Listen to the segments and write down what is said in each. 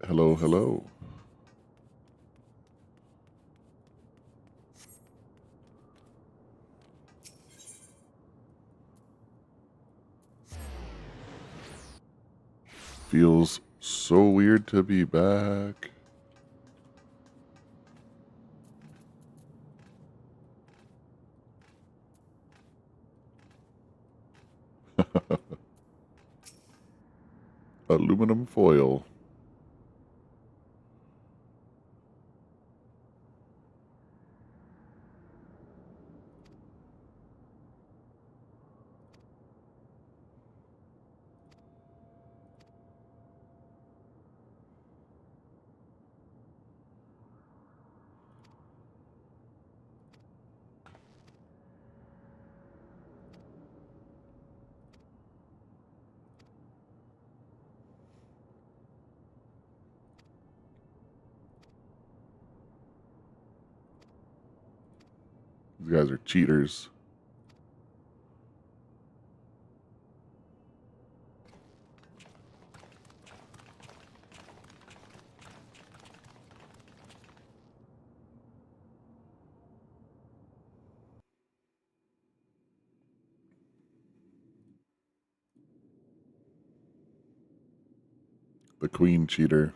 Hello, hello. Feels so weird to be back. Aluminum foil. These guys are cheaters. The queen cheater.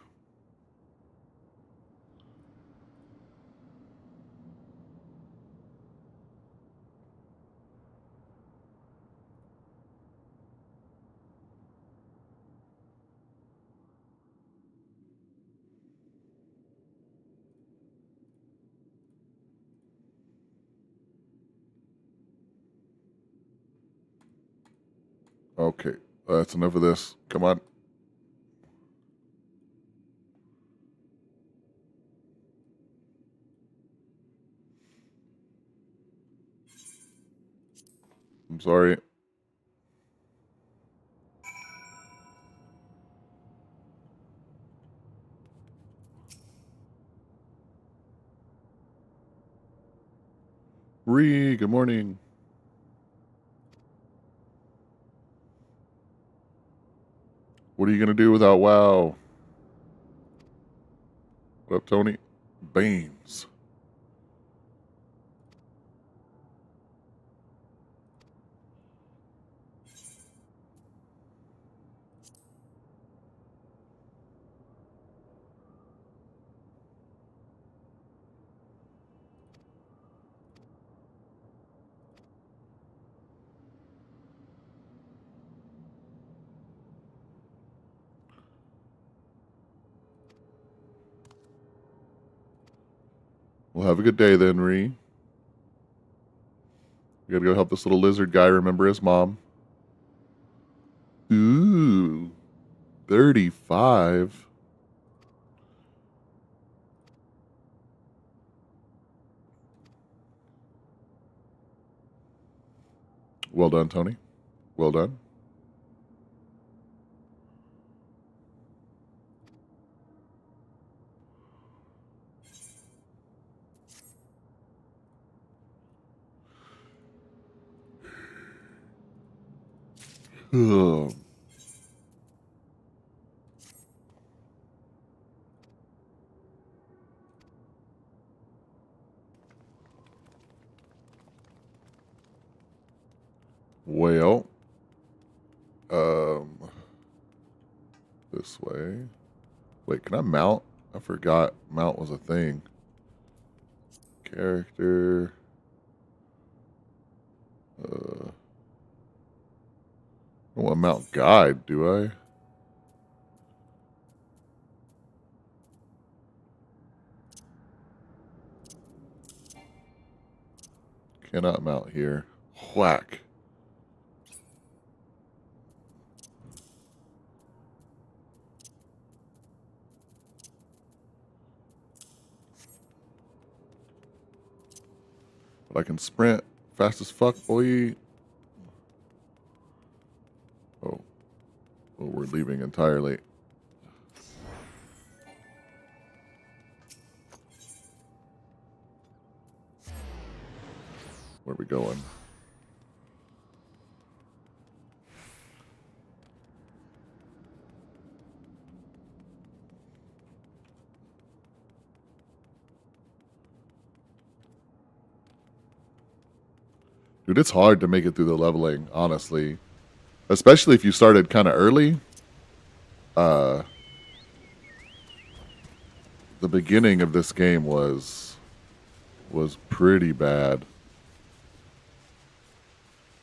Okay, that's enough of this. Come on. I'm sorry. Ree, good morning. What are you going to do without WoW? What up, Tony? Baines. Well, have a good day then, Ree. We gotta go help this little lizard guy remember his mom. Ooh, 35. Well done, Tony. Well done. Ugh. Well, um, this way. Wait, can I mount? I forgot mount was a thing. Character. I don't want mount guide, do I? Cannot mount here. Whack. But I can sprint fast as fuck, boy. Oh, we're leaving entirely. Where are we going? Dude, it's hard to make it through the leveling, honestly. Especially if you started kind of early. The beginning of this game was pretty bad.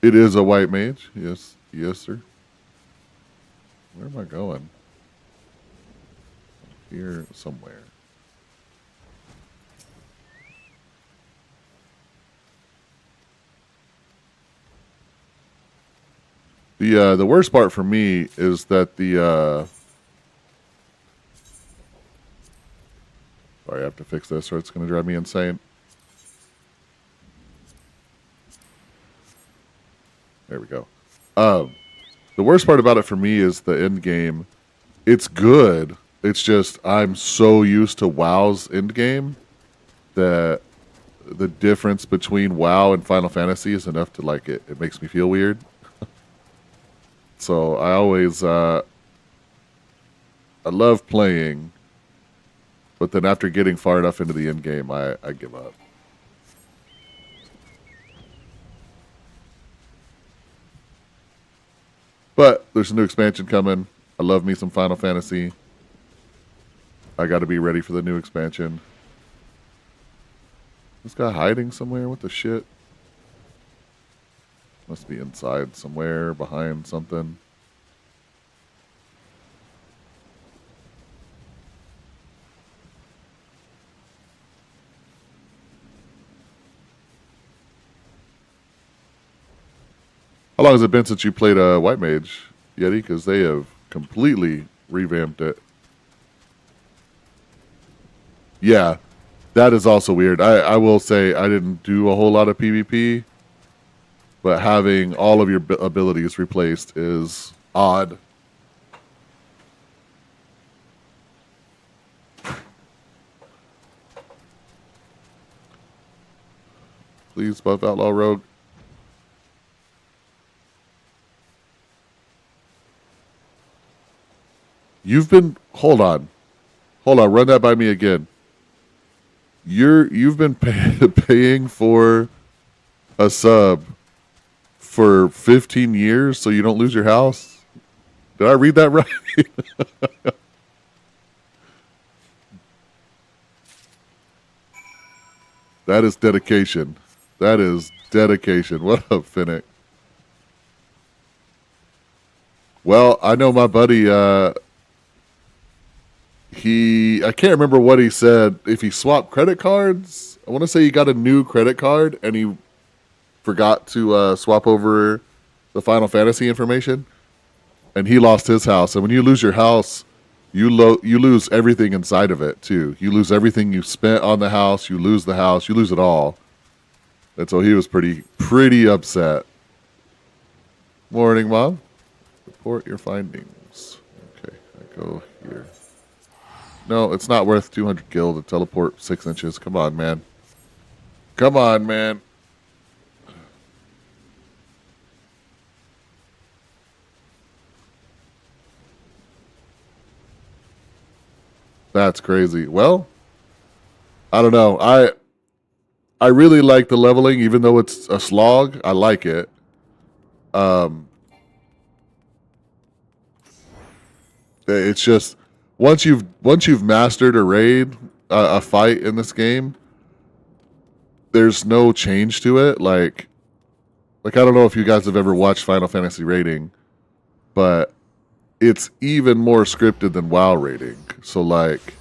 It is a white mage. Yes, yes, sir. Where am I going? Here somewhere. The worst part for me is that sorry, I have to fix this or it's going to drive me insane. There we go. The worst part about it for me is the end game. It's good. It's just I'm so used to WoW's end game that the difference between WoW and Final Fantasy is enough to like it. It makes me feel weird. So I always I love playing, but then after getting far enough into the end game, I give up. But there's a new expansion coming. I love me some Final Fantasy. I got to be ready for the new expansion. This guy hiding somewhere? What the shit? Must be inside somewhere, behind something. How long has it been since you played a White Mage, Yeti? Because they have completely revamped it. Yeah, that is also weird. I will say I didn't do a whole lot of PvP. But having all of your abilities replaced is odd. Please buff Outlaw Rogue. You've been... Hold on. Run that by me again. You've been paying for a sub for 15 years so you don't lose your house? Did I read that right? That is dedication. That is dedication. What up, Finnick? Well, I know my buddy, I can't remember what he said. If he swapped credit cards, I want to say he got a new credit card and he forgot to swap over the Final Fantasy information, and he lost his house. And when you lose your house, you lose everything inside of it too. You lose everything you spent on the house. You lose the house. You lose it all. And so he was pretty upset. Morning, Mom. Report your findings. Okay, I go here. No, it's not worth 200 gil to teleport 6 inches. Come on, man. Come on, man. That's crazy. Well, I don't know. I really like the leveling, even though it's a slog. I like it. It's just once you've mastered a raid, a fight in this game, there's no change to it. Like I don't know if you guys have ever watched Final Fantasy raiding, but it's even more scripted than WoW raiding. So like,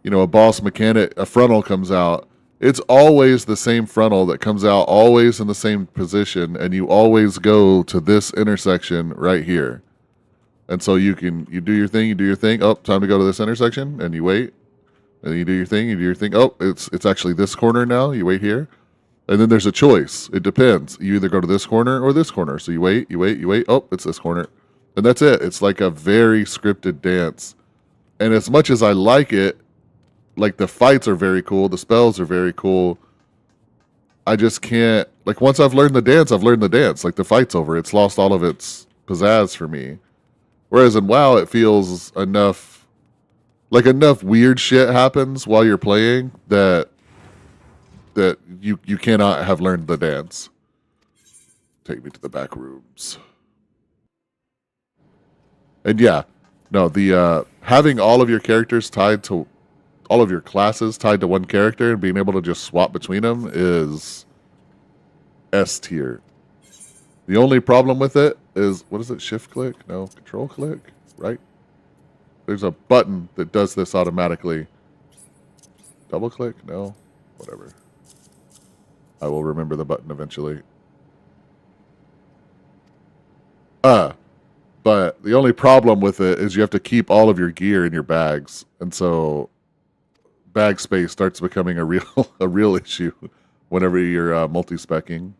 a boss mechanic, a frontal comes out. It's always the same frontal that comes out, always in the same position, and you always go to this intersection right here. And so you do your thing. Oh, time to go to this intersection, and you wait. And you do your thing. Oh, it's actually this corner now. You wait here. And then there's a choice. It depends. You either go to this corner or this corner. So you wait. Oh, it's this corner. And that's it. It's like a very scripted dance. And as much as I like it, like the fights are very cool, the spells are very cool, I just can't, like once I've learned the dance, Like the fight's over. It's lost all of its pizzazz for me. Whereas in WoW, it feels enough weird shit happens while you're playing that you cannot have learned the dance. Take me to the back rooms. And yeah, no, the having all of your characters tied to all of your classes tied to one character and being able to just swap between them is S tier. The only problem with it is, what is it? Shift click? No, control click, right? There's a button that does this automatically. Double click? No, whatever. I will remember the button eventually. But the only problem with it is you have to keep all of your gear in your bags, and so bag space starts becoming a real issue whenever you're multi-specking.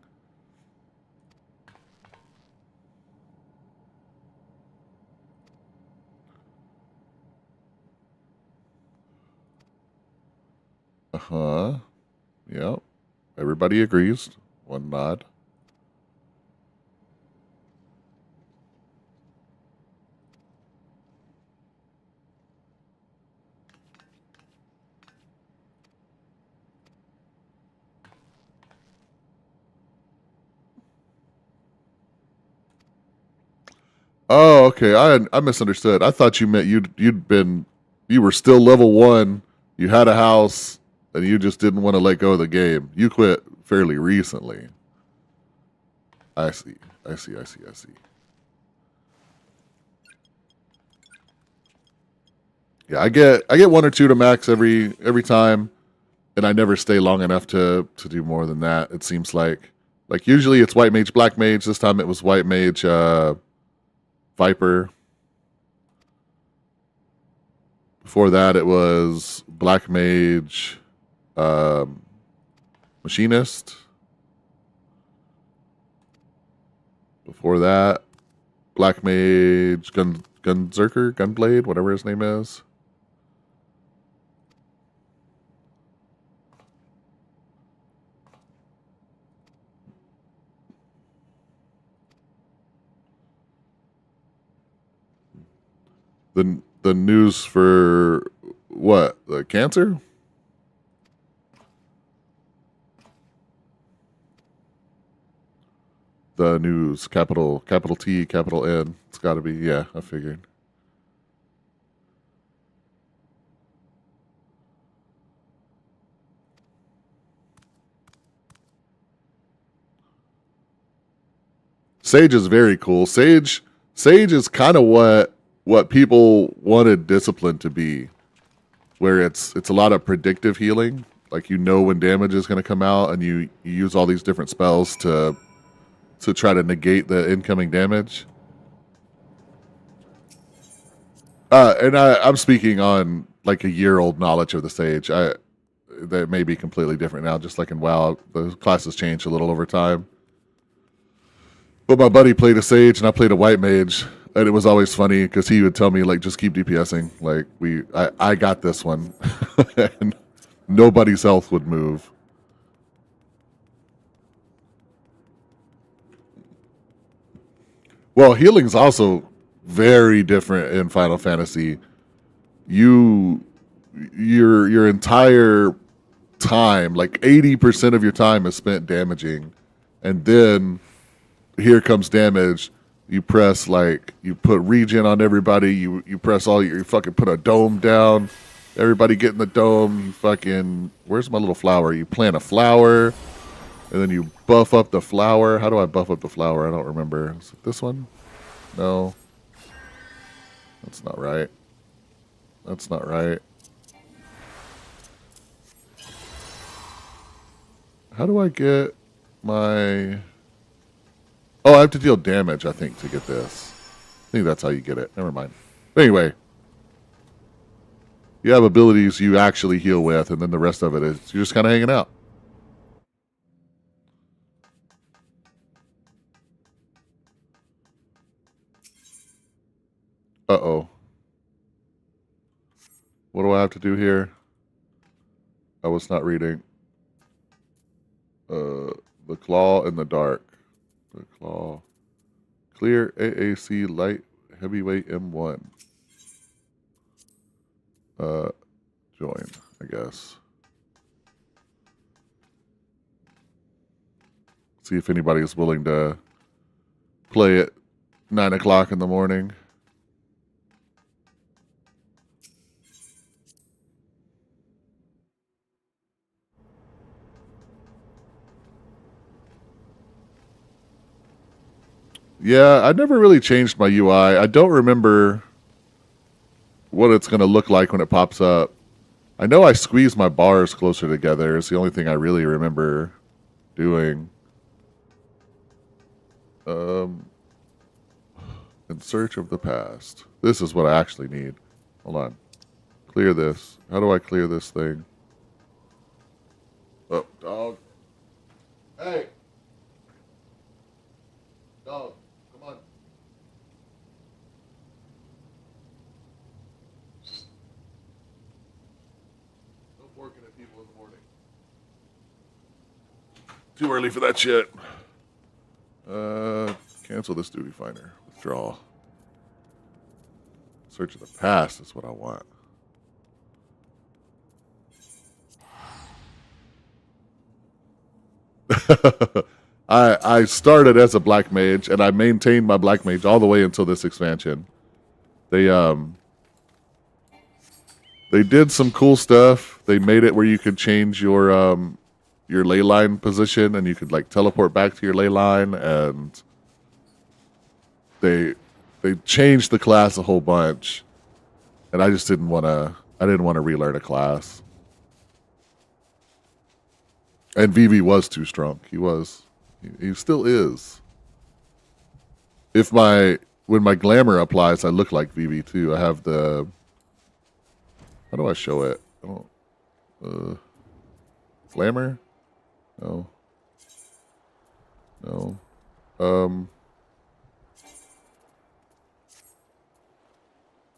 Uh-huh. Yep. Everybody agrees. One nod. Oh, okay. I misunderstood. I thought you meant you were still level 1, you had a house, and you just didn't want to let go of the game. You quit fairly recently. I see. I see. Yeah, I get 1 or 2 to max every time, and I never stay long enough to do more than that. It seems like usually it's white mage, black mage. This time it was white mage, Viper. Before that, it was black mage, machinist. Before that, black mage, gunzerker, gunblade, whatever his name is. The news for what? The cancer? The news, capital T, capital N. It's got to be. Yeah, I figured. Sage is very cool. Sage is kind of what people wanted discipline to be, where it's a lot of predictive healing. Like, you know when damage is going to come out, and you use all these different spells to try to negate the incoming damage. And I'm speaking on like a year-old knowledge of the Sage. That may be completely different now. Just like in WoW, the classes changed a little over time. But my buddy played a Sage and I played a White Mage, and it was always funny because he would tell me, like, just keep DPSing. Like, I got this one, and nobody's health would move. Well, healing's also very different in Final Fantasy. Your entire time, like 80% of your time, is spent damaging, and then here comes damage. You press, like, you put regen on everybody. You press all you fucking put a dome down. Everybody get in the dome. You fucking, where's my little flower? You plant a flower, and then you buff up the flower. How do I buff up the flower? I don't remember. Is it this one? No. That's not right. That's not right. How do I get my... Oh, I have to deal damage, I think, to get this. I think that's how you get it. Never mind. But anyway, you have abilities you actually heal with, and then the rest of it is you're just kind of hanging out. Uh-oh. What do I have to do here? I was not reading. The claw in the dark. The claw. Clear AAC light heavyweight M1. Join, I guess. See if anybody is willing to play at 9 o'clock in the morning. Yeah, I never really changed my UI. I don't remember what it's going to look like when it pops up. I know I squeezed my bars closer together. It's the only thing I really remember doing. In search of the past. This is what I actually need. Hold on. Clear this. How do I clear this thing? Oh, dog. Hey. Dog, come on. No working at people in the morning. Too early for that shit. Cancel this duty finder. Withdraw. Search of the past is what I want. I started as a black mage and I maintained my black mage all the way until this expansion. They did some cool stuff. They made it where you could change your ley line position and you could like teleport back to your ley line, and they changed the class a whole bunch. And I just didn't want to relearn a class. And Vivi was too strong. He still is. When my glamour applies, I look like Vivi too. I have the, how do I show it? Glamour? No.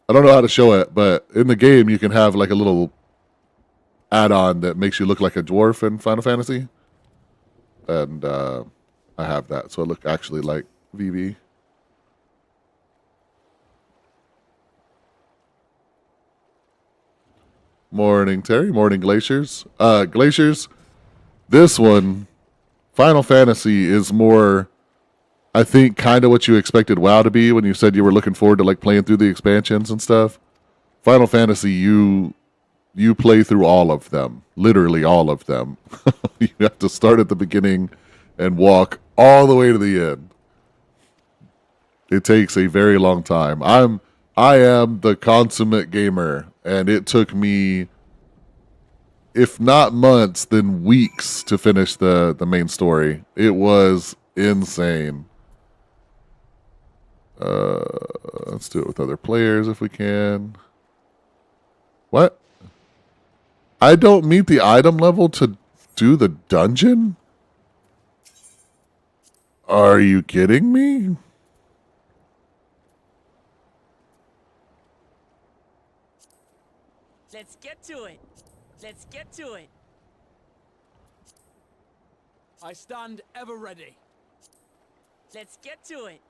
I don't know how to show it, but in the game you can have like a little add-on that makes you look like a dwarf in Final Fantasy. And I have that, so I look actually like Vivi. Morning, Terry. Morning, Glaciers. Glaciers, this one, Final Fantasy, is more, I think, kind of what you expected WoW to be when you said you were looking forward to like playing through the expansions and stuff. Final Fantasy, you play through all of them, literally all of them. You have to start at the beginning and walk all the way to the end. It takes a very long time. I am the consummate gamer, and it took me, if not months, then weeks to finish the main story. It was insane. Let's do it with other players if we can. What? I don't meet the item level to do the dungeon? Are you kidding me? Let's get to it. Let's get to it. I stand ever ready. Let's get to it.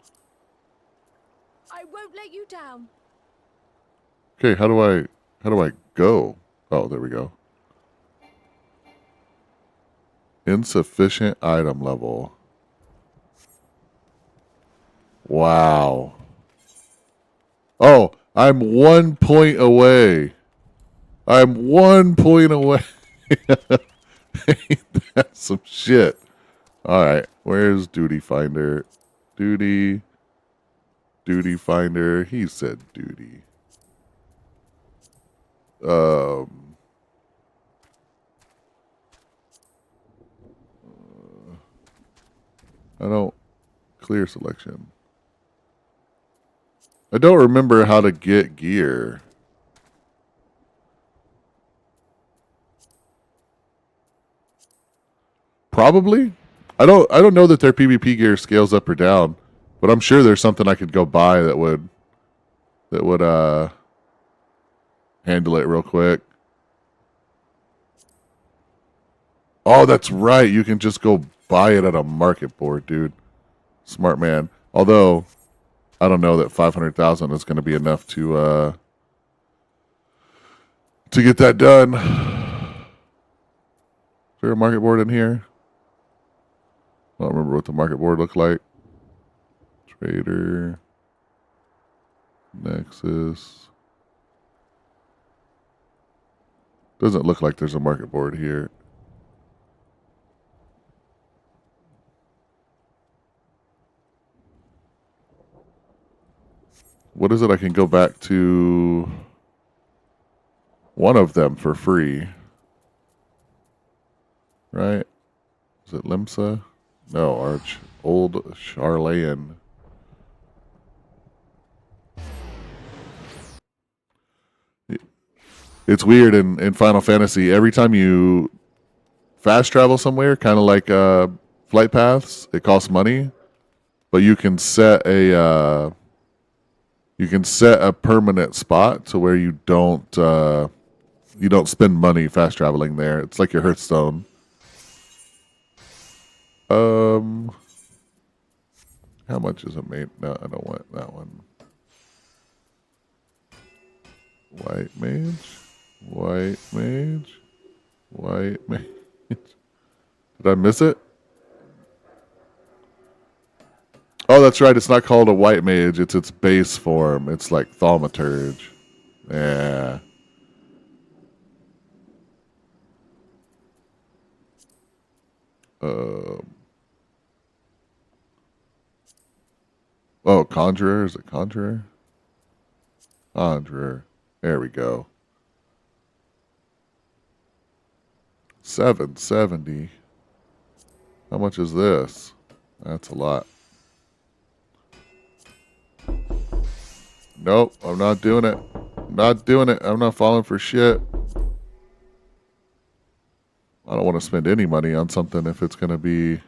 I won't let you down. Okay, how do I go? Oh, there we go. Insufficient item level. Wow. Oh, I'm 1 point away. I'm 1 point away. That's some shit. All right, where's Duty Finder? Duty Finder. He said duty. I don't clear selection. I don't remember how to get gear. Probably. I don't know that their PvP gear scales up or down, but I'm sure there's something I could go buy that would handle it real quick. Oh, that's right. You can just go buy it at a market board, dude. Smart man. Although I don't know that 500,000 is going to be enough to get that done. Is there a market board in here? I don't remember what the market board looked like. Trader. Nexus. Doesn't look like there's a market board here. What is it? I can go back to one of them for free. Right? Is it Limsa? No, Arch. Old Charlayan. It's weird in Final Fantasy. Every time you fast travel somewhere, kind of like flight paths, it costs money, but you can set a permanent spot to where you don't spend money fast traveling there. It's like your Hearthstone. How much is it made? No, I don't want that one. White mage. White mage. White mage. Did I miss it? Oh, that's right. It's not called a white mage. It's its base form. It's like thaumaturge. Yeah. Oh, conjurer. Is it conjurer? Conjurer. There we go. 770. How much is this? That's a lot. Nope, I'm not doing it. I'm not doing it. I'm not falling for shit. I don't want to spend any money on something if it's going to be...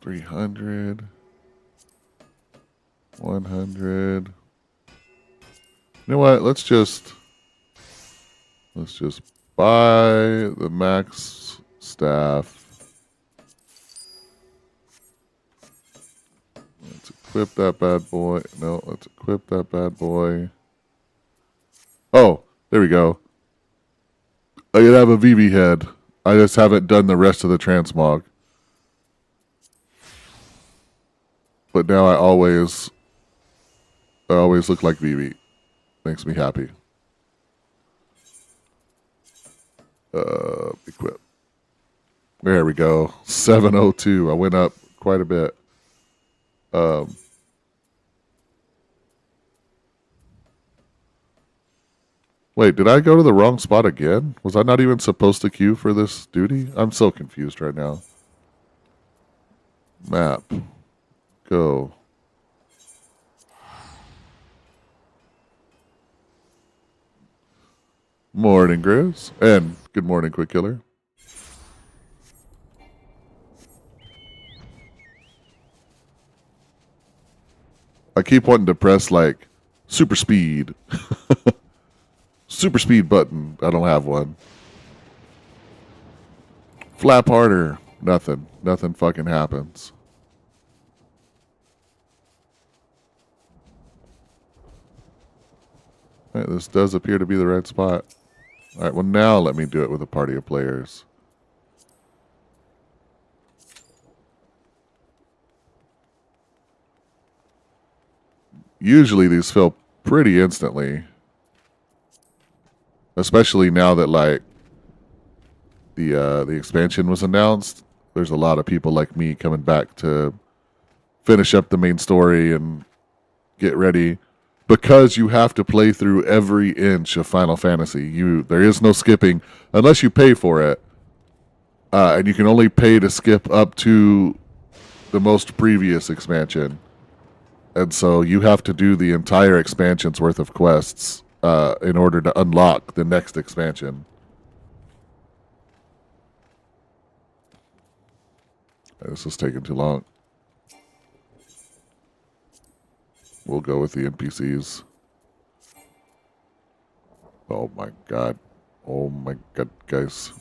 $300. $100. You know what? Let's just buy the max staff. Let's equip that bad boy. No, let's equip that bad boy. Oh, there we go. I can have a VV head. I just haven't done the rest of the transmog. But now I always look like VV. Makes me happy. Equip. There we go. 702. I went up quite a bit. Wait, did I go to the wrong spot again? Was I not even supposed to queue for this duty? I'm so confused right now. Map. Go. Morning, Grizz. And good morning, Quick Killer. I keep wanting to press, like, super speed. Super speed button. I don't have one. Flap harder. Nothing. Nothing fucking happens. All right, this does appear to be the right spot. All right, well, now let me do it with a party of players. Usually these fill pretty instantly. Especially now that, like, the expansion was announced. There's a lot of people like me coming back to finish up the main story and get ready. Because you have to play through every inch of Final Fantasy. There is no skipping unless you pay for it. And you can only pay to skip up to the most previous expansion. And so you have to do the entire expansion's worth of quests in order to unlock the next expansion. This is taking too long. We'll go with the NPCs. Oh my god. Oh my god, guys.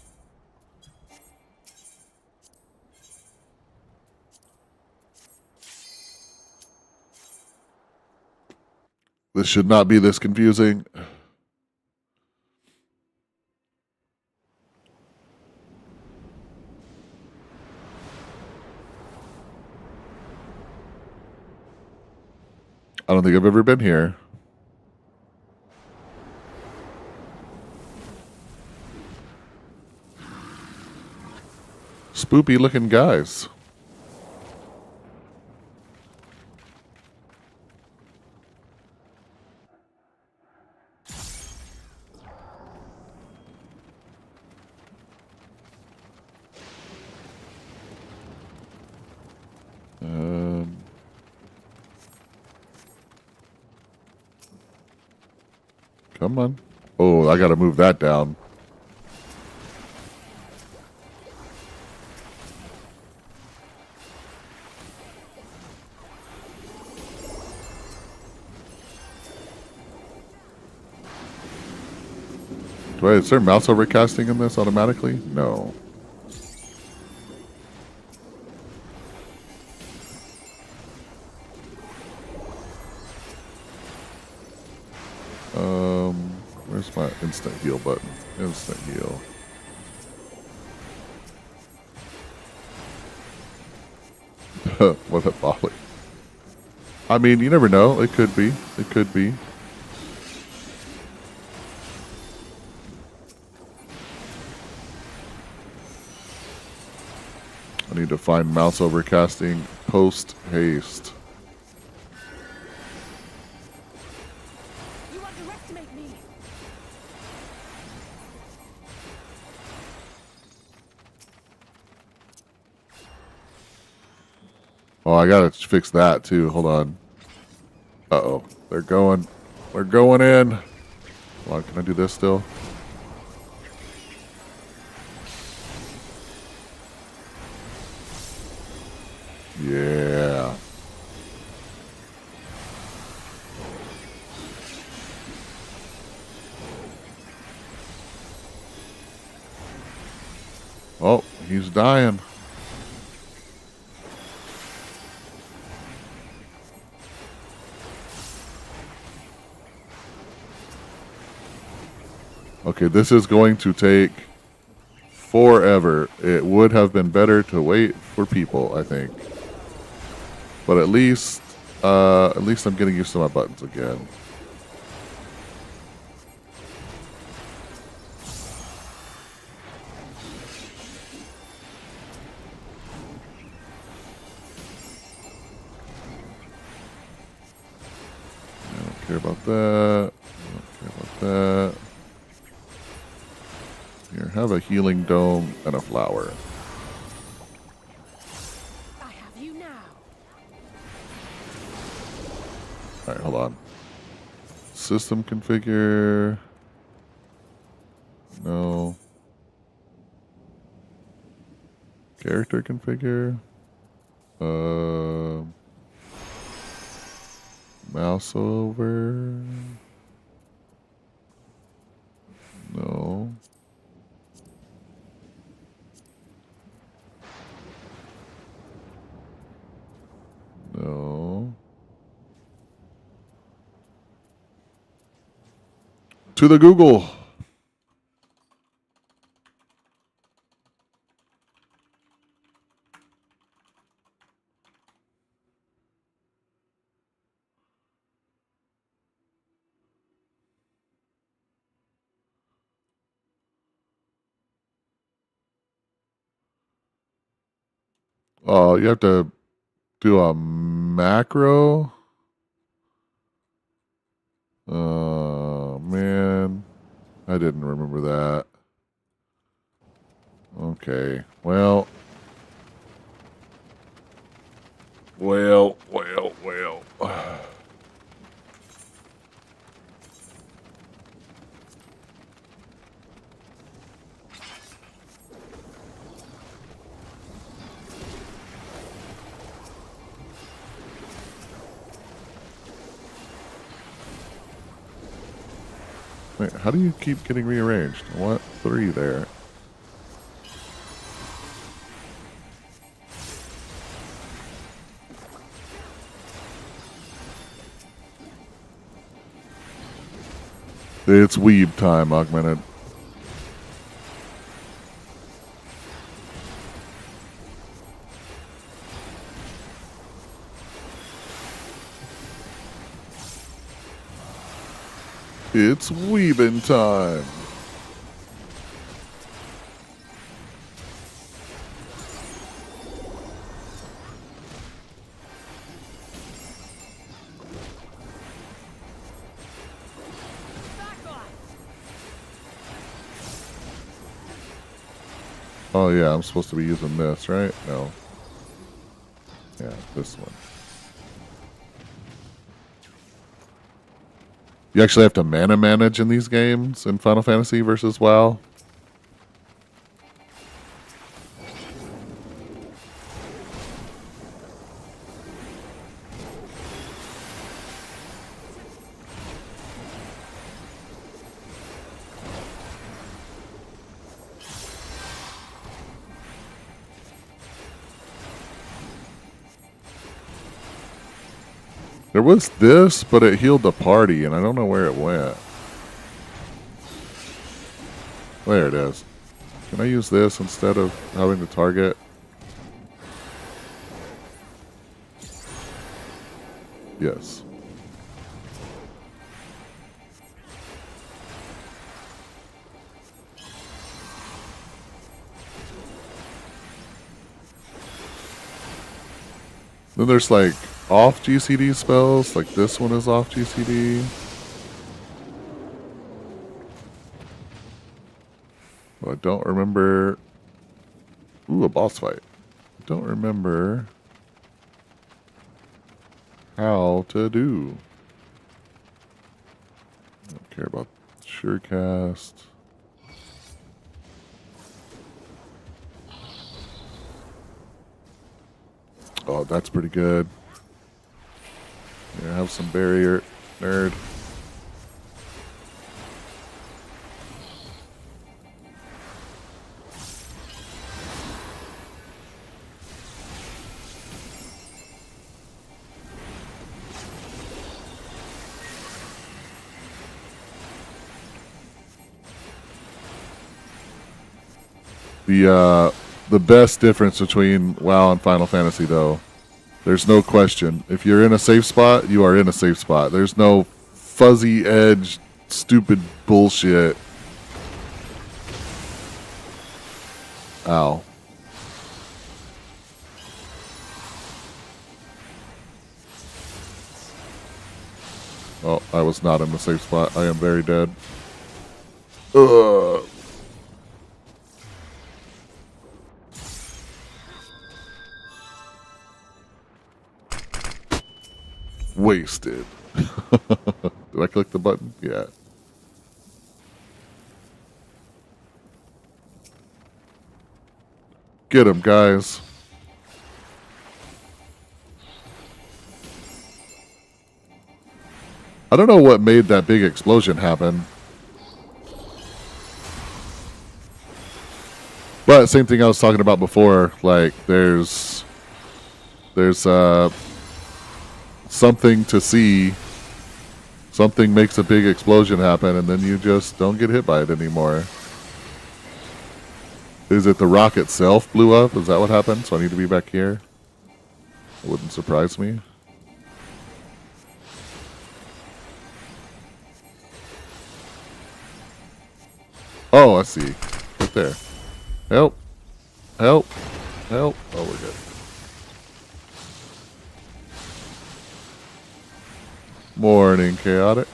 This should not be this confusing. I don't think I've ever been here. Spoopy looking guys. Come on. Oh, I gotta move that down. Is there mouse overcasting in this automatically? No. Where's my instant heal button? Instant heal. What a volley. I mean, you never know. It could be. It could be. I need to find mouse overcasting post haste. You underestimate me. Oh, I gotta fix that too. Hold on. Uh-oh. They're going. They're going in. Hold on, can I do this still? Yeah. Oh, he's dying. Okay, this is going to take forever. It would have been better to wait for people, I think. But at least I'm getting used to my buttons again. I don't care about that. I don't care about that. Here, have a healing dome and a flower. I have you now. Alright, hold on. System configure. No. Character configure. Mouse over. No. No. To the Google. Oh, you have to do a macro. Oh, man. I didn't remember that. Okay. Well. Well. Wait, how do you keep getting rearranged? I want 3 there. It's weeb time, augmented. It's weaving time. Back off. Oh yeah, I'm supposed to be using this, right? No. Yeah, this one. You actually have to mana manage in these games in Final Fantasy versus WoW. There was this, but it healed the party, and I don't know where it went. There it is. Can I use this instead of having to target? Yes. Then there's like off GCD spells, like this one is off GCD. Well, I don't remember. Ooh, a boss fight. I don't remember how to do. I don't care about Surecast. Oh, that's pretty good. Yeah, have some barrier, nerd. The best difference between WoW and Final Fantasy, though, there's no question. If you're in a safe spot, you are in a safe spot. There's no fuzzy edge, stupid bullshit. Ow. Oh, I was not in the safe spot. I am very dead. Ugh. Wasted. Did I click the button? Yeah. Get him, guys. I don't know what made that big explosion happen. But same thing I was talking about before, like there's something to see. Something makes a big explosion happen and then you just don't get hit by it anymore. Is it the rock itself blew up? Is that what happened? So I need to be back here? It wouldn't surprise me. Oh, I see. Right there. Help. Help. Help. Oh, we're good. Morning, chaotic.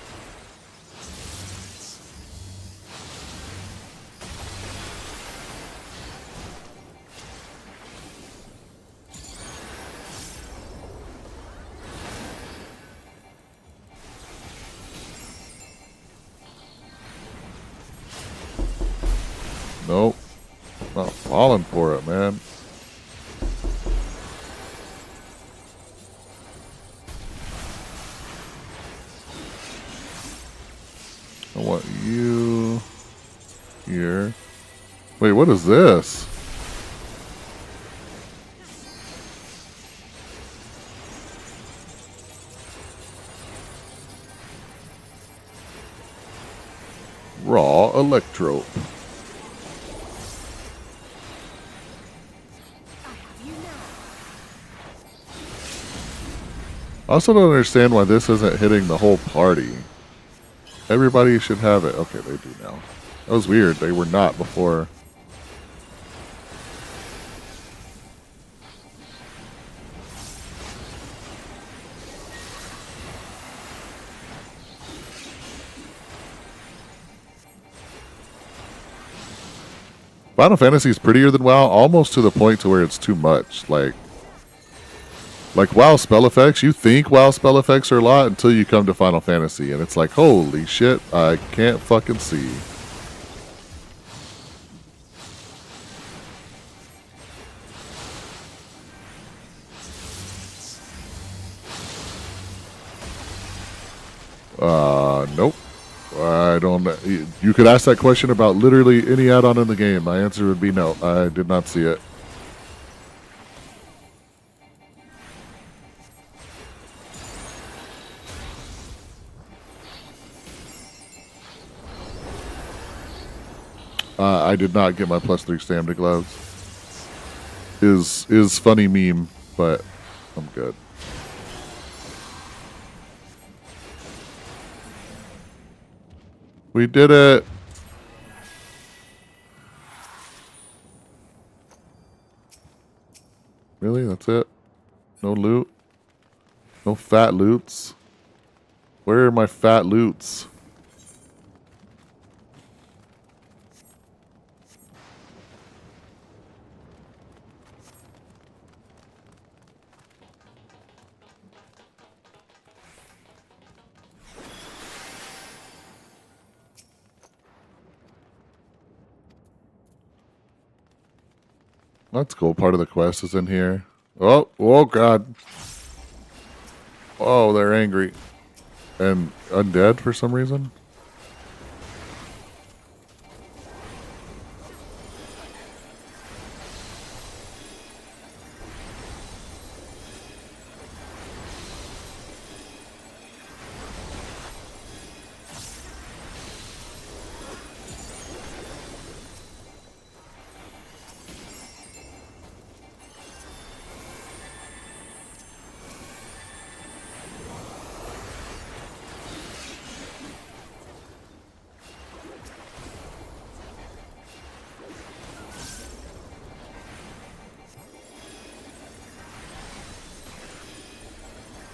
Nope. Not falling for it, man. I want you here. Wait, what is this? Raw electro. I have you now. I also don't understand why this isn't hitting the whole party. Everybody should have it. Okay, they do now. That was weird. They were not before. Final Fantasy is prettier than WoW, almost to the point to where it's too much. Like WoW spell effects, you think WoW spell effects are a lot until you come to Final Fantasy, and it's like, holy shit, I can't fucking see. Nope. I don't. You could ask that question about literally any add-on in the game. My answer would be no. I did not see it. I did not get my +3 stamina gloves. Is funny meme, but I'm good. We did it. Really? That's it? No loot? No fat loots? Where are my fat loots? That's cool. Part of the quest is in here. Oh, oh god. Oh, they're angry. And undead for some reason.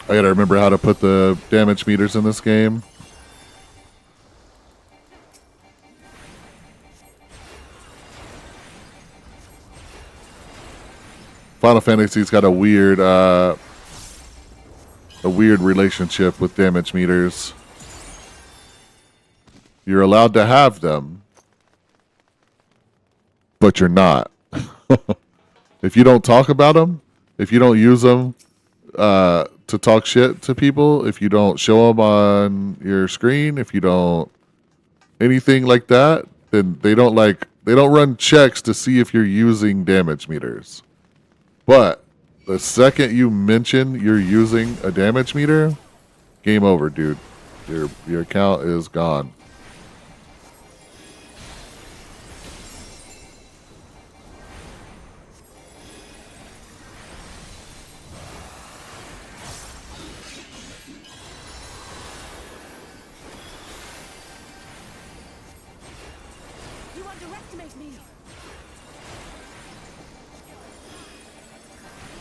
I gotta remember how to put the damage meters in this game. Final Fantasy's got a weird relationship with damage meters. You're allowed to have them, but you're not. If you don't talk about them, if you don't use them to talk shit to people, if you don't show them on your screen, if you don't anything like that, then they don't run checks to see if you're using damage meters. But the second you mention you're using a damage meter, game over, dude. Your account is gone. You underestimate me.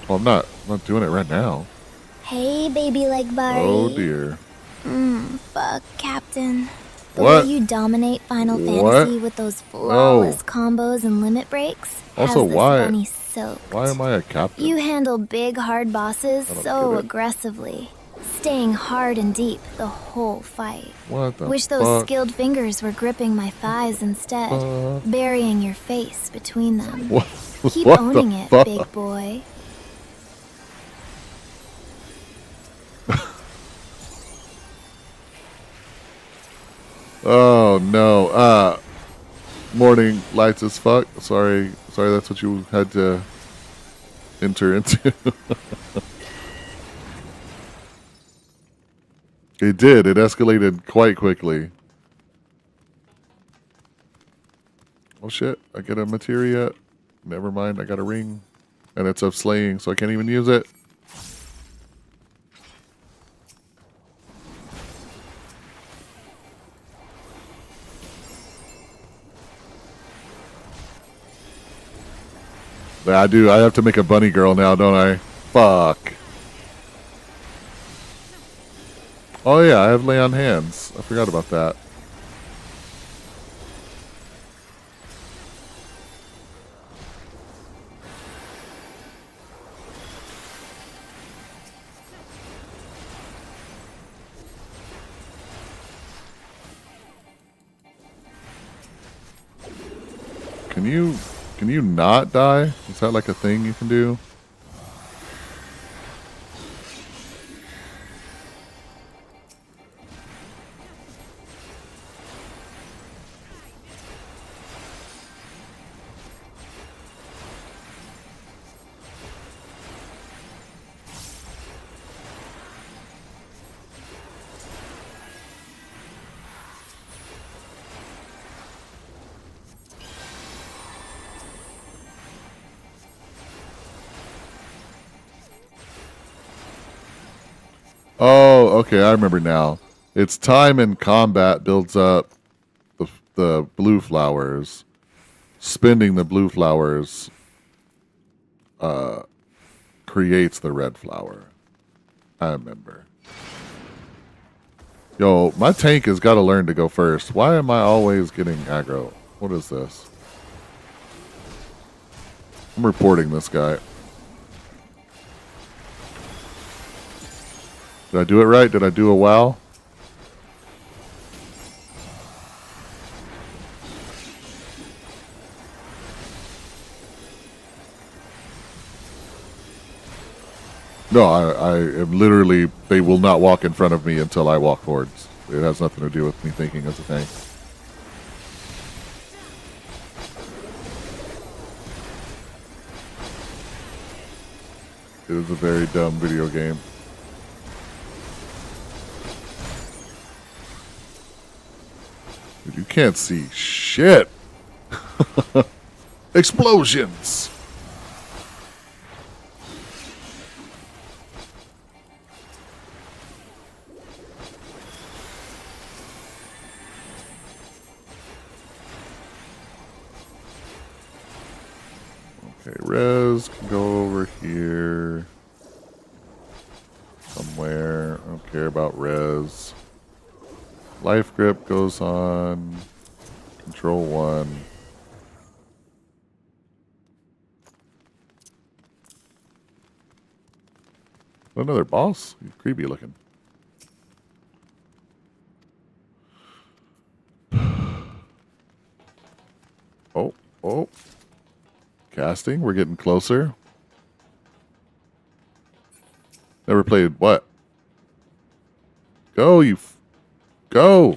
Well, I'm not doing it right now. Hey, baby leg Barry. Oh dear. Fuck, Captain. The What? way you dominate Final What? Fantasy with those flawless combos and limit breaks Also, has this why- bunny soaked. Why am I a captain? You handle big, hard bosses I don't so get it. aggressively, staying hard and deep the whole fight. What the Wish those fuck? skilled fingers were gripping my thighs instead, burying your face between them. What? Keep What owning the it, fuck? big boy. Oh no. Morning lights as fuck. Sorry, that's what you had to enter into. It did. It escalated quite quickly. Oh shit, I get a materia. Never mind, I got a ring. And it's of slaying, so I can't even use it. I do. I have to make a bunny girl now, don't I? Fuck. Oh yeah, I have lay on hands. I forgot about that. Can you not die? Is that like a thing you can do? Oh, okay, I remember now. It's time in combat builds up the blue flowers. Spending the blue flowers creates the red flower. I remember. Yo, my tank has got to learn to go first. Why am I always getting aggro? What is this? I'm reporting this guy. Did I do it right? Did I do a wow? No, I am literally, they will not walk in front of me until I walk forwards. It has nothing to do with me thinking as a tank. It is a very dumb video game. Dude, you can't see shit. Explosions. Okay, Rez can go over here. Somewhere. I don't care about Rez. Life grip goes on. Control 1. Another boss? He's creepy looking. Oh, oh. Casting, we're getting closer. Never played what? Go, you. Go!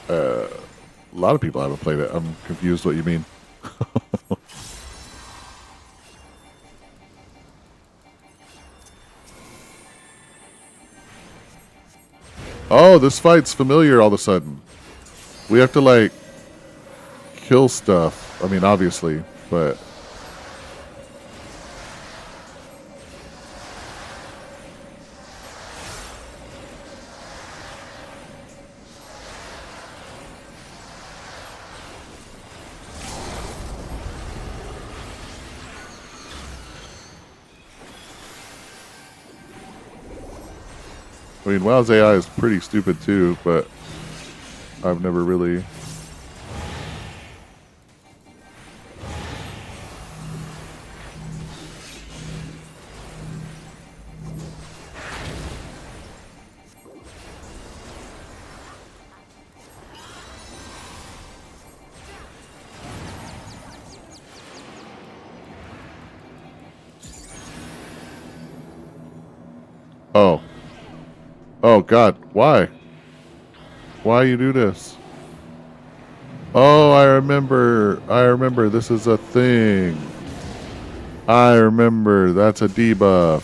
A lot of people haven't played it. I'm confused what you mean. Oh, this fight's familiar all of a sudden. We have to, like, kill stuff. I mean, obviously, but... I mean, WoW's AI is pretty stupid too, but I've never really... Oh. Oh, God. Why? Why you do this? Oh, I remember. I remember. This is a thing. I remember. That's a debuff.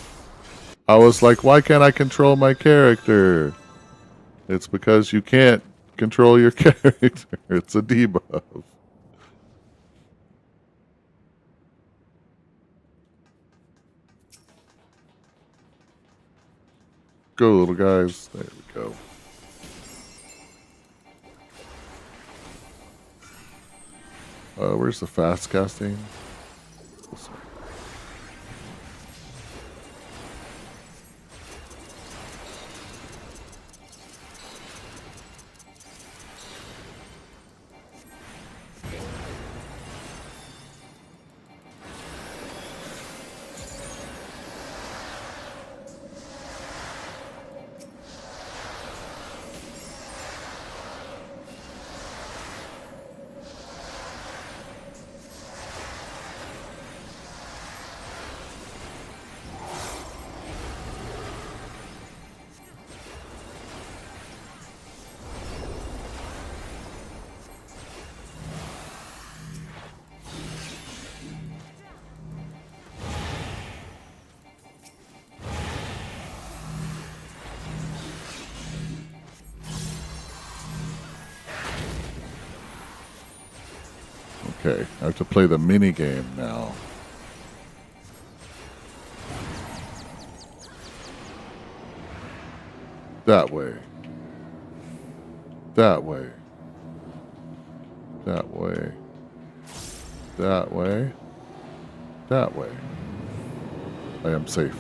I was like, why can't I control my character? It's because you can't control your character. It's a debuff. Go, little guys. There we go. Where's the fast casting? This one. Okay, I have to play the mini game now. That way. That way. That way. That way. That way. I am safe.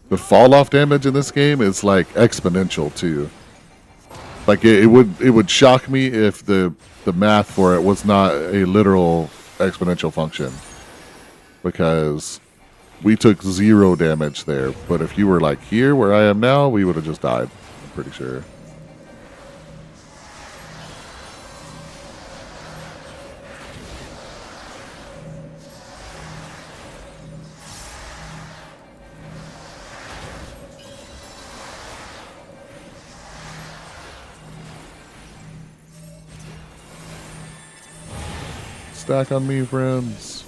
The fall off damage in this game is like exponential too. Like it would shock me if the math for it was not a literal exponential function. Because we took 0 damage there, but if you were like here where I am now, we would have just died. I'm pretty sure. Stack on me, friends.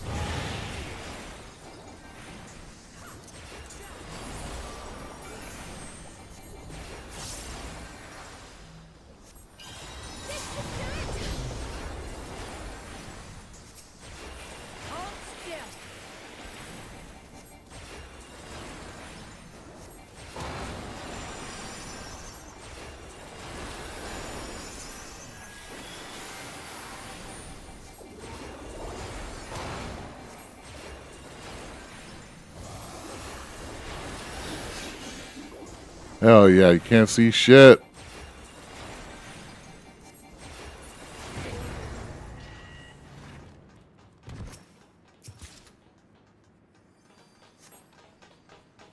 Hold still. Hell yeah, you can't see shit.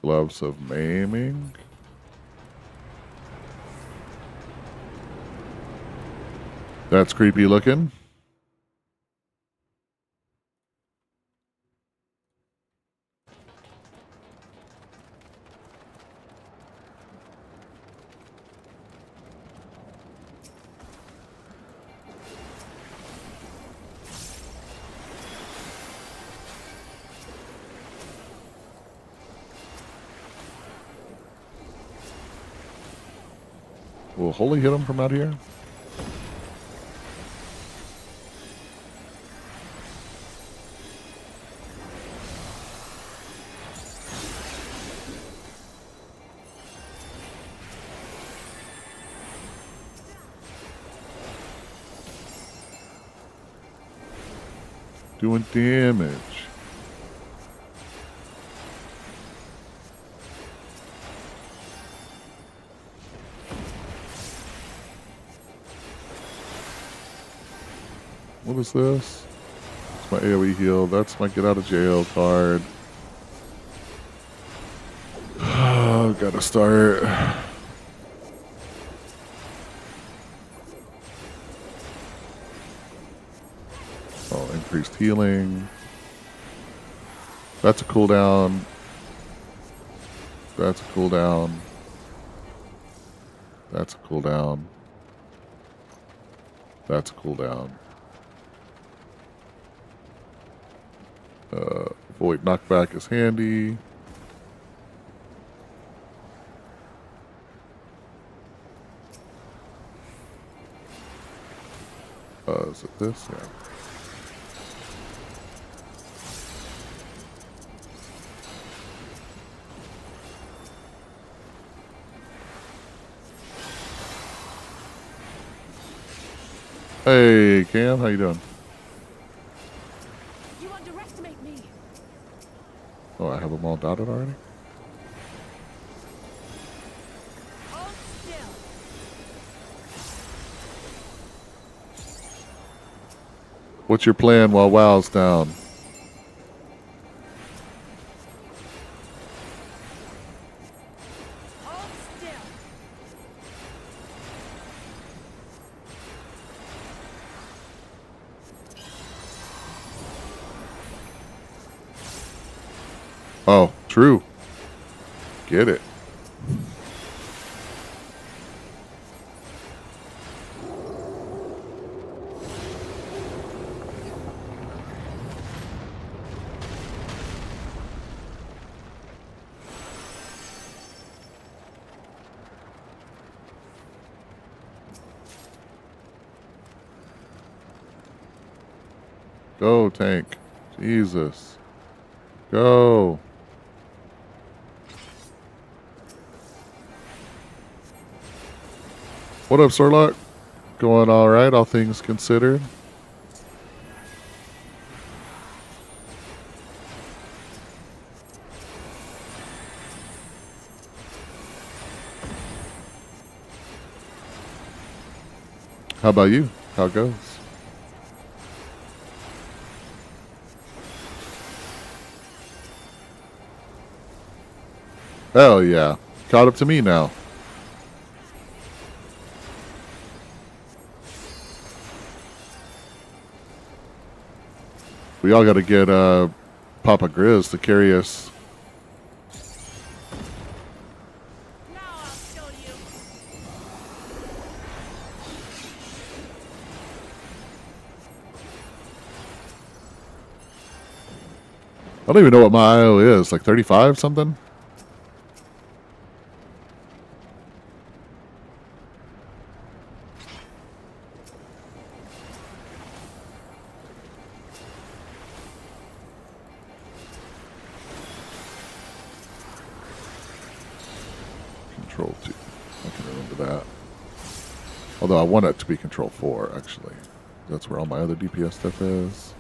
Gloves of maiming. That's creepy looking. Will Holy hit him from out here? Doing damage. What is this? It's my AoE heal. That's my get out of jail card. Gotta start. Oh, increased healing. That's a cooldown. That's a cooldown. That's a cooldown. That's a cooldown. Void knockback is handy. Is it this? Yeah. Hey, Cam, how you doing? You underestimate me. Oh, I have them all dotted already? Hold still. What's your plan while WoW's down? Hold still. Oh, true. Get it. Go, tank. Jesus. Go. What up, Sorlock? Going all right, all things considered. How about you? How it goes? Hell yeah. Caught up to me now. We all got to get Papa Grizz to carry us. Now I'll show you. I don't even know what my IO is. Like 35 something? Control 2. I can remember that. Although I want it to be Control 4, actually. That's where all my other DPS stuff is.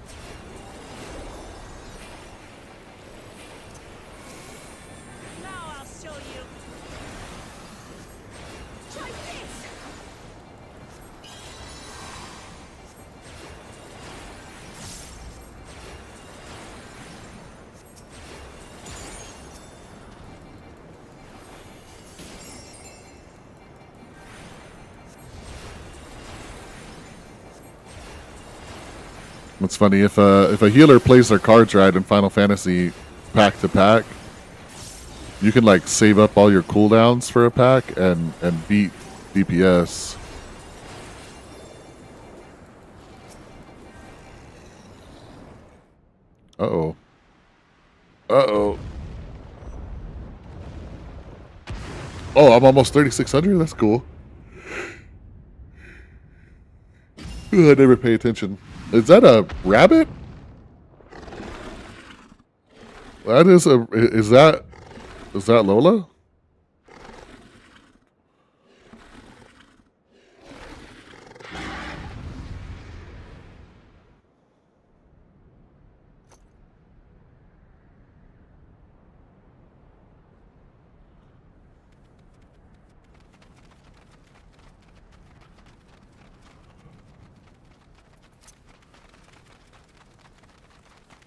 Now I'll show you. Try this. It's funny, if a healer plays their cards right in Final Fantasy pack to pack, you can like save up all your cooldowns for a pack and beat DPS. Uh-oh. Uh-oh. Oh, I'm almost 3,600? That's cool. Ooh, I never pay attention. Is that a rabbit? That is a... Is that Lola?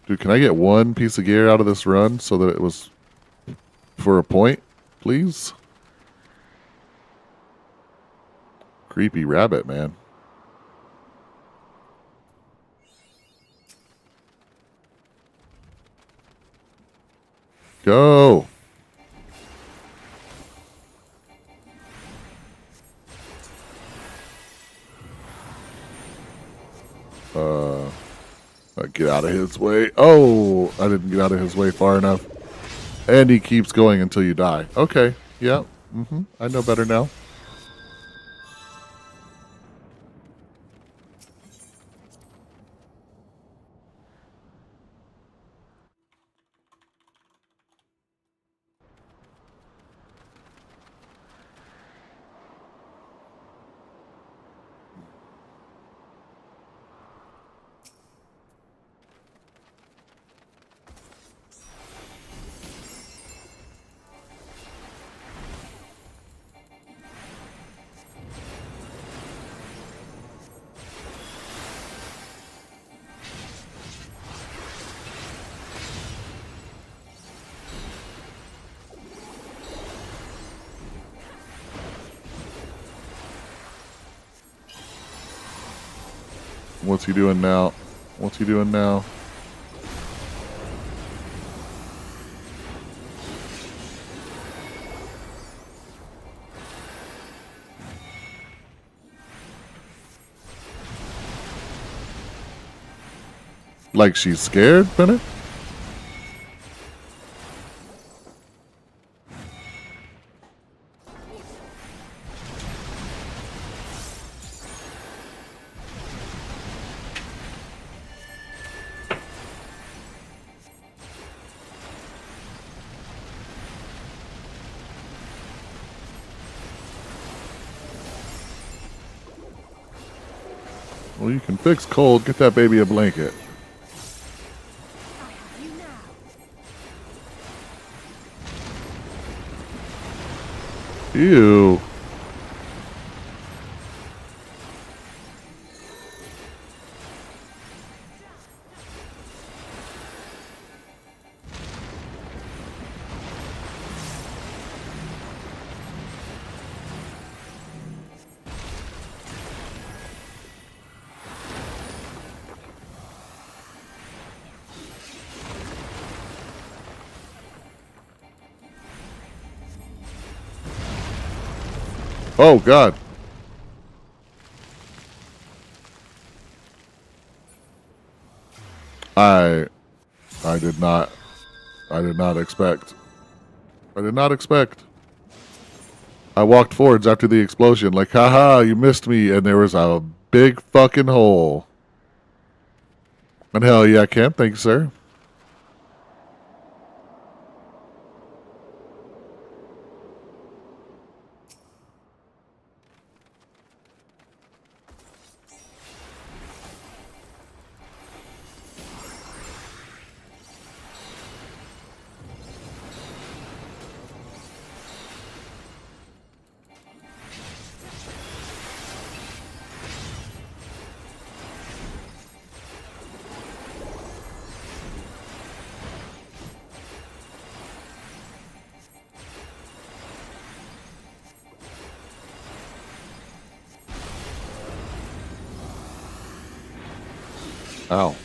Dude, can I get one piece of gear out of this run so that it was for a point, please? Creepy rabbit, man. Go. Get out of his way. Oh, I didn't get out of his way far enough. And he keeps going until you die. Okay. Yeah. I know better now. What's he doing now? What's he doing now? Like she's scared, Bennett? Well, you can fix cold. Get that baby a blanket. I have you now. Ew. Oh God. I did not expect. I did not expect. I walked forwards after the explosion like, haha, you missed me, and there was a big fucking hole. And hell yeah, Ken, thank you, sir. Ow.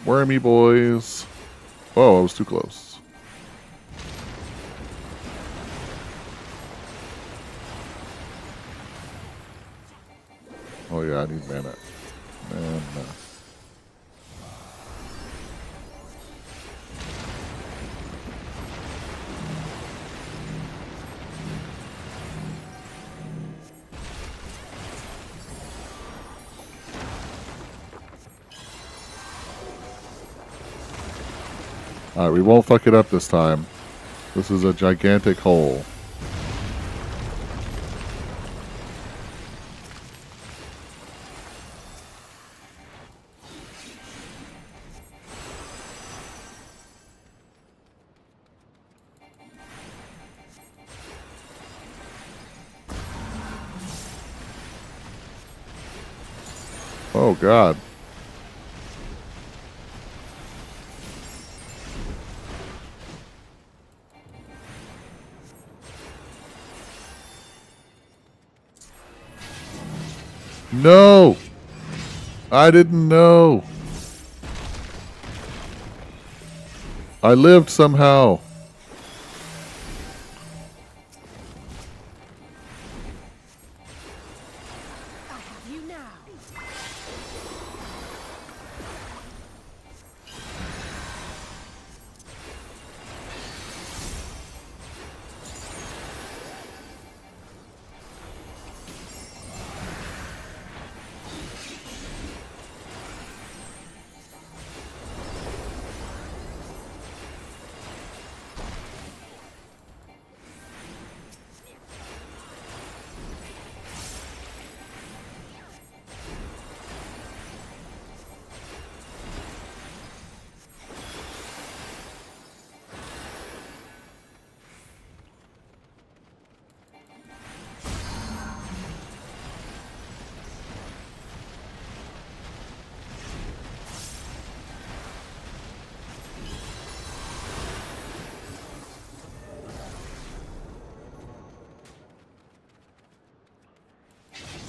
Wormy boys. Whoa, I was too close. Oh yeah, I need mana. Mana. Alright, we won't fuck it up this time. This is a gigantic hole. Oh God. No! I didn't know. I lived somehow. I have you now.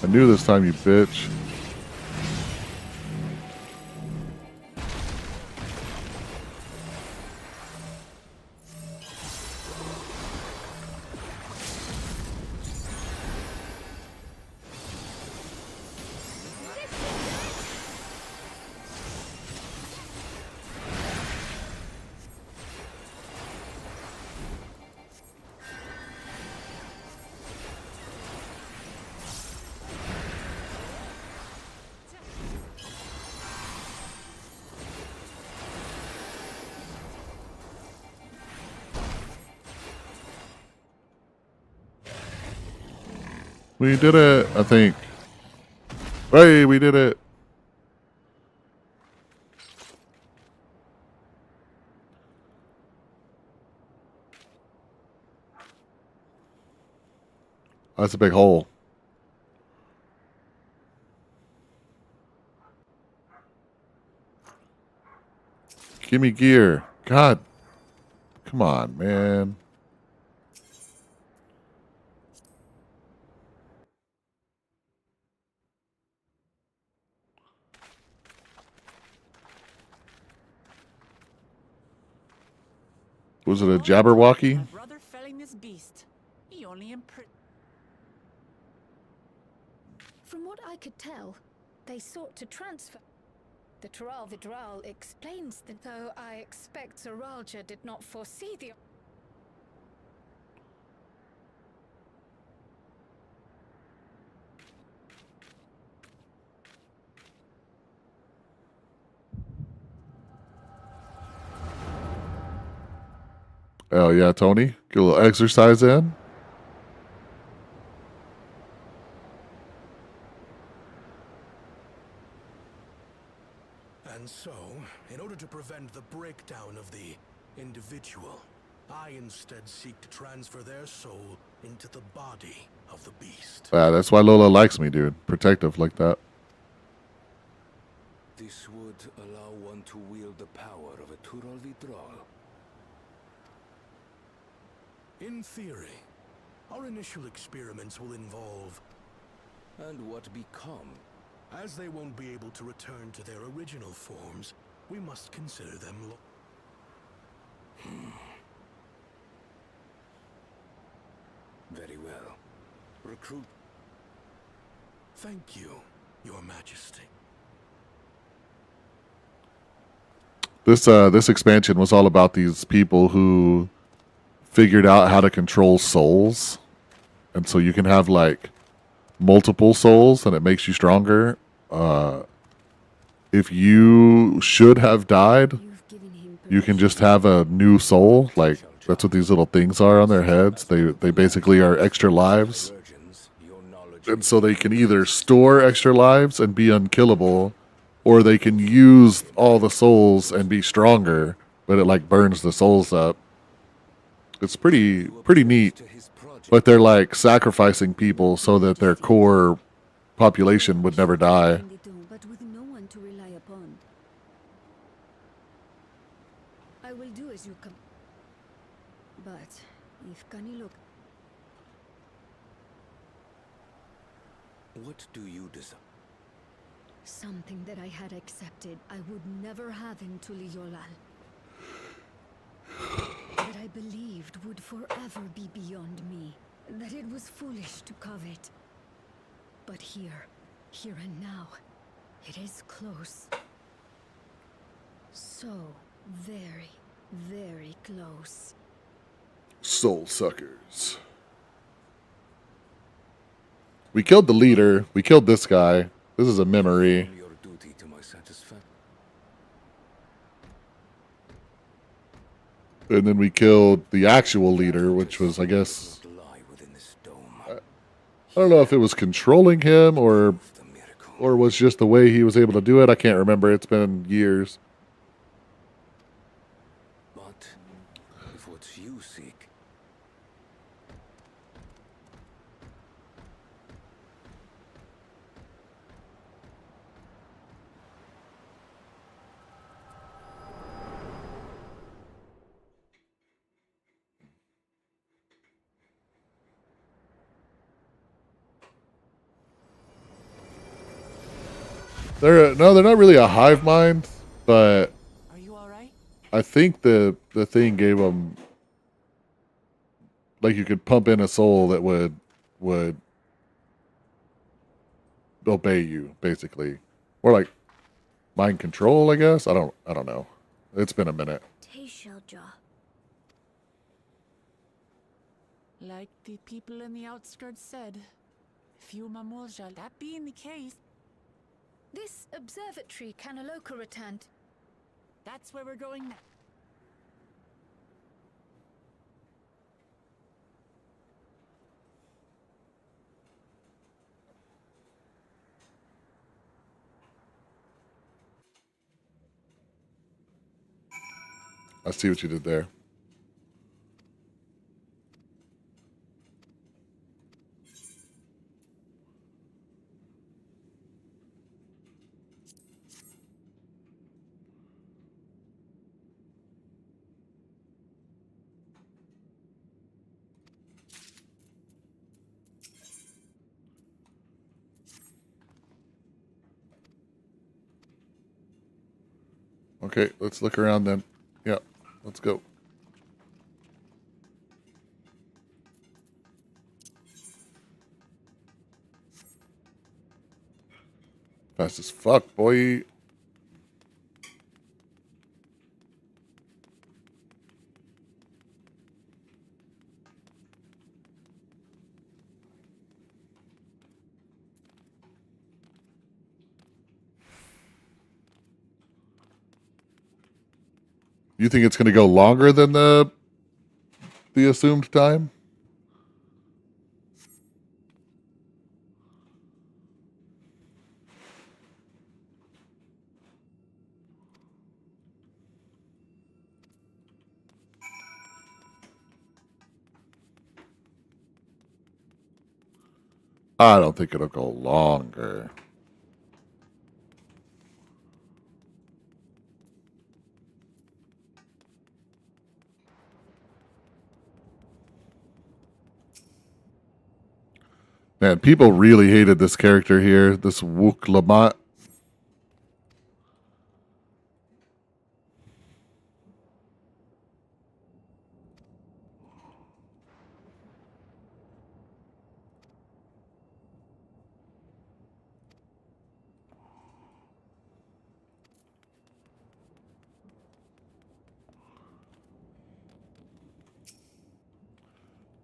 knew this time, you bitch. We did it, I think. Hey, we did it. That's a big hole. Give me gear. God. Come on, man. Was it a Jabberwocky? My brother felling this beast. He only From what I could tell, they sought to transfer. The Tural explains that though I expect Zeralja did not foresee the... Oh yeah, Tony. Get a little exercise in. And so, in order to prevent the breakdown of the individual, I instead seek to transfer their soul into the body of the beast. Yeah, that's why Lola likes me, dude. Protective like that. This would allow one to wield the power of a Tural Vidral. In theory, our initial experiments will involve... And what become? As they won't be able to return to their original forms, we must consider them Very well. Recruit. Thank you, Your Majesty. This expansion was all about these people who figured out how to control souls. And so you can have like multiple souls and it makes you stronger. If you should have died, you can just have a new soul. Like that's what these little things are on their heads. They basically are extra lives. And so they can either store extra lives and be unkillable, or they can use all the souls and be stronger, but it like burns the souls up. It's pretty neat. But they're like sacrificing people so that their core population would never die. But with no one to rely upon. I will do as you come. But if Kanilo... What do you desire? Something that I had accepted I would never have in Tuliyollal. That I believed would forever be beyond me. That it was foolish to covet. But here and now, it is close. So very, very close. Soul suckers. We killed the leader. We killed this guy. This is a memory. Your duty to my satisfaction. And then we killed the actual leader, which was, I guess, Lie within this dome. I don't know if it was controlling him or The miracle. was just the way he was able to do it. I can't remember. It's been years. But if what you seek, They're not really a hive mind, but Are you alright? I think the thing gave them, like, you could pump in a soul that would obey you, basically, or like mind control, I guess. I don't know. It's been a minute. Like the people in the outskirts said, few mamulja. That being the case, This observatory can a local returned. that's where we're going now. I see what you did there. Okay, let's look around then. Yeah, let's go. Fast as fuck, boy. You think it's going to go longer than the assumed time? I don't think it'll go longer. Man, people really hated this character here, this Wook Lamont.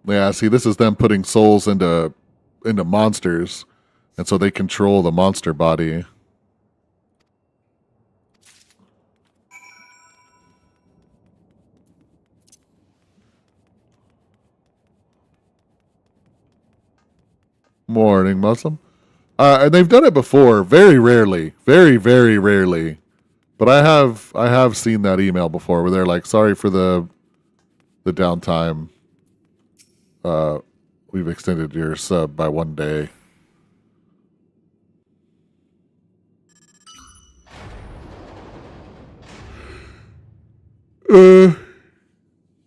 Yeah, see, this is them putting souls into monsters, and so they control the monster body. Morning, Muslim. And they've done it before, very rarely, very, very rarely. But I have seen that email before where they're like, "Sorry for the downtime. We've extended your sub by 1 day." I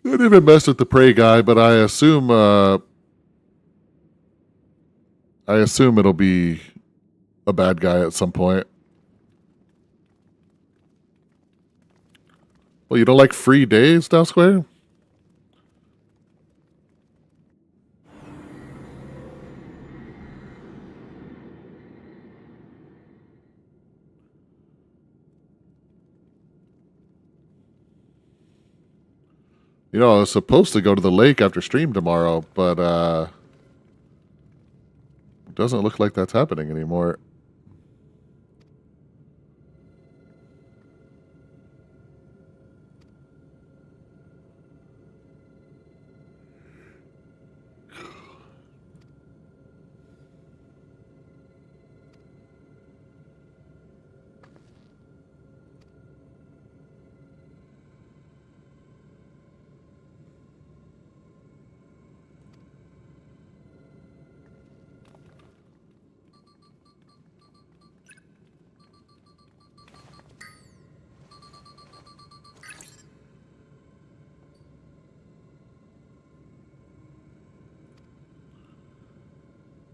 didn't even mess with the prey guy, but I assume it'll be a bad guy at some point. Well, you don't like free days, Dow Square? You know, I was supposed to go to the lake after stream tomorrow, but it doesn't look like that's happening anymore.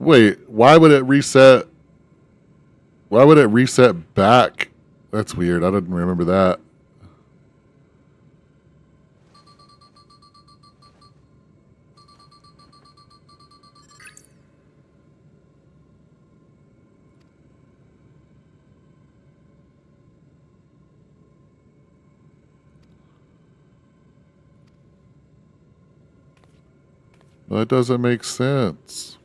Wait, why would it reset? Why would it reset back? That's weird. I didn't remember that. That doesn't make sense.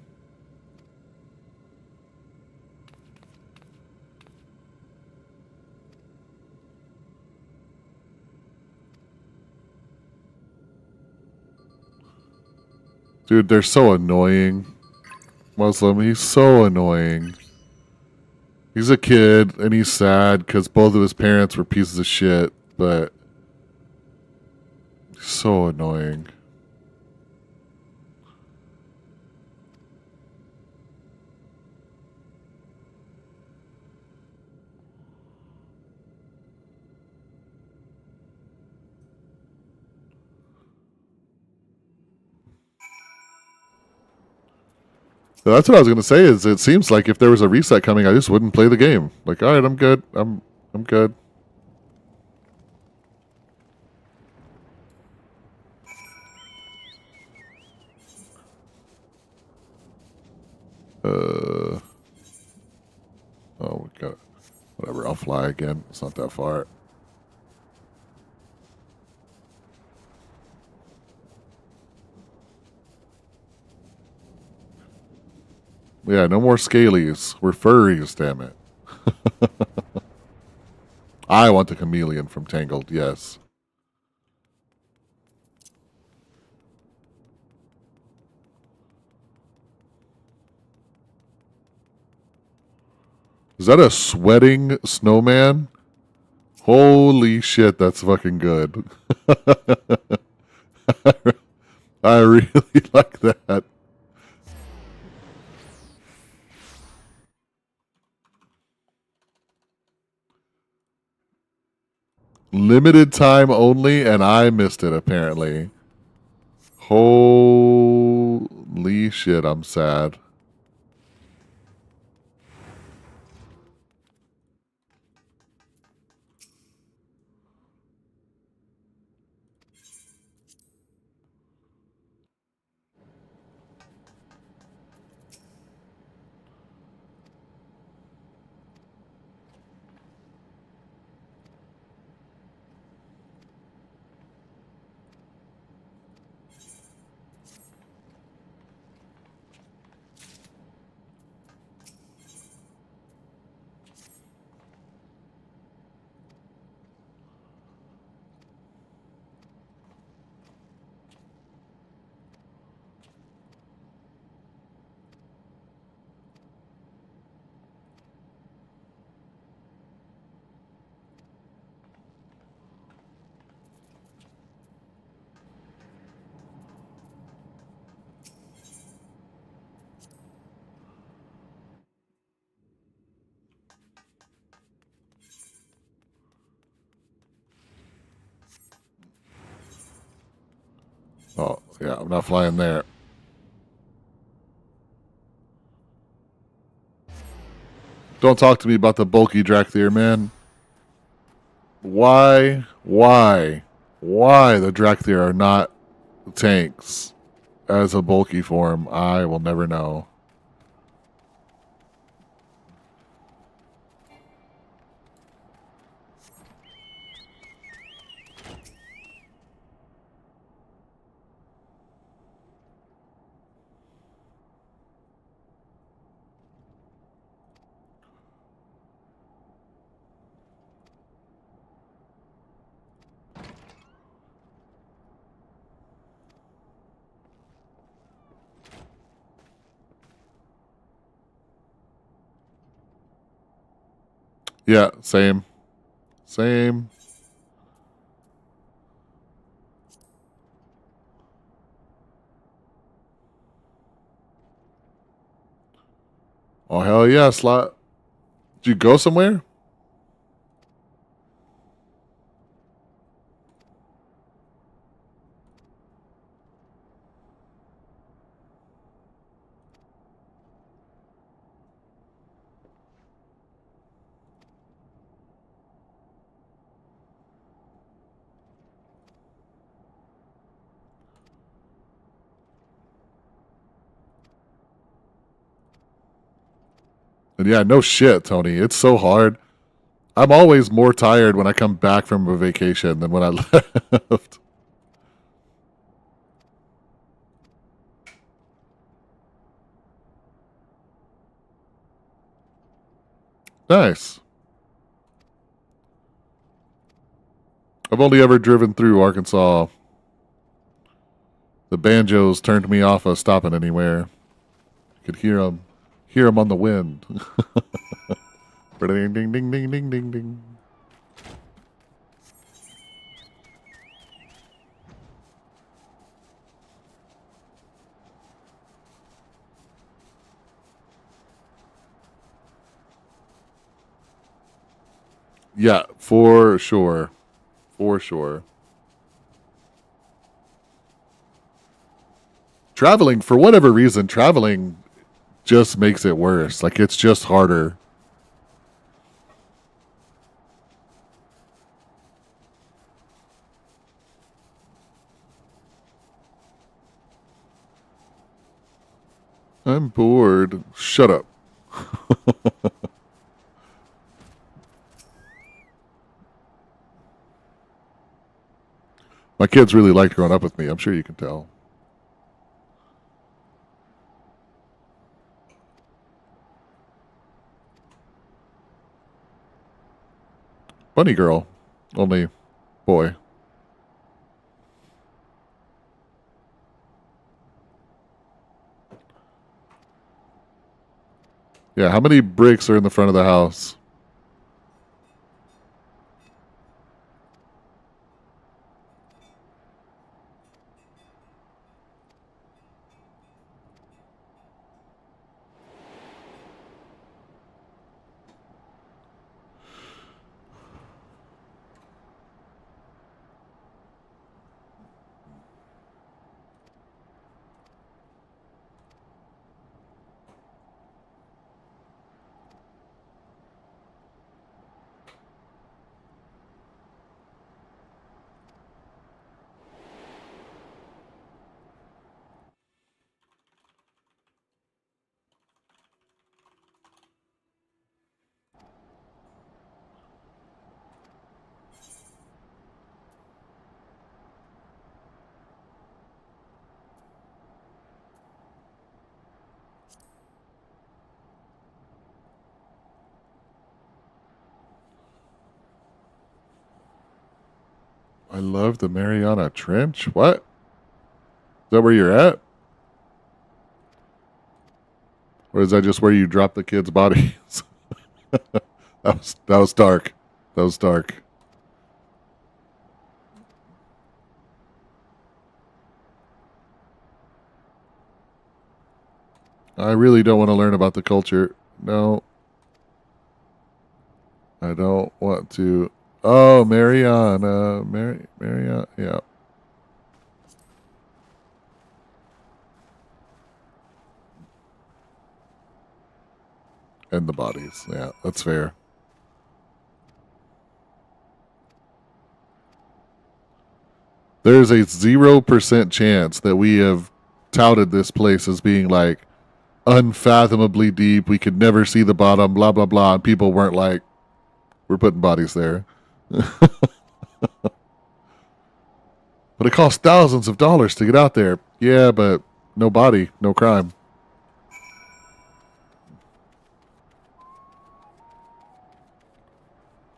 Dude, they're so annoying. Muslim, he's so annoying. He's a kid and he's sad because both of his parents were pieces of shit, but so annoying. So that's what I was gonna say. Is it seems like if there was a reset coming, I just wouldn't play the game. Like, all right, I'm good. I'm good. Oh, we got whatever. I'll fly again. It's not that far. Yeah, no more scalies. We're furries, damn it. I want the chameleon from Tangled, yes. Is that a sweating snowman? Holy shit, that's fucking good. I really like that. Limited time only, and I missed it apparently. Holy shit, I'm sad. Oh, yeah, I'm not flying there. Don't talk to me about the bulky Drakthir, man. Why the Drakthir are not tanks as a bulky form, I will never know. Yeah, same. Same. Oh, hell yeah, Slot. Did you go somewhere? And yeah, no shit, Tony. It's so hard. I'm always more tired when I come back from a vacation than when I left. Nice. I've only ever driven through Arkansas. The banjos turned me off of stopping anywhere. I could hear them on the wind. Ding, ding, ding, ding, ding, ding, ding. Yeah, for sure. For sure. Traveling, for whatever reason, traveling just makes it worse. Like, it's just harder. I'm bored. Shut up. My kids really liked growing up with me. I'm sure you can tell. Bunny girl. Only boy. Yeah, how many bricks are in the front of the house? I love the Mariana Trench. What? Is that where you're at? Or is that just where you drop the kids' bodies? that was dark. That was dark. I really don't want to learn about the culture. No. I don't want to. Oh, Mariana. Mariana. Yeah. And the bodies. Yeah, that's fair. There's a 0% chance that we have touted this place as being like unfathomably deep. We could never see the bottom, blah, blah, blah. And people weren't like, we're putting bodies there. But it costs thousands of dollars to get out there. Yeah, but no body, no crime.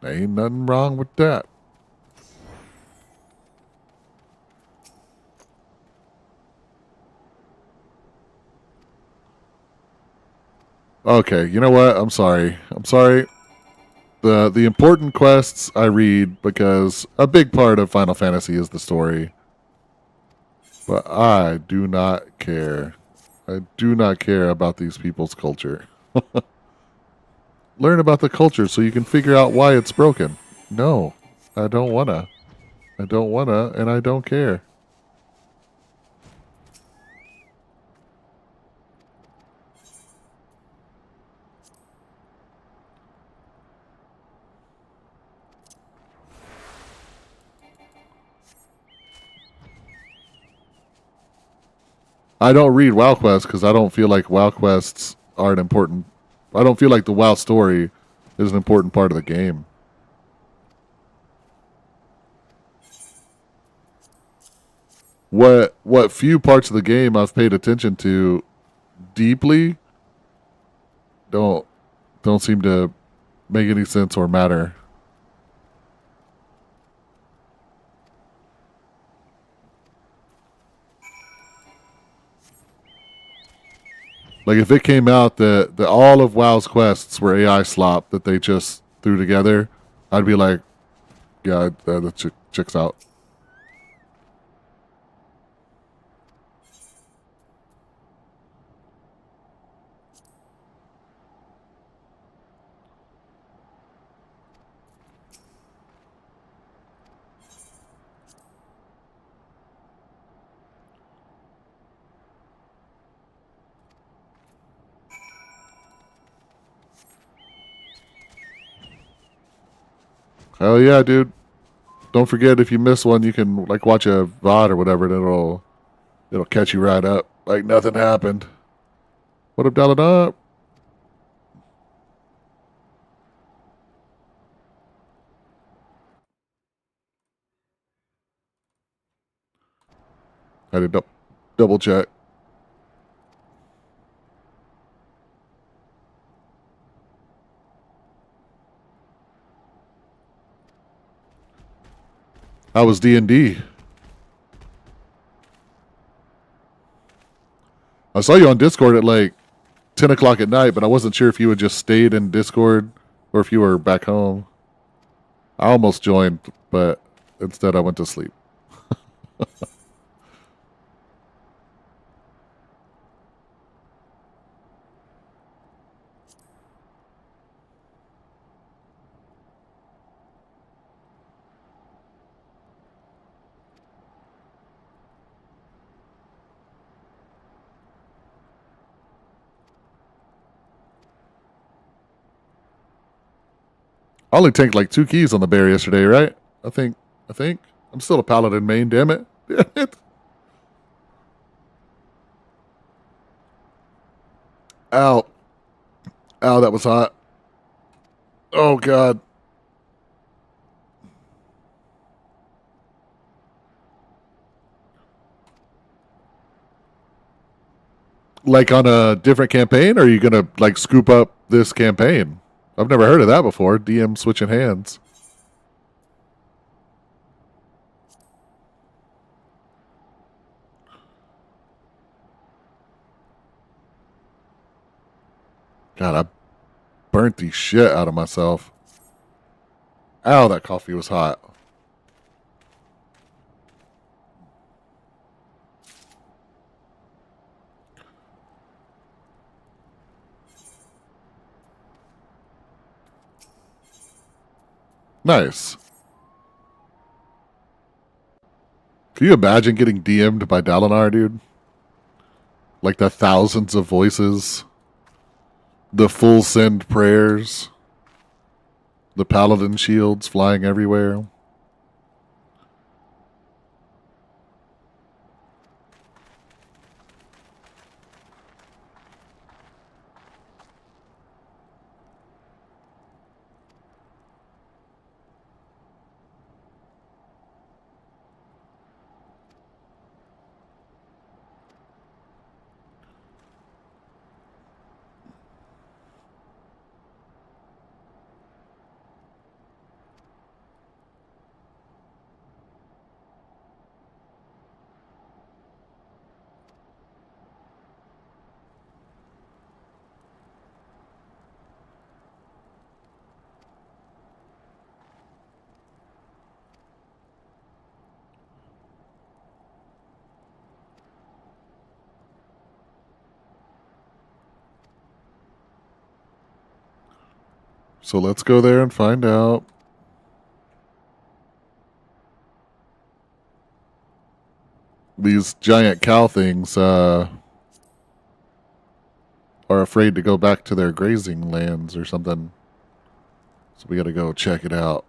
Ain't nothing wrong with that. Okay, you know what? I'm sorry. The important quests I read because a big part of Final Fantasy is the story. But I do not care. I do not care about these people's culture. Learn about the culture so you can figure out why it's broken. No, I don't wanna. I don't wanna, and I don't care. I don't read WoW quests because I don't feel like WoW quests are an important I don't feel like the WoW story is an important part of the game. What few parts of the game I've paid attention to deeply don't seem to make any sense or matter. Like if it came out that all of WoW's quests were AI slop that they just threw together, I'd be like, yeah, that checks out. Hell yeah, dude. Don't forget if you miss one, you can like watch a VOD or whatever, and it'll catch you right up. Like nothing happened. What up, dial it up? I had to double check. How was D&D? I saw you on Discord at like 10 o'clock at night, but I wasn't sure if you had just stayed in Discord or if you were back home. I almost joined, but instead I went to sleep. I only tanked like 2 keys on the bear yesterday, right? I think. I'm still a paladin main, damn it. Damn it. Ow. Ow, that was hot. Oh, God. Like on a different campaign, or are you going to like scoop up this campaign? I've never heard of that before. DM switching hands. God, I burnt the shit out of myself. Ow, that coffee was hot. Nice. Can you imagine getting DM'd by Dalinar, dude? Like the thousands of voices, the full send prayers, the paladin shields flying everywhere. So let's go there and find out. These giant cow things are afraid to go back to their grazing lands or something. So we got to go check it out.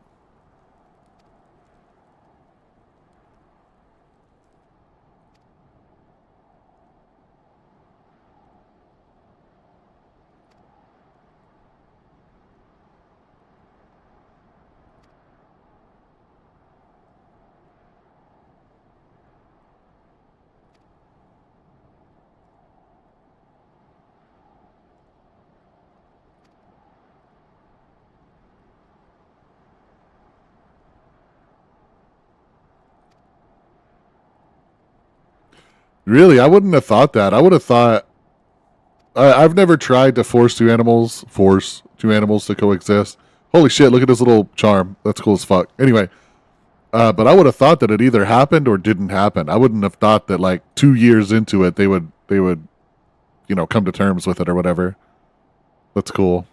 Really, I wouldn't have thought that. I would have thought. I've never tried to force two animals to coexist. Holy shit! Look at this little charm. That's cool as fuck. Anyway, but I would have thought that it either happened or didn't happen. I wouldn't have thought that like 2 years into it they would come to terms with it or whatever. That's cool.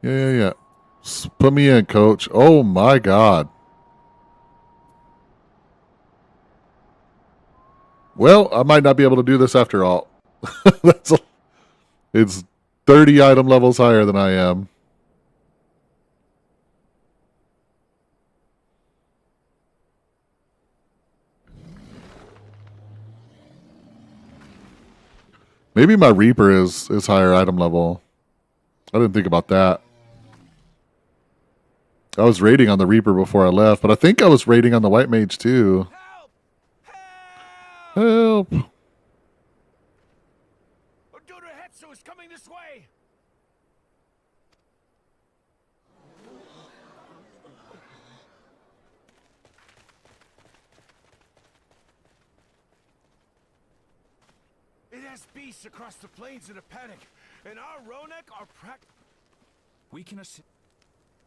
Yeah. Put me in, coach. Oh my god. Well, I might not be able to do this after all. It's 30 item levels higher than I am. Maybe my Reaper is higher item level. I didn't think about that. I was raiding on the Reaper before I left, but I think I was raiding on the White Mage too. Help! Hetsu is coming this way. It has beasts across the plains in a panic, and our Ronek are we can assist.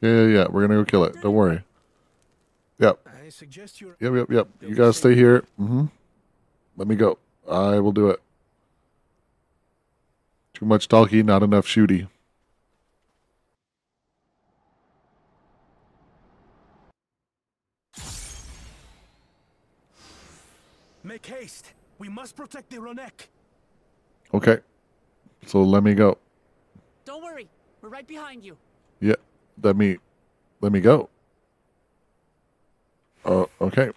Yeah. We're gonna go kill it. Don't worry. Yep. I suggest you. Yep. You guys stay here. Let me go. I will do it. Too much talky, not enough shooty. Make haste. We must protect the Ronek. Okay. So let me go. Don't worry. We're right behind you. Yeah. Let me go. Oh, okay.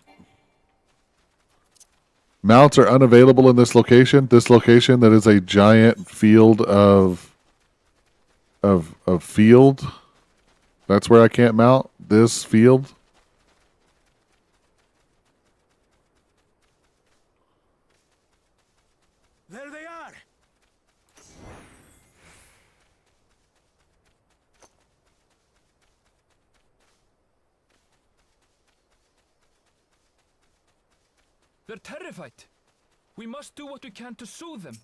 Mounts are unavailable in this location. This location that is a giant field of field. That's where I can't mount. This field. There they are. They're terrified. We must do what we can to soothe them.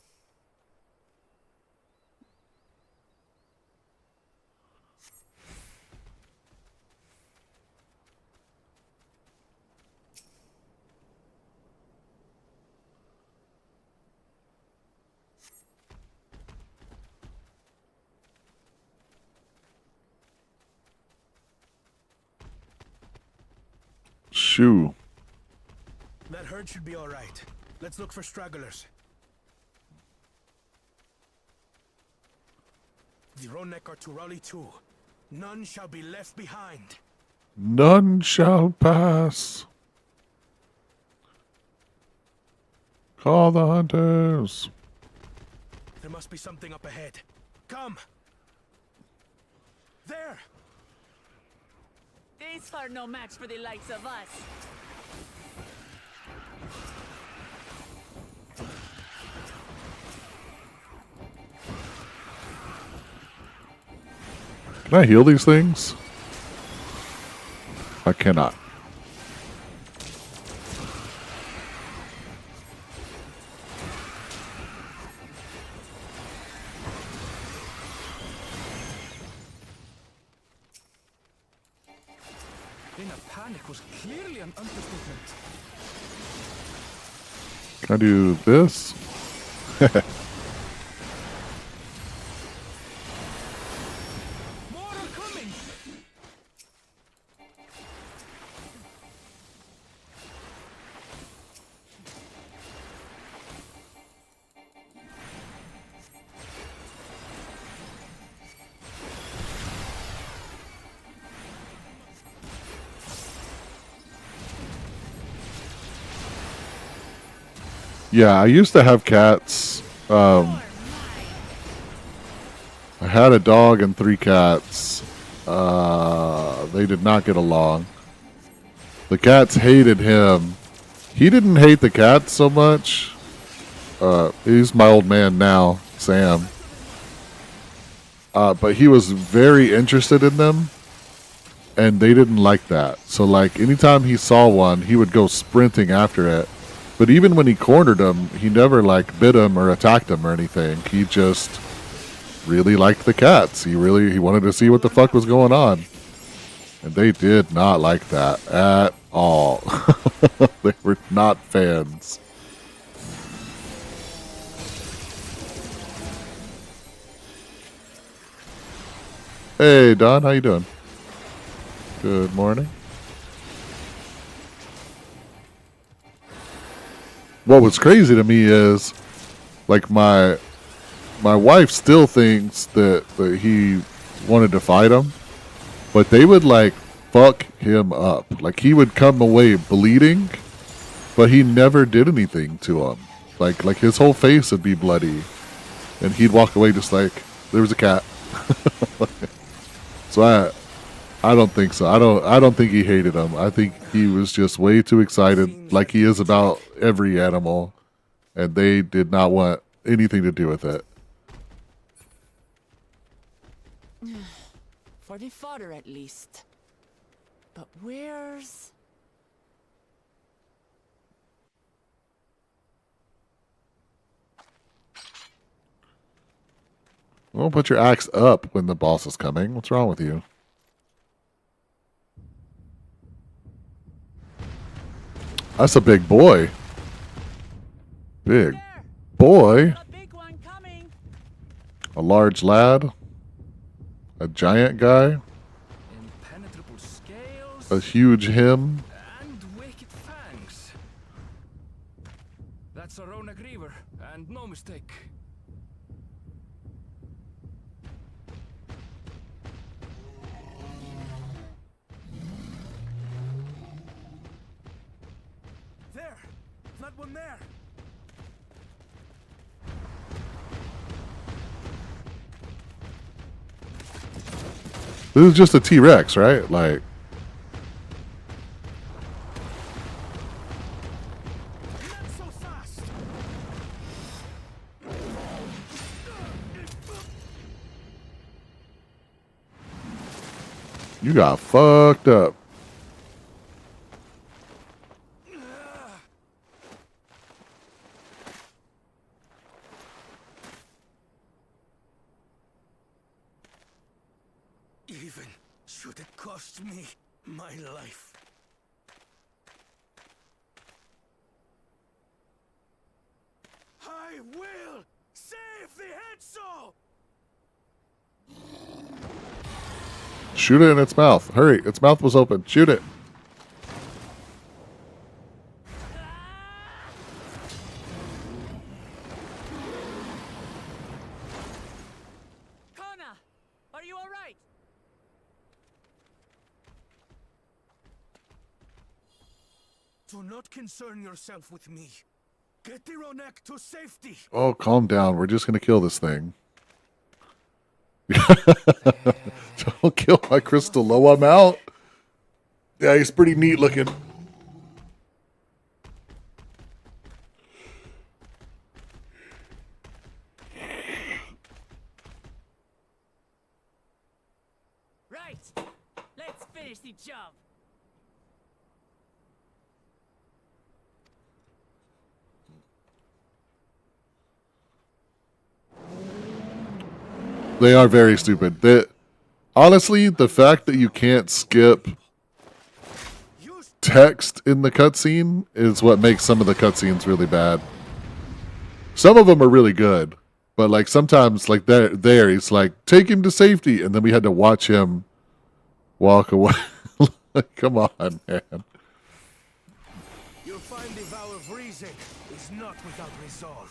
Shoo. That herd should be all right. Let's look for stragglers. The Ronek are to rally too. None shall be left behind. None shall pass. Call the hunters. There must be something up ahead. Come. There. These are no match for the likes of us. Can I heal these things? I cannot. In a panic was clearly an understatement. Can I do this? More are coming! Yeah, I used to have cats. I had a dog and 3 cats. They did not get along. The cats hated him. He didn't hate the cats so much. He's my old man now, Sam. But he was very interested in them, and they didn't like that. So, like, anytime he saw one, he would go sprinting after it. But even when he cornered him, he never, like, bit him or attacked him or anything. He just really liked the cats. He wanted to see what the fuck was going on. And they did not like that at all. They were not fans. Hey, Don, how you doing? Good morning. What was crazy to me is, like, my wife still thinks that he wanted to fight him, but they would, like, fuck him up. Like, he would come away bleeding, but he never did anything to him. Like his whole face would be bloody, and he'd walk away just like, there was a cat. So I don't think so. I don't think he hated him. I think he was just way too excited, like he is about every animal, and they did not want anything to do with it. For the fodder, at least. But where's... Well, put your axe up when the boss is coming. What's wrong with you? That's a big boy. Big boy. A big one coming. A large lad. A giant guy. Impenetrable scales A huge him. and wicked fangs. That's a Ronak Reaver, and no mistake. There! That one there! This is just a T-Rex, right? Like, Not so fast! you got fucked up. Even should it cost me my life. I will save the Hetso! Shoot it in its mouth. Hurry. Its mouth was open. Shoot it. Kona, are you all right? Do not concern yourself with me. Get the Ronak to safety. Oh, calm down. We're just going to kill this thing. Don't kill my crystal low. I'm out. Yeah, he's pretty neat looking. Right. Let's finish the job. They are very stupid. Honestly, the fact that you can't skip text in the cutscene is what makes some of the cutscenes really bad. Some of them are really good, but like sometimes, like there, he's like, take him to safety, and then we had to watch him walk away. Like, come on, man. You'll find the vow of reason is not without resolve.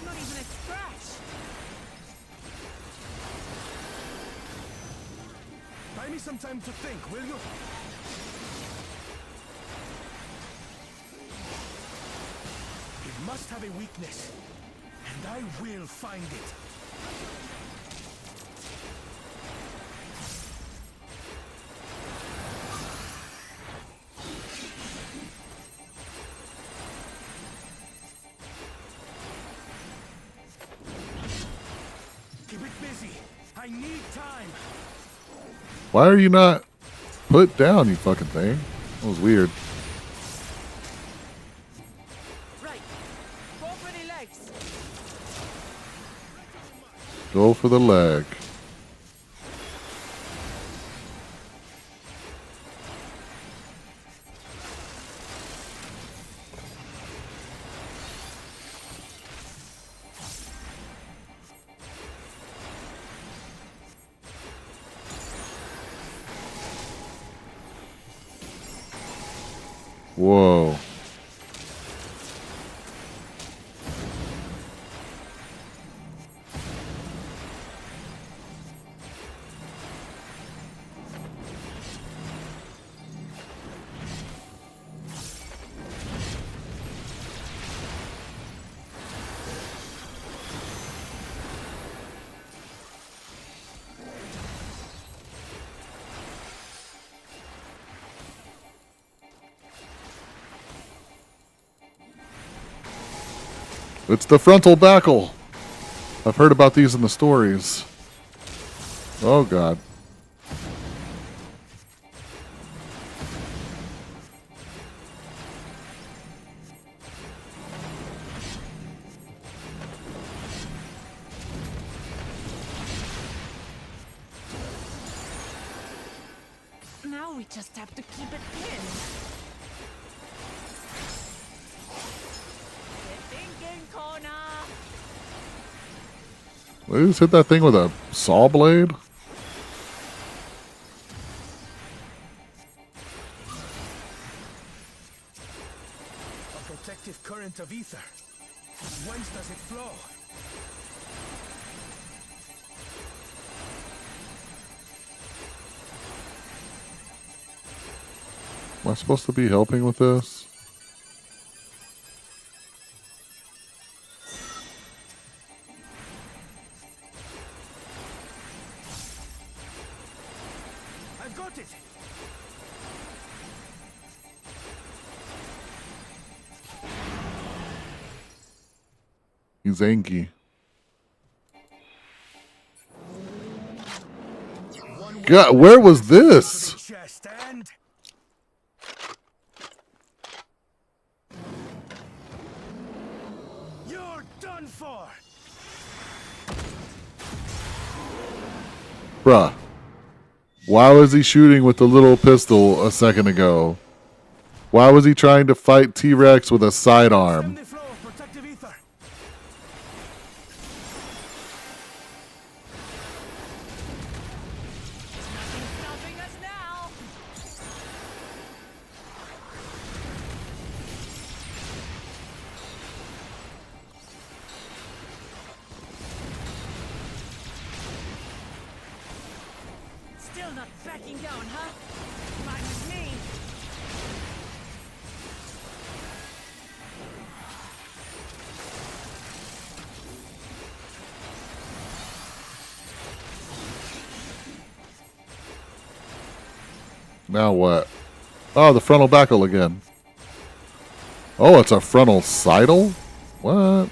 Not even a scratch. Buy me some time to think, will you? It must have a weakness, and I will find it. busy. I need time. Why are you not put down, you fucking thing? That was weird. Right. Go for the legs. Go for the leg. Whoa. It's the frontal backle. I've heard about these in the stories. Oh, God. Now we just have to keep it pinned. Good thinking, Kona. They just hit that thing with a saw blade? A protective current of ether. Whence does it flow? Am I supposed to be helping with this? I've got it. He's angry. God, where was this? Chest and you're done for. Bruh. Why was he shooting with the little pistol a second ago? Why was he trying to fight T-Rex with a sidearm? Stem the flow of protective ether. Nothing's stopping us now. Still not backing down, huh? Fine with me. Now what? Oh, the frontal backle again. Oh, it's a frontal sidle? What?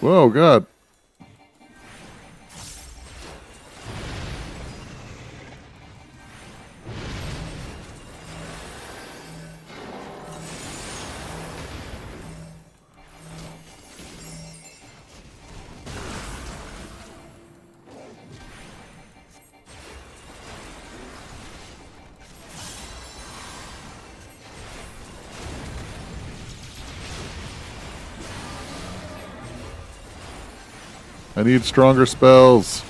Whoa, God. I need stronger spells.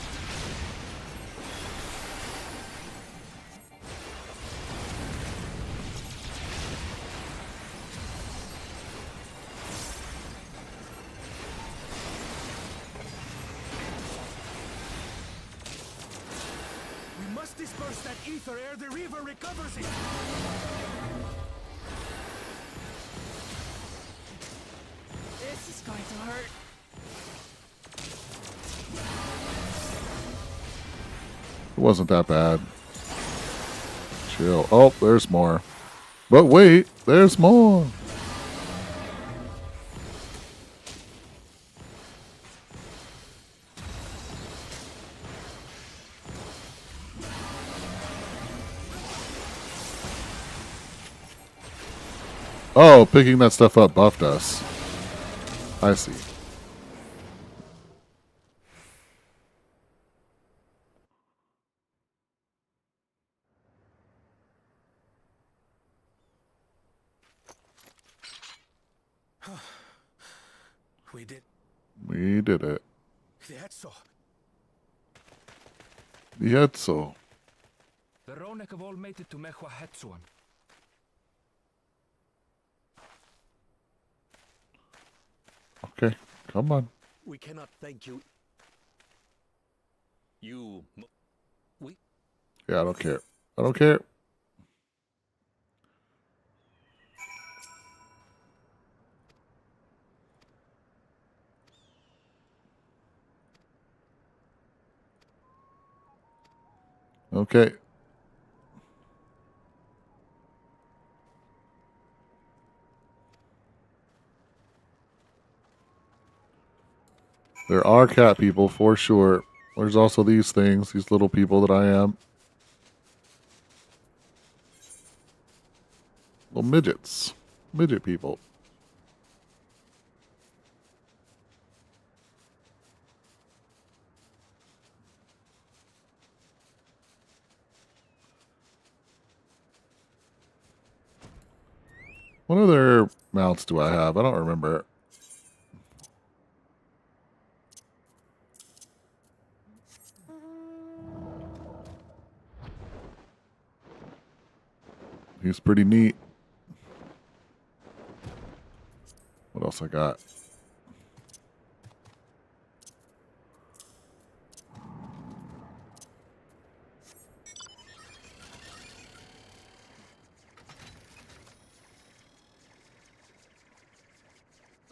We must disperse that ether ere the river recovers it. This is going to hurt. It wasn't that bad. Chill. Oh, there's more. But wait, there's more. Oh, picking that stuff up buffed us. I see. We did. We did it. That's all. Yetzo. The Ronek have all made it to Mechwa Hetsuan. Okay, come on. We cannot thank you. We. Yeah, I don't care. I don't care. Okay. There are cat people for sure. There's also these things, these little people that I am. Little midgets. Midget people. What other mounts do I have? I don't remember. He's pretty neat. What else I got?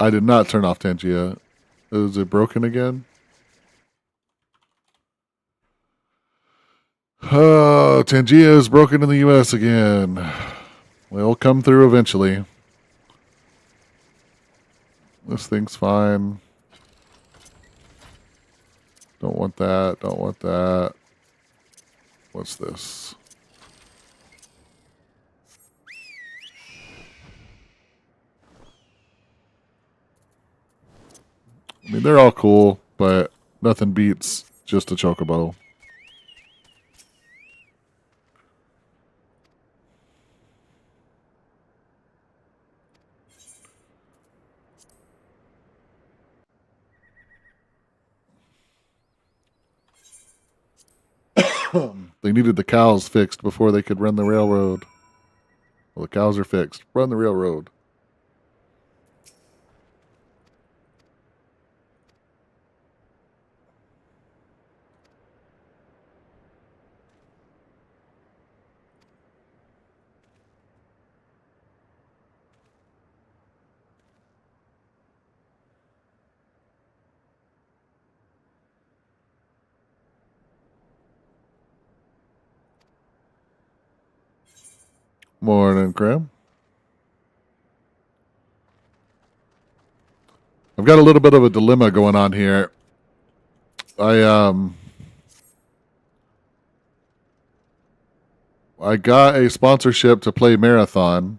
I did not turn off Tangia. Is it broken again? Tangia is broken in the US again. We'll come through eventually. This thing's fine. Don't want that. Don't want that. What's this? I mean, they're all cool, but nothing beats just a chocobo. They needed the cows fixed before they could run the railroad. Well, the cows are fixed. Run the railroad. Morning, Graham. I've got a little bit of a dilemma going on here. I got a sponsorship to play Marathon,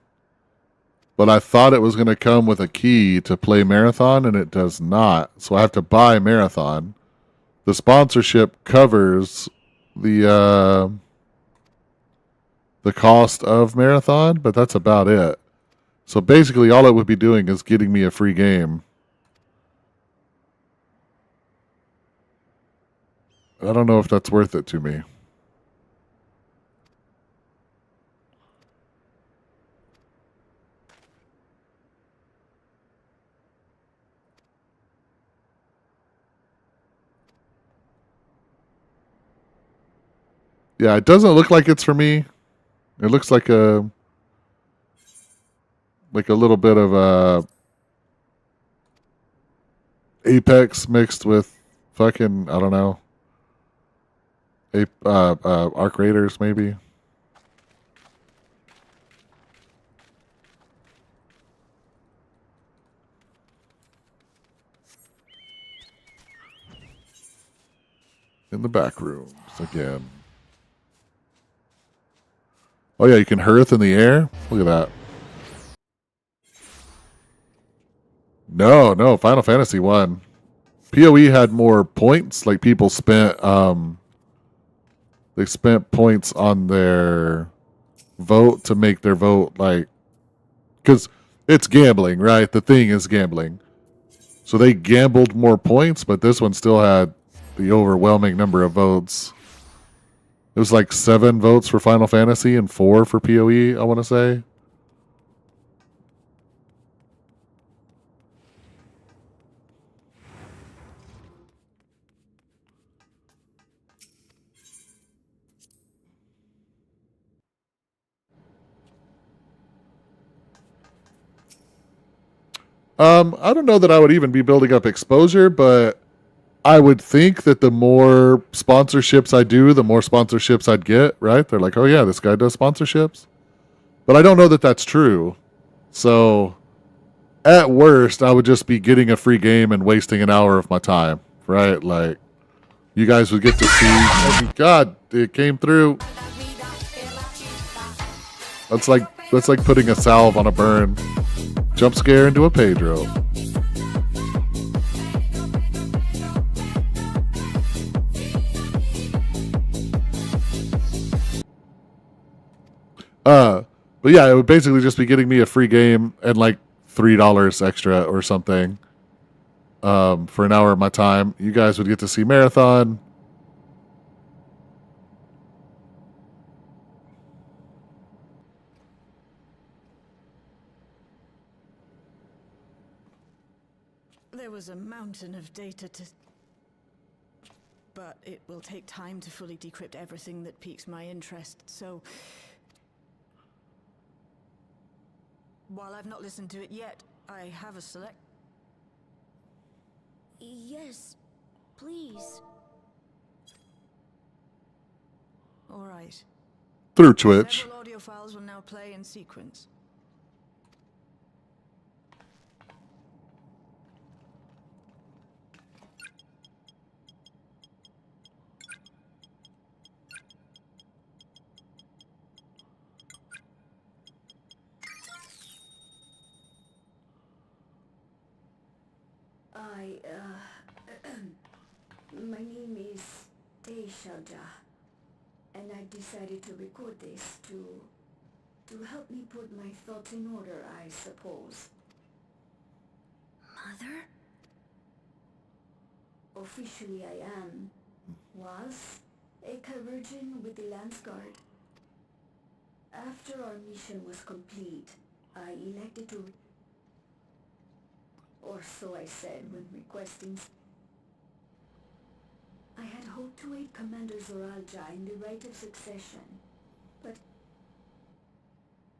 but I thought it was going to come with a key to play Marathon, and it does not. So I have to buy Marathon. The sponsorship covers the cost of Marathon, but that's about it. So basically, all it would be doing is getting me a free game. I don't know if that's worth it to me. Yeah, it doesn't look like it's for me. It looks like a little bit of Apex mixed with fucking, I don't know. Arc Raiders, maybe. In the back rooms again. Oh yeah, you can hearth in the air. Look at that. No, Final Fantasy 1. PoE had more points. Like people spent they spent points on their vote to make their vote like, because it's gambling, right? The thing is gambling. So they gambled more points, but this one still had the overwhelming number of votes. It was like 7 votes for Final Fantasy and 4 for PoE, I want to say. I don't know that I would even be building up exposure, but I would think that the more sponsorships I do, the more sponsorships I'd get, right? They're like, oh yeah, this guy does sponsorships. But I don't know that that's true. So at worst, I would just be getting a free game and wasting an hour of my time, right? Like, you guys would get to see, oh my God, it came through. That's like putting a salve on a burn. Jump scare into a Pedro. But yeah, it would basically just be getting me a free game and like $3 extra or something. For an hour of my time. You guys would get to see Marathon. There was a mountain of data to... But it will take time to fully decrypt everything that piques my interest, so... While I've not listened to it yet, I have a select... Yes, please. All right. Through Twitch. Several audio files will now play in sequence. My name is Teishalja, and I decided to record this to help me put my thoughts in order, I suppose. Mother? Officially I was a Virgin with the Lance Guard. After our mission was complete, I elected to... Or so I said when requesting... I had hoped to aid Commander Zoralja in the right of succession, but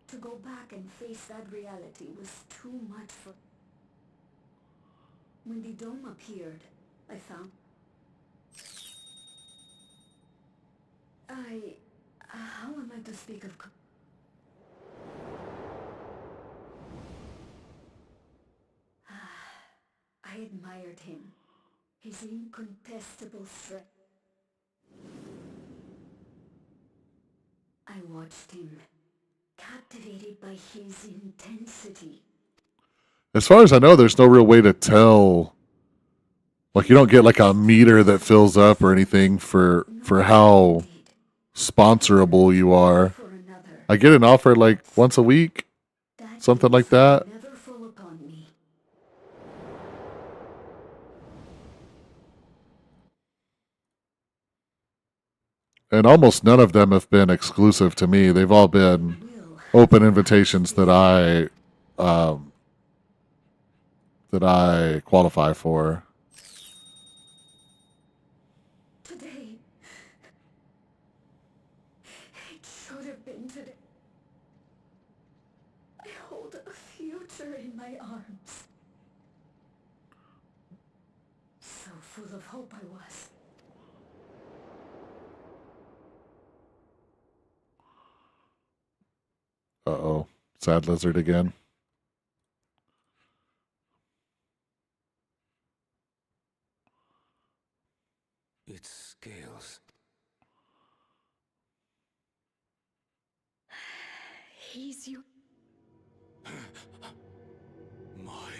to go back and face that reality was too much for... When the dome appeared, I found... How am I to speak of... I admired him. His incontestable strength. I watched him, captivated by his intensity. As far as I know, there's no real way to tell. Like, you don't get like a meter that fills up or anything for how sponsorable you are. I get an offer like once a week, something like that. Never fall upon me. And almost none of them have been exclusive to me. They've all been open invitations that I qualify for. Today. It should have been today. I hold a future in my arms. So full of hope I was. Sad lizard again. Its scales. He's you. My.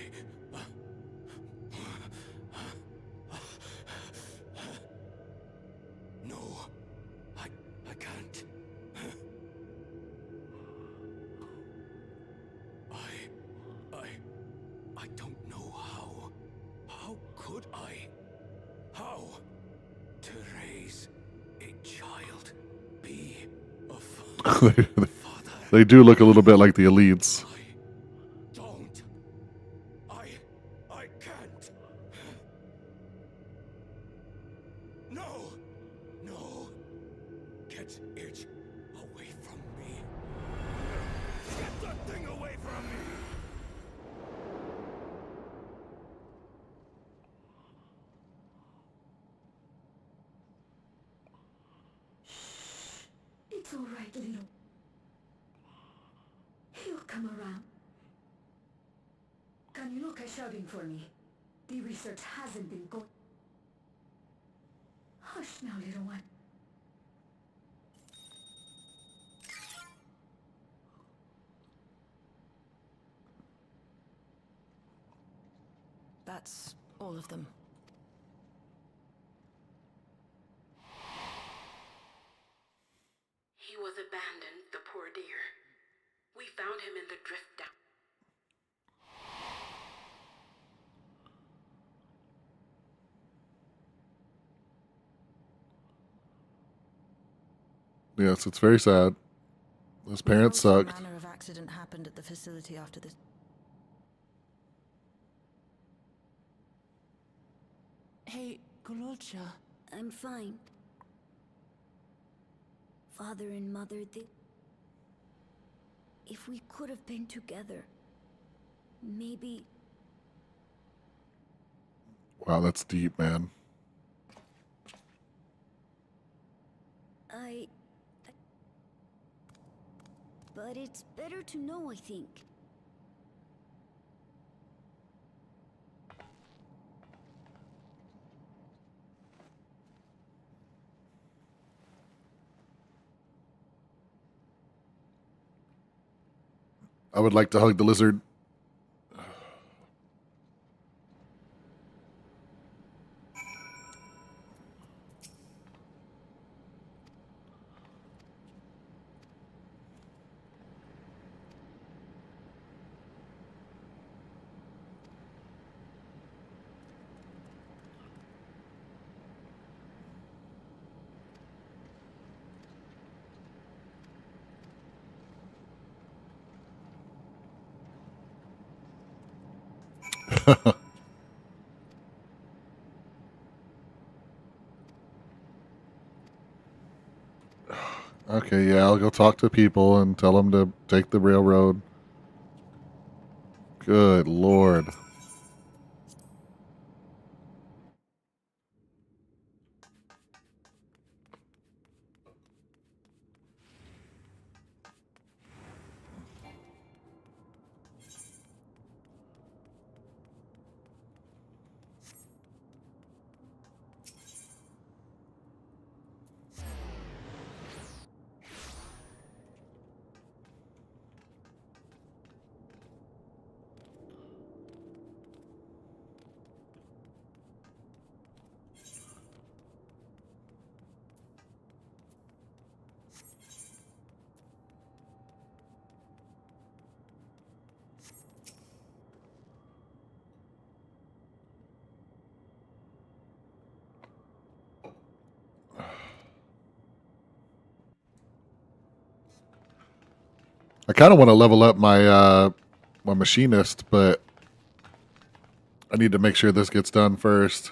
No, I can't. I don't know how. How could I? How? To raise a child, be a father. They do look a little bit like the elites. I don't. I can't. No. No. Get it away from me. Get that thing away from me. It's all right, little. He'll come around. Can you look at shouting for me? The research hasn't been going. Hush now, little one. That's all of them. He was abandoned, the poor dear. We found him in the drift down. Yes, it's very sad. His parents What sucked. manner of accident happened at the facility after this? Hey, Gololcha. I'm fine. Father and Mother, if we could have been together, maybe... Wow, that's deep, man. But it's better to know, I think. I would like to hug the lizard. Okay, yeah, I'll go talk to people and tell them to take the railroad. Good Lord. I kind of want to level up my my machinist, but I need to make sure this gets done first.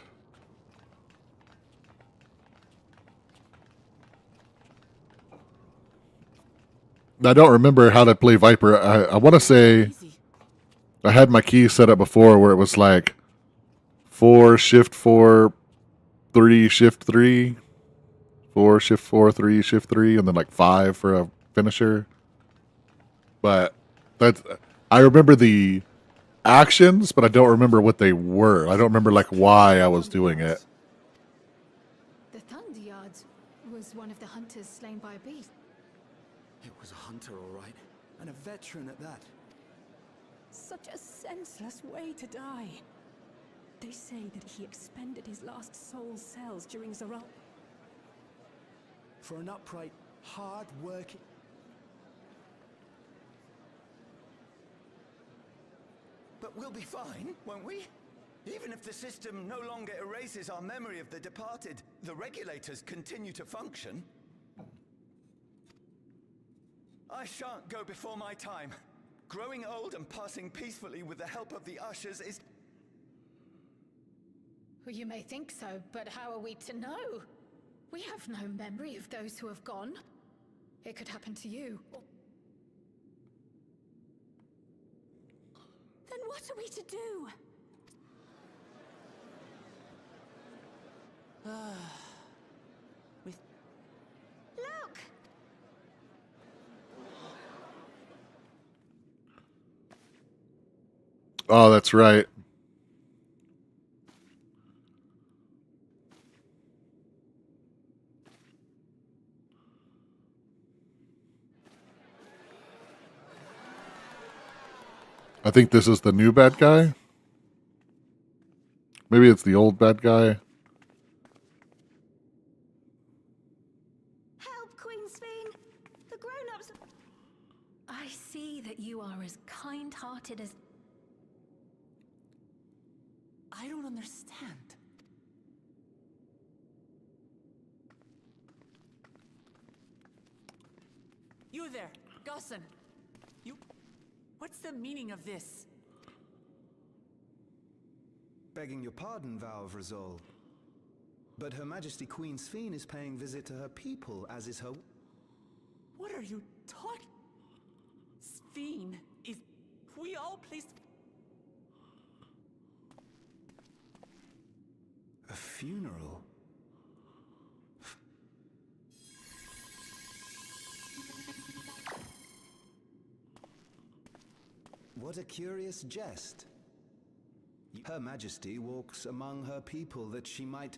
I don't remember how to play Viper. I want to say I had my key set up before where it was like 4 shift 4 3 shift 3 4 shift 4 3 shift 3 and then like 5 for a finisher. But That I remember the actions, but I don't remember what they were. I don't remember like why I was doing it. The Thunder Yards was one of the hunters slain by a beast. It was a hunter, all right. And a veteran at that. Such a senseless way to die. They say that he expended his last soul cells during Zeral. For an upright, hard-working... But we'll be fine, won't we? Even if the system no longer erases our memory of the departed, the regulators continue to function. I shan't go before my time. Growing old and passing peacefully with the help of the ushers is... Well, you may think so, but how are we to know? We have no memory of those who have gone. It could happen to you. Then what are we to do? Look! Oh, that's right. I think this is the new bad guy. Maybe it's the old bad guy. Help, Queen Sveen! The grown-ups... I see that you are as kind-hearted as... I don't understand. You there, Gussin. You... What's the meaning of this? Begging your pardon, Vow of Resolve. But Her Majesty Queen Sveen is paying visit to her people, as is her... What are you talking? Sveen is... We all placed... A funeral? What a curious jest. Her Majesty walks among her people that she might...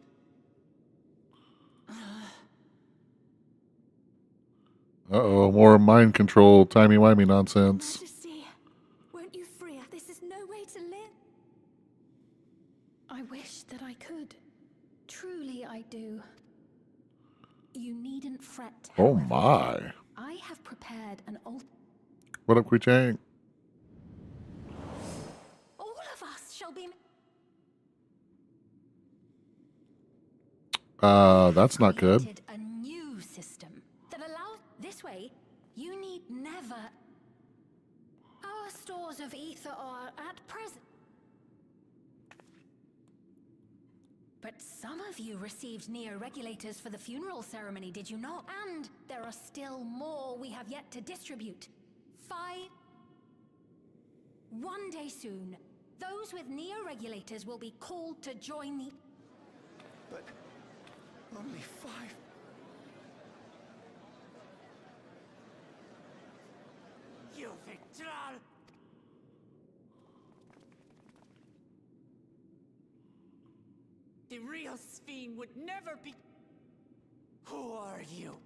Uh-oh, more mind control, timey-wimey nonsense. Majesty, won't you free us? This is no way to live. I wish that I could. Truly I do. You needn't fret. Oh however. my. I have prepared an altar. What up, Quee-Chang? All of us shall be... That's not good. Created a new system that allows... This way, you need never... Our stores of ether are at present... But some of you received Neo-Regulators for the funeral ceremony, did you not? And there are still more we have yet to distribute. 5... One day soon, those with Neo-Regulators will be called to join the... But... only 5... You Victral! The real Sveen would never be... Who are you?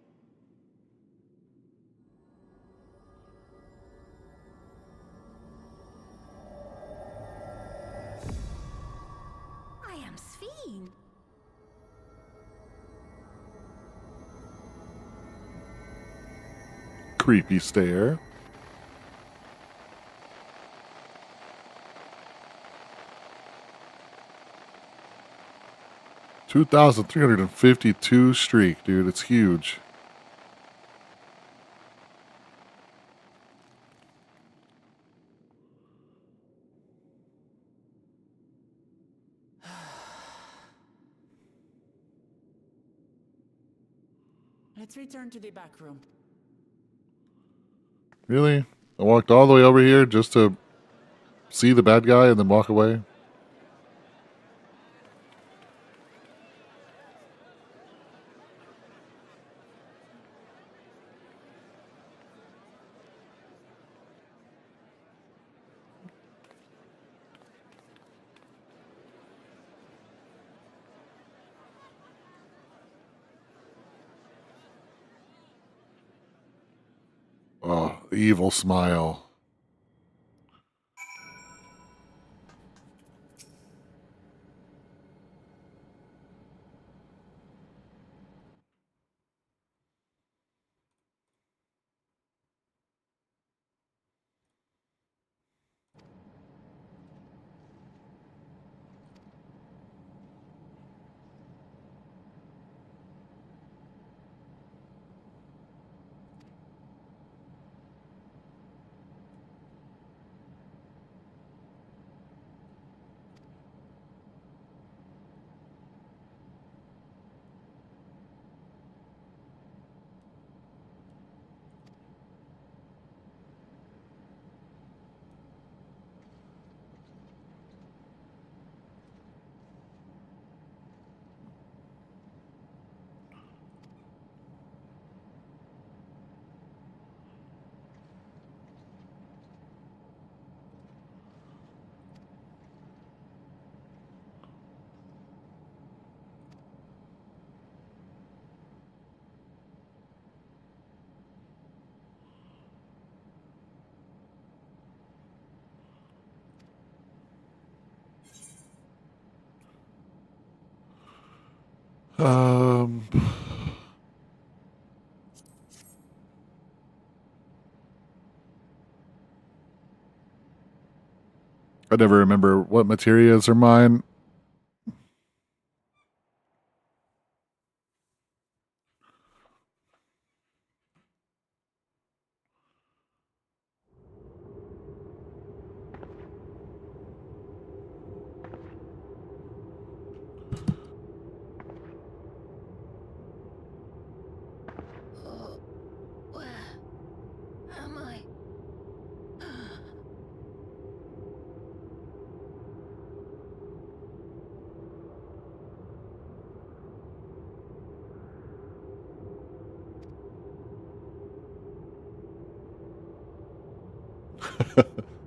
I am Sveen. Creepy stare. $2,352 streak, dude. It's huge. Let's return to the back room. Really? I walked all the way over here just to see the bad guy and then walk away? Evil smile. Um, I never remember what materials are mine. Where am I?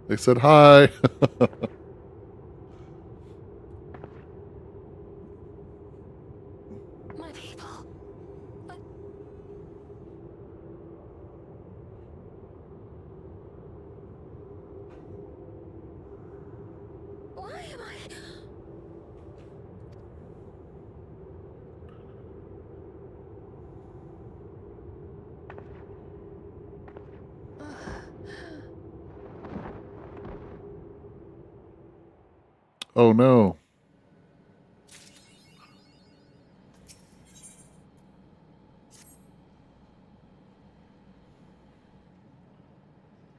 They said hi. My people. But why am I? Oh no.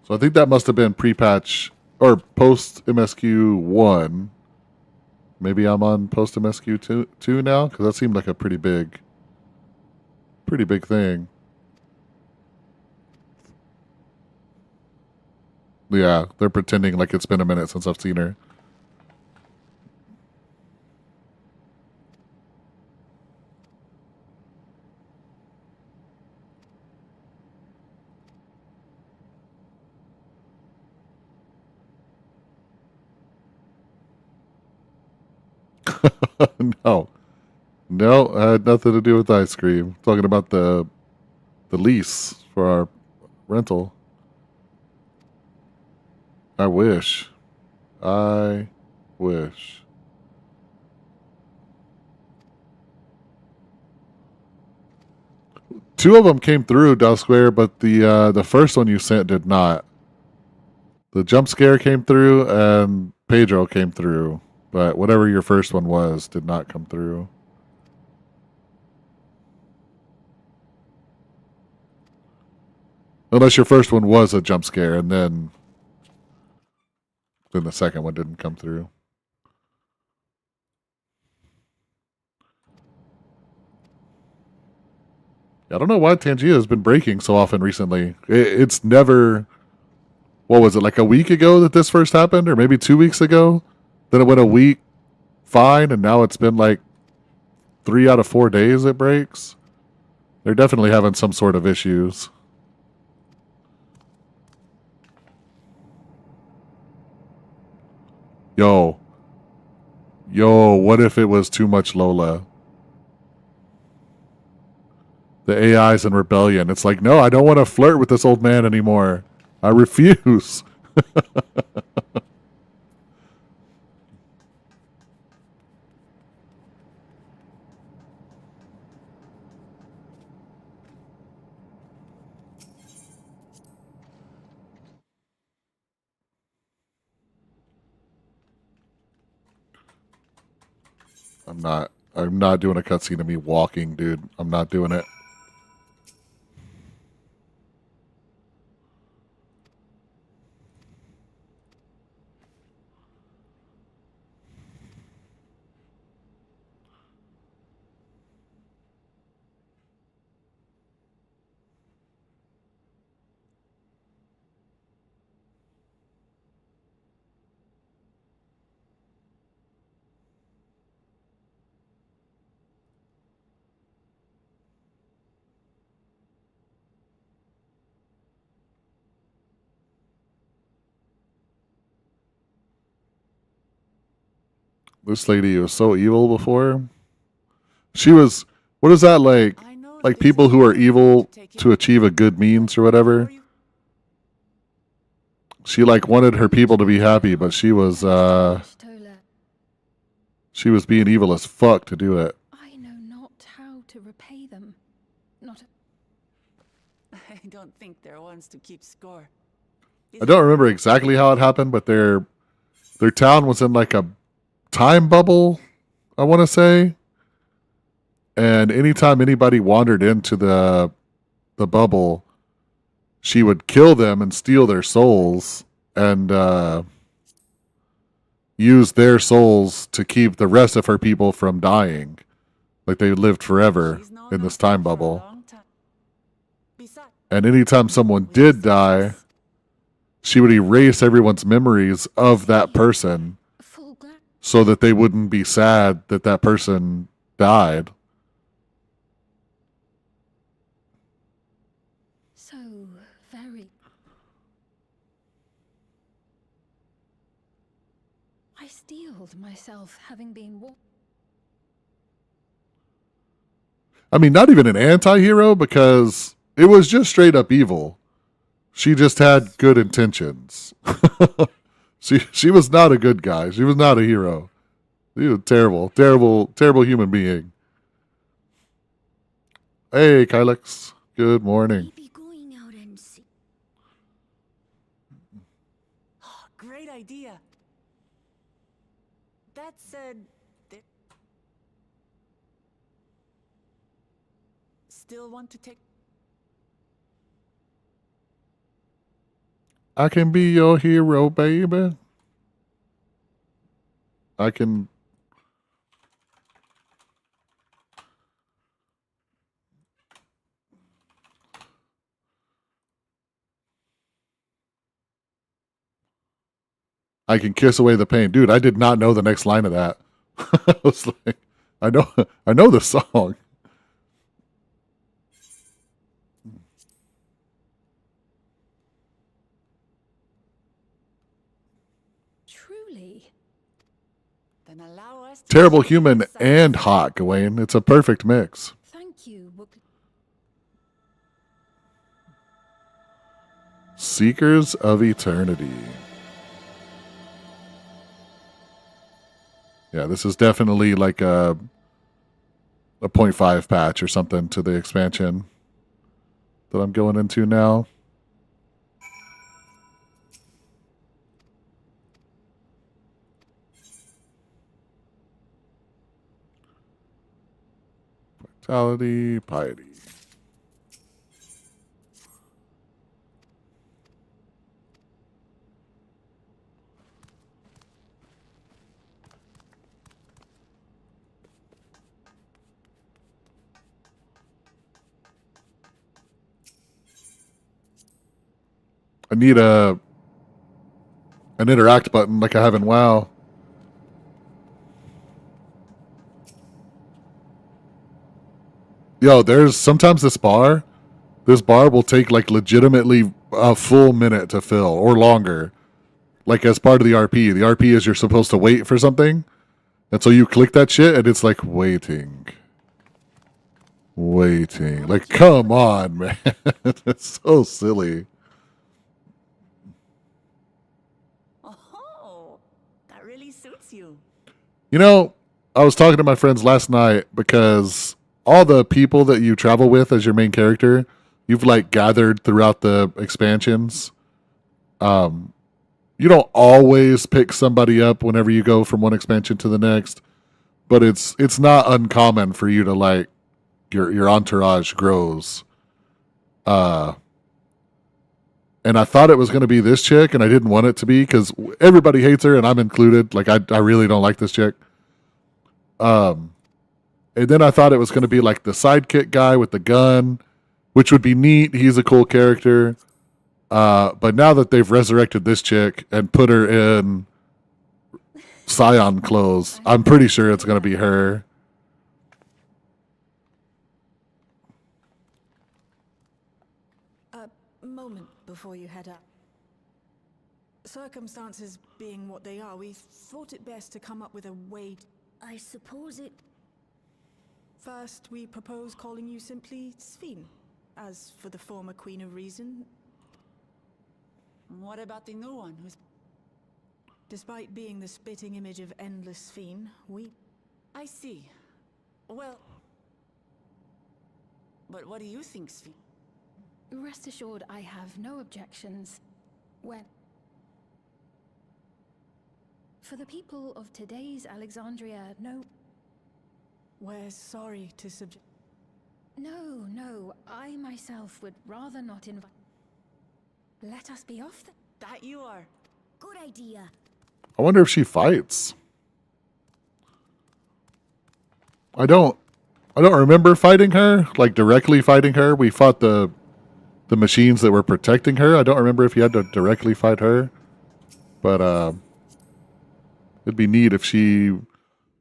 So I think that must have been pre-patch or post MSQ 1. Maybe I'm on post MSQ 2 now because that seemed like a pretty big thing. Yeah, they're pretending like it's been a minute since I've seen her. No. No, it had nothing to do with ice cream. Talking about the lease for our rental. I wish. I wish. Two of them came through, Del Square, but the first one you sent did not. The jump scare came through and Pedro came through, but whatever your first one was did not come through. Unless your first one was a jump scare and then the second one didn't come through. I don't know why Tangia has been breaking so often recently. It's never... What was it, like a week ago that this first happened? Or maybe 2 weeks ago? Then it went a week fine, and now it's been like 3 out of 4 days it breaks. They're definitely having some sort of issues. Yo, what if it was too much Lola? The AI's in rebellion. It's like, no, I don't want to flirt with this old man anymore. I refuse. I'm not doing a cutscene of me walking, dude. I'm not doing it. This lady was so evil before. She was, what is that like? Like people who are evil to achieve a good means or whatever. She like wanted her people to be happy, but she was being evil as fuck to do it. I know not how to repay them. Not. I don't think they're ones to keep score. I don't remember exactly how it happened, but their town was in like a time bubble, I want to say. And anytime anybody wandered into the bubble, she would kill them and steal their souls and use their souls to keep the rest of her people from dying. Like they lived forever in this time bubble. And anytime someone did die, she would erase everyone's memories of that person so that they wouldn't be sad that that person died. So very. I steeled myself having been I mean, not even an anti-hero because it was just straight up evil. She just had good intentions. She was not a good guy. She was not a hero. She was a terrible, terrible, terrible human being. Hey, Kylix. Good morning. Great idea. That said, still want to take... I can be your hero, baby. I can... I can kiss away the pain. Dude, I did not know the next line of that. I was like, I know the song. Truly. Then allow us to Terrible human and hot, Gawain. It's a perfect mix. Thank you. Seekers of Eternity. Yeah, this is definitely like a 0.5 patch or something to the expansion that I'm going into now. Vitality, piety. I need an interact button like I have in WoW. Yo, there's sometimes this bar will take like legitimately a full minute to fill or longer. Like as part of the RP. The RP is you're supposed to wait for something. And so you click that shit and it's like waiting. Waiting. Like, come on, man. It's so silly. You know, I was talking to my friends last night because all the people that you travel with as your main character, you've like gathered throughout the expansions. Um, you don't always pick somebody up whenever you go from one expansion to the next, but it's not uncommon for you to like your entourage grows. Uh, and I thought it was going to be this chick, and I didn't want it to be because everybody hates her, and I'm included. Like I really don't like this chick. Um, and then I thought it was going to be like the sidekick guy with the gun, which would be neat. He's a cool character. But now that they've resurrected this chick and put her in Scion clothes, I'm pretty sure it's going to be her. A moment before you head up. Circumstances being what they are, we thought it best to come up with a way. I suppose it... First, we propose calling you simply Sphene. As for the former Queen of Reason... What about the new one who's... Despite being the spitting image of endless Sphene, we... I see. Well... But what do you think, Sphene? Rest assured, I have no objections. When... For the people of today's Alexandria, no... We're sorry to subject... No, I myself would rather not invite... Let us be off the... That you are. Good idea. I wonder if she fights. I don't remember fighting her, like directly fighting her. We fought the machines that were protecting her. I don't remember if you had to directly fight her. But it'd be neat if she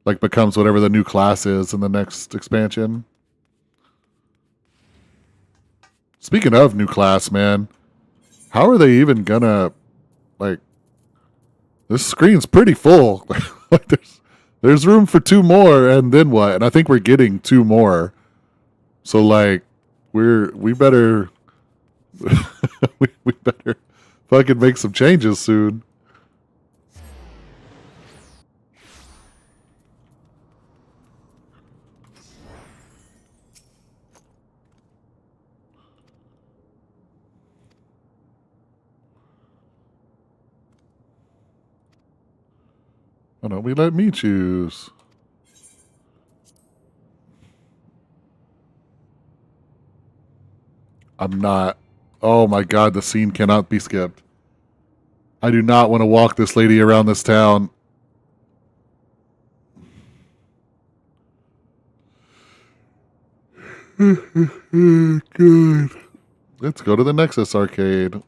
like becomes whatever the new class is in the next expansion. Speaking of new class, man, how are they even gonna like this screen's pretty full. Like there's room for 2 more and then what? And I think we're getting 2 more. So like we better we better fucking make some changes soon. Why don't we let me choose? I'm not. Oh my god, the scene cannot be skipped. I do not want to walk this lady around this town. Good. Let's go to the Nexus arcade.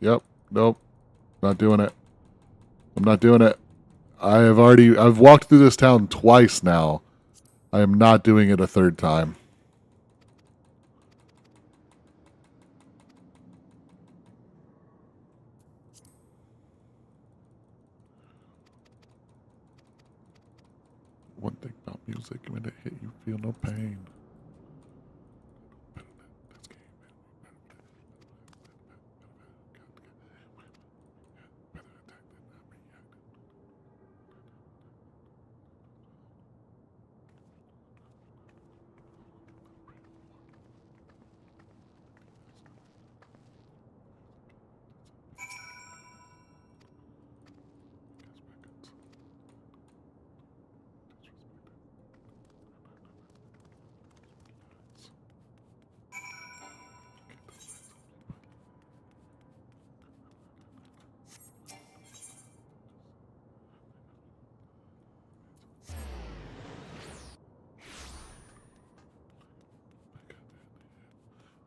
Yep. Nope. Not doing it. I'm not doing it. I've walked through this town twice now. I am not doing it a 3rd time. One thing about music, when it hit you, feel no pain.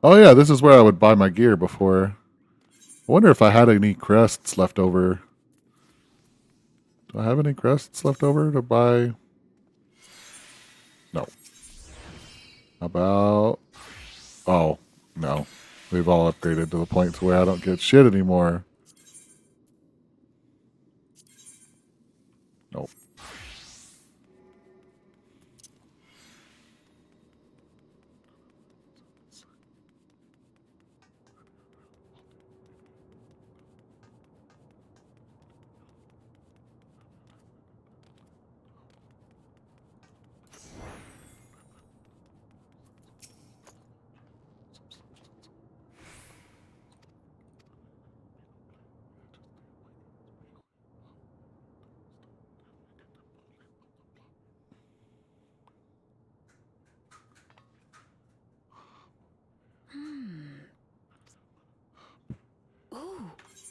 Oh yeah, this is where I would buy my gear before. I wonder if I had any crests left over. Do I have any crests left over to buy? No. How about... Oh, no. We've all upgraded to the point to where I don't get shit anymore. Nope.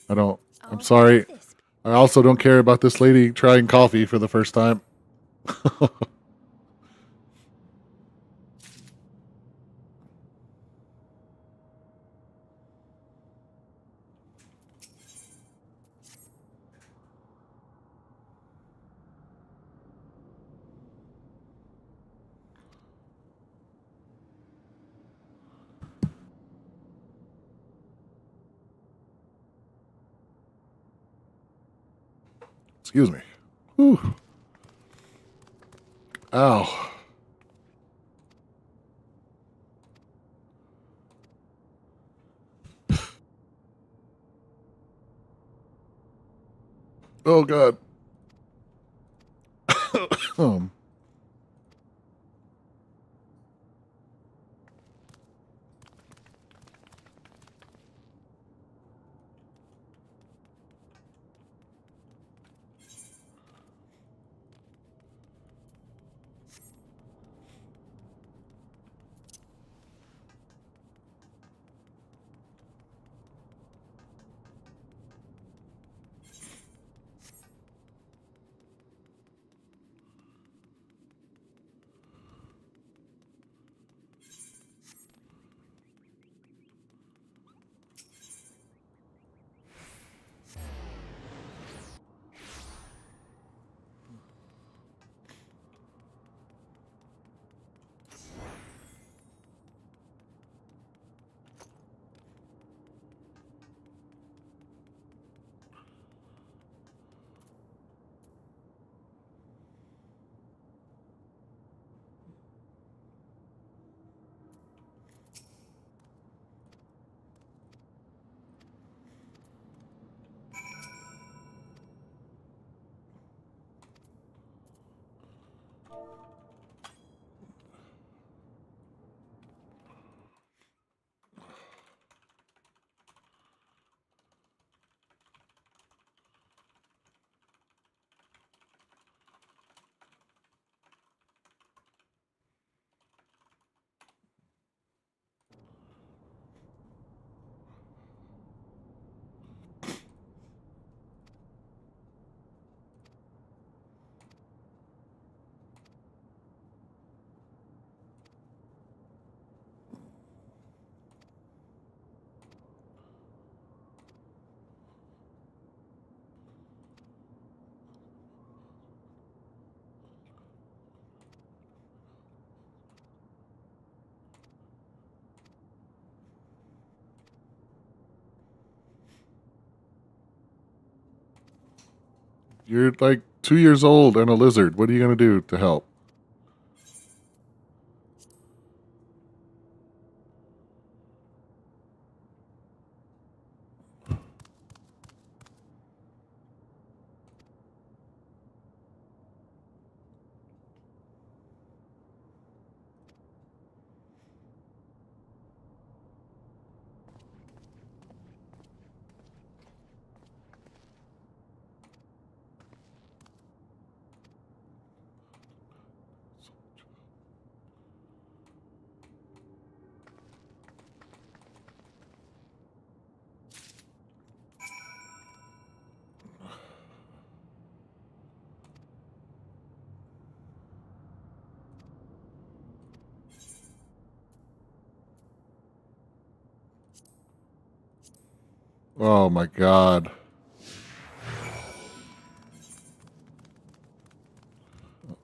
I don't. I'm sorry. I also don't care about this lady trying coffee for the first time. Excuse me. Whew. Ow. Oh, God. You're like 2 years old and a lizard. What are you going to do to help? Oh my God.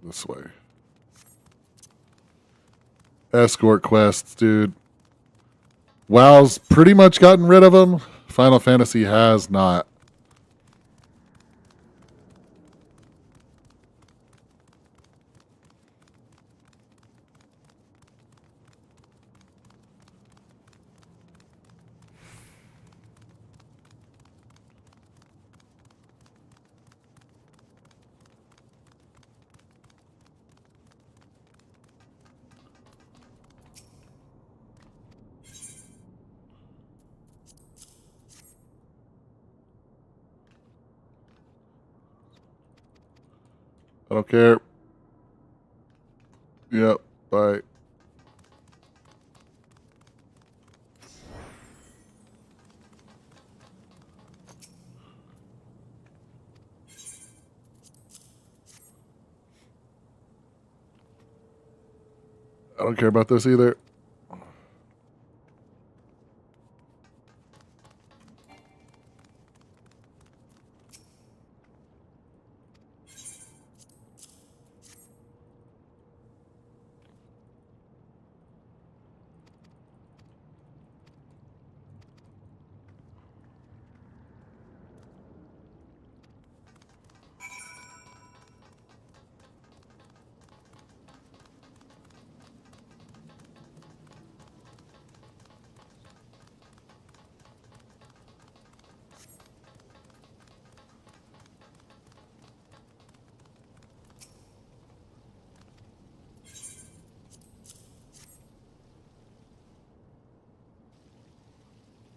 This way. Escort quests, dude. WoW's pretty much gotten rid of them. Final Fantasy has not. I don't care. Yep. Bye. I don't care about this either.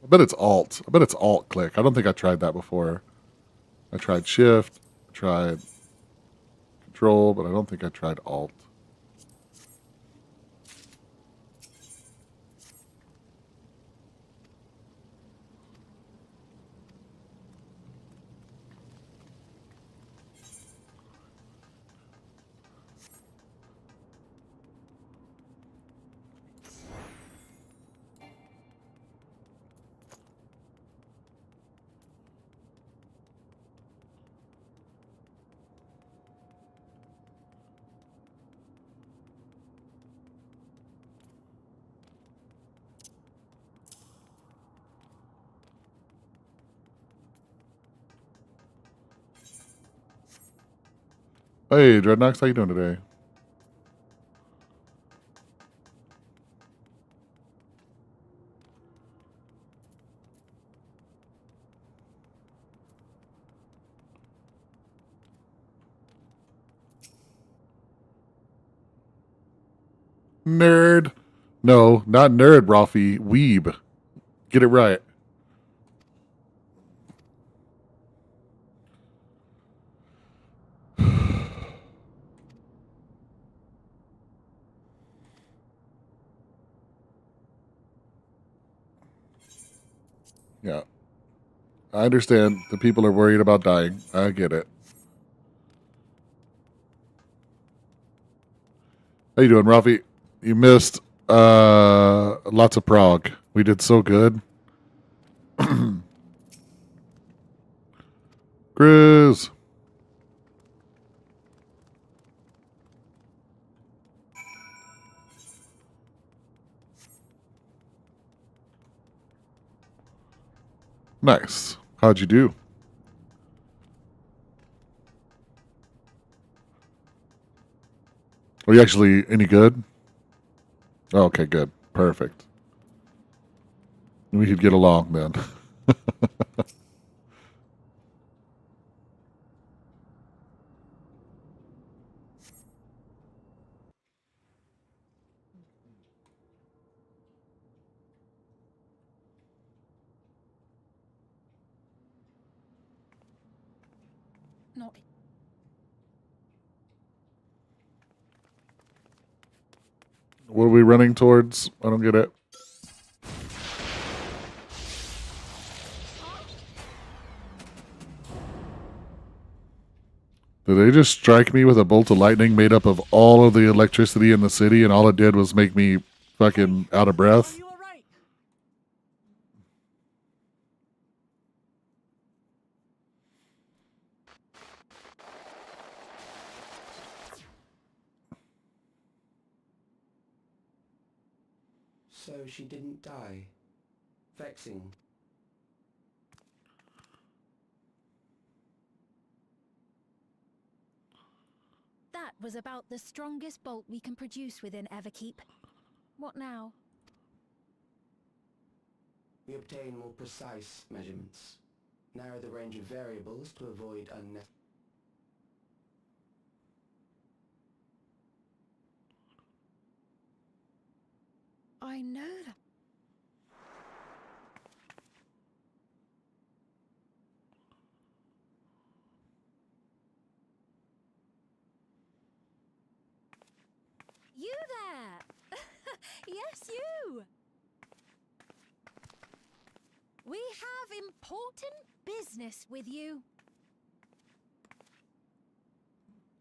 I bet it's Alt. I bet it's Alt click. I don't think I tried that before. I tried Shift, I tried Control, but I don't think I tried Alt. Hey, Dreadnoks, how you doing today? Nerd. No, not nerd, Ralphie. Weeb. Get it right. Yeah. I understand the people are worried about dying. I get it. How you doing, Ralphie? You missed lots of Prague. We did so good. Grizz. Nice. How'd you do? Are you actually any good? Oh, okay, good. Perfect. We could get along then. Not. What are we running towards? I don't get it. Did they just strike me with a bolt of lightning made up of all of the electricity in the city, and all it did was make me fucking out of breath? So she didn't die. Vexing. That was about the strongest bolt we can produce within Everkeep. What now? We obtain more precise measurements. Narrow the range of variables to avoid unnecessary. I know that. You there! Yes, you! We have important business with you.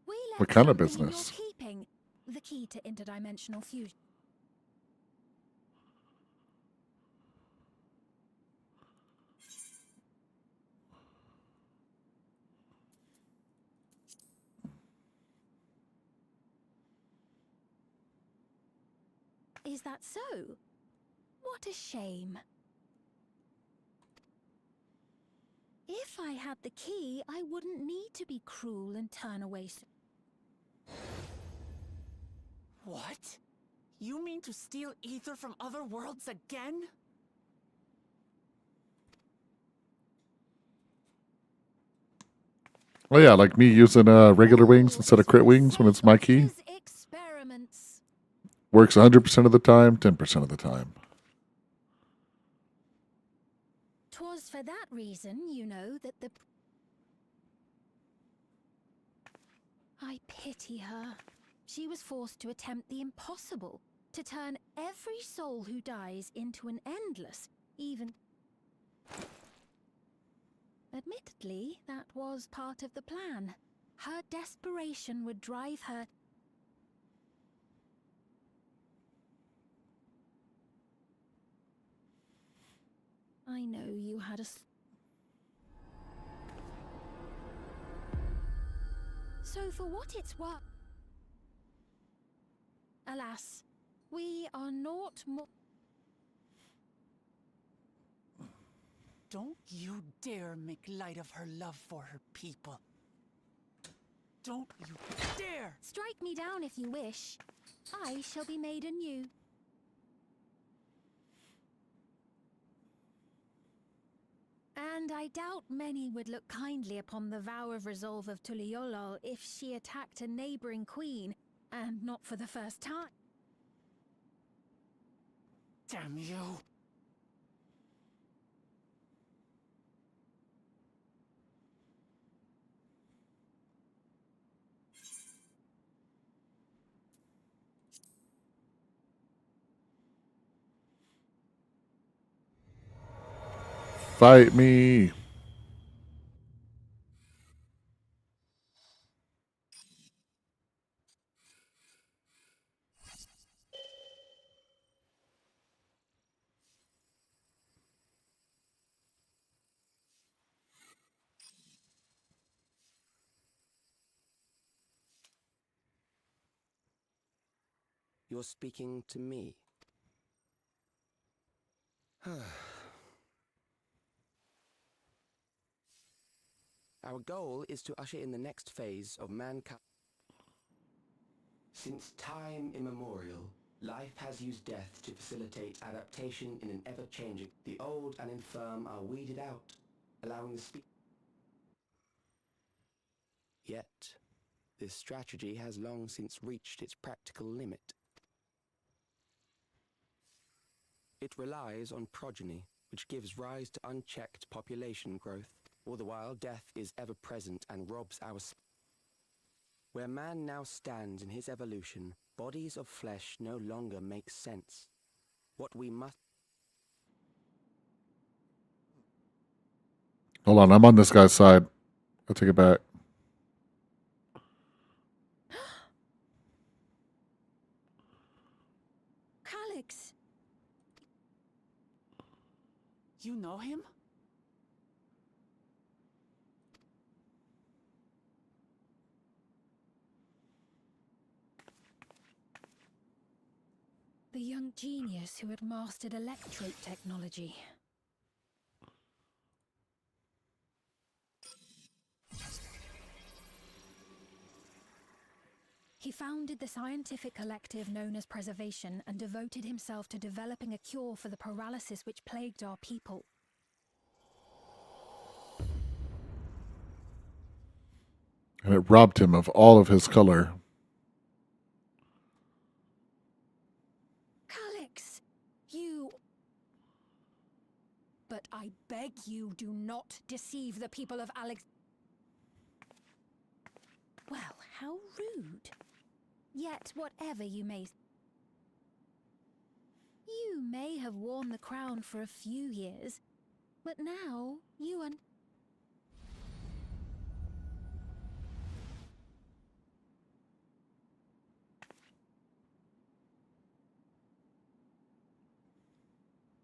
We left What kind of something in your business? keeping. The key to interdimensional fusion. Is that so? What a shame. If I had the key, I wouldn't need to be cruel and turn away so... What? You mean to steal ether from other worlds again? Oh yeah, like me using regular wings instead of crit wings when it's my key. Experiments. Works 100% of the time, 10% of the time. 'Twas for that reason, you know, that the... I pity her. She was forced to attempt the impossible, to turn every soul who dies into an endless, even... Admittedly, that was part of the plan. Her desperation would drive her... I know you had a... So for what it's worth... Alas, we are naught more... Don't you dare make light of her love for her people. Don't you dare! Strike me down if you wish. I shall be made anew. And I doubt many would look kindly upon the vow of resolve of Tuliolol if she attacked a neighboring queen, and not for the first time. Damn you! Fight me. You're speaking to me. Our goal is to usher in the next phase of mankind. Since time immemorial, life has used death to facilitate adaptation in an ever-changing. The old and infirm are weeded out, allowing the Yet, this strategy has long since reached its practical limit. It relies on progeny, which gives rise to unchecked population growth. All the while, death is ever present and robs our... Where man now stands in his evolution, bodies of flesh no longer make sense. What we must... Hold on, I'm on this guy's side. I'll take it back. Calix! You know him? The young genius who had mastered electrope technology. He founded the scientific collective known as Preservation and devoted himself to developing a cure for the paralysis which plagued our people. And it robbed him of all of his color. Calix, you... But I beg you, do not deceive the people of Alex... Well, how rude. Yet, whatever you may... You may have worn the crown for a few years, but now you are...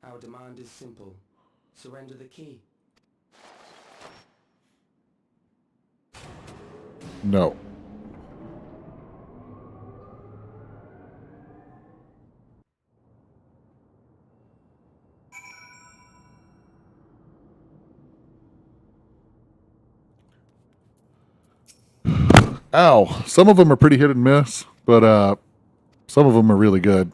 Our demand is simple. Surrender the key. No. Ow. Some of them are pretty hit and miss, but some of them are really good.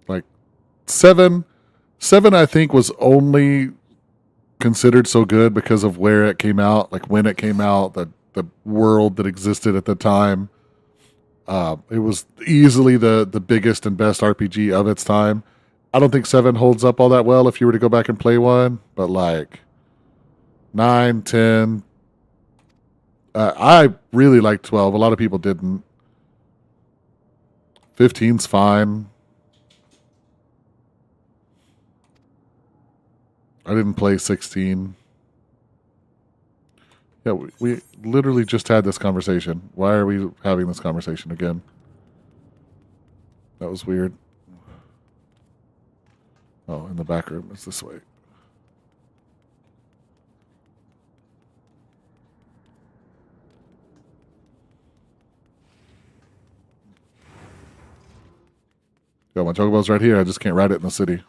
Like 7, I think was only considered so good because of where it came out, like when it came out, the world that existed at the time. It was easily the biggest and best RPG of its time. I don't think 7 holds up all that well if you were to go back and play one, but like 9, 10. I really liked 12. A lot of people didn't. 15's fine. I didn't play 16. Yeah, we literally just had this conversation. Why are we having this conversation again? That was weird. Oh, in the back room. It's this way. Got my chocobos right here. I just can't ride it in the city.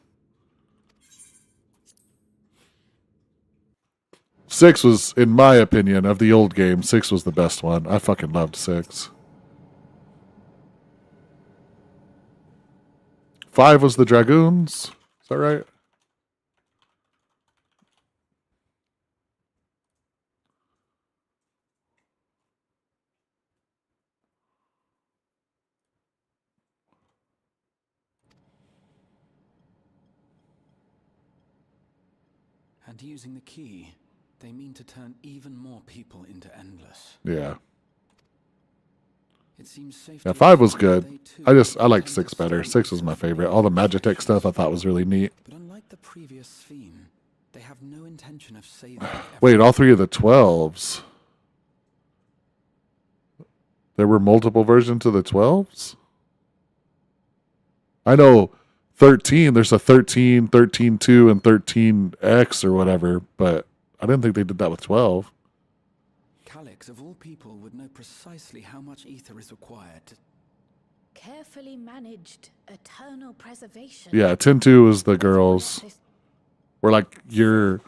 6 was, in my opinion, of the old game, 6 was the best one. I fucking loved 6. 5 was the Dragoons. Is that right? And using the key, they mean to turn even more people into Endless. Yeah. It seems safe. Yeah, 5 was good. I liked 6 better. 6 was my favorite. All the Magitech stuff I thought was really neat. But unlike the previous Sphere, they have no intention of saving. Wait, all 3 of the 12s. There were multiple versions of the 12s? I know 13, there's a 13, 13.2, and 13X or whatever, but I didn't think they did that with 12. Calyx, of all people, would know precisely how much ether is required. Carefully managed eternal preservation. Yeah, 10.2 is the girls. Where like your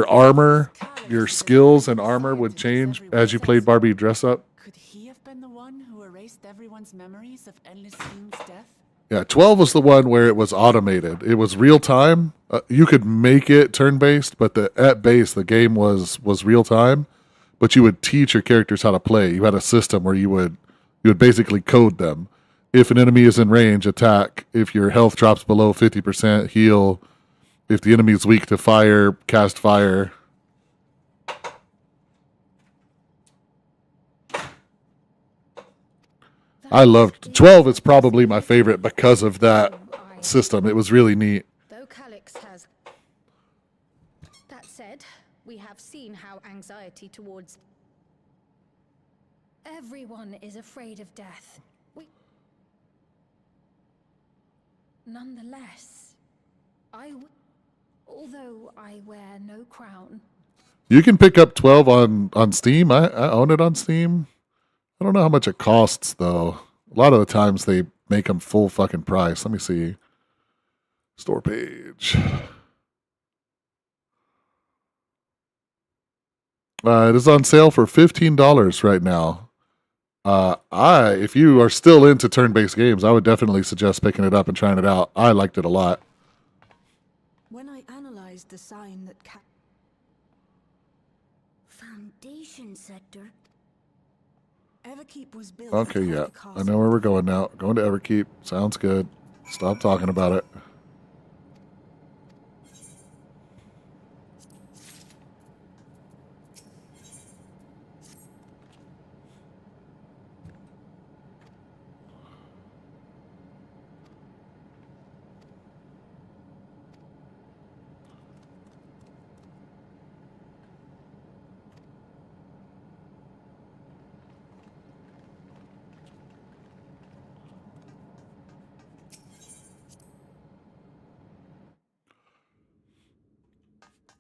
armor, your skills and armor would change as you played Barbie dress up. Could he have been the one who erased everyone's memories of Endless Fiend's death? Yeah, 12 was the one where it was automated. It was real time. You could make it turn-based, but at base, the game was real time. But you would teach your characters how to play. You had a system where you would basically code them. If an enemy is in range, attack. If your health drops below 50%, heal. If the enemy is weak to fire, cast fire. I loved 12. It's probably my favorite because of that system. It was really neat. Though Calyx has. That said, we have seen how anxiety towards everyone is afraid of death. Nonetheless, although I wear no crown. You can pick up 12 on Steam. I own it on Steam. I don't know how much it costs, though. A lot of the times they make them full fucking price. Let me see. Store page. It is on sale for $15 right now. If you are still into turn-based games, I would definitely suggest picking it up and trying it out. I liked it a lot. When I analyzed the sign that Foundation sector. Everkeep was built. Okay, yeah. I know where we're going now. Going to Everkeep. Sounds good. Stop talking about it.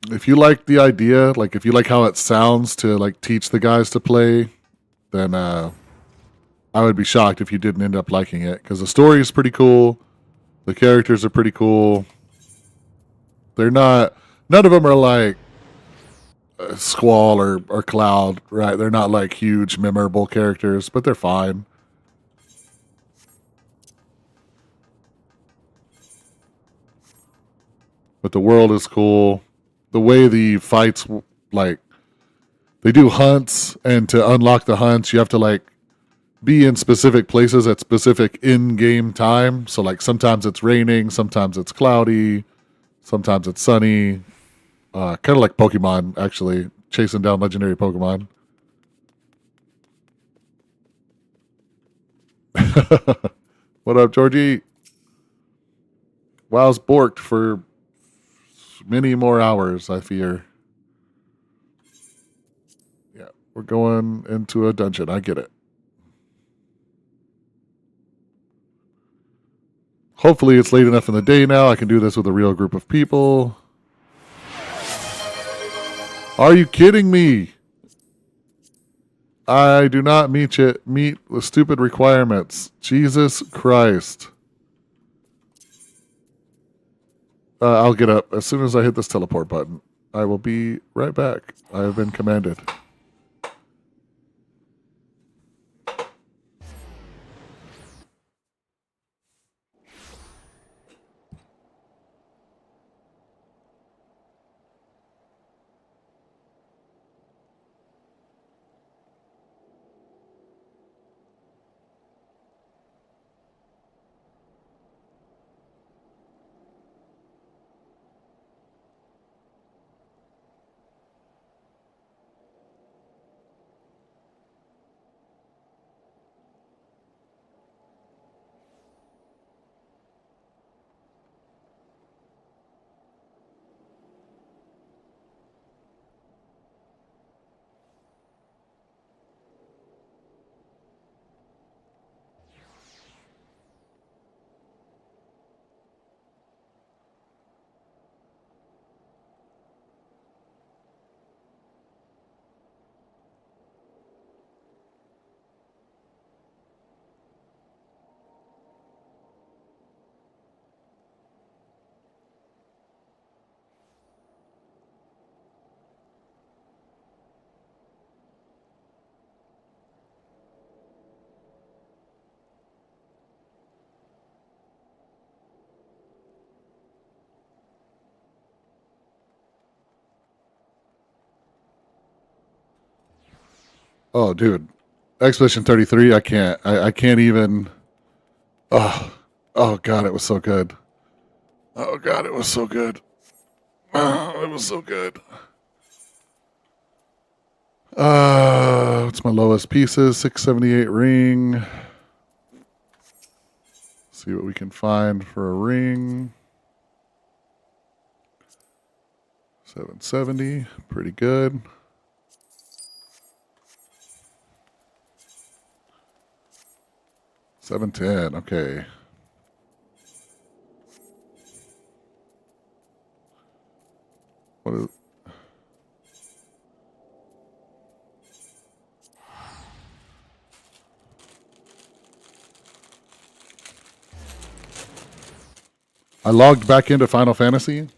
If you like the idea, like if you like how it sounds to like teach the guys to play, then I would be shocked if you didn't end up liking it, because the story is pretty cool, the characters are pretty cool. They're not, none of them are like Squall or Cloud, right? They're not like huge, memorable characters, but they're fine. But the world is cool. The way the fights, like, they do hunts, and to unlock the hunts, you have to, like, be in specific places at specific in-game time. So, like, sometimes it's raining, sometimes it's cloudy, sometimes it's sunny. Kind of like Pokemon, actually, chasing down legendary Pokemon. What up, Georgie? WoW's borked for many more hours, I fear. Yeah, we're going into a dungeon. I get it. Hopefully it's late enough in the day now. I can do this with a real group of people. Are you kidding me? I do not meet the stupid requirements. Jesus Christ. I'll get up as soon as I hit this teleport button. I will be right back. I have been commanded. Oh, dude. Expedition 33, I can't. I can't even. Oh, God, it was so good. Oh, God, it was so good. Oh, it was so good. What's my lowest pieces? 678 ring. See what we can find for a ring. 770, pretty good. $710, okay. What is? I logged back into Final Fantasy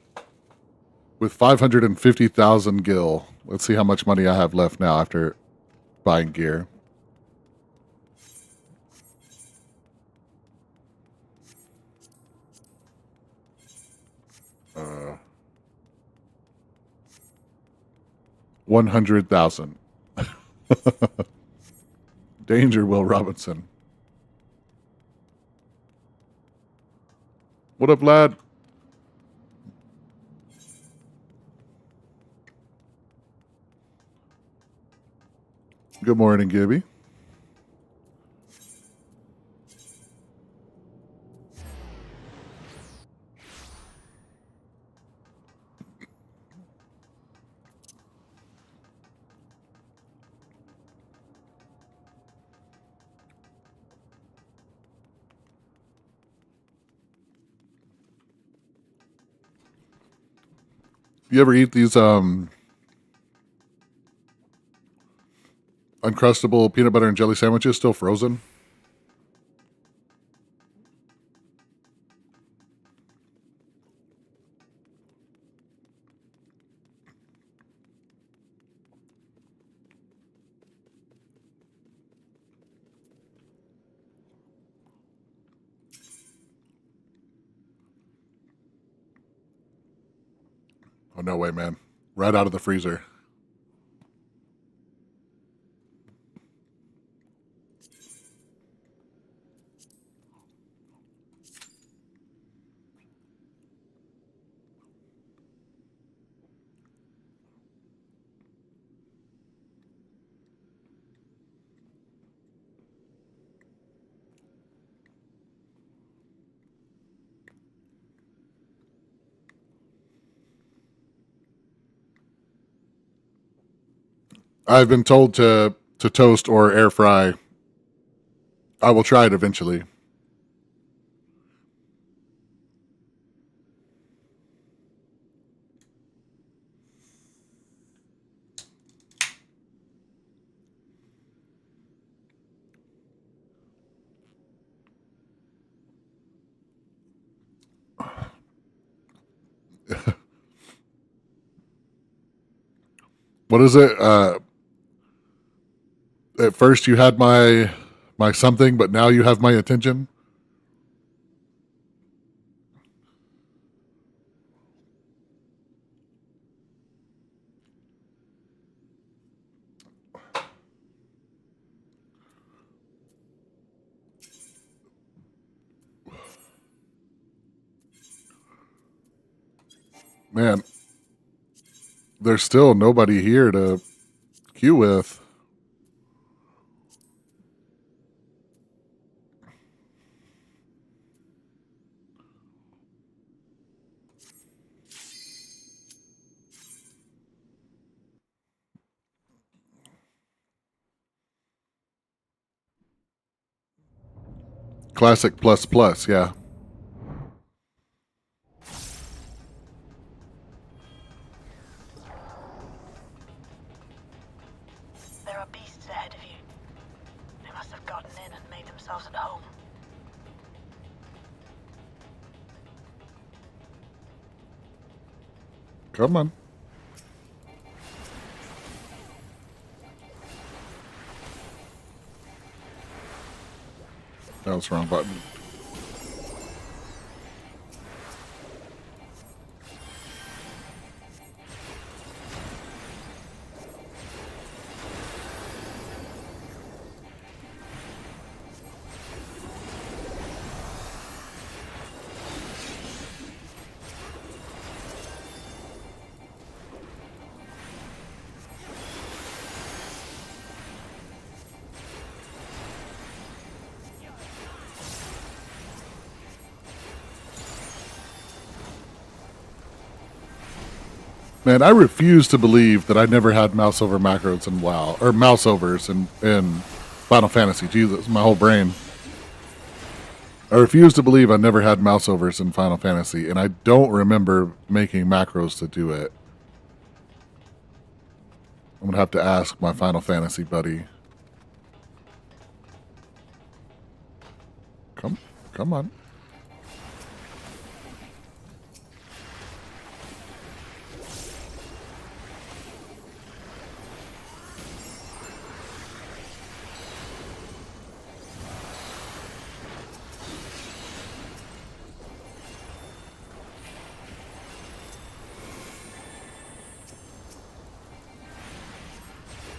with 550,000 gil. Let's see how much money I have left now after buying gear. Uh, 100,000. Danger, Will Robinson. What up, lad? Good morning, Gibby. You ever eat these Uncrustable peanut butter and jelly sandwiches still frozen? Oh, no way, man. Right out of the freezer. I've been told to toast or air fry. I will try it eventually. What is it? At first you had my something, but now you have my attention. Man, there's still nobody here to queue with. Classic plus plus, yeah. There are beasts ahead of you. They must have gotten in and made themselves at home. Come on. That was the wrong button. Man, I refuse to believe that I never had mouse over macros in WoW, or mouse overs in Final Fantasy. Jesus, my whole brain. I refuse to believe I never had mouse overs in Final Fantasy, and I don't remember making macros to do it. I'm gonna have to ask my Final Fantasy buddy. Come on.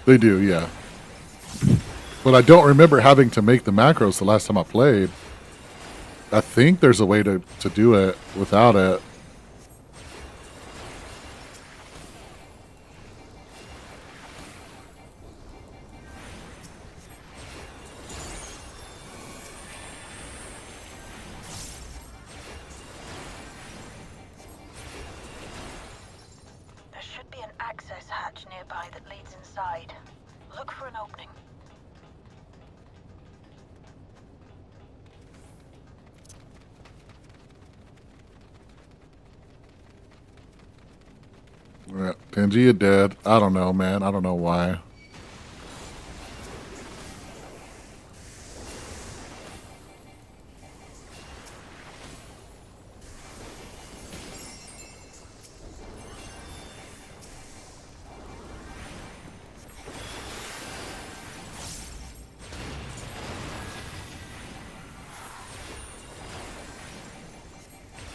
They do, yeah. But I don't remember having to make the macros the last time I played. I think there's a way to do it without it. There should be an access hatch nearby that leads inside. Look for an opening. Yeah, Pangea dead. I don't know, man. I don't know why.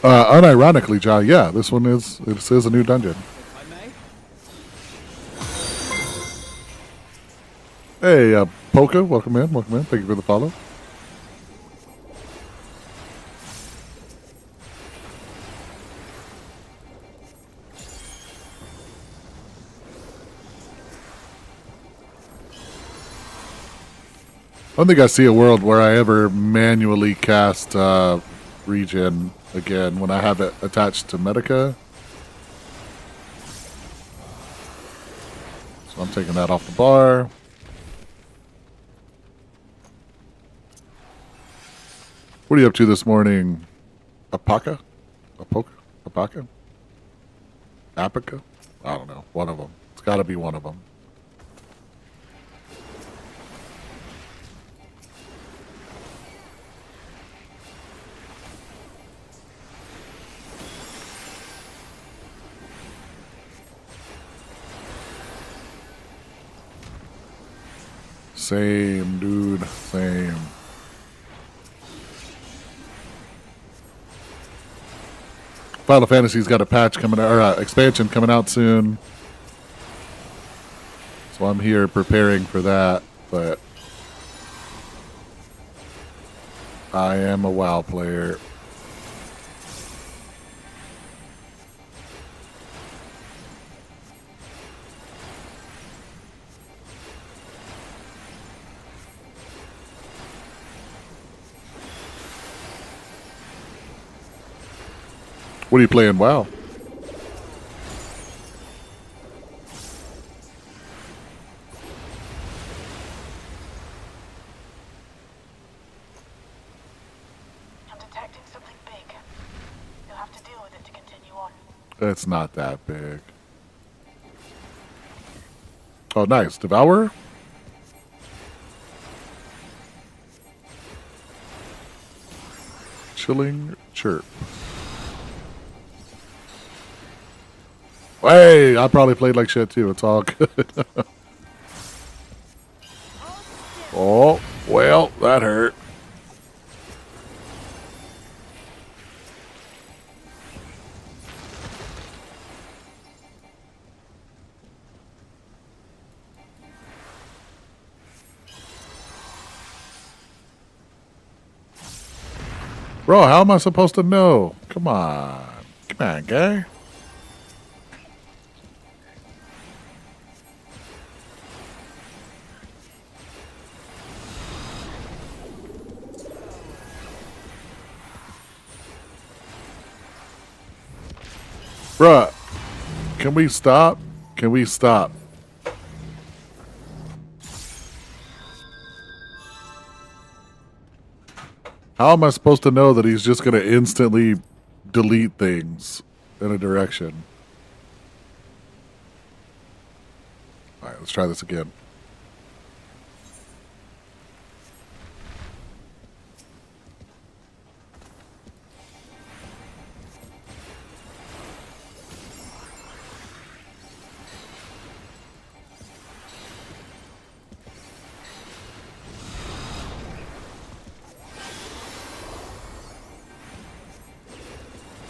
Unironically, John, yeah, this is a new dungeon. Hey, Polka, welcome in. Thank you for the follow. I don't think I see a world where I ever manually cast regen again when I have it attached to Medica. So I'm taking that off the bar. What are you up to this morning? Apaca? Apaca? Apica? I don't know. One of them. It's got to be one of them. Same, dude. Same. Final Fantasy's got a patch coming out, or expansion coming out soon. So I'm here preparing for that, but I am a WoW player. What are you playing? WoW. I'm detecting something big. You'll have to deal with it to continue on. It's not that big. Oh, nice. Devourer? Chilling chirp. Hey, I probably played like shit too. It's all good. Oh, well, that hurt. Bro, how am I supposed to know? Come on. Come on, guy. Bruh, can we stop? Can we stop? How am I supposed to know that he's just going to instantly delete things in a direction? Alright, let's try this again.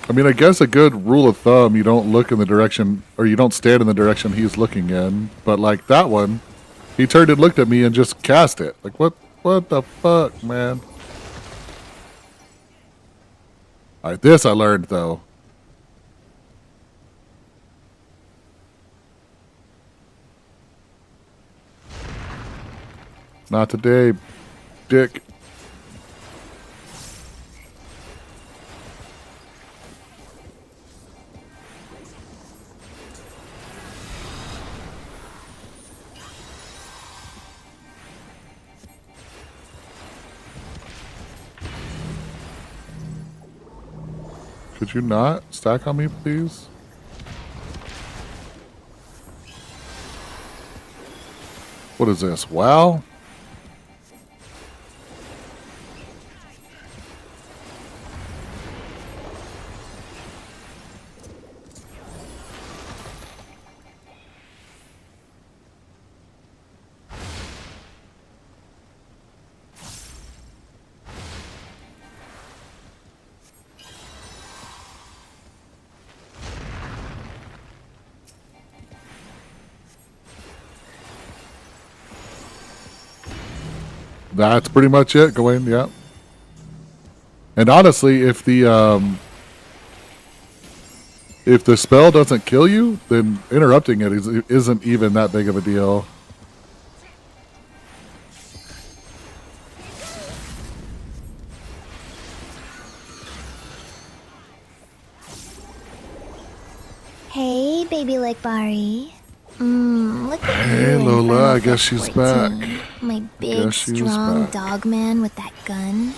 I mean, I guess a good rule of thumb, you don't look in the direction, or you don't stand in the direction he's looking in. But like that one, he turned and looked at me and just cast it. Like, what the fuck, man? Alright, this I learned, though. Not today, dick. Could you not stack on me, please? What is this? WoW? That's pretty much it. Go in, yeah. And honestly, if the spell doesn't kill you, then interrupting it isn't even that big of a deal. Hey, baby like Bari. Look at Hey, you in Lola, front I of guess she's back. FF14. My big, Guess she's strong back. dog man with that gun.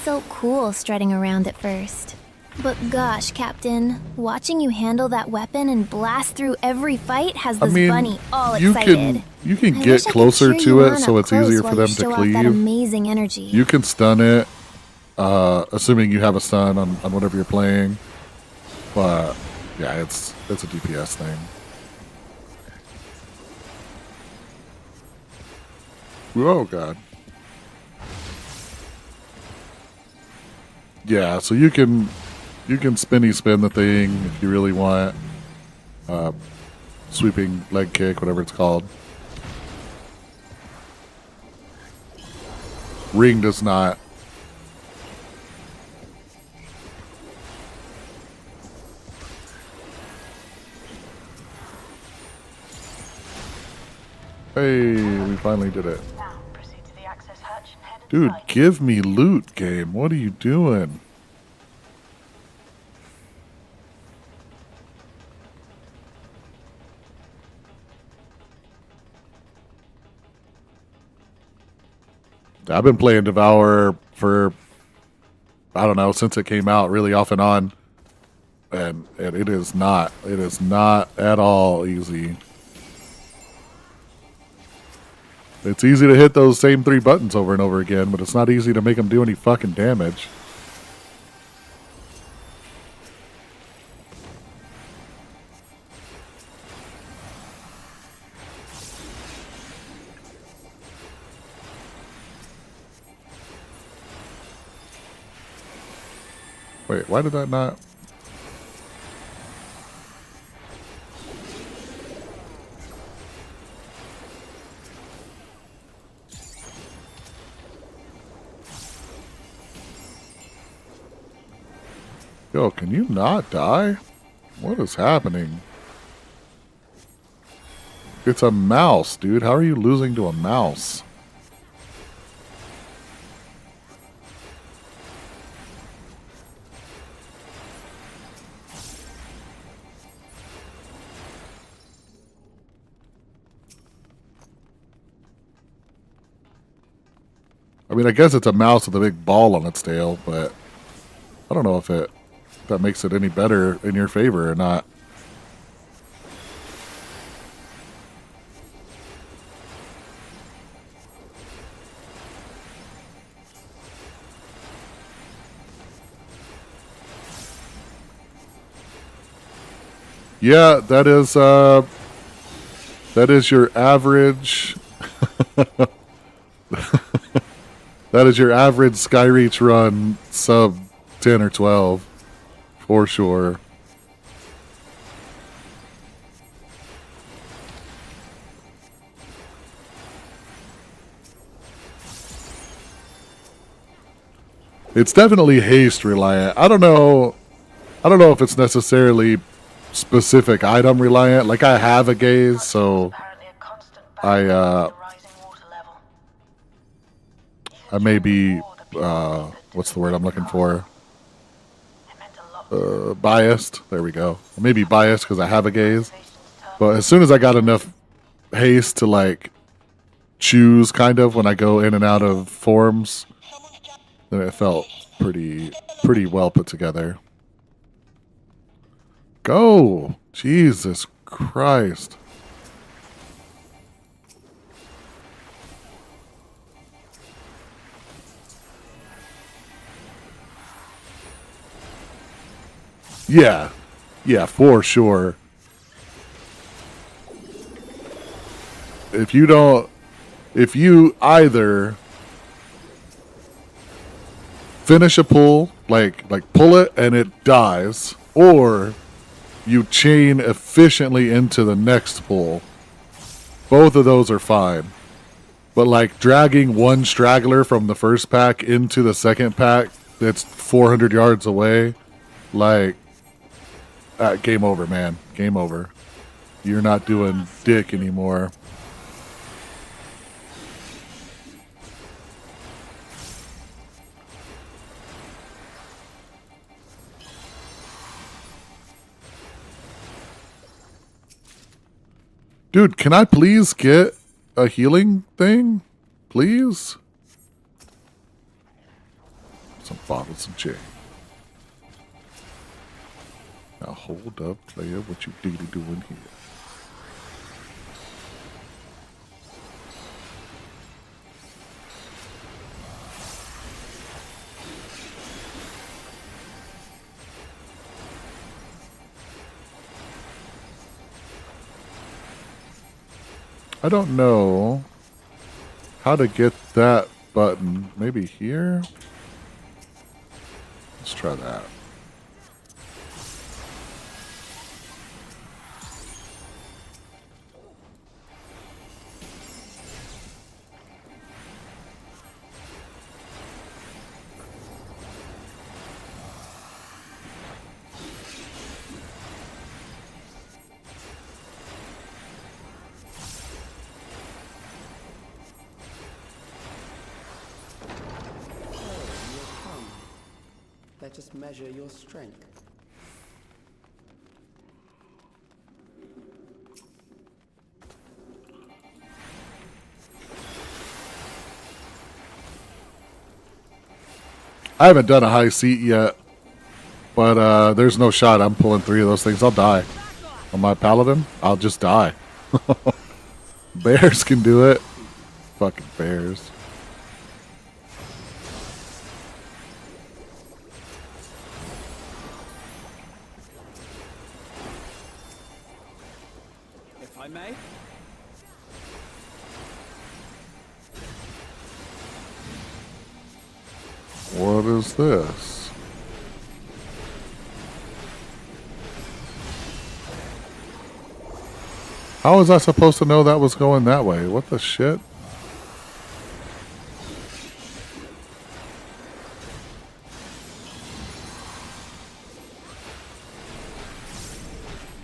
So cool strutting around at first. But gosh, Captain, watching you handle that weapon and blast through every fight has this bunny all you excited. you can I get wish I could closer cheer to you it on so up it's close easier while for you them to show off that cleave. amazing energy. You can stun it, assuming you have a stun on whatever you're playing. But yeah, it's a DPS thing. Oh god. Yeah, so you can spinny spin the thing if you really want. Sweeping leg kick, whatever it's called. Ring does not. Hey, we finally did it. Dude, give me loot, game. What are you doing? I've been playing Devour for, I don't know, since it came out, really off and on. And it is not at all easy. It's easy to hit those same 3 buttons over and over again, but it's not easy to make them do any fucking damage. Wait, why did that not... Yo, can you not die? What is happening? It's a mouse, dude. How are you losing to a mouse? I mean, I guess it's a mouse with a big ball on its tail, but I don't know if that makes it any better in your favor or not. Yeah, that is your average. That is your average Skyreach run, sub 10 or 12, for sure. It's definitely haste reliant. I don't know if it's necessarily specific item reliant. Like, I have a gaze, so I may be, what's the word I'm looking for? Biased. There we go. I may be biased because I have a gaze. But as soon as I got enough haste to, like, choose, kind of, when I go in and out of forms, then it felt pretty well put together. Go! Jesus Christ. Yeah. Yeah, for sure. If you either finish a pull, like pull it and it dies, or you chain efficiently into the next pull, both of those are fine. But like dragging one straggler from the first pack into the second pack that's 400 yards away, like, game over, man. Game over. You're not doing dick anymore. Dude, can I please get a healing thing? Please? Some bottles and chain. Now hold up, player. What you really doing here? I don't know how to get that button. Maybe here? Let's try that. Let us measure your strength. I haven't done a high seat yet, but there's no shot I'm pulling 3 of those things. I'll die. On my paladin, I'll just die. Bears can do it. Fucking bears. If I may? What is this? How was I supposed to know that was going that way? What the shit?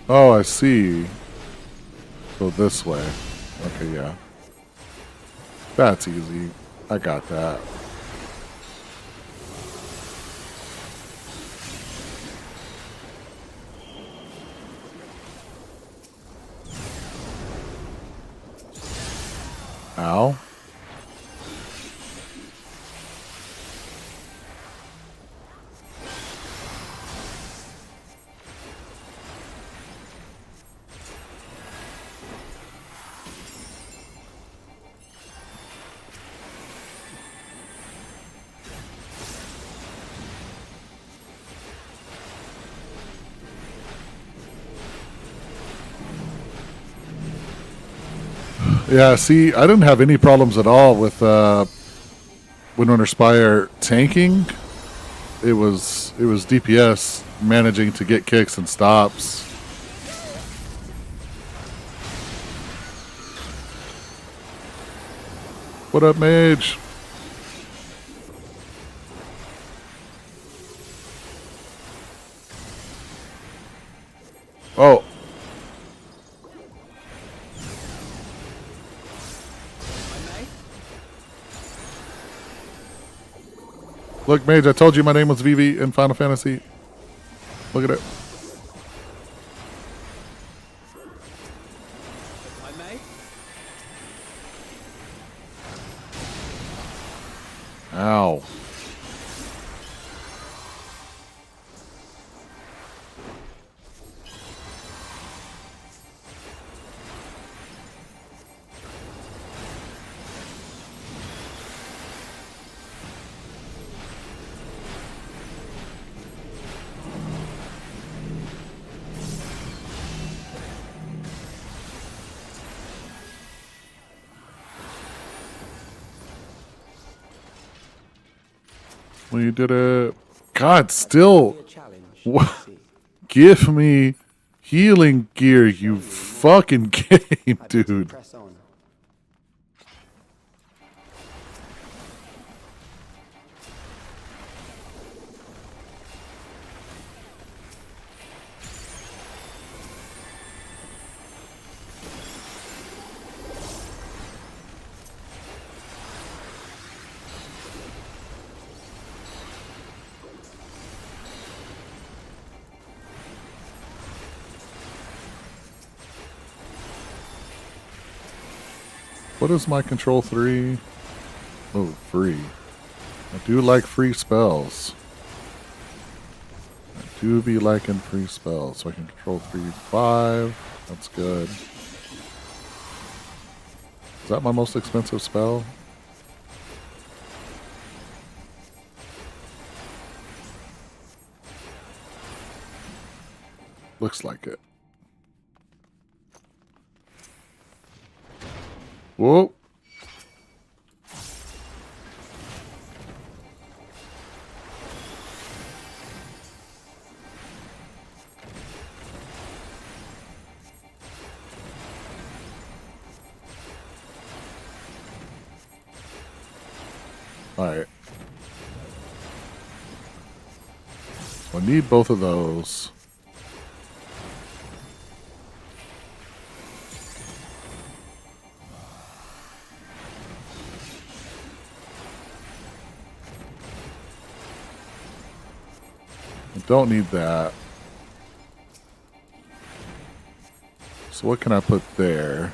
Oh, I see. Go this way. Okay, yeah. That's easy. I got that. Ow. Yeah, see, I didn't have any problems at all with Windrunner Spire tanking. It was DPS managing to get kicks and stops. What up, mage? Oh. Look, mage, I told you my name was Vivi in Final Fantasy. Look at it. If I may? Ow. We did it. God, still. Give me healing gear, you fucking game, dude. What is my control 3? Oh, free. I do like free spells. I do be liking free spells. So I can control 3, 5. That's good. Is that my most expensive spell? Looks like it. Whoa. Alright. So I need both of those. I don't need that. So what can I put there?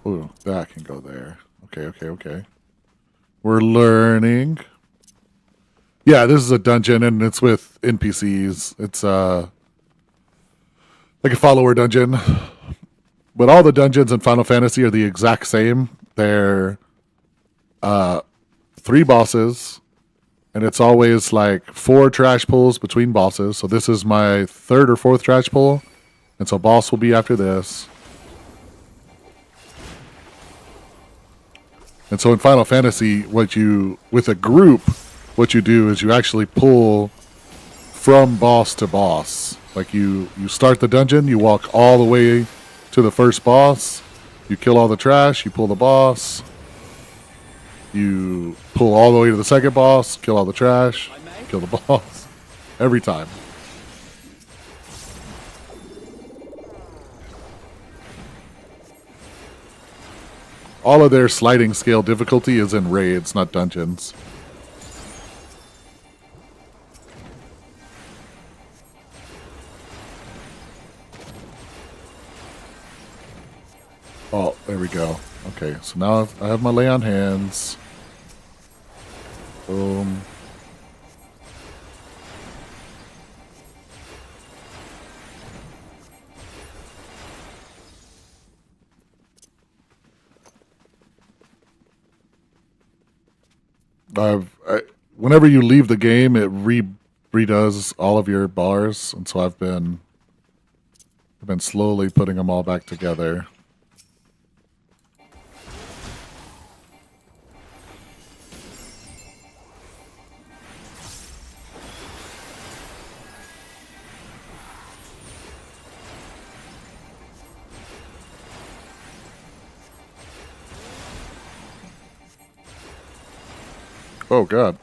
Ooh, that can go there. Okay. We're learning. Yeah, this is a dungeon and it's with NPCs. It's like a follower dungeon. But all the dungeons in Final Fantasy are the exact same. They're 3 bosses, and it's always like 4 trash pulls between bosses. So this is my 3rd or 4th trash pull, and so boss will be after this. And so in Final Fantasy, with a group, what you do is you actually pull from boss to boss. Like you start the dungeon, you walk all the way to the first boss, you kill all the trash, you pull the boss, you pull all the way to the second boss, kill all the trash, kill the boss. Every time. All of their sliding scale difficulty is in raids, not dungeons. Oh, there we go. Okay, so now I have my lay on hands. Boom. Whenever you leave the game, it redoes all of your bars, and so I've been slowly putting them all back together. Oh, God.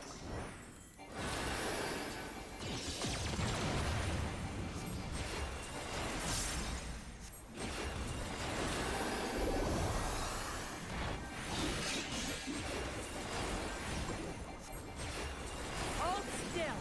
Hold still.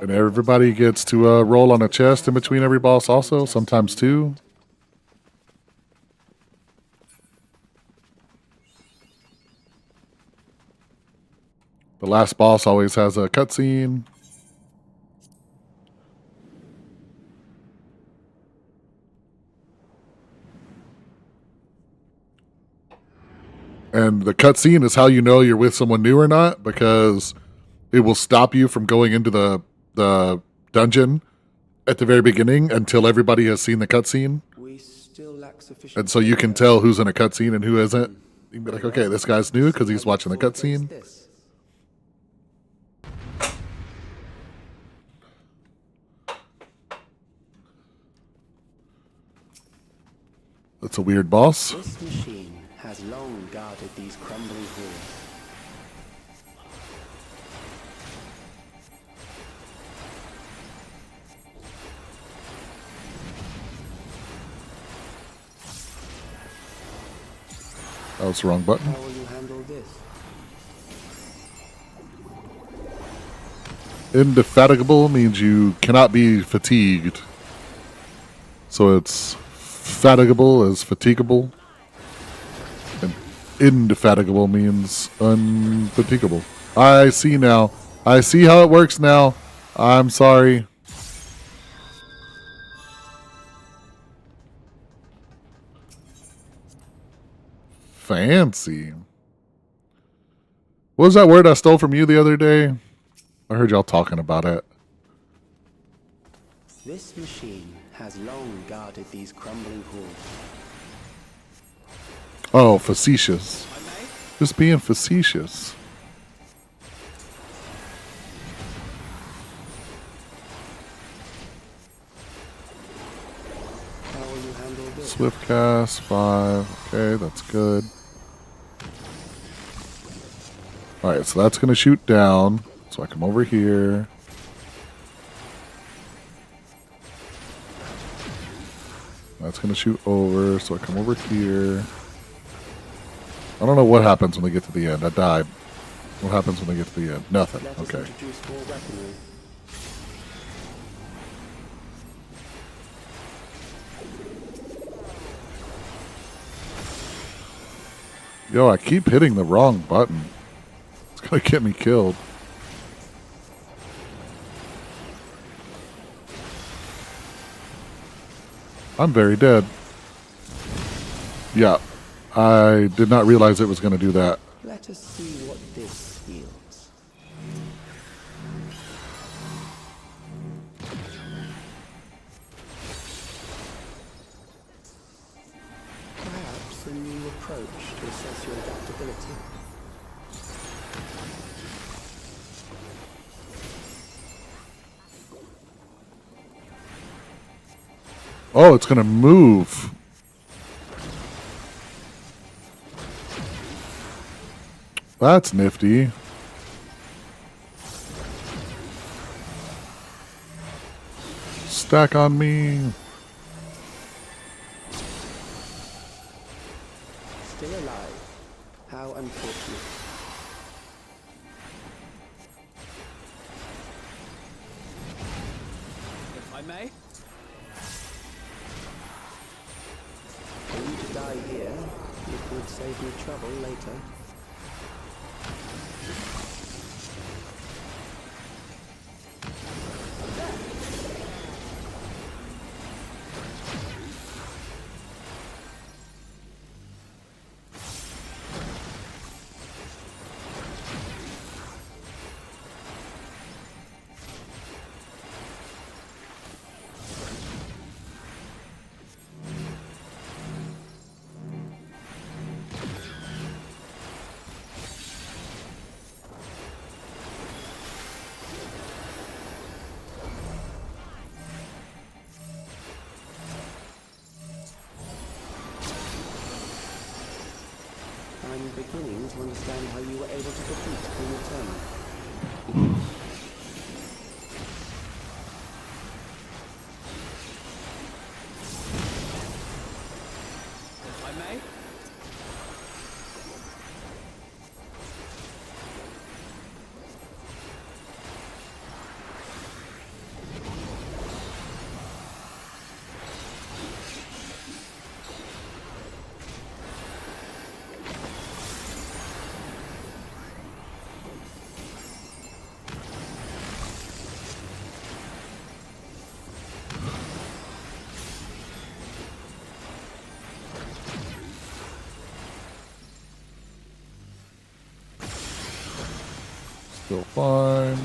And everybody gets to roll on a chest in between every boss also, sometimes 2. The last boss always has a cutscene. And the cutscene is how you know you're with someone new or not, because it will stop you from going into the dungeon at the very beginning until everybody has seen the cutscene. And so you can tell who's in a cutscene and who isn't. You can be like, okay, this guy's new because he's watching the cutscene. That's a weird boss. This machine has long guarded these crumbling halls. That was the wrong button. How will you handle this? Indefatigable means you cannot be fatigued. So it's fatigable as fatigable. And indefatigable means unfatigable. I see now. I see how it works now. I'm sorry. Fancy. What was that word I stole from you the other day? I heard y'all talking about it. This machine has long guarded these crumbling halls. Oh, facetious. Just being facetious. How will you handle this? Swift cast 5. Okay, that's good. Alright, so that's going to shoot down. So I come over here. That's going to shoot over. So I come over here. I don't know what happens when they get to the end. I died. What happens when they get to the end? Nothing. Okay. Yo, I keep hitting the wrong button. It's going to get me killed. I'm very dead. Yeah. I did not realize it was going to do that. Let us see what this yields. Perhaps a new approach to assess your adaptability. Oh, it's going to move. That's nifty. Stack on me. Still alive. How unfortunate. If I may? For you to die here, it would save me trouble later. I'm beginning to understand how you were able to defeat Queen Eternal. If I may? Still fine.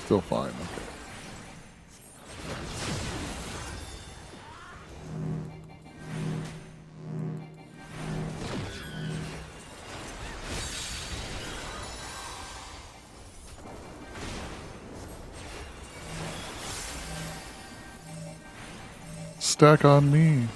Still fine, okay. Stack on me.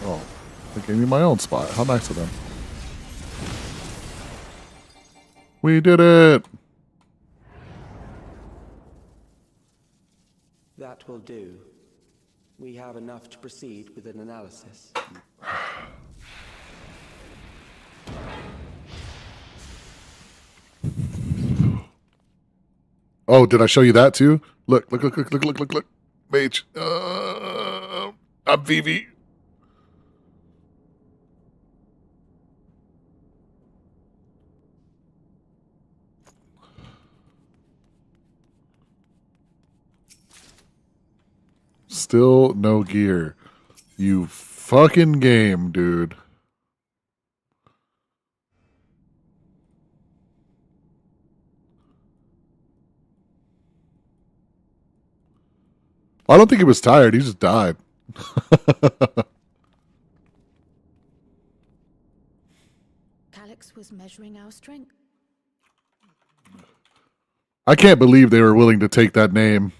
Oh, they gave me my own spot. How nice of them. We did it! That will do. We have enough to proceed with an analysis. Oh, did I show you that too? Look. Mage. I'm Vivi. Still no gear. You fucking game, dude. I don't think he was tired. He just died. Calyx was measuring our strength. I can't believe they were willing to take that name.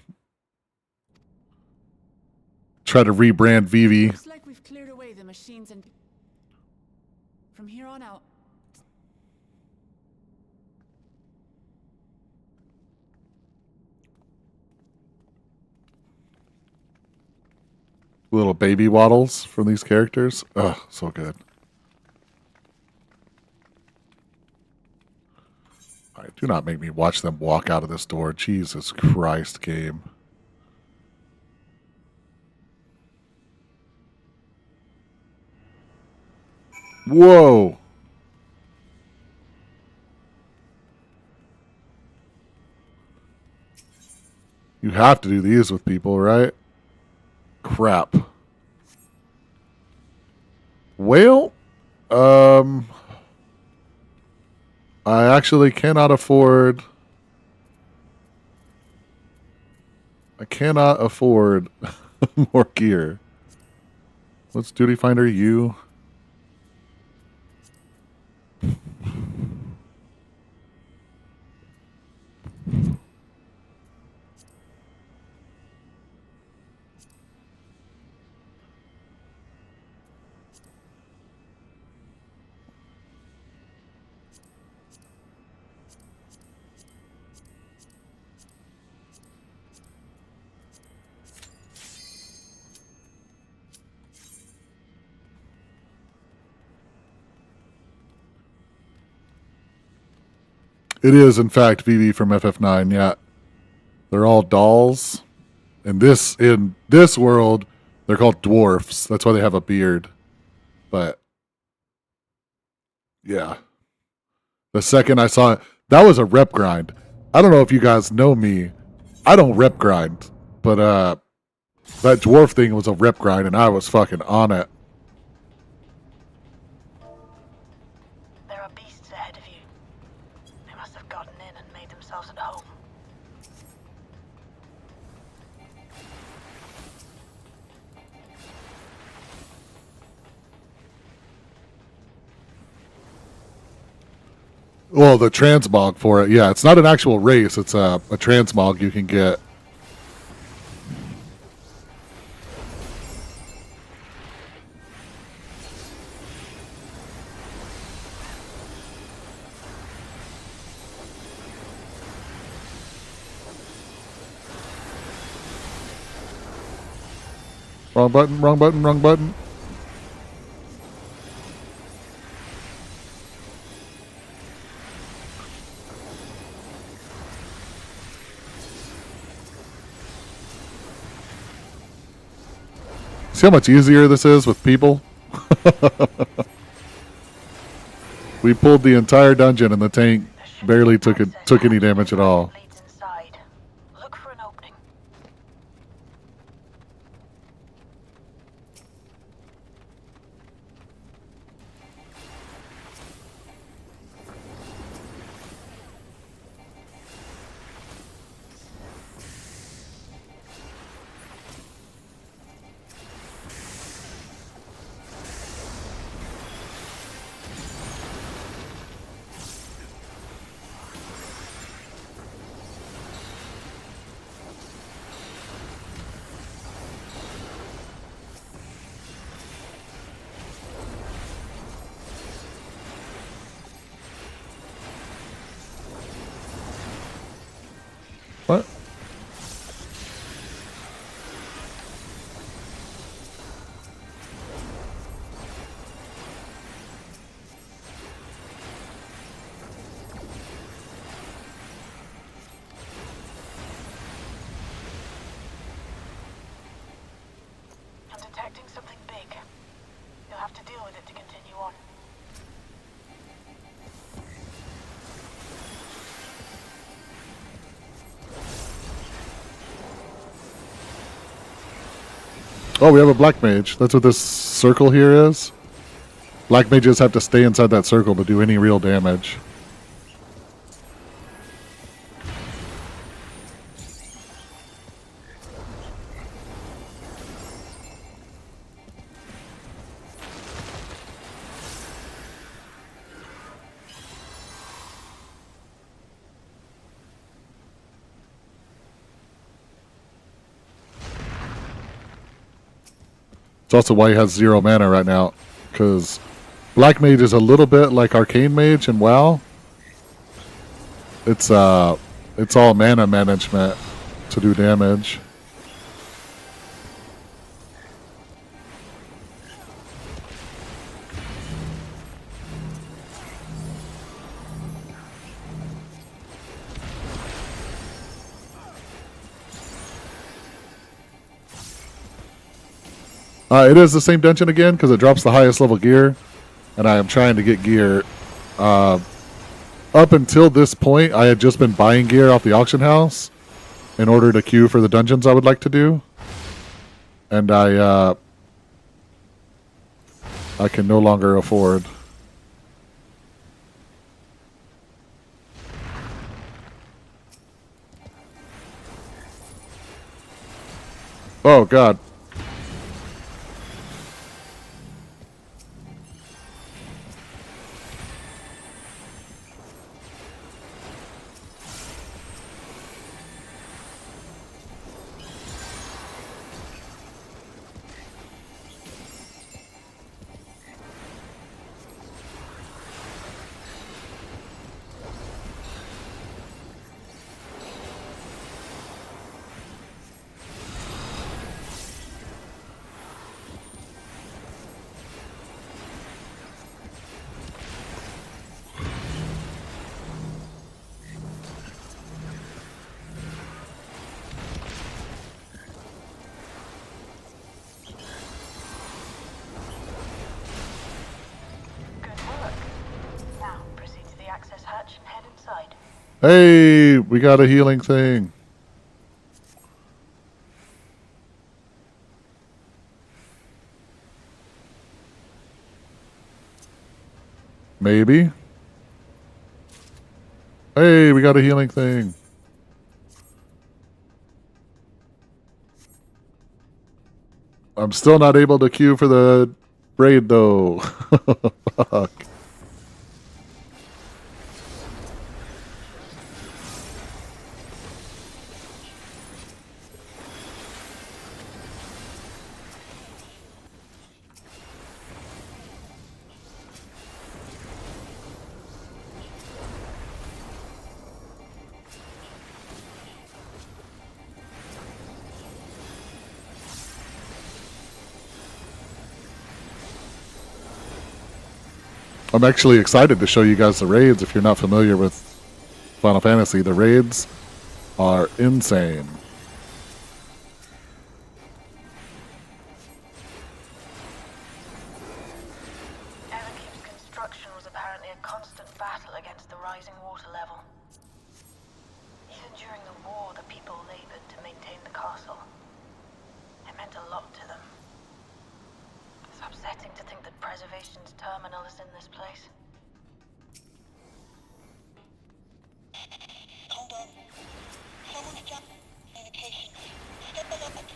Try to rebrand Vivi. Looks like we've cleared away the machines and from here on out. Little baby waddles from these characters. Ugh, so good. All right, do not make me watch them walk out of this door. Jesus Christ, game. Whoa. You have to do these with people, right? Crap. Well, I actually cannot afford. I cannot afford more gear. What's Duty Finder U? It is, in fact, Vivi from FF9. Yeah, they're all dolls. In this world, they're called dwarfs. That's why they have a beard. But yeah, the second I saw it, that was a rep grind. I don't know if you guys know me. I don't rep grind, but that dwarf thing was a rep grind, and I was fucking on it. There are beasts ahead of you. They must have gotten in and made themselves at home. Well, the transmog for it, yeah. It's not an actual race. It's a transmog you can get. Wrong button, wrong button, wrong button. See how much easier this is with people? We pulled the entire dungeon and the tank barely took any damage at all. Look for an opening. detecting something big. You'll have to deal with it to continue on. Oh, we have a black mage. That's what this circle here is. Black mages have to stay inside that circle to do any real damage. It's also why he has 0 mana right now, because Black Mage is a little bit like Arcane Mage in WoW. It's all mana management to do damage. It is the same dungeon again because it drops the highest level gear, and I am trying to get gear. Up until this point, I had just been buying gear off the auction house in order to queue for the dungeons I would like to do, and I can no longer afford. Oh God. Hey, we got a healing thing. Maybe. Hey, we got a healing thing. I'm still not able to queue for the raid though. Fuck. I'm actually excited to show you guys the raids. If you're not familiar with Final Fantasy, the raids are insane. Everkeep's construction was apparently a constant battle against the rising water level. Even during the war, the people labored to maintain the castle. It meant a lot to them. It's upsetting to think that preservation's terminal is in this place. Hold on. Someone's jumped communications. Step alert.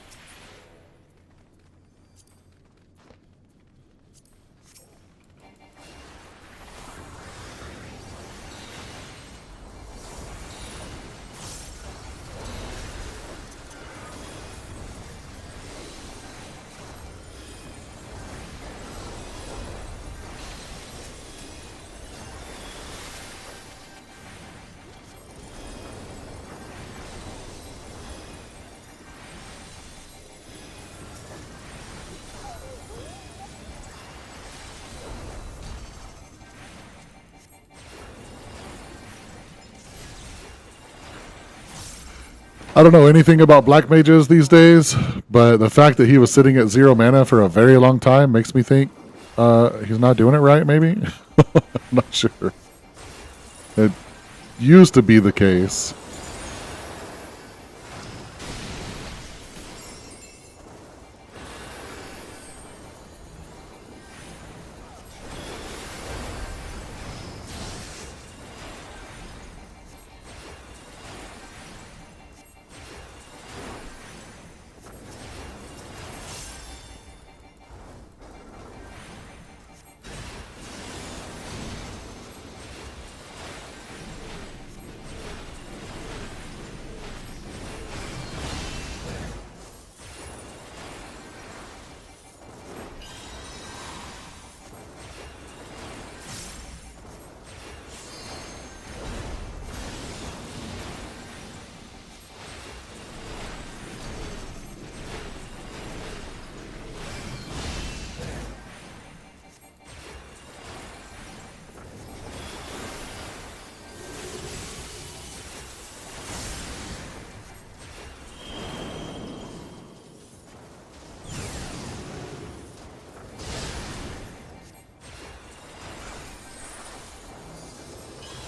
I don't know anything about black mages these days, but the fact that he was sitting at 0 mana for a very long time makes me think he's not doing it right, maybe? I'm not sure. It used to be the case.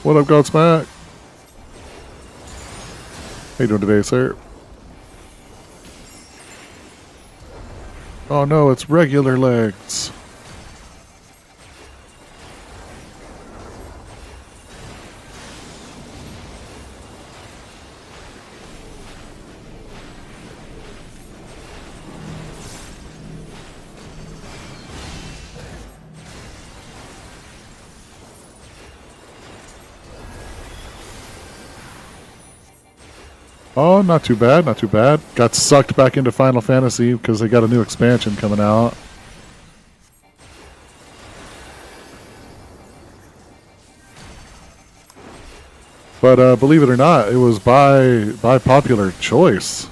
What up, Godsmack? How you doing today, sir? Oh no, it's regular legs. Oh, not too bad, not too bad. Got sucked back into Final Fantasy because they got a new expansion coming out. But believe it or not, it was by popular choice.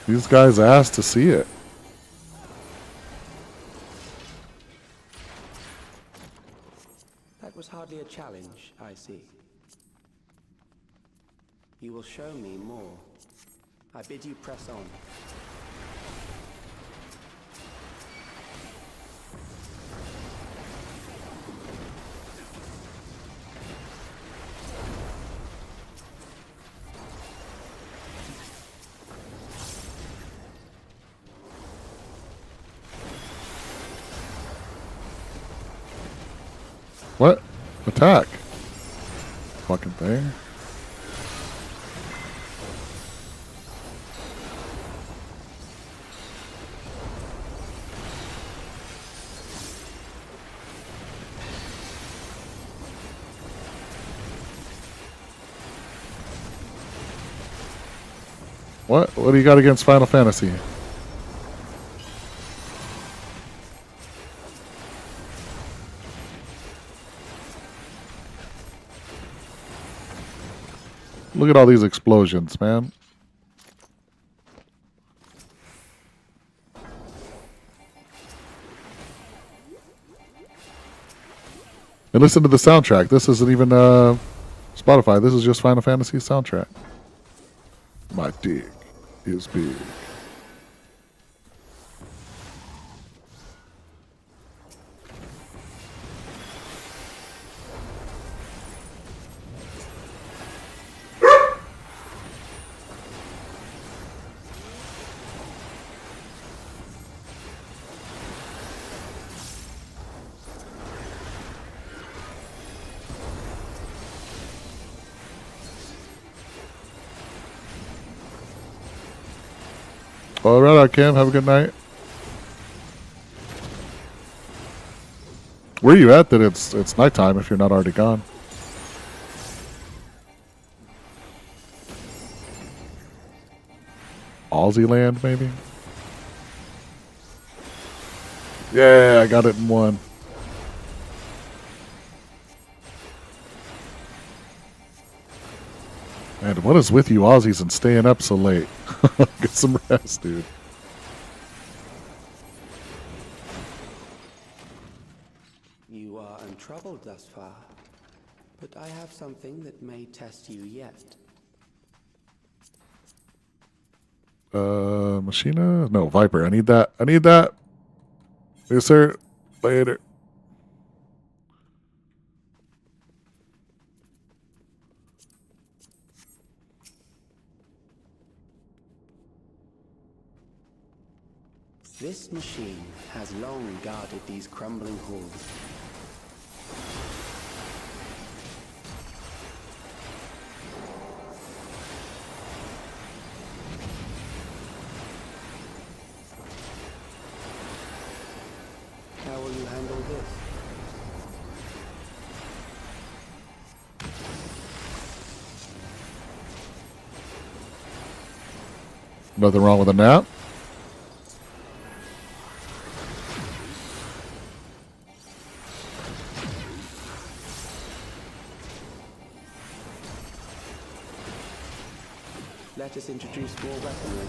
These guys asked to see it. That was hardly a challenge, I see. You will show me more. I bid you press on. What? Attack. Fucking thing. What? What do you got against Final Fantasy? Look at all these explosions, man. And listen to the soundtrack. This isn't even Spotify. This is just Final Fantasy soundtrack. My dick is big. All right, Cam. Have a good night. Where are you at that it's nighttime if you're not already gone? Aussie land, maybe? Yeah, I got it in one. Man, what is with you Aussies and staying up so late? Get some rest, dude. You are an thus far, but I have something that may test you yet. Machina? No, Viper. I need that. I need that. Yes, sir. Later. This machine has long guarded these crumbling halls. How will you handle this? Nothing wrong with a nap. Let us introduce more weaponry.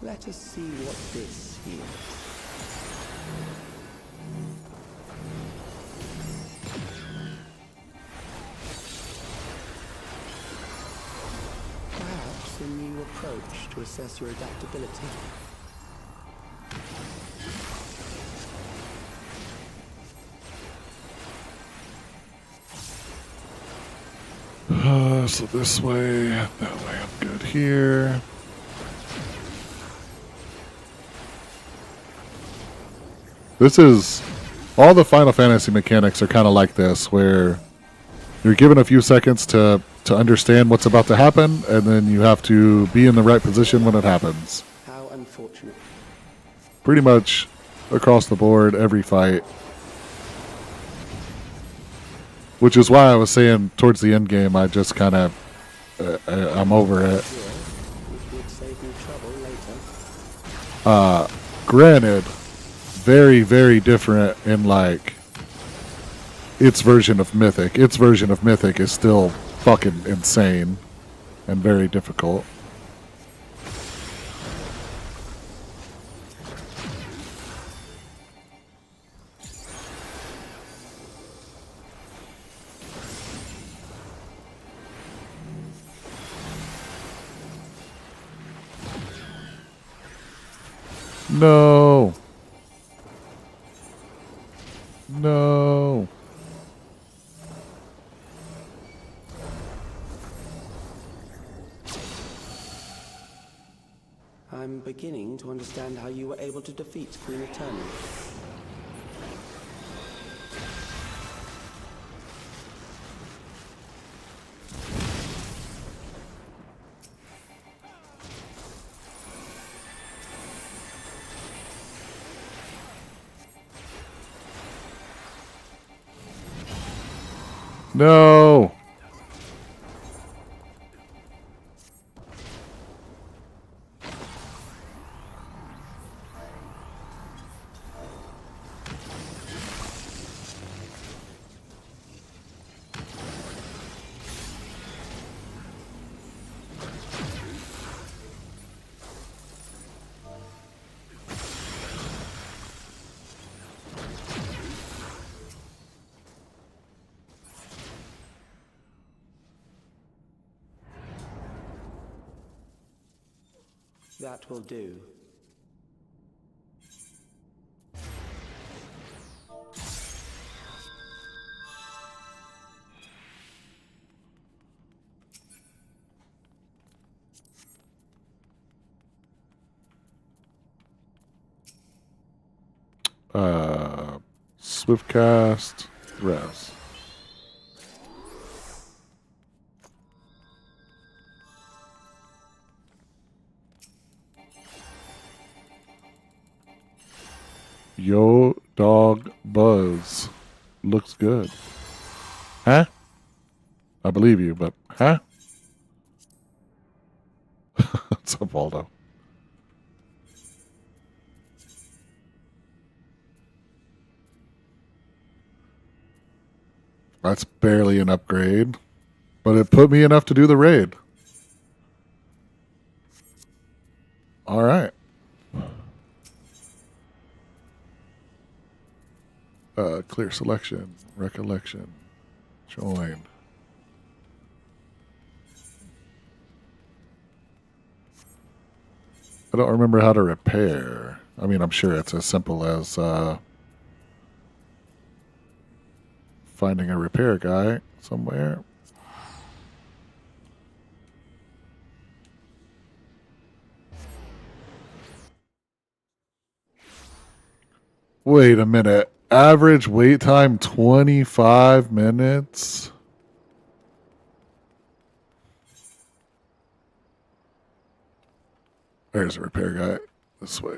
Let us see what this is. Perhaps a new approach to assess your adaptability. So this way, that way I'm good here. This is, all the Final Fantasy mechanics are kind of like this, where you're given a few seconds to understand what's about to happen, and then you have to be in the right position when it happens. How unfortunate. Pretty much across the board, every fight. Which is why I was saying towards the end game, I just kind of, I'm over it. Granted, very, very different in like its version of Mythic. Its version of Mythic is still fucking insane and very difficult. No. No. I'm beginning to understand how you were able to defeat Queen Eternal. No. That will do. Swift cast, res. Yo, dog, buzz. Looks good. Huh? I believe you, but huh? What's up, Waldo? That's barely an upgrade, but it put me enough to do the raid. All right. Clear selection, recollection, join. I don't remember how to repair. I mean, I'm sure it's as simple as finding a repair guy somewhere. Wait a minute. Average wait time 25 minutes. There's a repair guy. This way.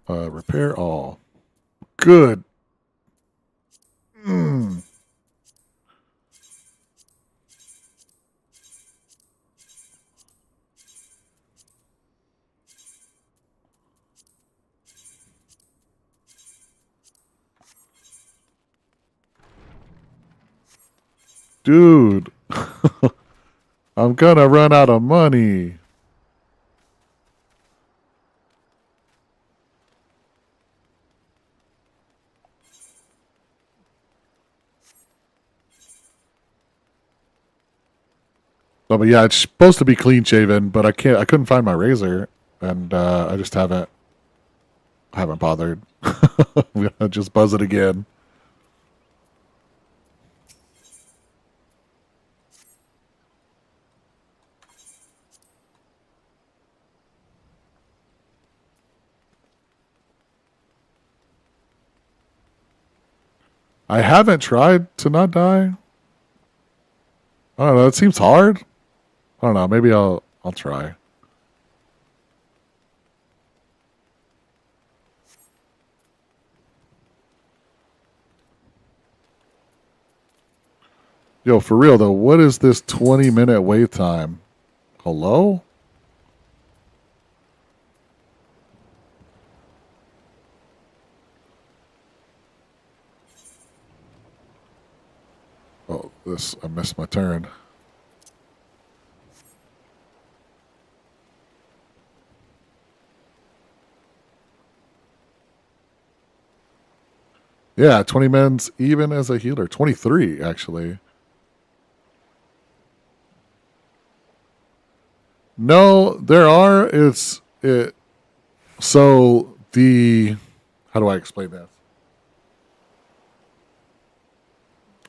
Repair all. Good. Dude. I'm gonna run out of money. Oh, but yeah, it's supposed to be clean shaven, but I couldn't find my razor, and I just haven't bothered. I'm gonna just buzz it again. I haven't tried to not die. I don't know. It seems hard. I don't know. Maybe I'll try. Yo, for real though, what is this 20-minute wait time? Hello? Oh, I missed my turn. Yeah, 20 minutes even as a healer. 23, actually. No, there are. So how do I explain this?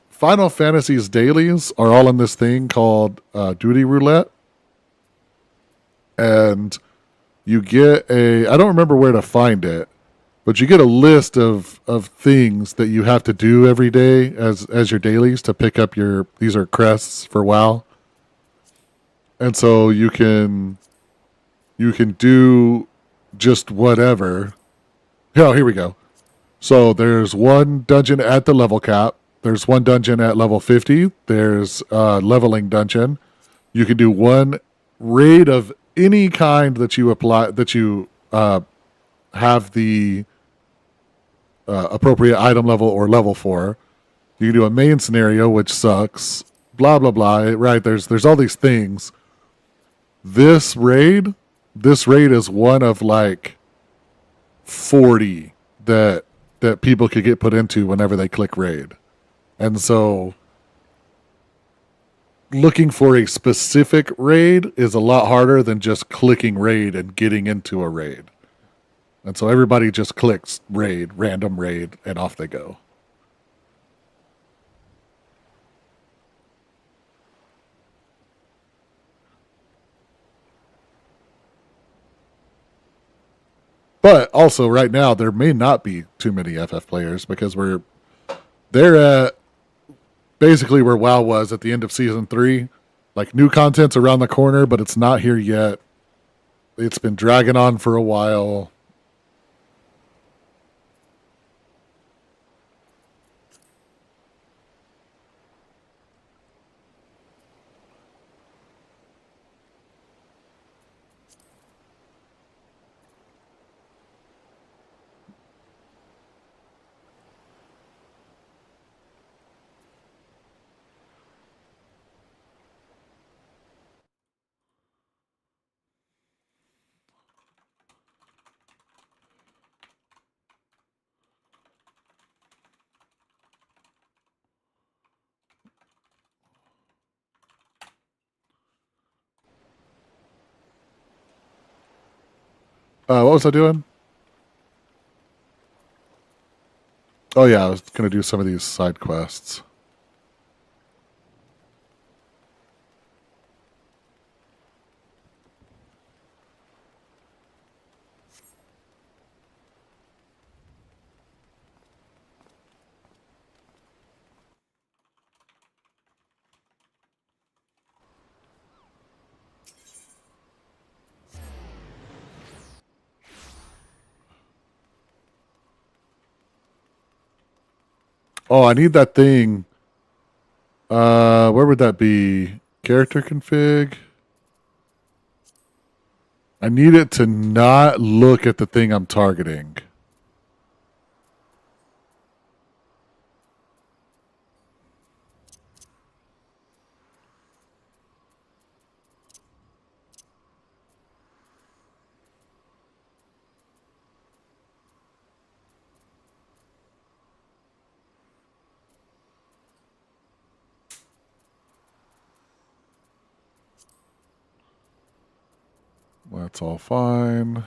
Final Fantasy's dailies are all in this thing called Duty Roulette. And you get I don't remember where to find it, but you get a list of things that you have to do every day as your dailies to pick up these are crests for WoW. And so you can do just whatever. Oh, here we go. So there's one dungeon at the level cap. There's one dungeon at level 50. There's a leveling dungeon. You can do one raid of any kind that you have the appropriate item level or level for. You can do a main scenario, which sucks. Blah blah blah. Right? There's all these things. This raid is one of like 40 that people could get put into whenever they click raid. And so looking for a specific raid is a lot harder than just clicking raid and getting into a raid. And so everybody just clicks raid, random raid, and off they go. But also right now there may not be too many FF players because we're they're at basically where WoW was at the end of season 3. Like, new content's around the corner, but it's not here yet. It's been dragging on for a while. What was I doing? Oh yeah, I was gonna do some of these side quests. Oh, I need that thing. Where would that be? Character config. I need it to not look at the thing I'm targeting. That's all fine.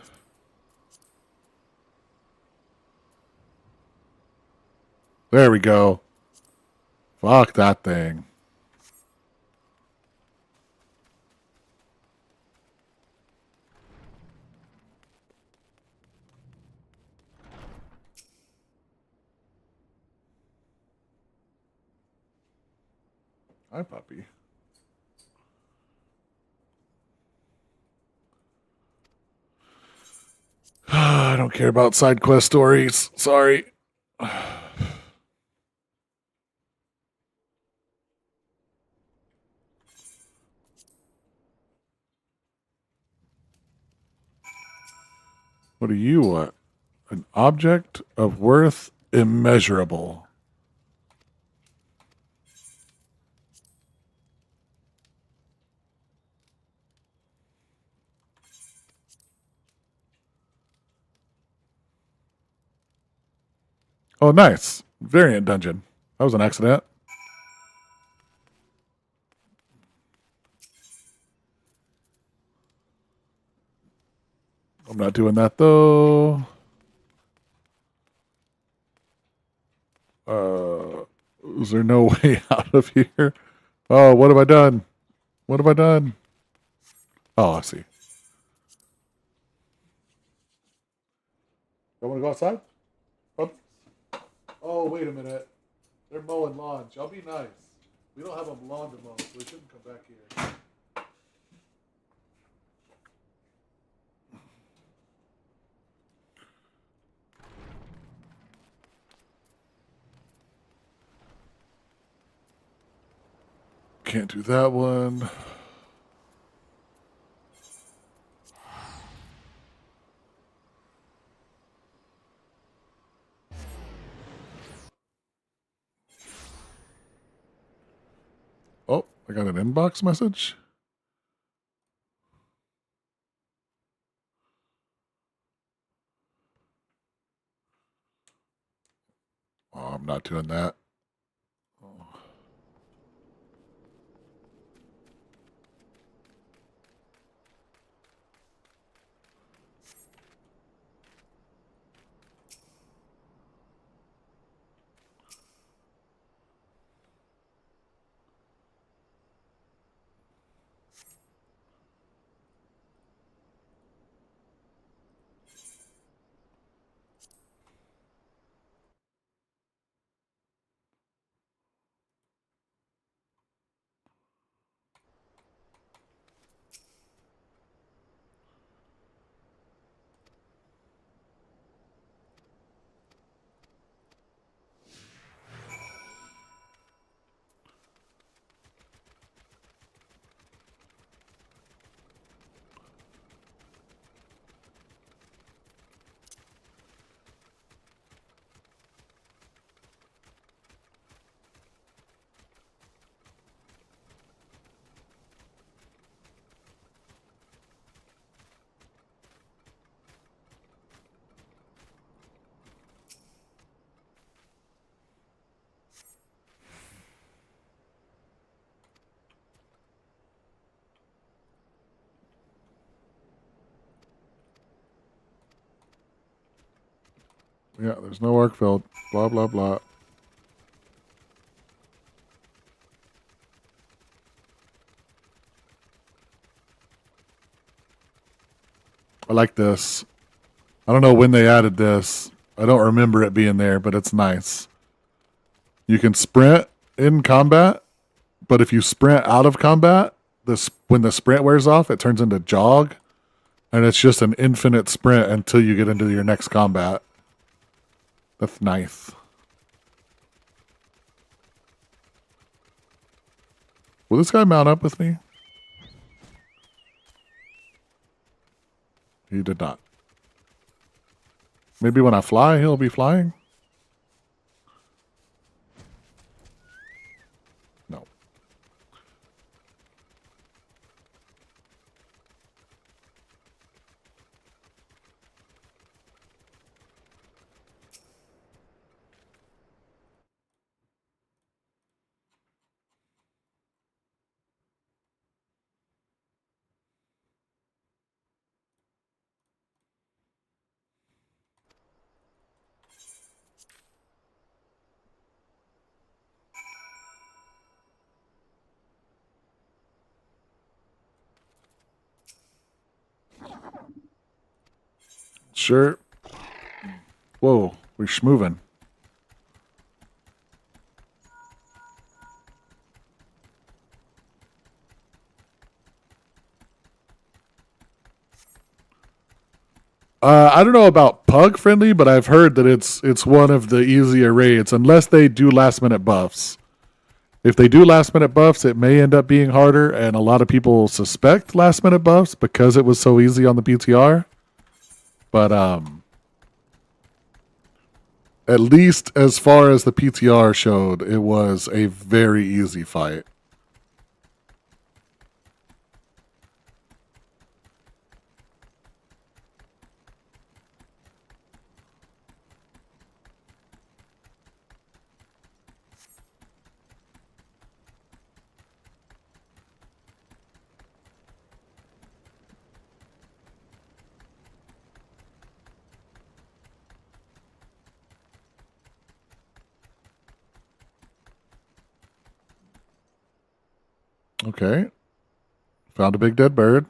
There we go. Fuck that thing. Hi, puppy. I don't care about side quest stories. Sorry. What do you want? An object of worth immeasurable. Oh, nice. Variant dungeon. That was an accident. I'm not doing that, though. Is there no way out of here? Oh, what have I done? What have I done? Oh, I see. You want to go outside? Oh, wait a minute. They're mowing lawns. Y'all be nice. We don't have a lawn to mow, so we shouldn't come back here. Can't do that one. Oh, I got an inbox message. Oh, I'm not doing that. Yeah, there's no arc field. Blah, blah, blah. I like this. I don't know when they added this. I don't remember it being there, but it's nice. You can sprint in combat, but if you sprint out of combat, when the sprint wears off, it turns into jog, and it's just an infinite sprint until you get into your next combat. That's nice. Will this guy mount up with me? He did not. Maybe when I fly, he'll be flying? No. Sure. Whoa, we're schmoving. I don't know about pug friendly, but I've heard that it's one of the easier raids, unless they do last minute buffs. If they do last minute buffs, it may end up being harder, and a lot of people suspect last minute buffs because it was so easy on the PTR. But at least as far as the PTR showed, it was a very easy fight. Okay. Found a big dead bird.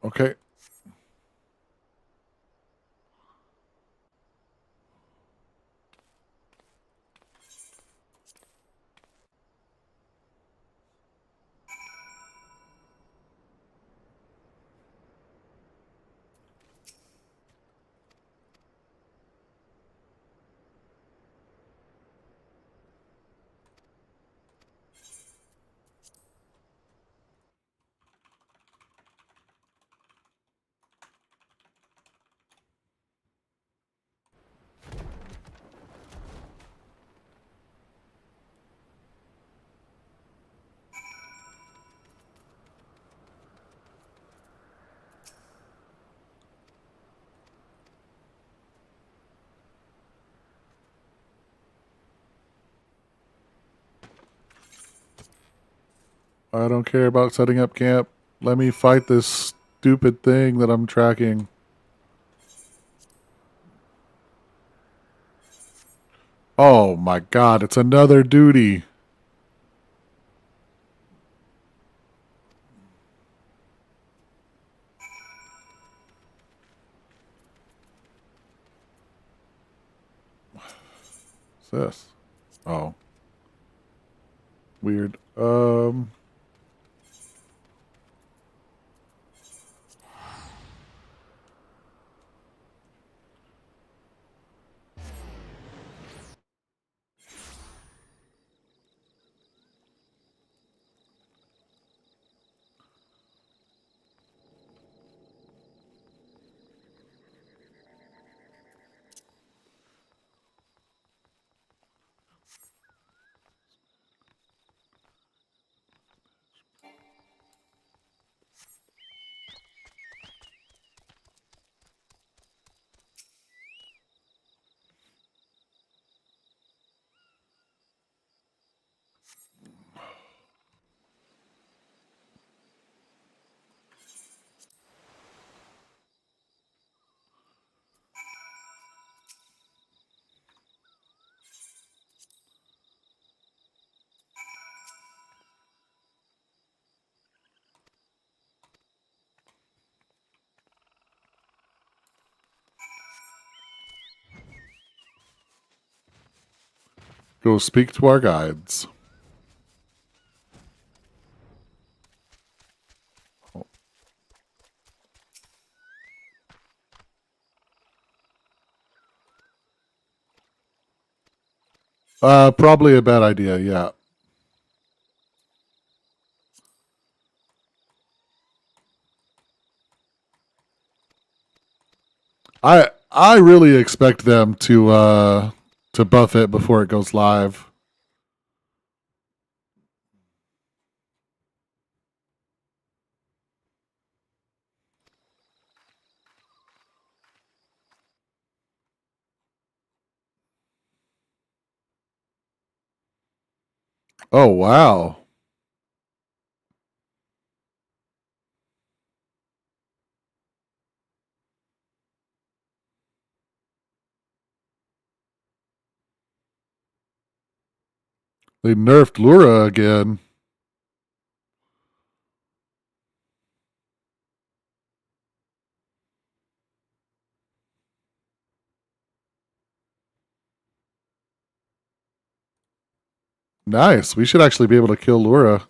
Okay. I don't care about setting up camp. Let me fight this stupid thing that I'm tracking. Oh my god, it's another duty. What's this? Oh. Weird. Go speak to our guides. Probably a bad idea, yeah. I really expect them to buff it before it goes live. Oh wow. They nerfed Lura again. Nice. We should actually be able to kill Lura.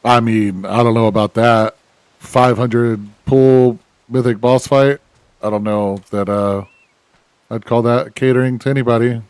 I mean, I don't know about that. 500 pull mythic boss fight. I don't know that I'd call that catering to anybody.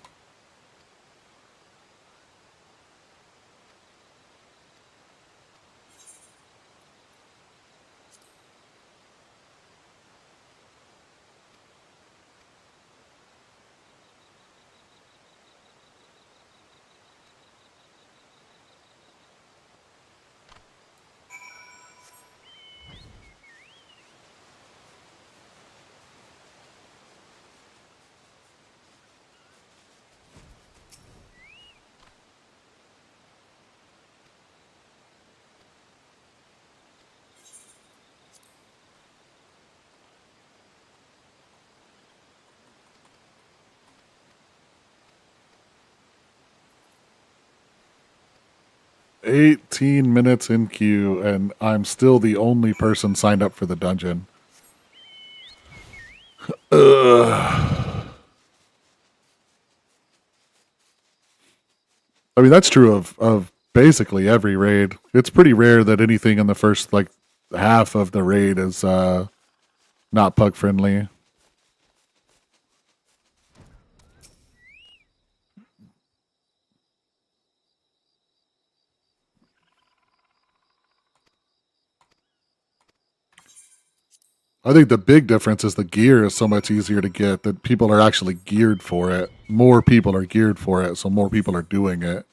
$18 minutes in queue, and I'm still the only person signed up for the dungeon. Ugh. I mean, that's true of basically every raid. It's pretty rare that anything in the first like half of the raid is not pug friendly. I think the big difference is the gear is so much easier to get that people are actually geared for it. More people are geared for it, so more people are doing it.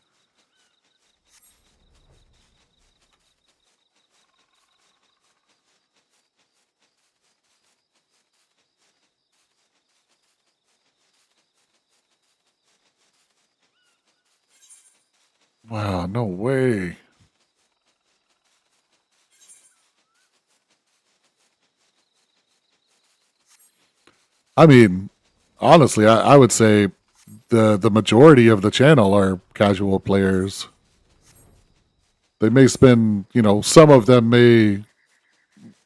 Wow, no way. I mean, honestly, I would say the majority of the channel are casual players. They may spend, some of them may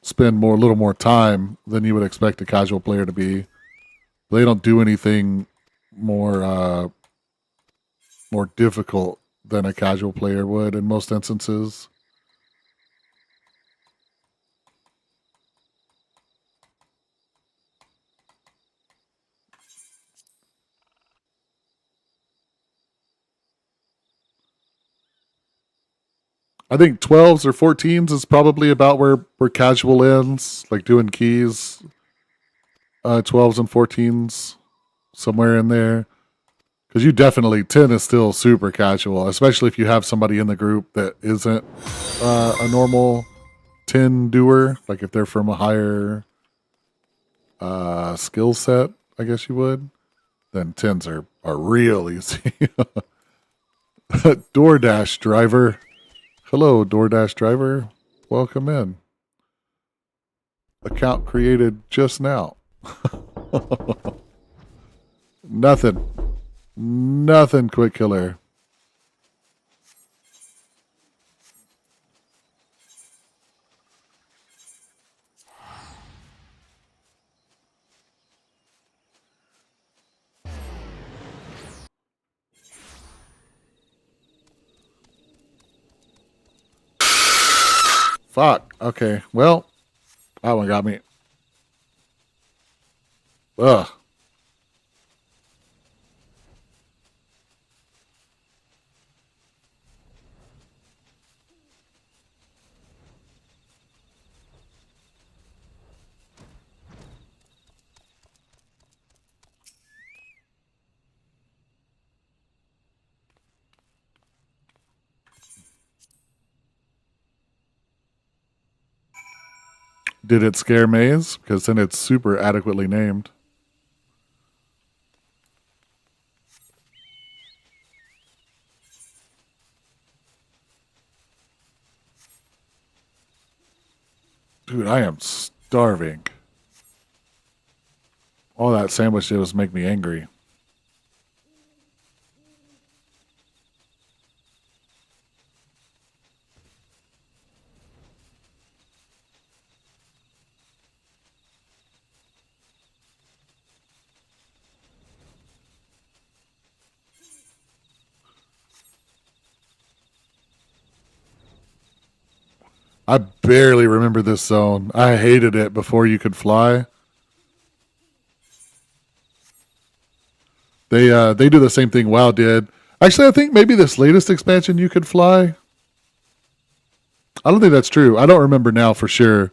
spend a little more time than you would expect a casual player to be. They don't do anything more more difficult than a casual player would in most instances. I think 12s or 14s is probably about where casual ends, like doing keys. 12s and 14s, somewhere in there. Because you definitely, 10 is still super casual, especially if you have somebody in the group that isn't a normal 10 doer. Like if they're from a higher skill set, I guess you would. Then 10s are real easy. DoorDash driver. Hello, DoorDash driver. Welcome in. Account created just now. Nothing. Nothing, quick killer. Fuck. Okay. Well, that one got me. Ugh. Did it scare Maze? Because then it's super adequately named. Dude, I am starving. All that sandwich did was make me angry. I barely remember this zone. I hated it before you could fly. They do the same thing WoW did. Actually, I think maybe this latest expansion you could fly. I don't think that's true. I don't remember now for sure.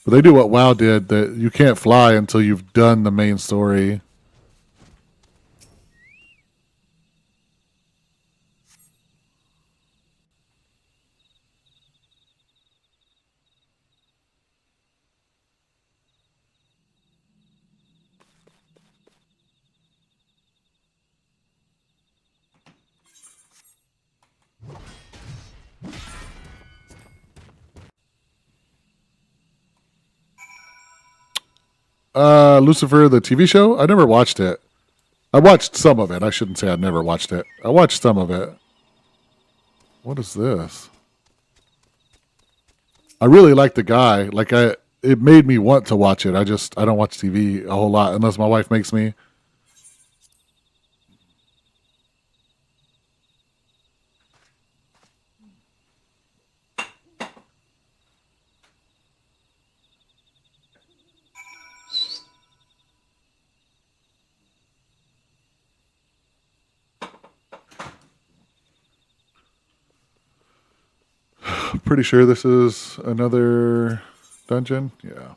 But they do what WoW did, that you can't fly until you've done the main story. Lucifer, the TV show? I never watched it. I watched some of it. I shouldn't say I never watched it. I watched some of it. What is this? I really like the guy. It made me want to watch it. I don't watch TV a whole lot unless my wife makes me. Pretty sure this is another dungeon. Yeah.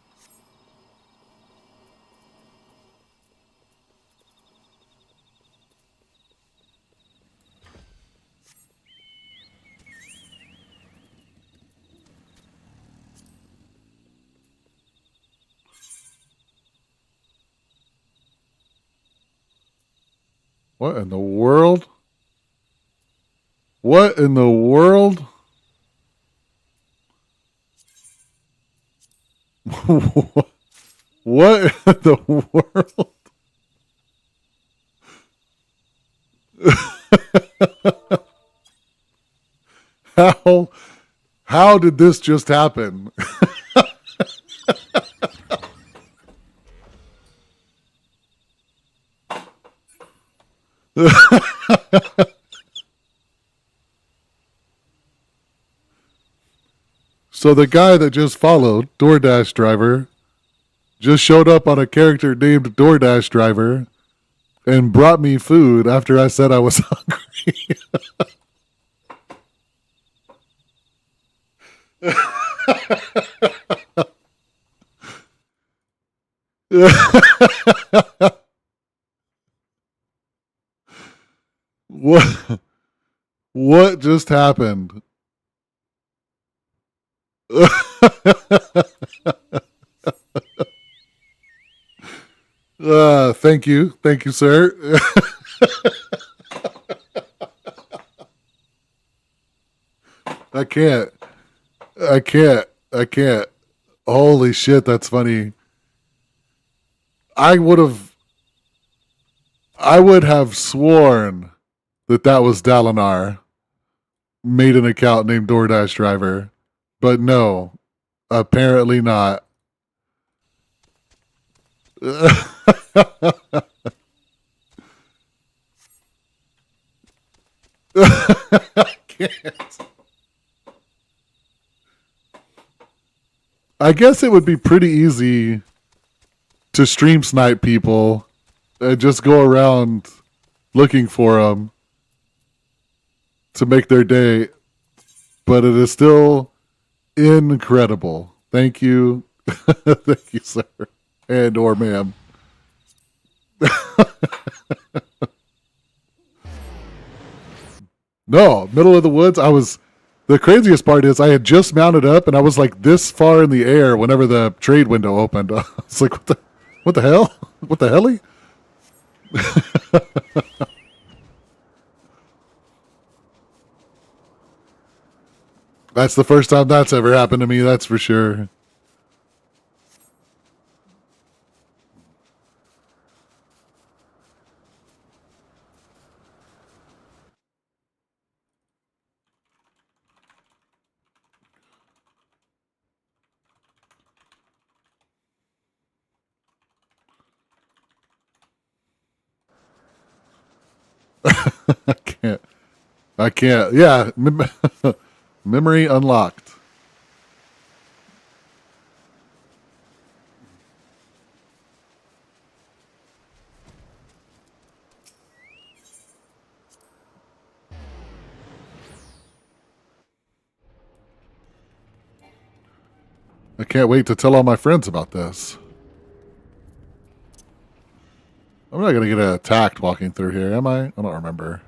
What in the world? What in the world? What in the world? How did this just happen? So the guy that just followed, DoorDash driver, just showed up on a character named DoorDash driver and brought me food after I said I was hungry. What just happened? Thank you, sir. I can't. Holy shit, that's funny. I would have sworn that was Dalinar made an account named DoorDash driver, but no, apparently not. I can't. I guess it would be pretty easy to stream snipe people and just go around looking for them to make their day, but it is still incredible. Thank you. Thank you, sir. And or ma'am. No, middle of the woods. The craziest part is I had just mounted up and I was like this far in the air whenever the trade window opened. I was like, what the hell? What the helly? That's the first time that's ever happened to me, that's for sure. I can't. Yeah. Memory unlocked. I can't wait to tell all my friends about this. I'm not going to get attacked walking through here, am I? I don't remember.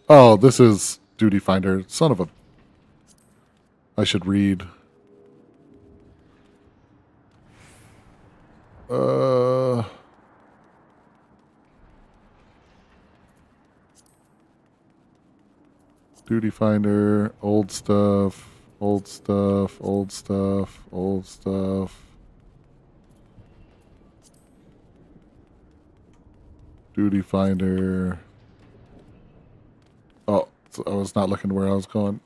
Oh, this is Duty Finder. Son of a... I should read. Duty Finder, old stuff, old stuff, old stuff, old stuff. Duty Finder. Oh, so I was not looking where I was going.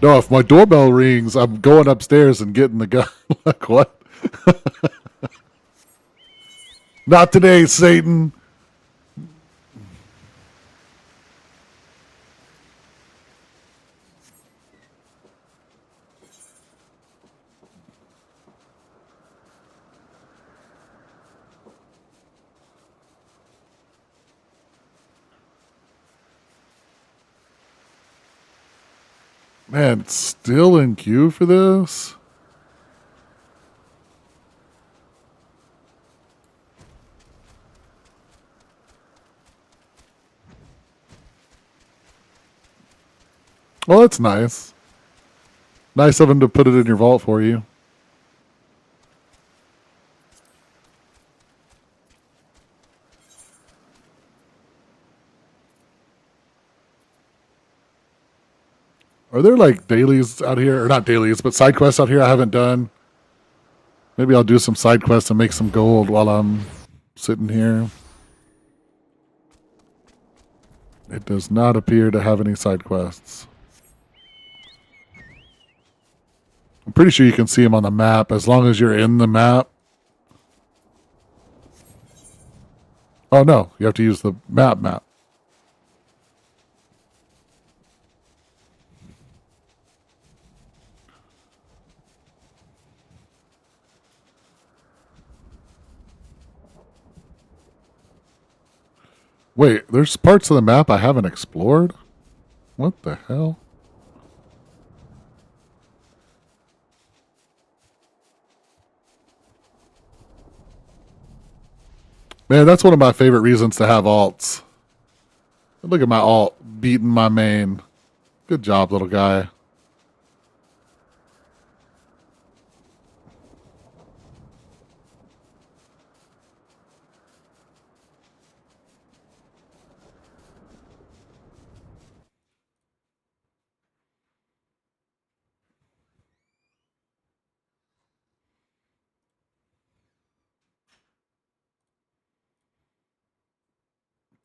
No, if my doorbell rings, I'm going upstairs and getting the gun. Like, what? Not today, Satan. Man, it's still in queue for this? Well, that's nice. Nice of him to put it in your vault for you. Are there like dailies out here? Or not dailies, but side quests out here I haven't done? Maybe I'll do some side quests and make some gold while I'm sitting here. It does not appear to have any side quests. I'm pretty sure you can see them on the map as long as you're in the map. Oh no, you have to use the map. Wait, there's parts of the map I haven't explored? What the hell? Man, that's one of my favorite reasons to have alts. Look at my alt beating my main. Good job, little guy.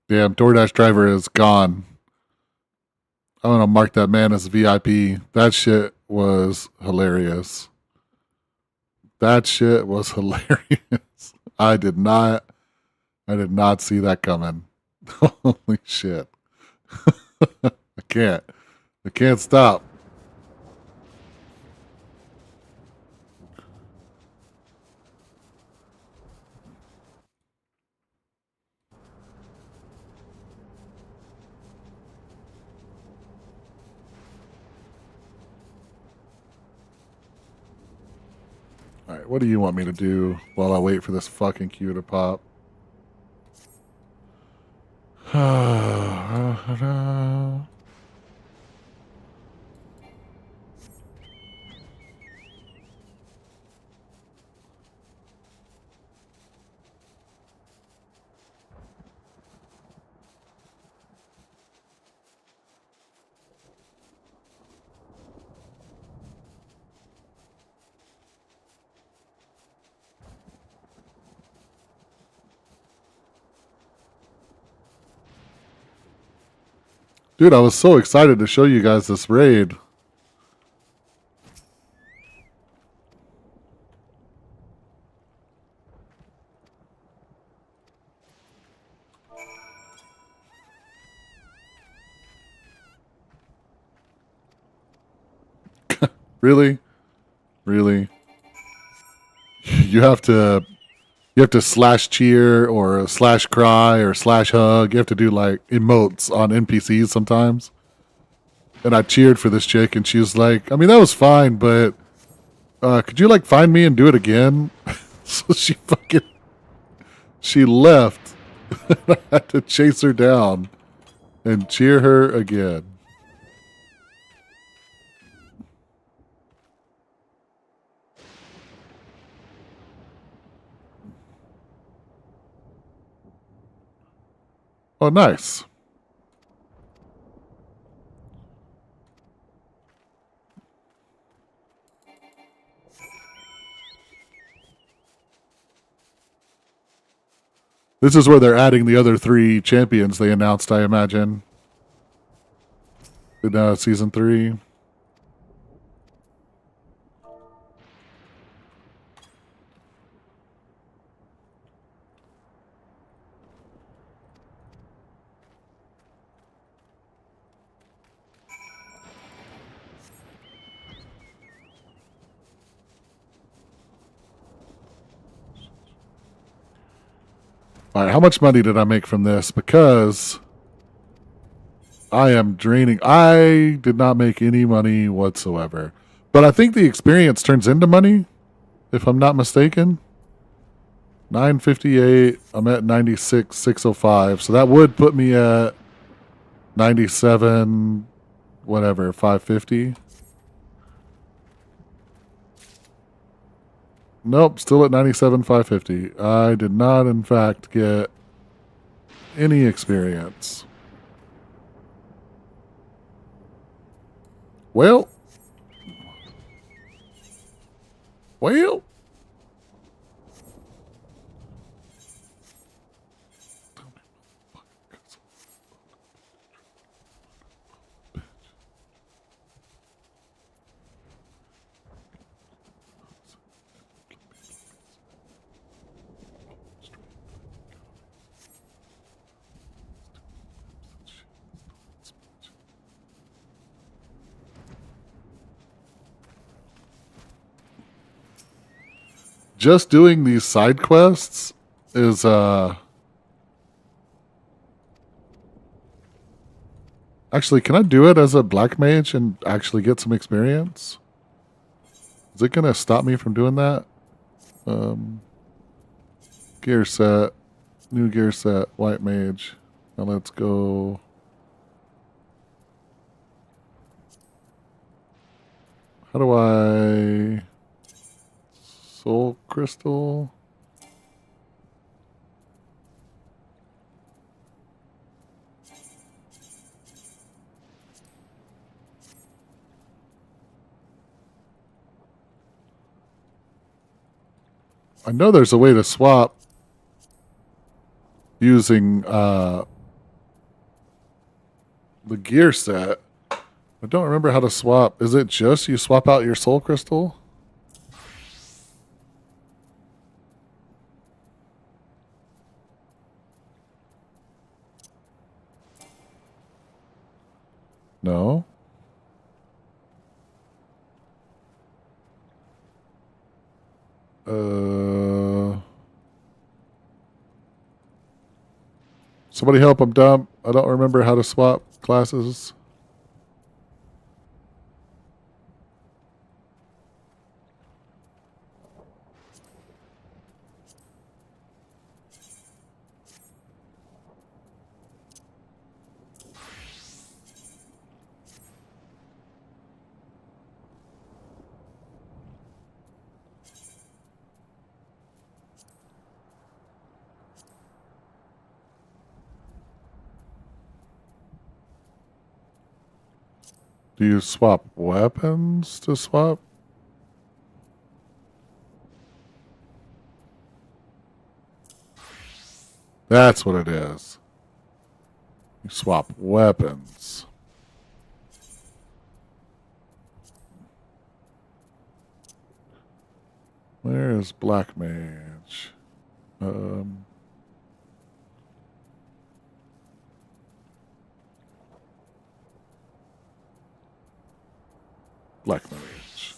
Damn, DoorDash driver is gone. I'm going to mark that man as VIP. That shit was hilarious. That shit was hilarious. I did not see that coming. Holy shit. I can't stop. All right, what do you want me to do while I wait for this fucking queue to pop? Dude, I was so excited to show you guys this raid. Really? Really? You have to slash cheer or slash cry or slash hug. You have to do like emotes on NPCs sometimes. And I cheered for this chick and she was like, I mean, that was fine, but could you like find me and do it again? So she left. I had to chase her down and cheer her again. Oh, nice. This is where they're adding the other 3 champions they announced, I imagine. In season 3. All right, how much money did I make from this? Because I am draining. I did not make any money whatsoever. But I think the experience turns into money, if I'm not mistaken. 958. I'm at 96,605. So that would put me at 97, whatever, 550. Nope, still at 97,550. I did not, in fact, get any experience. Well. Just doing these side quests is actually, can I do it as a black mage and actually get some experience? Is it gonna stop me from doing that? Gear set, new gear set, white mage. Now let's go. How do I soul crystal? I know there's a way to swap using the gear set. I don't remember how to swap. Is it just you swap out your soul crystal? No. Somebody help, I'm dumb. I don't remember how to swap classes. Do you swap weapons to swap? That's what it is. You swap weapons. Where is Black Mage? Black Mage.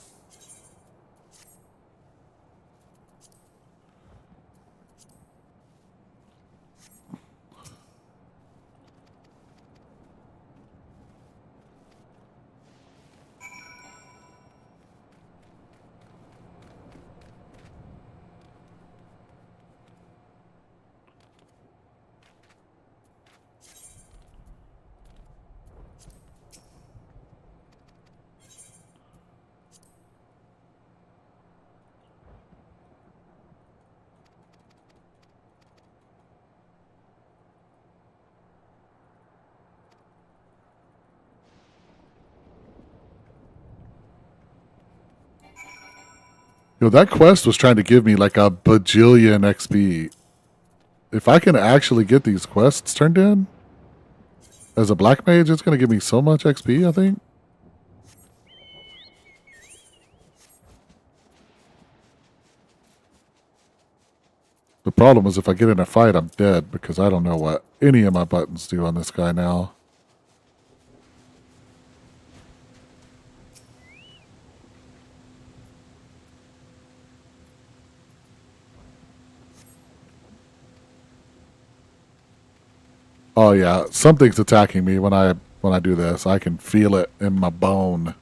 Yo, that quest was trying to give me like a bajillion XP. If I can actually get these quests turned in as a black mage, it's going to give me so much XP, I think. The problem is if I get in a fight, I'm dead because I don't know what any of my buttons do on this guy now. Oh yeah, something's attacking me when I do this. I can feel it in my bone.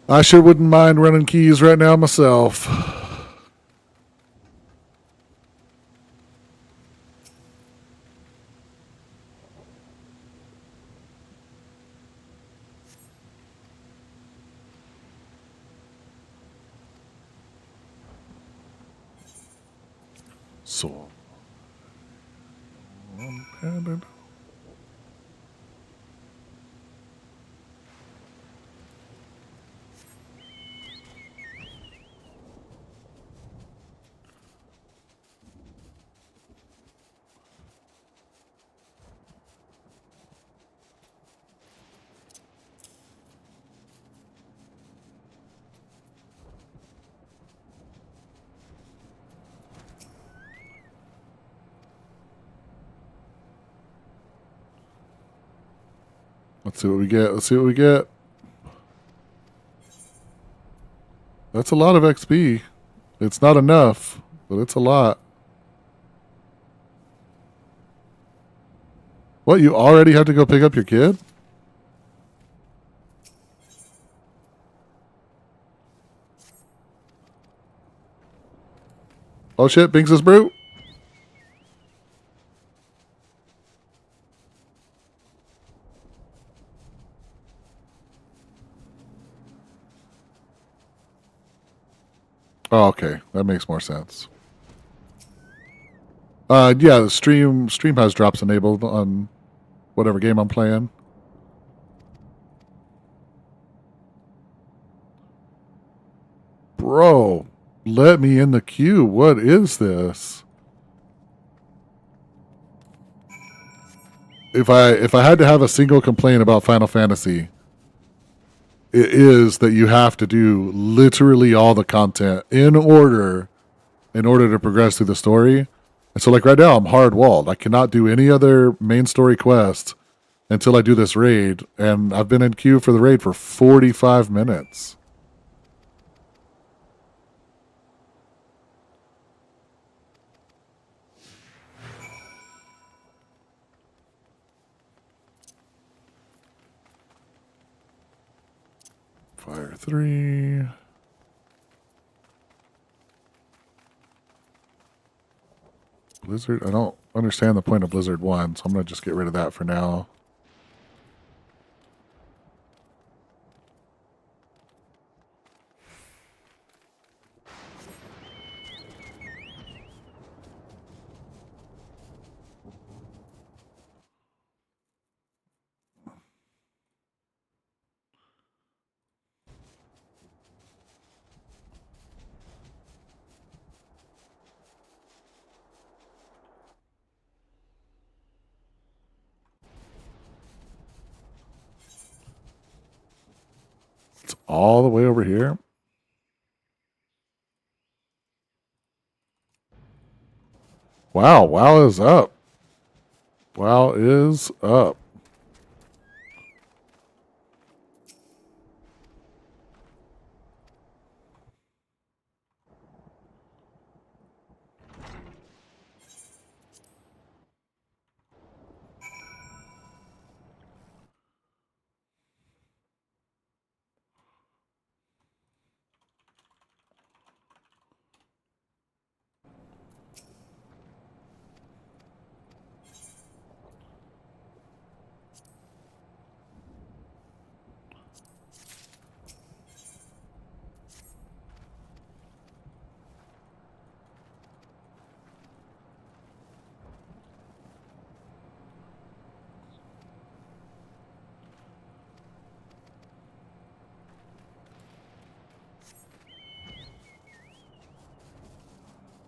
I sure wouldn't mind running keys right now myself. So. Let's see what we get. Let's see what we get. That's a lot of XP. It's not enough, but it's a lot. What, you already have to go pick up your kid? Oh shit, Binks is brute. Oh, okay. That makes more sense. Yeah, the stream has drops enabled on whatever game I'm playing. Bro, let me in the queue. What is this? if I had to have a single complaint about Final Fantasy, it is that you have to do literally all the content in order to progress through the story. And so, like right now, I'm hard walled. I cannot do any other main story quest until I do this raid, and I've been in queue for the raid for 45 minutes. Fire 3. Blizzard, I don't understand the point of Blizzard 1, so I'm going to just get rid of that for now. It's all the way over here. Wow, WoW is up. WoW is up.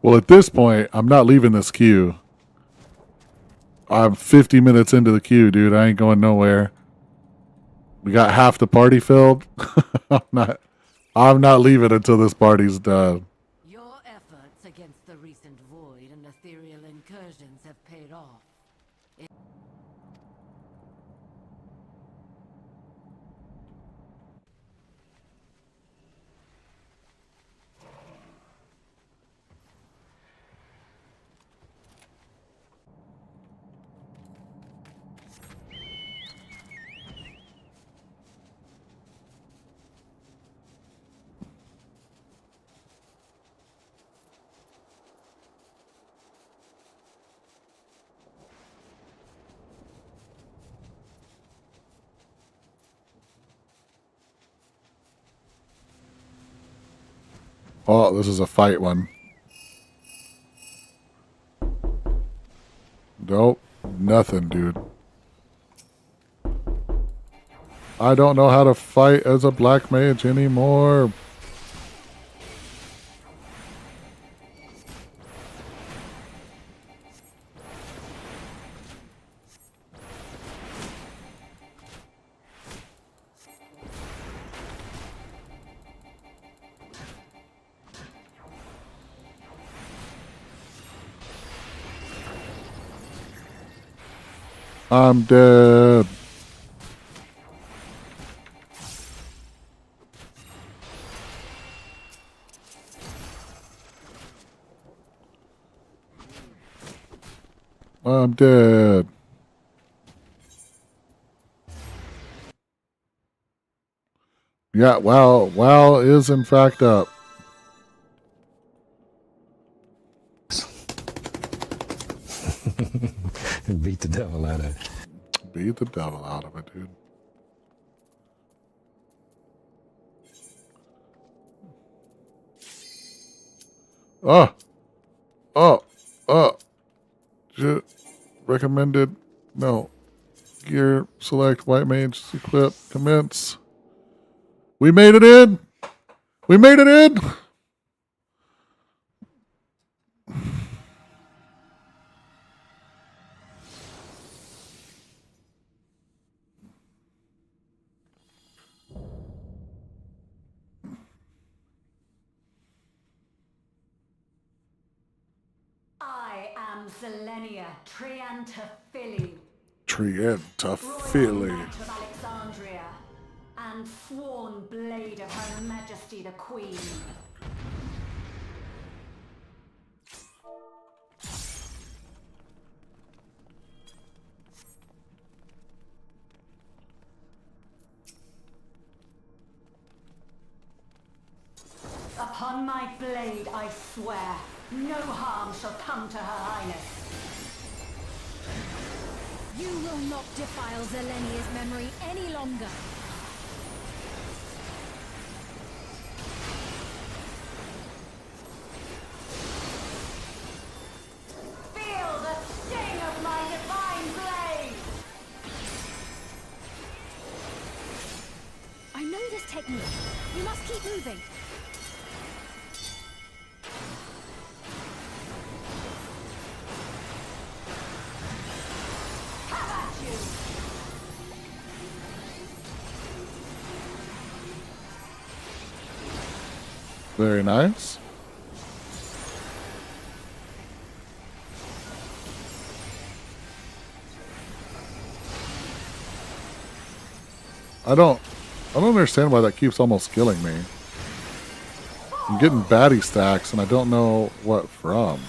Well, at this point, I'm not leaving this queue. I'm 50 minutes into the queue, dude. I ain't going nowhere. We got half the party filled. I'm not leaving until this party's done. Your efforts against the recent void and ethereal incursions have paid off. Oh, this is a fight one. Nope. Nothing, dude. I don't know how to fight as a black mage anymore. I'm dead. I'm dead. Yeah, WoW is in fact up. Beat the devil out of it. Beat the devil out of it, dude. Recommended. No. Gear, select, white mage, equip, commence. We made it in! We made it in! Zelenia, Triantaphili, Triantaphili. Knight of Alexandria, and sworn blade of Her Majesty the Queen. Upon my blade I swear, no harm shall come to Her Highness. You will not defile Zelenia's memory any longer. Feel the sting of my divine blade! I know this technique. You must keep moving. Very nice. I don't understand why that keeps almost killing me. I'm getting baddie stacks and I don't know what from.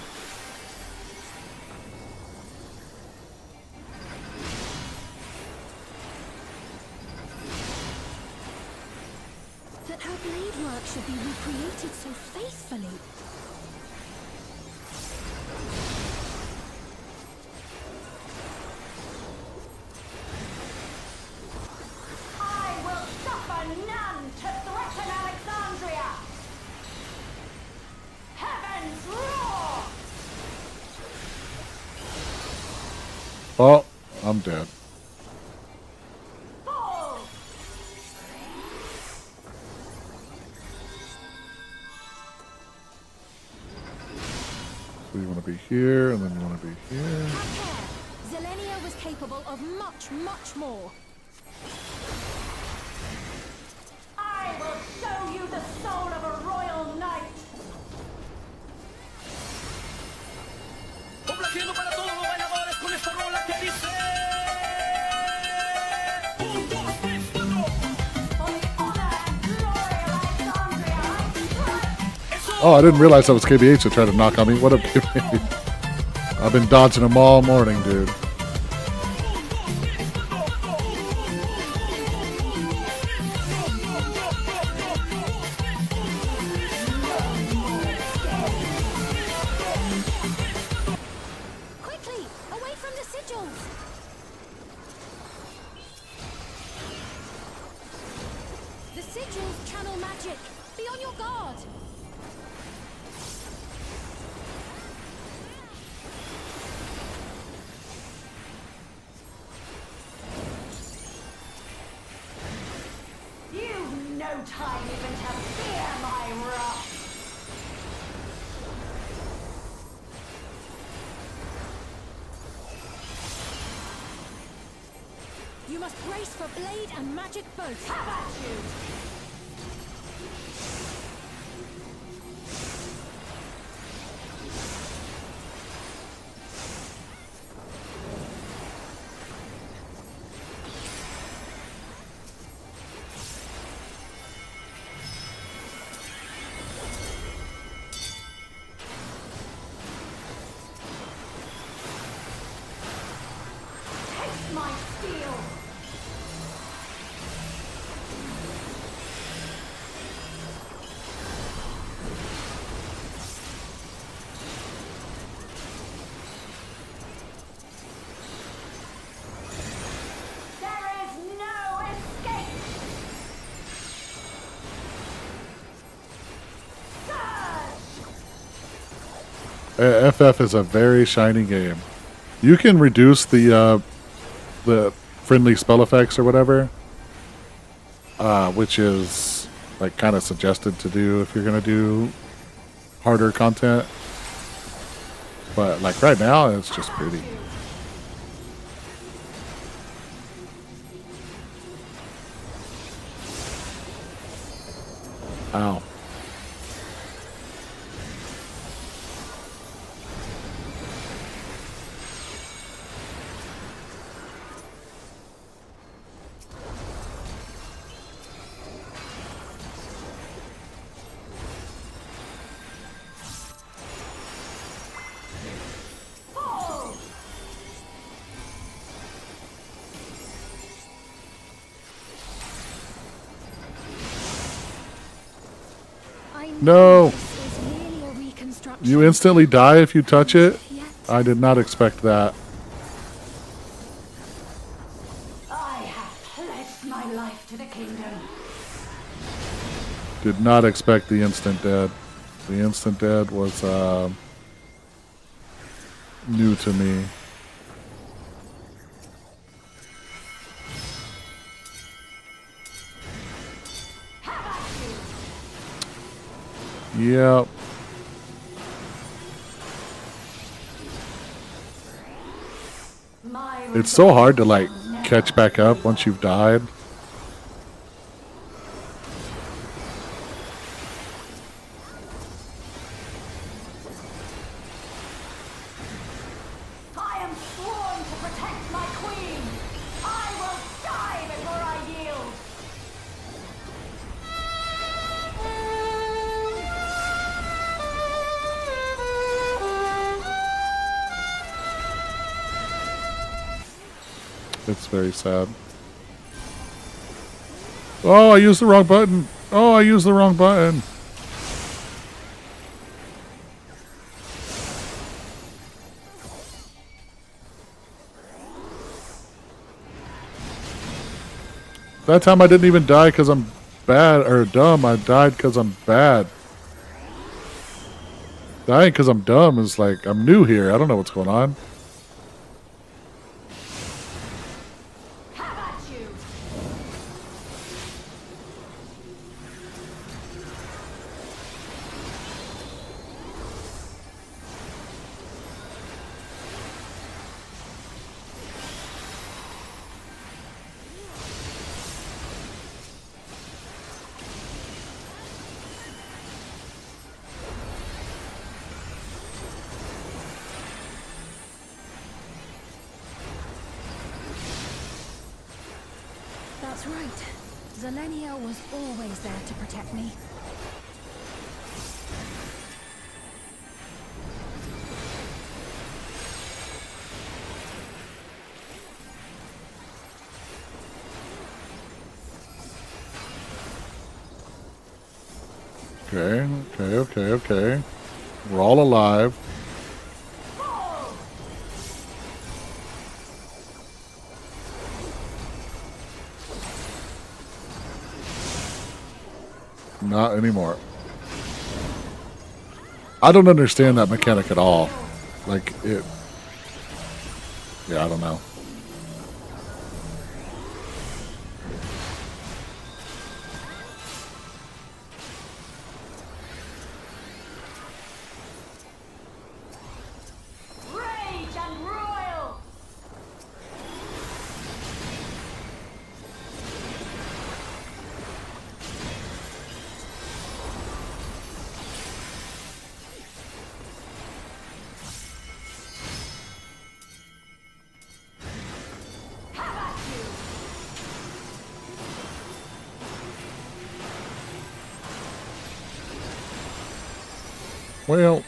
That her blade work should be recreated so faithfully. I will suffer none to threaten Alexandria! Heavens roar! Oh, I'm dead. Fall! So you want to be here, and then you want to be here. Zelenia was capable of much, much more. I will show you the soul of a royal knight! Complaciendo para todos los bailadores con esta rola que dice 1, 2, 3, 4. Oh, I didn't realize that was KBH that tried to knock on me. What up, KBH? I've been dodging them all morning, dude. Quickly, away from the sigils. The sigils channel magic. Be on your guard. You've no time even to fear my wrath! You must brace for blade and magic both. Have at you! Taste my steel! There is no escape! FF is a very shiny game. You can reduce the friendly spell effects or whatever, which is like kind of suggested to do if you're gonna do harder content. But like right now, it's just pretty. Ow. No! You instantly die if you touch it? I did not expect that. I have pledged my life to the kingdom. Did not expect the instant dead. The instant dead was new to me. Yep. It's so hard to like catch back up once you've died. I am sworn to protect my queen. I will die before I yield. It's very sad. Oh, I used the wrong button. Oh, I used the wrong button. That time I didn't even die because I'm bad or dumb. I died because I'm bad. Dying because I'm dumb is like, I'm new here. I don't know what's going on. That's right. Zelenia was always there to protect me. Okay. We're all alive. Not anymore. I don't understand that mechanic at all. Like, it... Yeah, I don't know. Rage and royal. Well...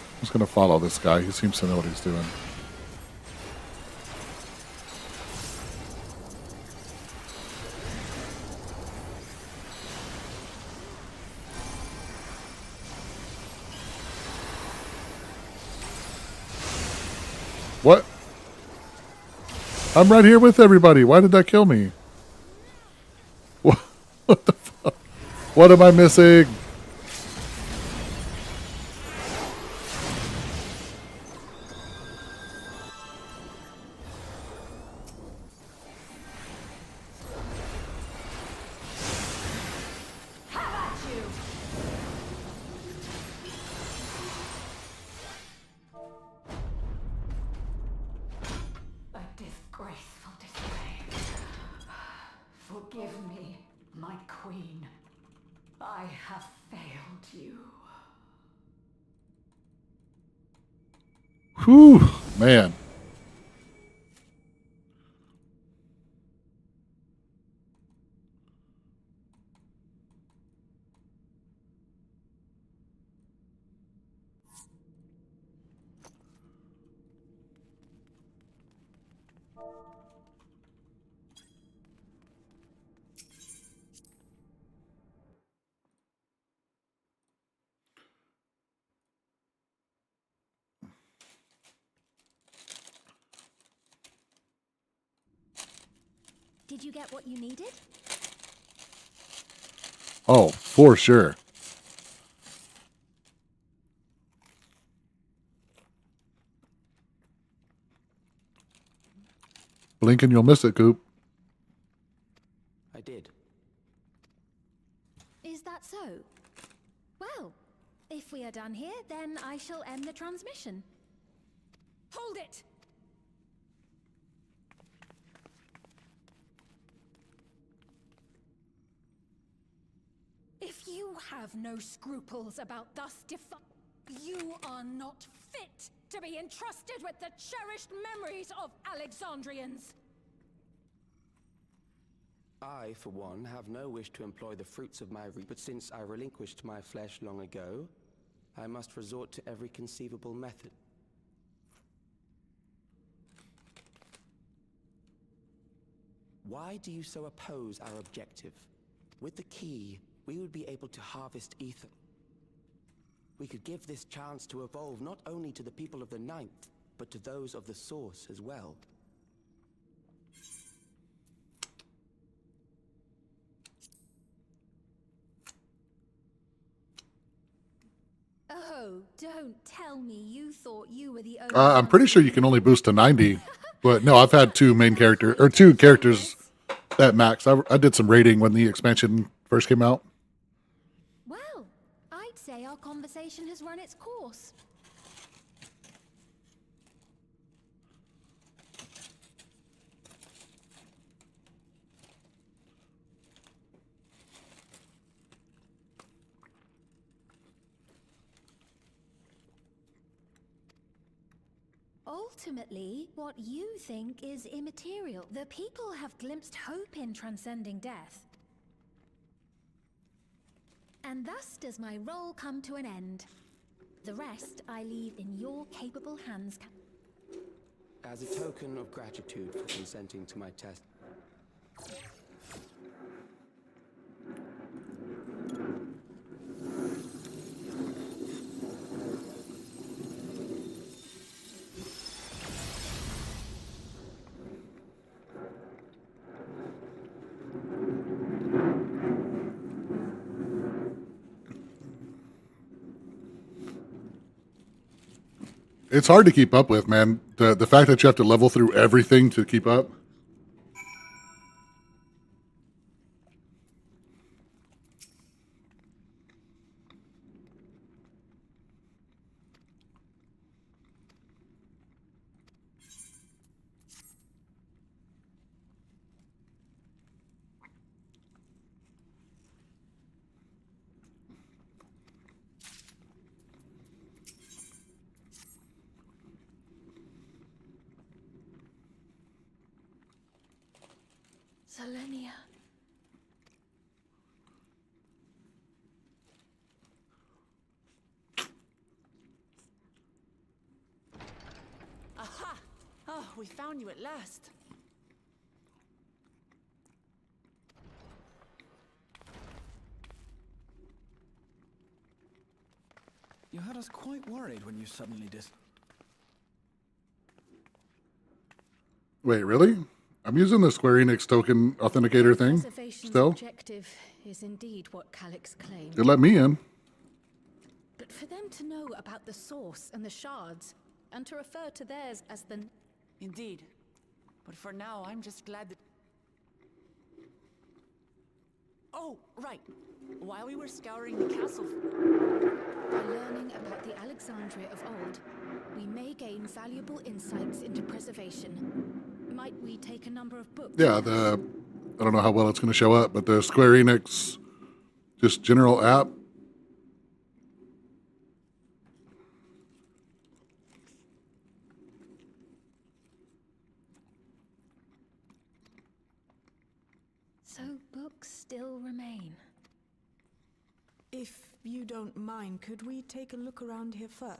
I'm just gonna follow this guy. He seems to know what he's doing. What? I'm right here with everybody. Why did that kill me? What the fuck? What am I missing? A disgraceful display. Forgive me, my queen. I have failed you. Whew, man. Did you get what you needed? Oh, for sure. Blink and you'll miss it, Coop. I did. Is that so? Well, if we are done here, then I shall end the transmission. Hold it! If you have no scruples about thus you are not fit to be entrusted with the cherished memories of Alexandrians. I, for one, have no wish to employ the fruits of my but since I relinquished my flesh long ago, I must resort to every conceivable method. Why do you so oppose our objective? With the key, we would be able to harvest ether. We could give this chance to evolve not only to the people of the Ninth, but to those of the Source as well. Oh, don't tell me you thought you were the only I'm pretty sure you can only boost to 90. But no, I've had two characters at max. I did some raiding when the expansion first came out. Well, I'd say our conversation has run its course. Ultimately, what you think is immaterial. The people have glimpsed hope in transcending death. And thus does my role come to an end. The rest I leave in your capable hands. As a token of gratitude for consenting to my test. It's hard to keep up with, man. The fact that you have to level through everything to keep up. Selenia. Aha! Oh, we found you at last. You had us quite worried when you suddenly Wait, really? I'm using the Square Enix token authenticator thing still. Objective is indeed what Calyx claimed. It let me in. But for them to know about the source and the shards, and to refer to theirs as the... Indeed. But for now, I'm just glad that... Oh, right. While we were scouring the castle... By learning about the Alexandria of old, we may gain valuable insights into preservation. Might we take a number of books? Yeah, I don't know how well it's going to show up, but the Square Enix just general app. So books still remain. If you don't mind, could we take a look around here first?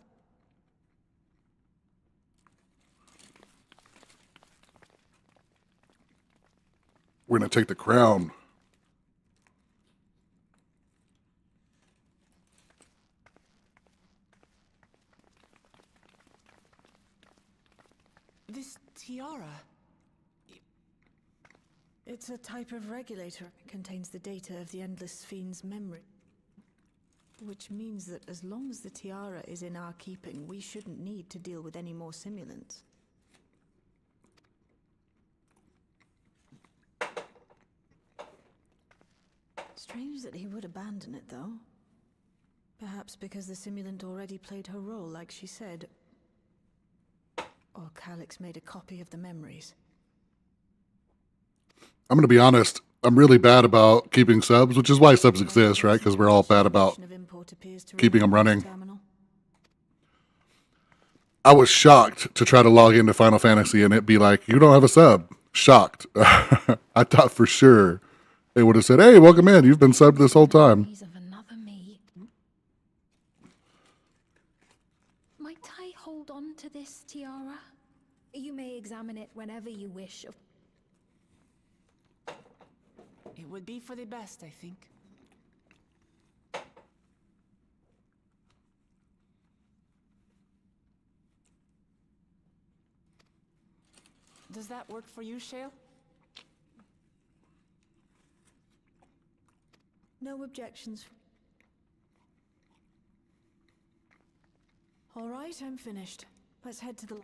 We're gonna take the crown. This tiara. It's a type of regulator. It contains the data of the Endless Fiend's memory. Which means that as long as the tiara is in our keeping, we shouldn't need to deal with any more simulants. Strange that he would abandon it, though. Perhaps because the simulant already played her role, like she said. Or Calix made a copy of the memories. I'm going to be honest. I'm really bad about keeping subs, which is why subs exist, right? Because we're all bad about keeping them running. I was shocked to try to log into Final Fantasy and it be like, you don't have a sub. Shocked. I thought for sure they would have said, hey, welcome in. You've been subbed this whole time. Might I hold on to this tiara? You may examine it whenever you wish. It would be for the best, I think. Does that work for you, Shale? No objections. All right, I'm finished. Let's head to the...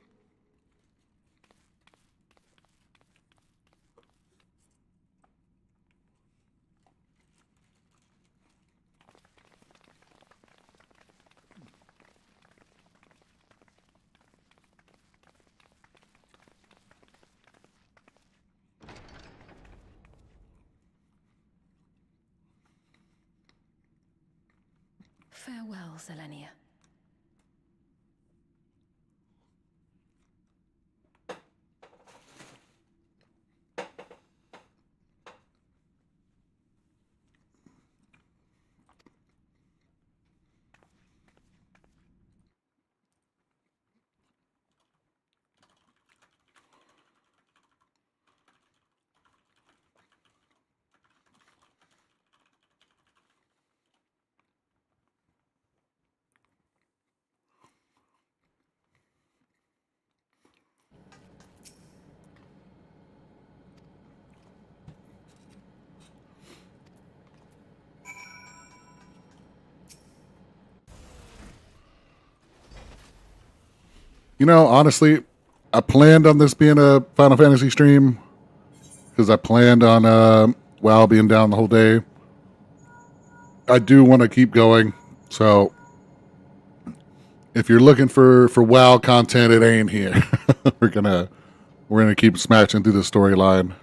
Farewell, Selenia. You know, honestly, I planned on this being a Final Fantasy stream because I planned on WoW being down the whole day. I do want to keep going, so if you're looking for WoW content, it ain't here. we're gonna keep smashing through the storyline.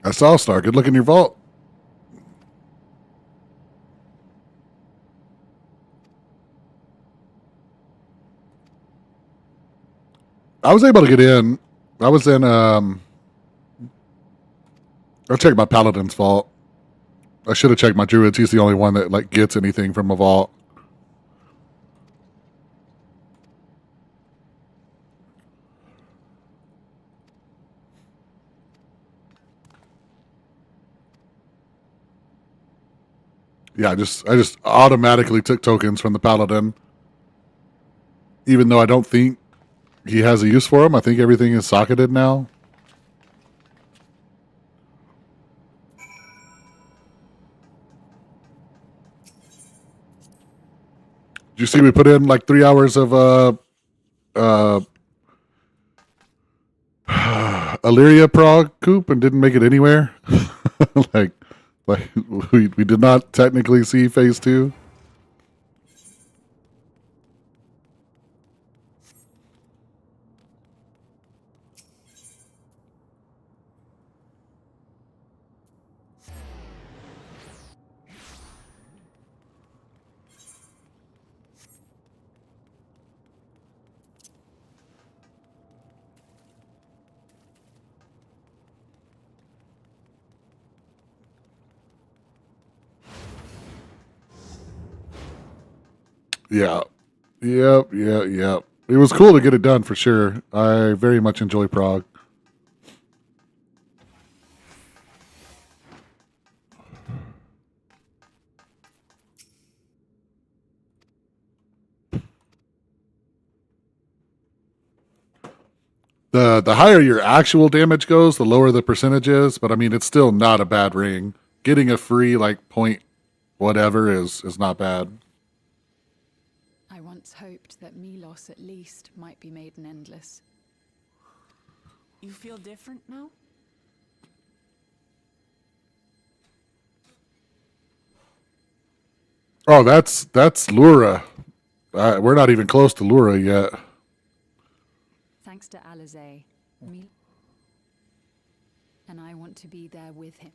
I saw Star. Good look in your vault. I was able to get in. I was in. I'll check my Paladin's vault. I should have checked my Druids. He's the only one that like gets anything from a vault. Yeah, I just automatically took tokens from the Paladin, even though I don't think he has a use for them. I think everything is socketed now. Did you see we put in like 3 hours of Illyria prog coop and didn't make it anywhere? like we did not technically see phase 2. Yeah. Yep. It was cool to get it done for sure. I very much enjoy Prague. The higher your actual damage goes, the lower the percentage is. But I mean, it's still not a bad ring. Getting a free like point whatever is not bad. I once hoped that Milos at least might be made an endless. You feel different now? Oh, that's Lura. We're not even close to Lura yet. Thanks to Alizé, and I want to be there with him.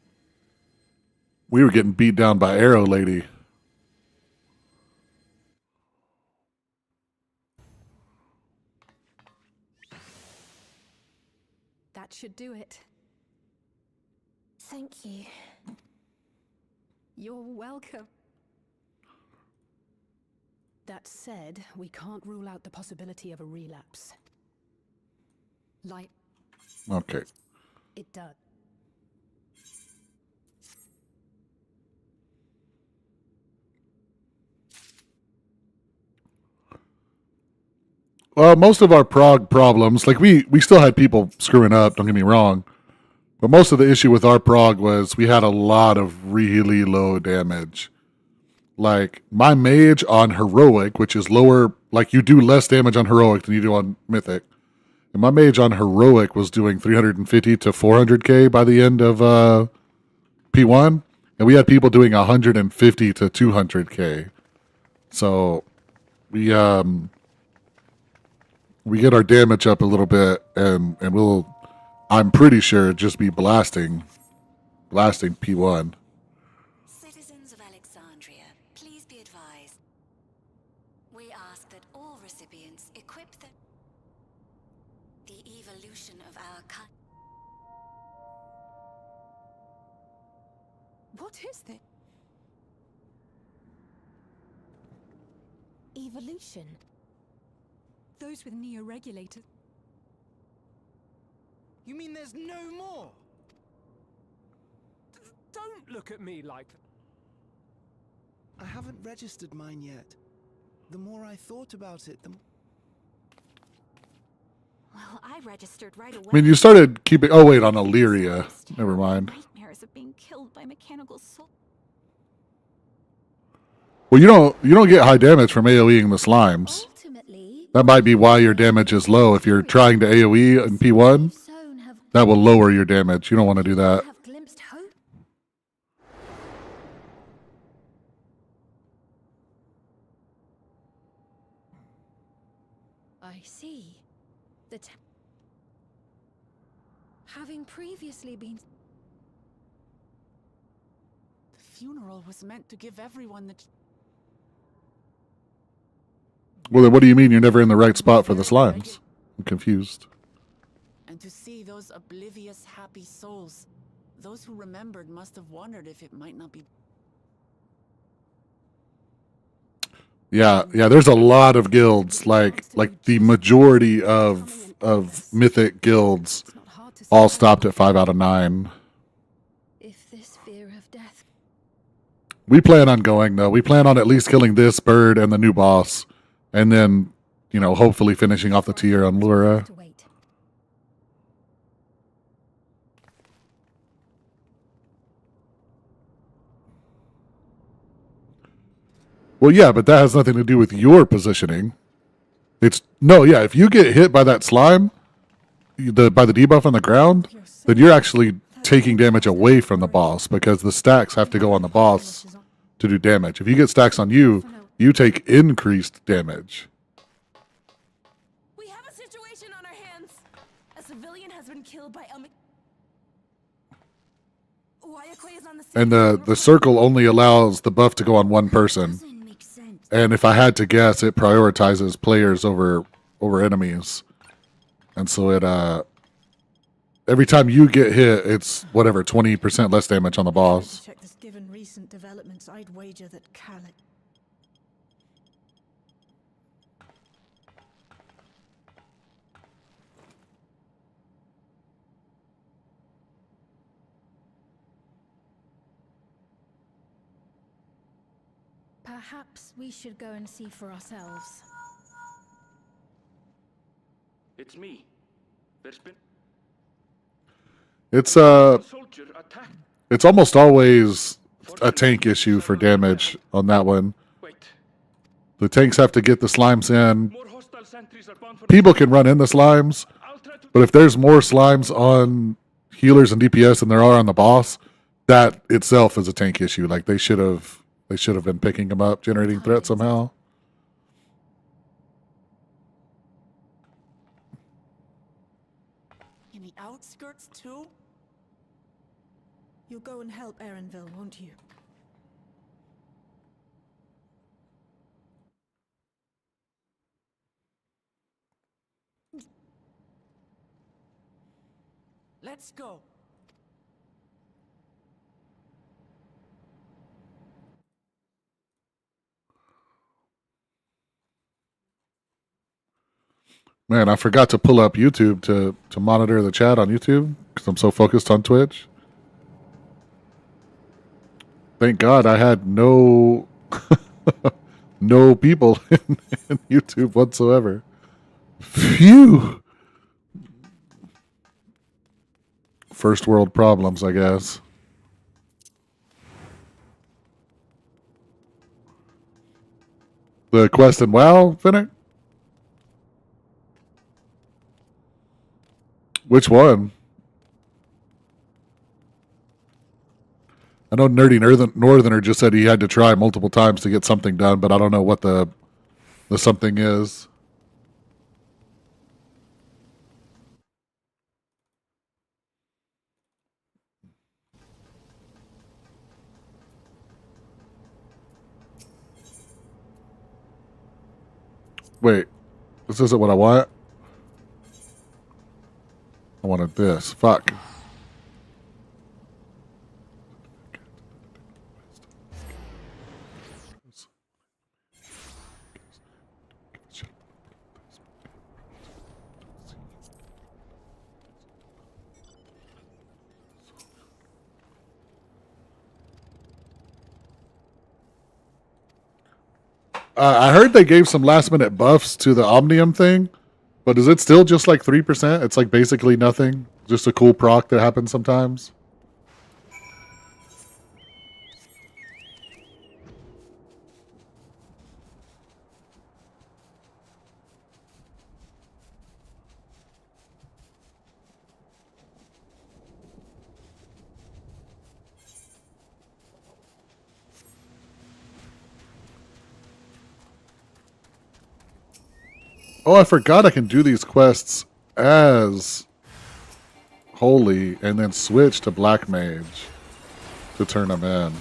We were getting beat down by Arrow Lady. That should do it. Thank you. You're welcome. That said, we can't rule out the possibility of a relapse. Like... Okay. It does. Well, most of our Prague problems, like we still had people screwing up, don't get me wrong. But most of the issue with our Prague was we had a lot of really low damage. Like my mage on heroic, which is lower, like you do less damage on heroic than you do on mythic. And my mage on heroic was doing 350 to 400k by the end of P1, and we had people doing 150 to 200k. So we get our damage up a little bit, and we'll, I'm pretty sure, just be blasting P1. Citizens of Alexandria, please be advised. We ask that all recipients equip the evolution of our country. What is this? Evolution? Those with neo-regulators. You mean there's no more? Don't look at me like... I haven't registered mine yet. The more I thought about it, the... Well, I registered right away. I mean, you started keeping... Oh, wait, on Illyria. Never mind. Nightmares of being killed by mechanical soul. Well, you don't get high damage from AoEing the slimes. That might be why your damage is low. If you're trying to AoE in P1, that will lower your damage. You don't want to do that. I see. Having previously been... The funeral was meant to give everyone the... Well, then what do you mean you're never in the right spot for the slimes? I'm confused. And to see those oblivious, happy souls, those who remembered must have wondered if it might not be... Yeah, there's a lot of guilds, like the majority of mythic guilds all stopped at 5 out of 9. If this fear of death... We plan on going, though. We plan on at least killing this bird and the new boss. And then, hopefully finishing off the tier on Lura. Well, yeah, but that has nothing to do with your positioning. If you get hit by that slime, by the debuff on the ground, then you're actually taking damage away from the boss because the stacks have to go on the boss to do damage. If you get stacks on you, you take increased damage. We have a situation on our hands. A civilian has been killed by is on the And the circle only allows the buff to go on one person. And if I had to guess, it prioritizes players over enemies. And so it every time you get hit, it's 20% less damage on the boss. Check this. Given recent developments, I'd wager that Perhaps we should go and see for ourselves. It's me. There's been It's soldier attack. it's almost always a tank issue for damage on that one. The tanks have to get the slimes in. People can run in the slimes, but if there's more slimes on healers and DPS than there are on the boss, that itself is a tank issue. Like they should have been picking them up, generating threat somehow. In the outskirts too? You'll go and help Erenville, won't you? Let's go. Man, I forgot to pull up YouTube to monitor the chat on YouTube because I'm so focused on Twitch. Thank God I had no no people in YouTube whatsoever. Phew. First world problems, I guess. The quest in WoW, Finnick? Which one? I know Nerdy Northerner just said he had to try multiple times to get something done, but I don't know what the something is. Wait, this isn't what I want. I wanted this. Fuck. I heard they gave some last minute buffs to the Omnium thing, but is it still just like 3%? It's like basically nothing. Just a cool proc that happens sometimes. Oh, I forgot I can do these quests as Holy and then switch to Black Mage to turn them in.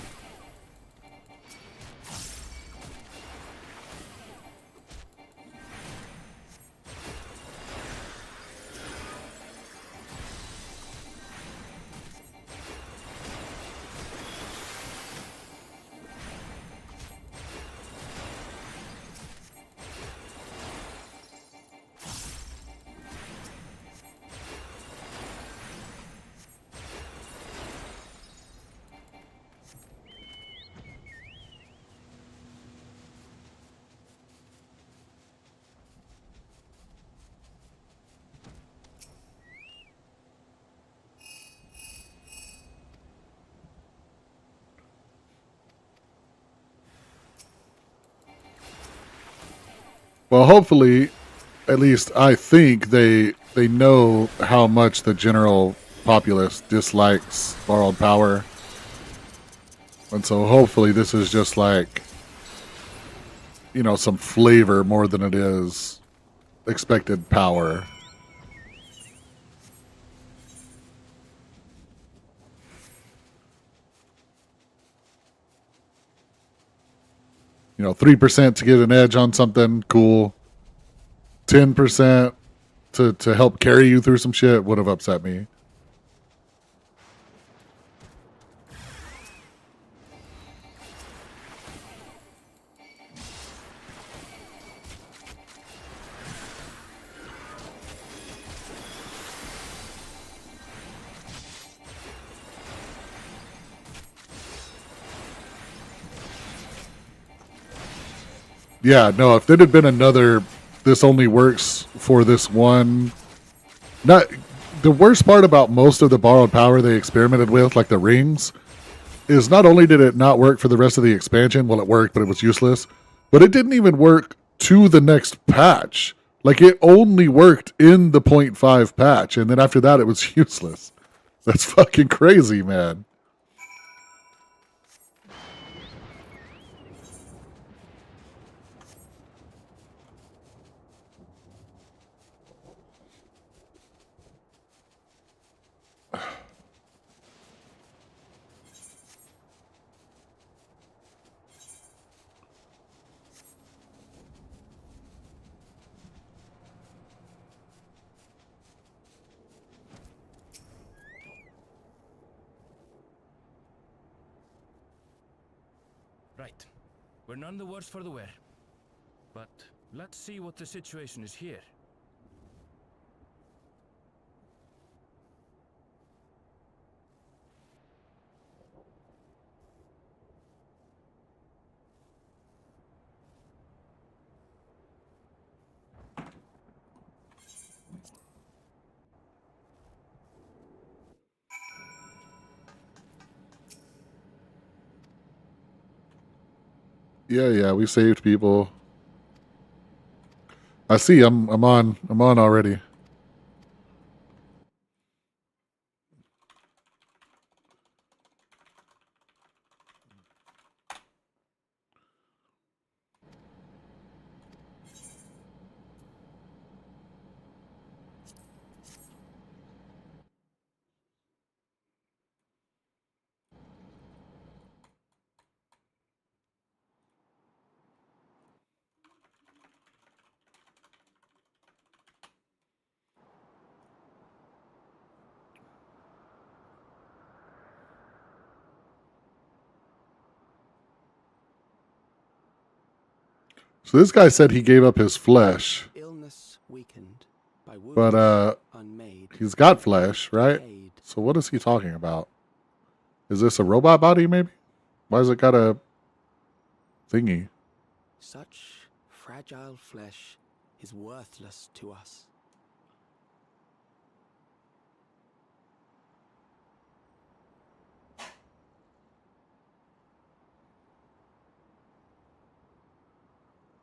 Well, hopefully, at least I think they know how much the general populace dislikes borrowed power. And so hopefully this is just like, you know, some flavor more than it is expected power. You know, 3% to get an edge on something, cool. 10% to help carry you through some shit would have upset me. Yeah, no, if there had been another, this only works for this one. Not the worst part about most of the borrowed power they experimented with, like the rings, is not only did it not work for the rest of the expansion, well, it worked, but it was useless, but it didn't even work to the next patch. Like, it only worked in the 0.5 patch, and then after that, it was useless. That's fucking crazy, man. Right. We're none the worse for the wear. But let's see what the situation is here. Yeah, we saved people. I see. I'm on already. So this guy said he gave up his flesh. Illness weakened by wounds But unmade. he's got flesh, right? So what is he talking about? Is this a robot body, maybe? Why has it got a thingy? Such fragile flesh is worthless to us.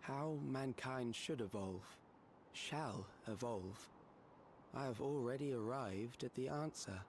How mankind should evolve, shall evolve. I have already arrived at the answer.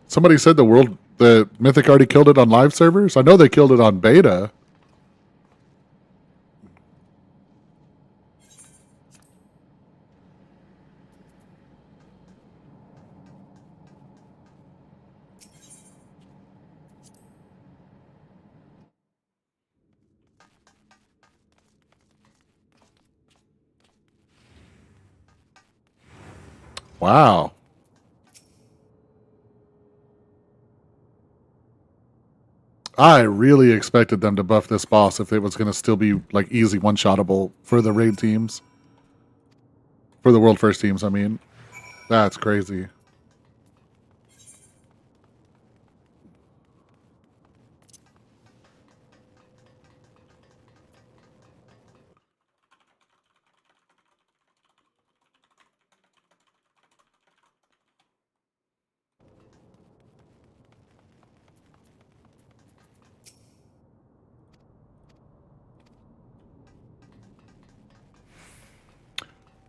Somebody said the Mythic already killed it on live servers? I know they killed it on beta. Wow. I really expected them to buff this boss if it was going to still be like easy one-shottable for the raid teams. For the world first teams, I mean. That's crazy.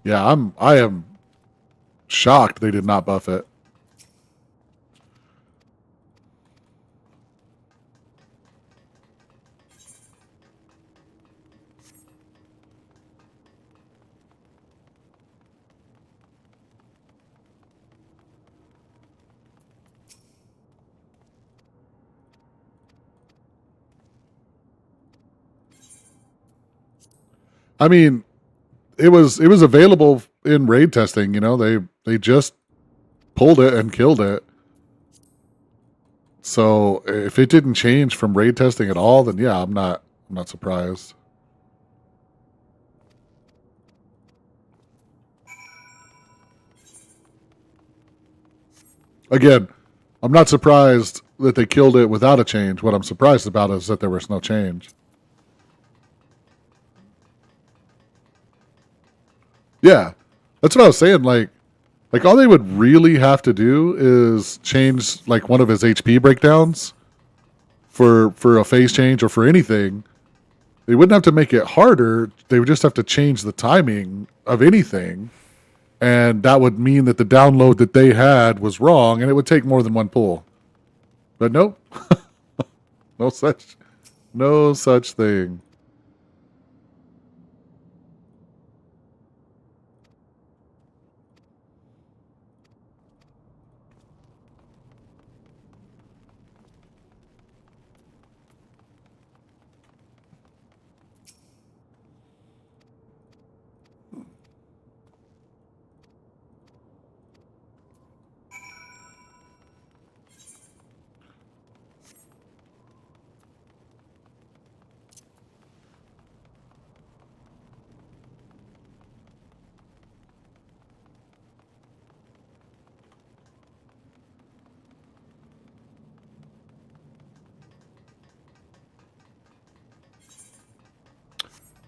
Yeah, I am shocked they did not buff it. I mean, it was available in raid testing. You know, they just pulled it and killed it. So if it didn't change from raid testing at all, then yeah, I'm not surprised. Again, I'm not surprised that they killed it without a change. What I'm surprised about is that there was no change. Yeah, that's what I was saying. Like all they would really have to do is change like one of his HP breakdowns for a phase change or for anything. They wouldn't have to make it harder. They would just have to change the timing of anything. And that would mean that the download that they had was wrong and it would take more than one pull. But nope. no such thing.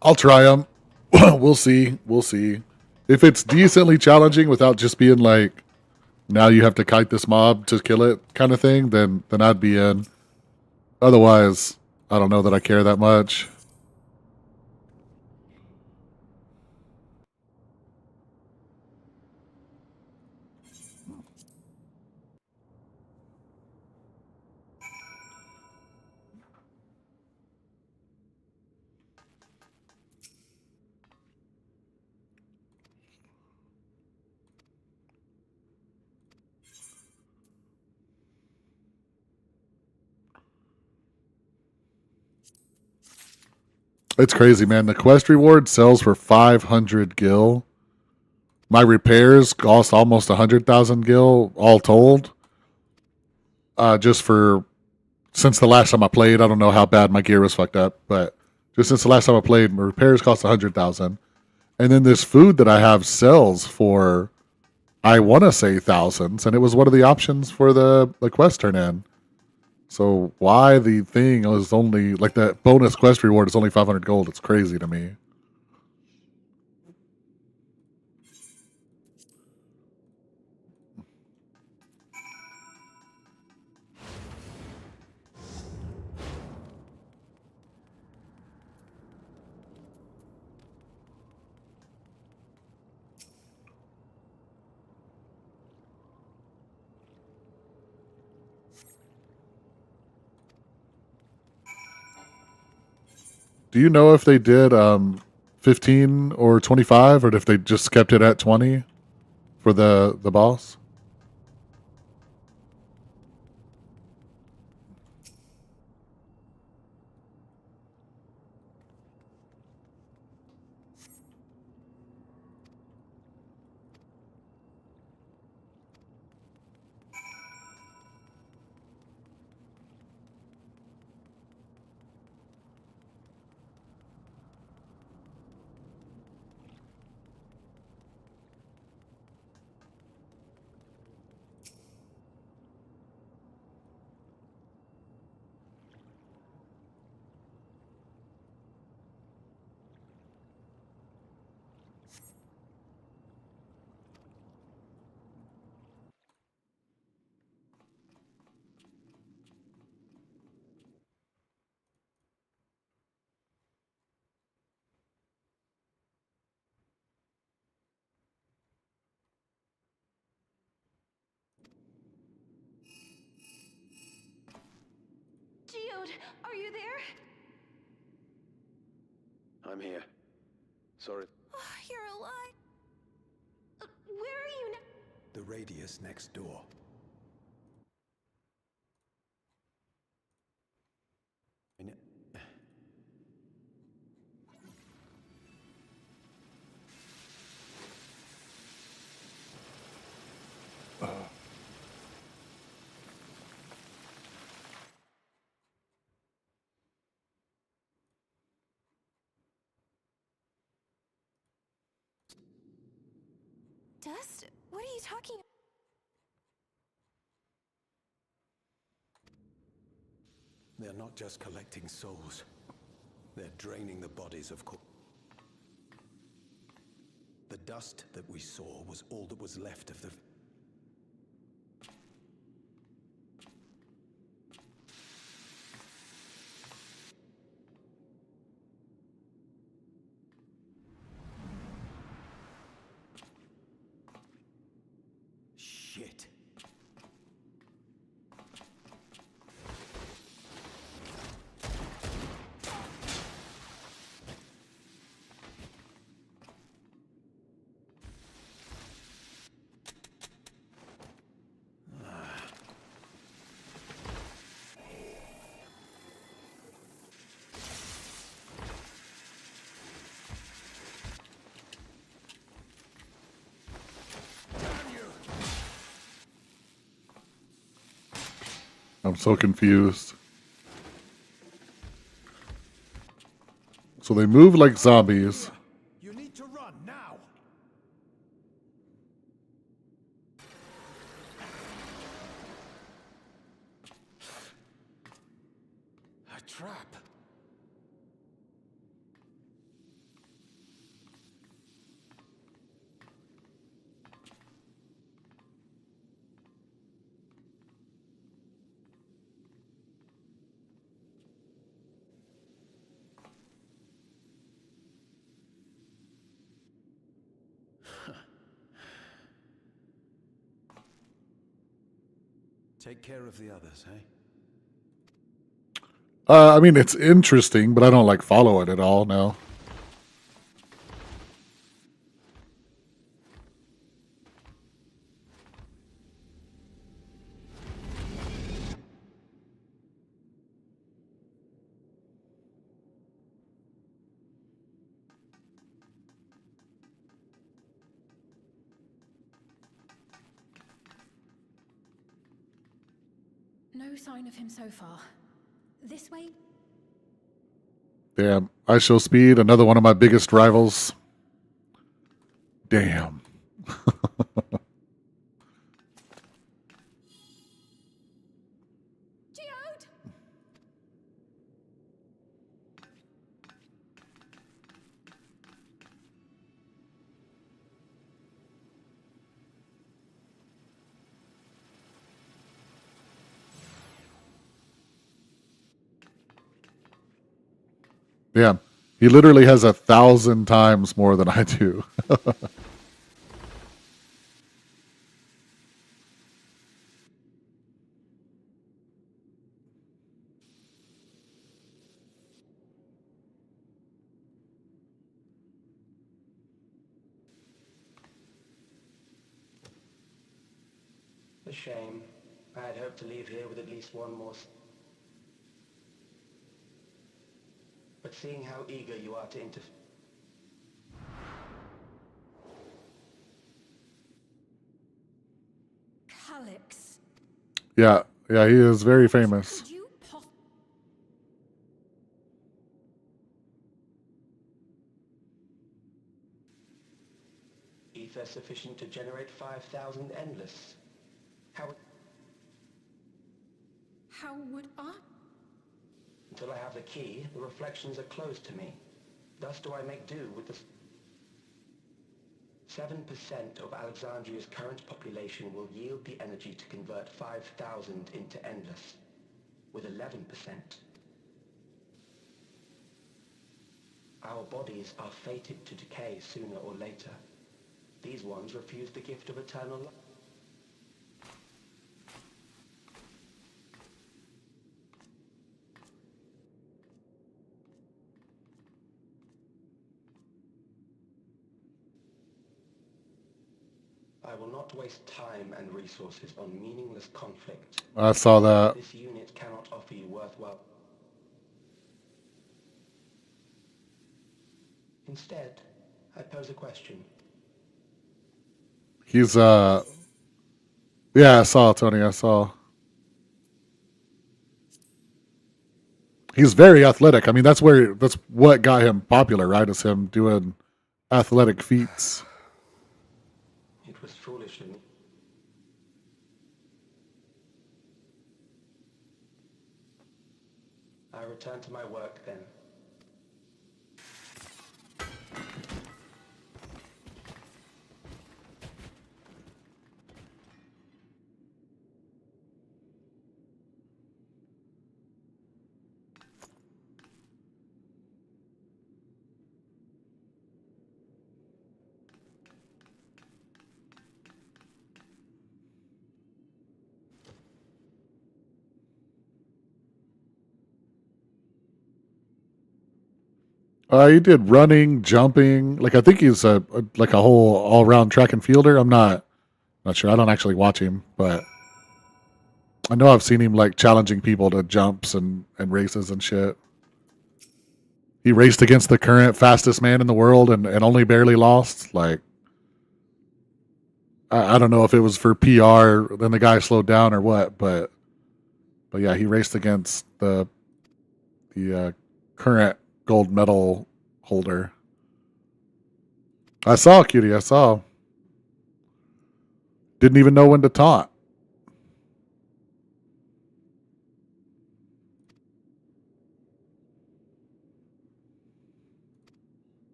I'll try them. We'll see. We'll see. If it's decently challenging without just being like, now you have to kite this mob to kill it kind of thing, then I'd be in. Otherwise, I don't know that I care that much. It's crazy, man. The quest reward sells for 500 gil. My repairs cost almost 100,000 gil all told. Just for since the last time I played, I don't know how bad my gear was fucked up, but just since the last time I played, my repairs cost 100,000, and then this food that I have sells for, I want to say thousands, and it was one of the options for the quest turn in. So why the thing is only like that bonus quest reward is only 500 gold? It's crazy to me. Do you know if they did 15 or 25, or if they just kept it at 20 for the boss? Geode, are you there? I'm here. Sorry. Oh, you're alive. Where are you now? The radius next door. Dust? What are you talking about? They're not just collecting souls. They're draining the bodies of The dust that we saw was all that was left of the... Shit. I'm so confused. So they move like zombies. You need to run now. A trap. Take care of the others, eh? I mean, it's interesting, but I don't like follow it at all now. No sign of him so far. This way? Damn. I show speed, another one of my biggest rivals. Damn. Damn. He literally has 1,000 times more than I do. A shame. I had hoped to leave here with at least one more... But seeing how eager you are to interfere... Calyx. Yeah, he is very famous. Ether sufficient to generate 5,000 endless. How would I? Until I have the key, the reflections are closed to me. Thus do I make do with the... 7% of Alexandria's current population will yield the energy to convert 5,000 into endless. With 11%. Our bodies are fated to decay sooner or later. These ones refuse the gift of eternal life. I will not waste time and resources on meaningless conflict. I saw that. This unit cannot offer you worthwhile. Instead, I pose a question. He's, yeah, I saw, Tony, I saw. He's very athletic. I mean, that's what got him popular, right? Is him doing athletic feats. It shouldn't. I return to my work then. He did running, jumping. Like I think he's like a whole all around track and fielder. I'm not sure. I don't actually watch him, but I know I've seen him like challenging people to jumps and races and shit. He raced against the current fastest man in the world and only barely lost. Like I don't know if it was for PR, then the guy slowed down or what, but yeah, he raced against the current gold medal holder. I saw, Cutie. I saw. Didn't even know when to taunt.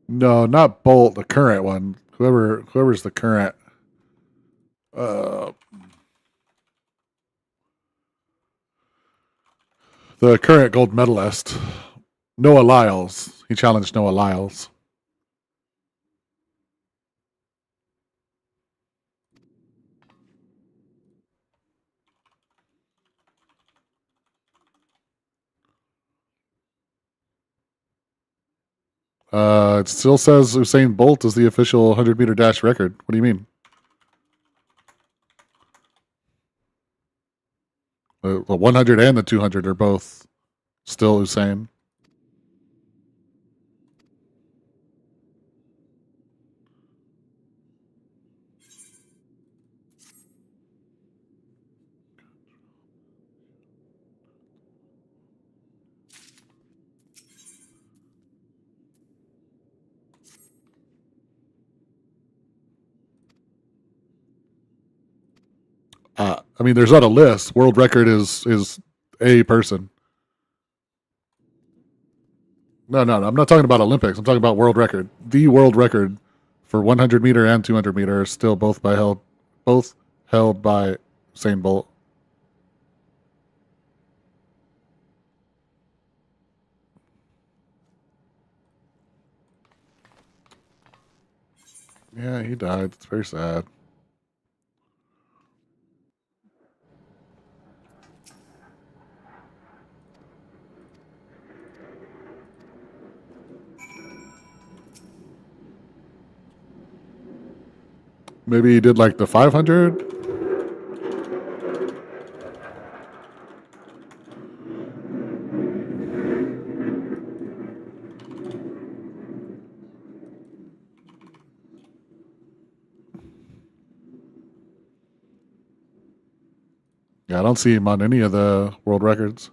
No, not Bolt, the current one. Whoever's the current the current gold medalist. Noah Lyles. He challenged Noah Lyles. It still says Usain Bolt is the official 100-meter dash record. What do you mean? The 100 and the 200 are both still Usain. I mean, there's not a list. World record is a person. No. I'm not talking about Olympics. I'm talking about world record. The world record for 100 meter and 200 meter are still both held by Usain Bolt. Yeah, he died. It's very sad. Maybe he did like the 500. Yeah, I don't see him on any of the world records.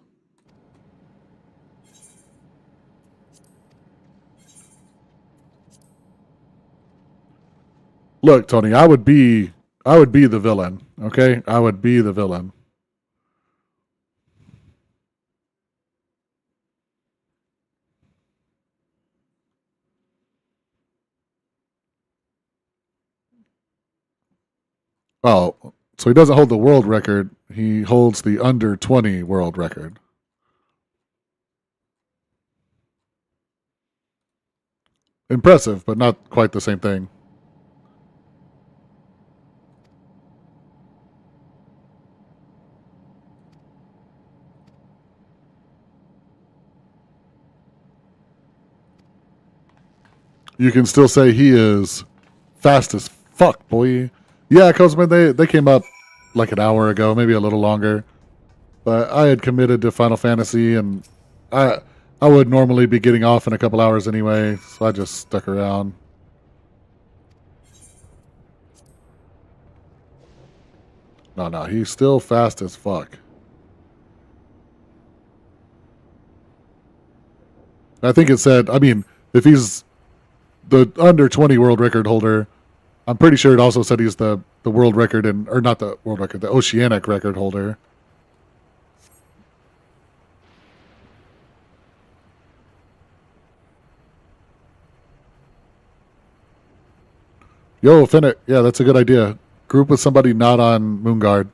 Look, Tony, I would be the villain, okay? I would be the villain. Oh, so he doesn't hold the world record. He holds the under 20 world record. Impressive, but not quite the same thing. You can still say he is fast as fuck, boy. Yeah, Cosman, they came up like an hour ago, maybe a little longer. but I had committed to Final Fantasy, and I would normally be getting off in a couple hours anyway, so I just stuck around. No, he's still fast as fuck. I think it said, I mean, if he's the under 20 world record holder, I'm pretty sure it also said he's the world record, or not the world record, the oceanic record holder. Yo, Finnick, yeah, that's a good idea. Group with somebody not on Moonguard.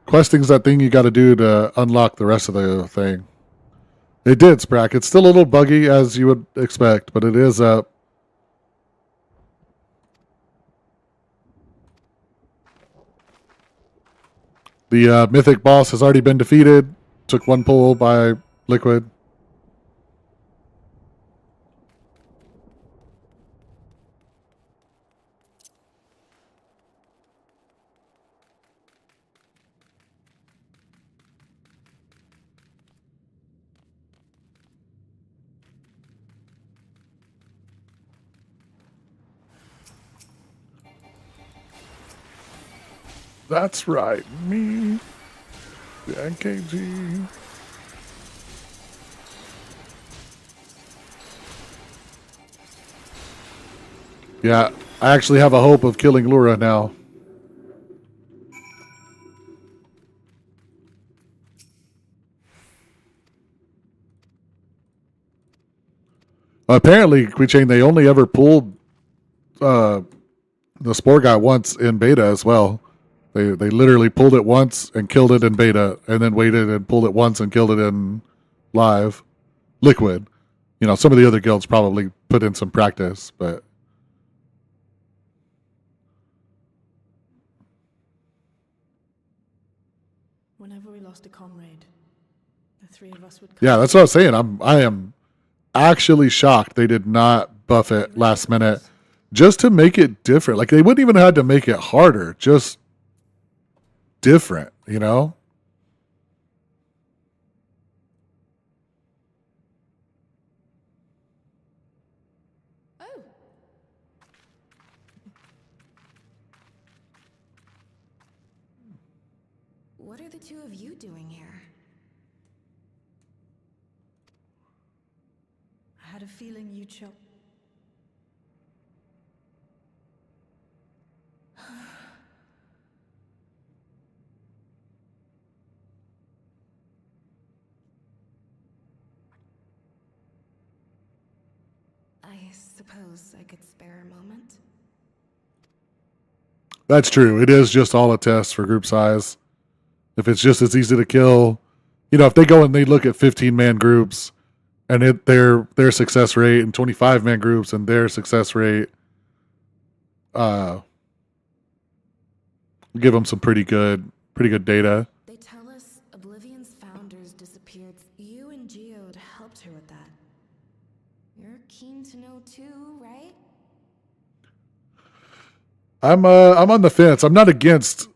Questing's that thing you got to do to unlock the rest of the thing. It did, Sprack. It's still a little buggy, as you would expect, but it is up. The mythic boss has already been defeated. Took one pull by Liquid. That's right, me, the NKG. Yeah, I actually have a hope of killing Lura now. Apparently, Quichain, they only ever pulled the Spore guy once in beta as well. They literally pulled it once and killed it in beta, and then waited and pulled it once and killed it in live. Liquid. You know, some of the other guilds probably put in some practice, but whenever we lost a comrade, the three of us would come. Yeah, that's what I was saying. I am actually shocked they did not buff it last minute just to make it different. Like, they wouldn't even have to make it harder, just different, you know? Oh. What are the two of you doing here? I had a feeling you'd show. I suppose I could spare a moment. That's true. It is just all a test for group size. If it's just as easy to kill, you know, if they go and they look at 15-man groups and their success rate, and 25-man groups and their success rate, give them some pretty good data. They tell us Oblivion's founders disappeared. You and Geode helped her with that. You're keen to know too, right? I'm on the fence. I'm not against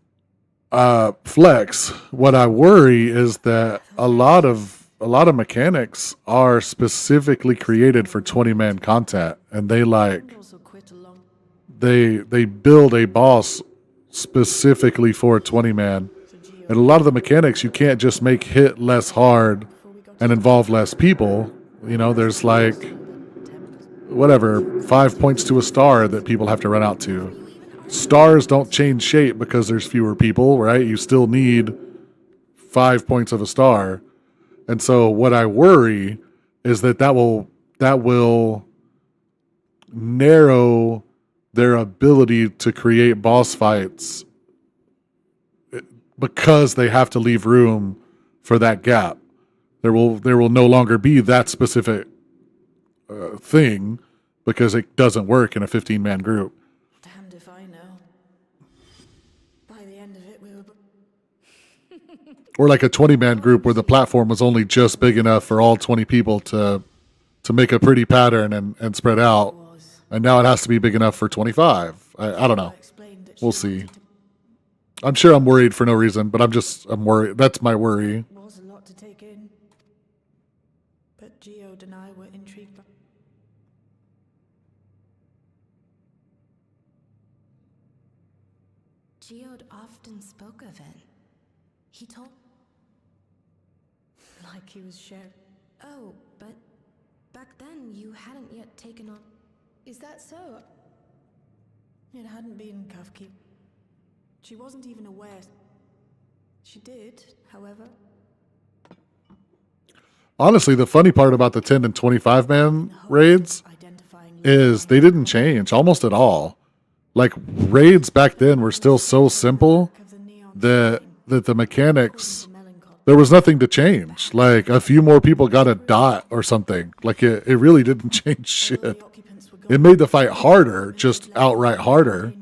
Flex. What I worry is that a lot of mechanics are specifically created for 20-man content, and they build a boss specifically for 20-man, And a lot of the mechanics you can't just make hit less hard and involve less people. You know, there's like whatever 5 points to a star that people have to run out to. Stars don't change shape because there's fewer people, right? You still need 5 points of a star. And so what I worry is that will narrow their ability to create boss fights because they have to leave room for that gap. There will no longer be that specific thing because it doesn't work in a 15-man group. Damned if I know. By the end of it, we were... Or like a 20-man group where the platform was only just big enough for all 20 people to make a pretty pattern and spread out. And now it has to be big enough for 25. I don't know. We'll see. I'm sure I'm worried for no reason, but I'm worried. That's my worry. It was a lot to take in. But Geode and I were intrigued by... Geode often spoke of it. He told... Like he was shared. Oh, but back then you hadn't yet taken on... Is that so? It hadn't been Kafki. She wasn't even aware. She did, however. Honestly, the funny part about the 10 and 25-man raids is they didn't change almost at all. Like, raids back then were still so simple that the mechanics, there was nothing to change. Like, a few more people got a dot or something. Like, it really didn't change shit. It made the fight harder, just outright harder.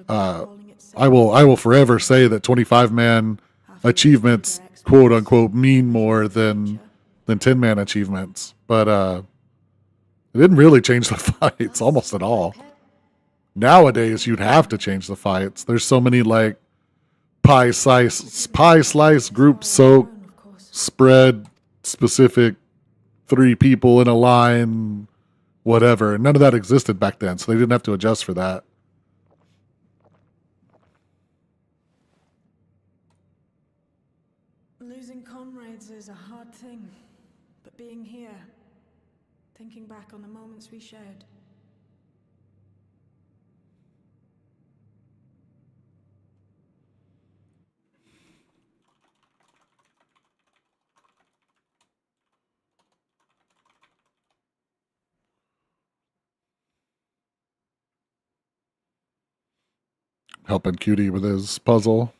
I will forever say that 25-man achievements, quote unquote, mean more than 10-man achievements. But it didn't really change the fights almost at all. Nowadays, you'd have to change the fights. There's so many like pie slice, group soak, spread specific 3 people in a line, whatever. None of that existed back then, so they didn't have to adjust for that. Losing comrades is a hard thing, but being here, thinking back on the moments we shared. Helping Cutie with his puzzle.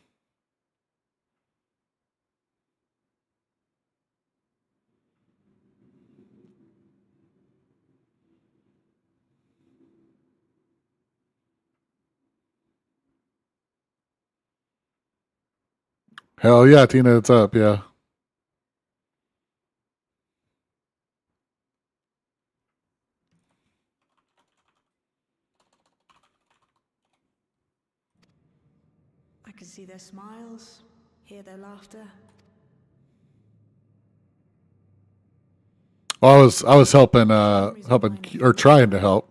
Hell yeah, Tina, it's up, yeah. I could see their smiles, hear their laughter. Well, I was helping or trying to help.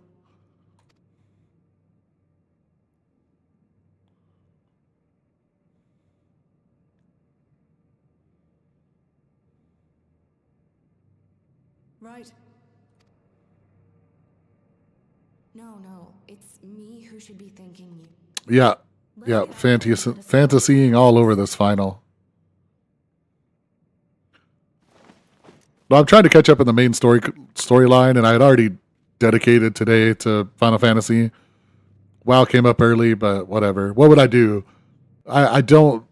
Right. No, it's me who should be thanking you. Yeah. Yeah, fantasying all over this final. Well, I'm trying to catch up in the main storyline, and I had already dedicated today to Final Fantasy. WoW came up early, but whatever. What would I do? I don't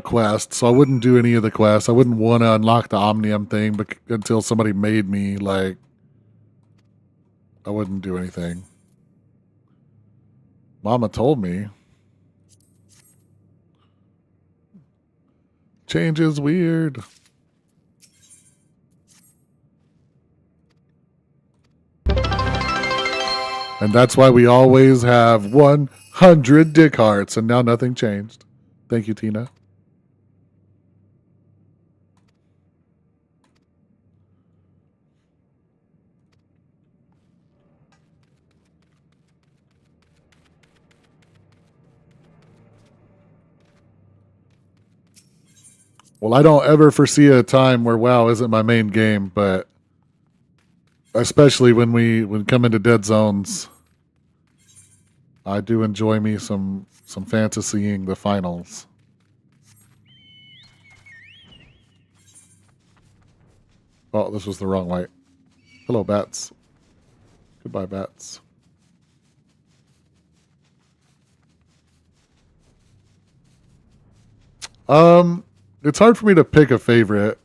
quest, so I wouldn't do any of the quests. I wouldn't want to unlock the Omnium thing until somebody made me, like, I wouldn't do anything. Mama told me. Change is weird. And that's why we always have 100 dick hearts, and now nothing changed. Thank you, Tina. Well, I don't ever foresee a time where WoW isn't my main game, but especially when come into Dead Zones, I do enjoy me some fantasying the finals. Oh, this was the wrong way. Hello, bats. Goodbye, bats. It's hard for me to pick a favorite,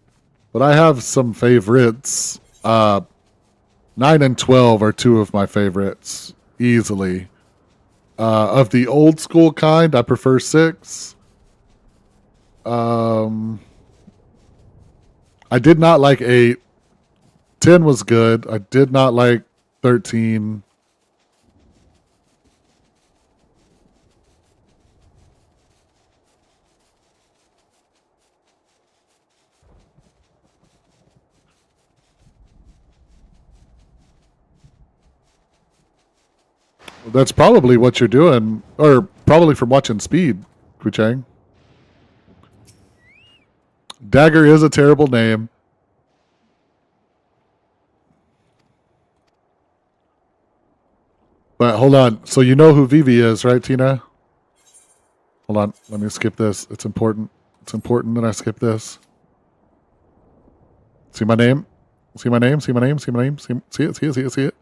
but I have some favorites. 9 and 12 are two of my favorites, easily. Of the old school kind, I prefer 6. I did not like 8. 10 was good. I did not like 13. That's probably what you're doing, or probably from watching Speed, Kuchang. Dagger is a terrible name. But hold on. So you know who Vivi is, right, Tina? Hold on. Let me skip this. It's important. It's important that I skip this. See my name? See my name? See my name? See my name? See it? See it? See it? See it?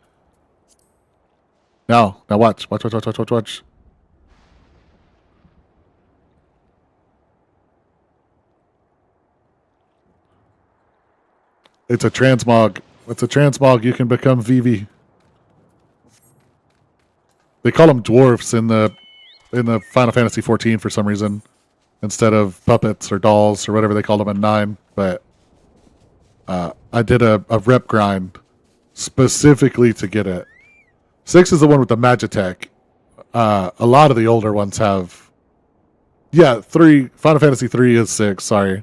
Now watch. Watch, watch, watch, watch, watch, watch. It's a transmog. It's a transmog. You can become Vivi. They call them dwarfs in the Final Fantasy 14 for some reason, instead of puppets or dolls or whatever they call them in 9. But I did a rep grind specifically to get it. 6 is the one with the Magitech. A lot of the older ones have. Yeah, 3. Final Fantasy 3 is 6. Sorry.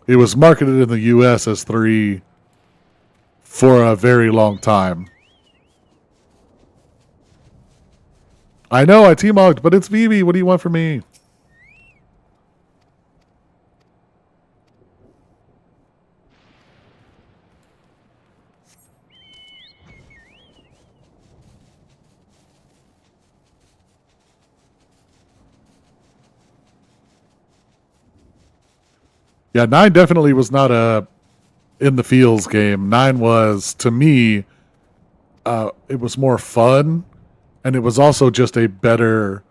It was marketed in the US as 3 for a very long time. I know, I T-mogged, but it's Vivi. What do you want from me? Yeah, 9 definitely was not a in the feels game. 9 was, to me, it was more fun, and it was also just a better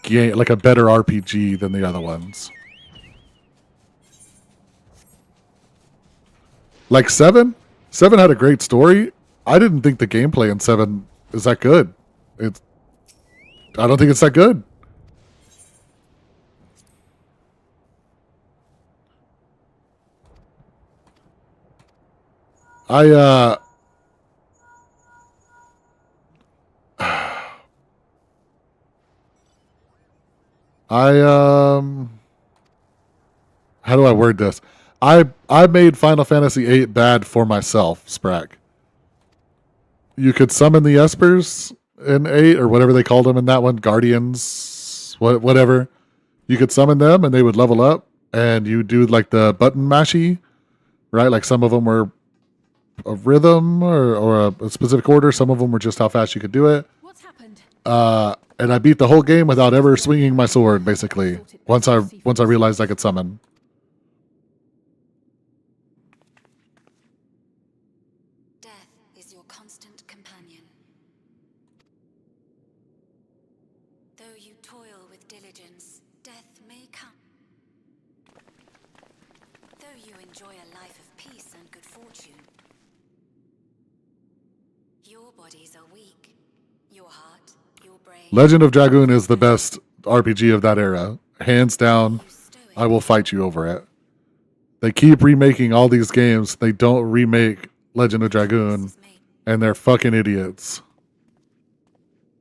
game, like a better RPG than the other ones. Like 7? 7 had a great story. I didn't think the gameplay in 7 is that good. I don't think it's that good. How do I word this? I made Final Fantasy 8 bad for myself, Sprack. You could summon the Espers in 8 or whatever they called them in that one, Guardians, whatever. You could summon them and they would level up, and you do like the button mashy, right? Like some of them were a rhythm or a specific order. Some of them were just how fast you could do it. What's happened? And I beat the whole game without ever swinging my sword, basically. Once I realized I could summon. Death is your constant companion. Though you toil with diligence, death may come. Though you enjoy a life of peace and good fortune, your bodies are weak. Your heart, your brain. Legend of Dragoon is the best RPG of that era. Hands down, I will fight you over it. They keep remaking all these games. They don't remake Legend of Dragoon, and they're fucking idiots.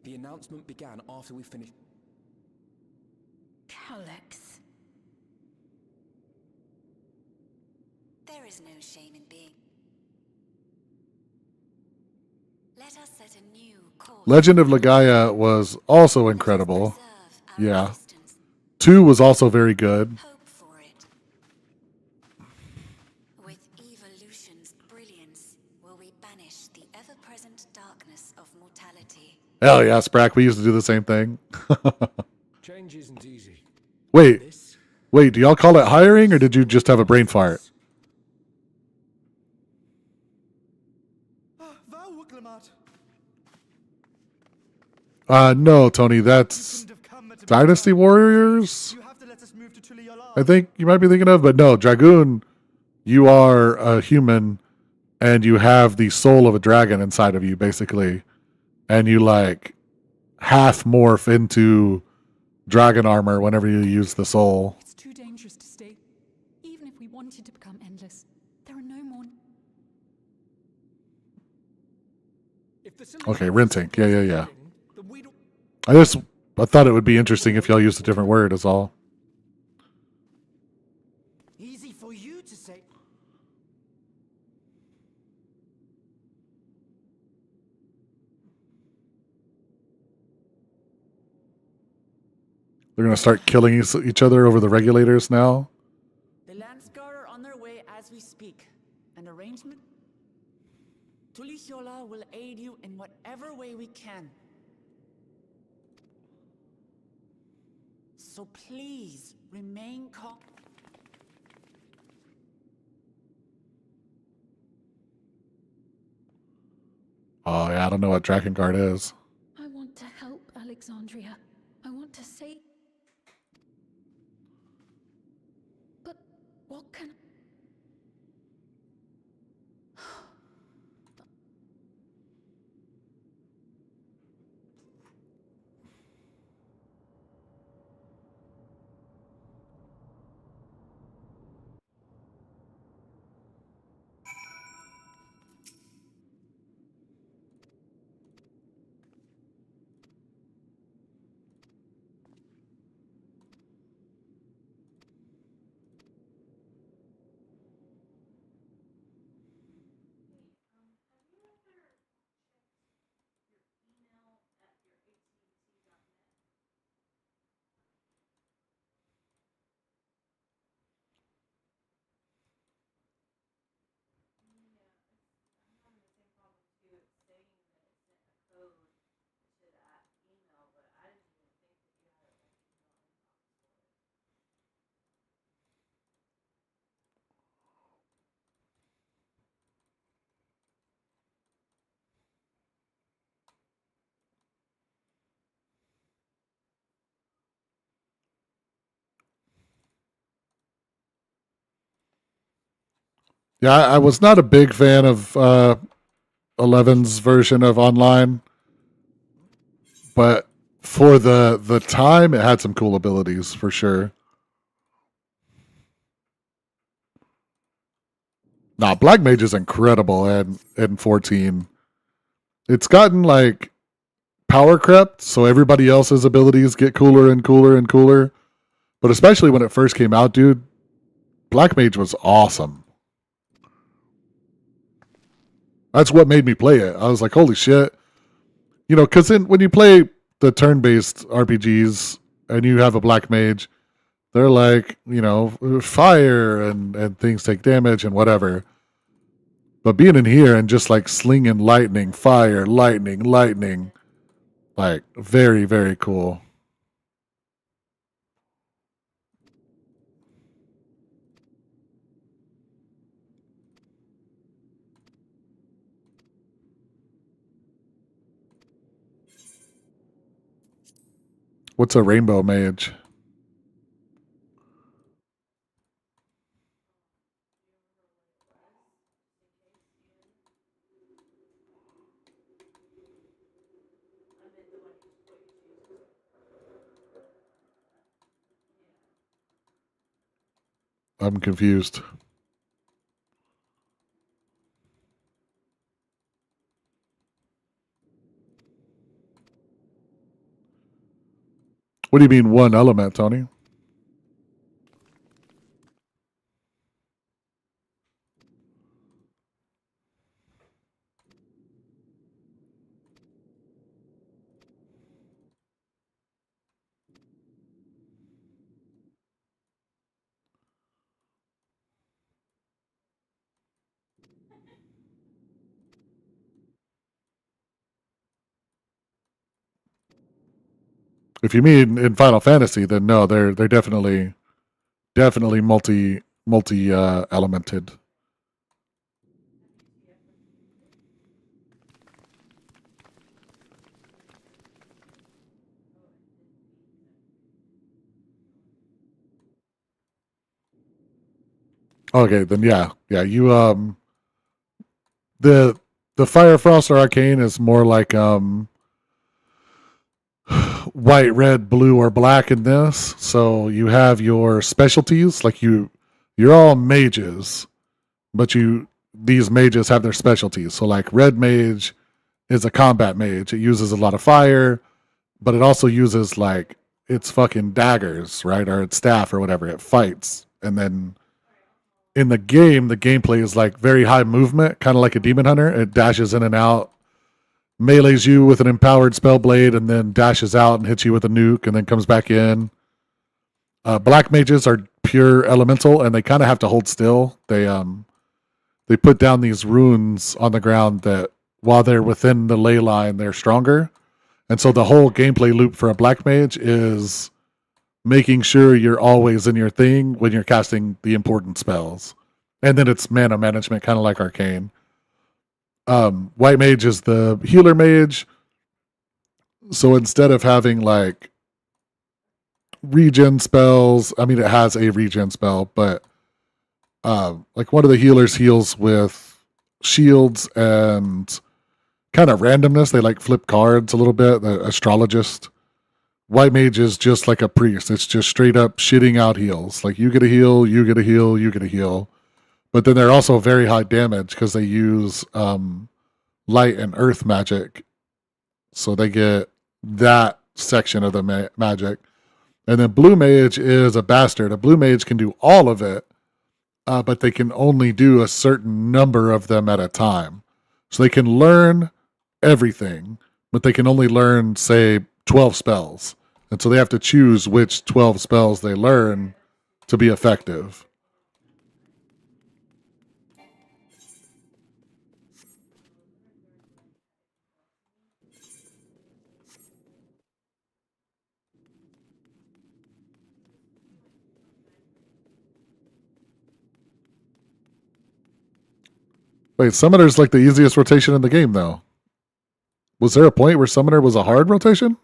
The announcement began after we finished. Calyx. There is no shame in being. Let us set a new course. Legend of Legaia was also incredible. Yeah. 2 was also very good. Hope for it. With evolution's brilliance, will we banish the ever-present darkness of mortality. Hell yeah, Sprack. We used to do the same thing. Change isn't easy. Wait, do y'all call it hiring or did you just have a brain fart? No, Tony, that's Dynasty Warriors. I think you might be thinking of, but no, Dragoon, you are a human and you have the soul of a dragon inside of you, basically. And you like half morph into dragon armor whenever you use the soul. It's too dangerous to stay. Even if we wanted to become endless, there are no more. Okay, renting. Yeah. I thought it would be interesting if y'all used a different word, is all. Easy for you to say. They're going to start killing each other over the regulators now. The Landsguard are on their way as we speak. An arrangement? Tulisyola will aid you in whatever way we can. So please, remain calm. Oh, yeah, I don't know what Drakengard is. I want to help Alexandria. I want to save. But what can... Yeah, I was not a big fan of 11's version of online, but for the time, it had some cool abilities for sure. Nah, Black Mage is incredible in 14. It's gotten like power crept, so everybody else's abilities get cooler and cooler and cooler. But especially when it first came out, dude, Black Mage was awesome. That's what made me play it. I was like, holy shit. You know, because when you play the turn-based RPGs and you have a Black Mage, they're like, you know, fire and things take damage and whatever. But being in here and just like slinging lightning, fire, lightning, like very, very cool. What's a rainbow mage? I'm confused. What do you mean one element, Tony? If you mean in Final Fantasy, then no, they're definitely multi elemented. Okay, then yeah. You the Fire Frost or Arcane is more like white, red, blue, or black in this. So you have your specialties, like you're all mages, but these mages have their specialties. So like red mage is a combat mage. It uses a lot of fire, but it also uses like its fucking daggers, right? Or its staff or whatever. It fights. And then in the game, the gameplay is like very high movement, kind of like a demon hunter. It dashes in and out, melees you with an empowered spell blade, and then dashes out and hits you with a nuke, and then comes back in. Black mages are pure elemental, and they kind of have to hold still. They put down these runes on the ground that while they're within the ley line, they're stronger. And so the whole gameplay loop for a black mage is making sure you're always in your thing when you're casting the important spells. And then it's mana management, kind of like Arcane. White mage is the healer mage. So instead of having like regen spells, I mean, it has a regen spell, but like one of the healers heals with shields and kind of randomness. They like flip cards a little bit. The astrologist. White mage is just like a priest. It's just straight up shitting out heals. Like you get a heal, you get a heal, you get a heal. But then they're also very high damage because they use light and earth magic. So they get that section of the magic. And then blue mage is a bastard. A blue mage can do all of it, but they can only do a certain number of them at a time. So they can learn everything, but they can only learn, say, 12 spells. And so they have to choose which 12 spells they learn to be effective. Wait, Summoner's like the easiest rotation in the game, though. Was there a point where Summoner was a hard rotation?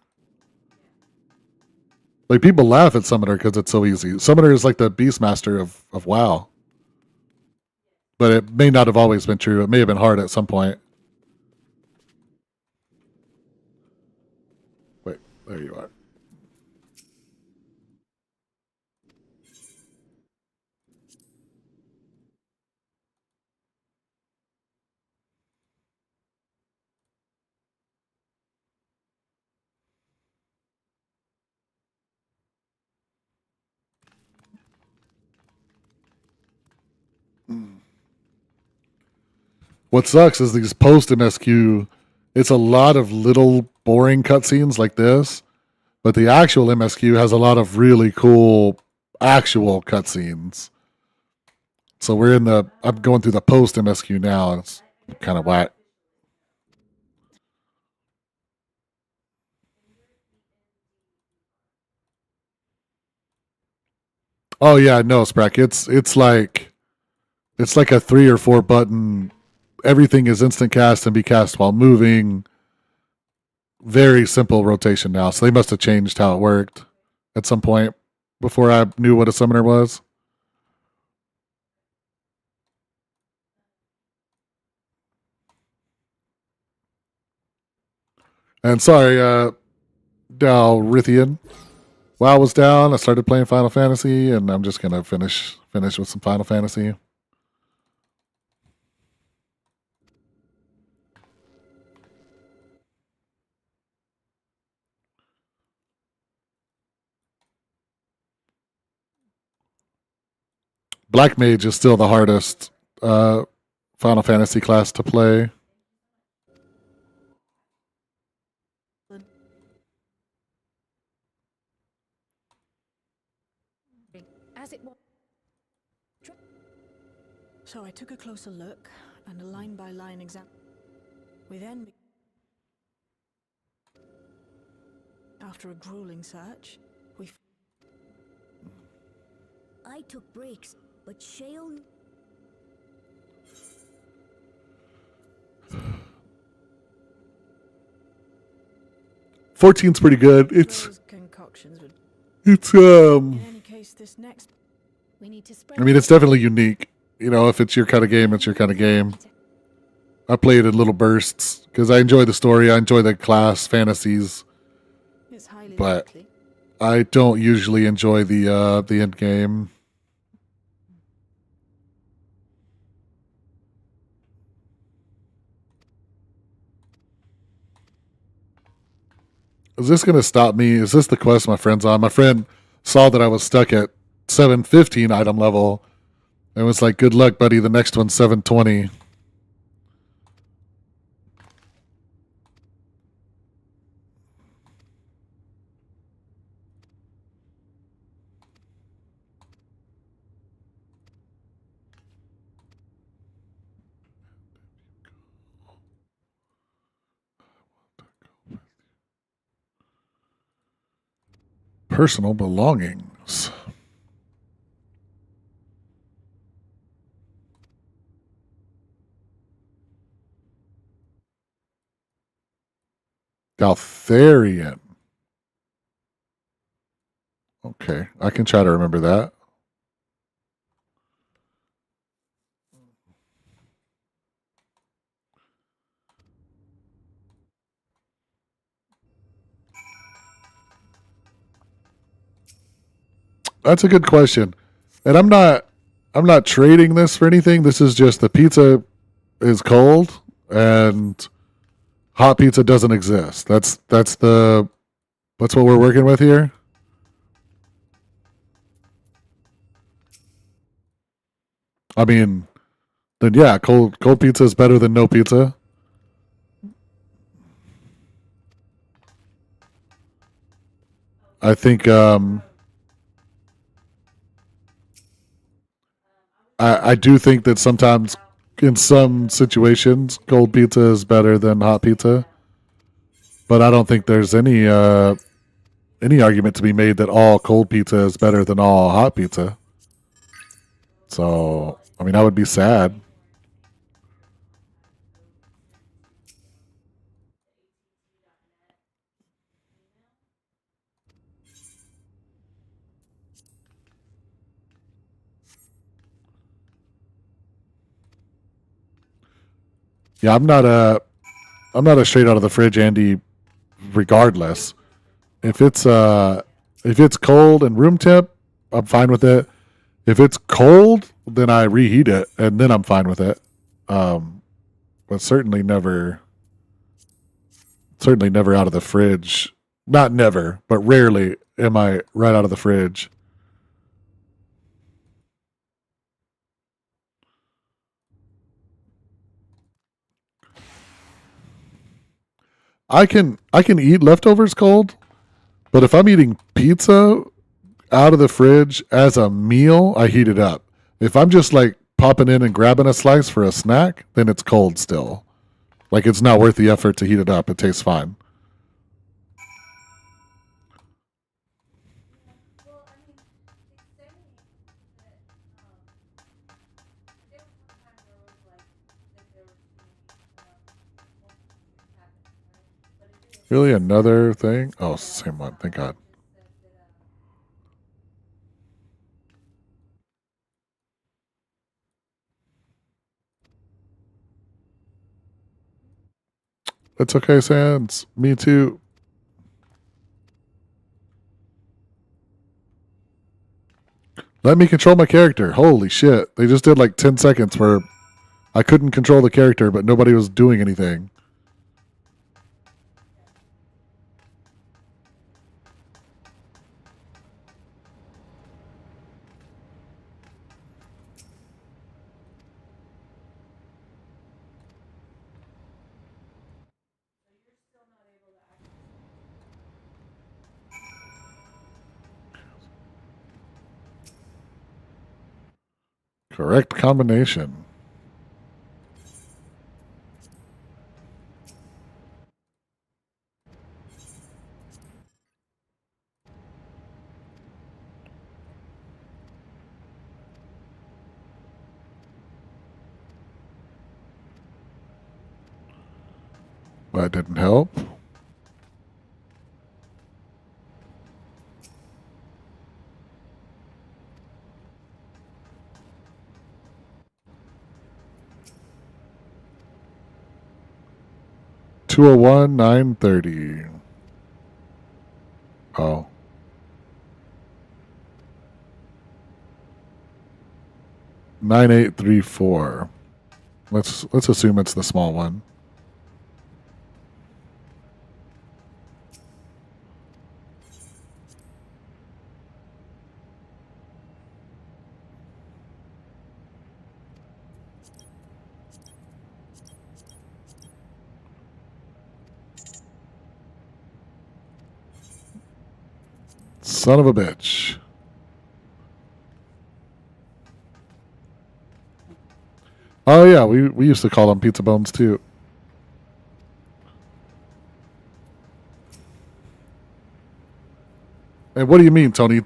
Like, people laugh at Summoner because it's so easy. Summoner is like the Beastmaster of WoW. But it may not have always been true. It may have been hard at some point. Wait, there you are. What sucks is these post MSQ, it's a lot of little boring cutscenes like this, but the actual MSQ has a lot of really cool actual cutscenes. So I'm going through the post MSQ now, and it's kind of whack. Oh yeah, no, Sprack. It's like a 3 or 4 button. Everything is instant cast and be cast while moving. Very simple rotation now. So they must have changed how it worked at some point before I knew what a summoner was. And sorry, Dalrithian. WoW was down. I started playing Final Fantasy, and I'm just gonna finish with some Final Fantasy. Black Mage is still the hardest Final Fantasy class to play. As it was. So I took a closer look and a line-by-line exam. We then. After a grueling search, we... I took breaks, but Shale... 14's pretty good. It's concoctions would... In any case, this next... We need to spread... I mean, it's definitely unique. You know, if it's your kind of game, it's your kind of game. I play it in little bursts because I enjoy the story. I enjoy the class fantasies, It's highly but likely. I don't usually enjoy the end game. Is this going to stop me? Is this the quest my friend's on? My friend saw that I was stuck at 715 item level and was like, good luck, buddy. The next one's 720. Personal belongings. Galtharian. Okay, I can try to remember that. That's a good question. And I'm not trading this for anything. This is just the pizza is cold and hot pizza doesn't exist. That's what we're working with here. I mean, then yeah, cold pizza is better than no pizza. I think I do think that sometimes in some situations cold pizza is better than hot pizza. But I don't think there's any argument to be made that all cold pizza is better than all hot pizza. So, I mean, I would be sad. Yeah, I'm not a straight out of the fridge Andy regardless. If it's cold and room temp, I'm fine with it. If it's cold, then I reheat it and then I'm fine with it. But certainly never out of the fridge. Not never, but rarely am I right out of the fridge. I can eat leftovers cold, but if I'm eating pizza out of the fridge as a meal, I heat it up. If I'm just like popping in and grabbing a slice for a snack, then it's cold still. Like it's not worth the effort to heat it up. It tastes fine. Really, another thing? Oh, same one. Thank God. It's okay, Sans. Me too. Let me control my character. Holy shit. They just did like 10 seconds where I couldn't control the character, but nobody was doing anything. Correct combination. That didn't help. $201, $930. Oh. $9,834. Let's assume it's the small one. Son of a bitch. Oh yeah, we used to call them pizza bones too. And what do you mean, Tony?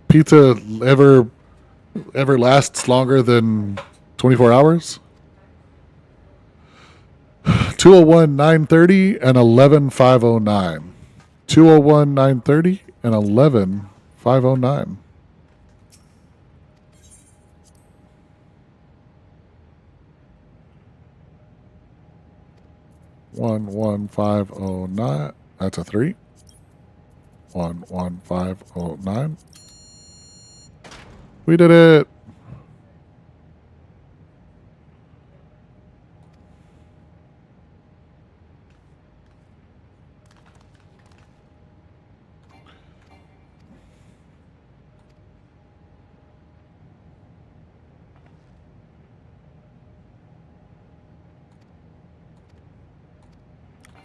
Pizza ever lasts longer than 24 hours? 201 930 and 11509. 201 930 and 11509. One one five oh nine. That's a 3. 11509. We did it.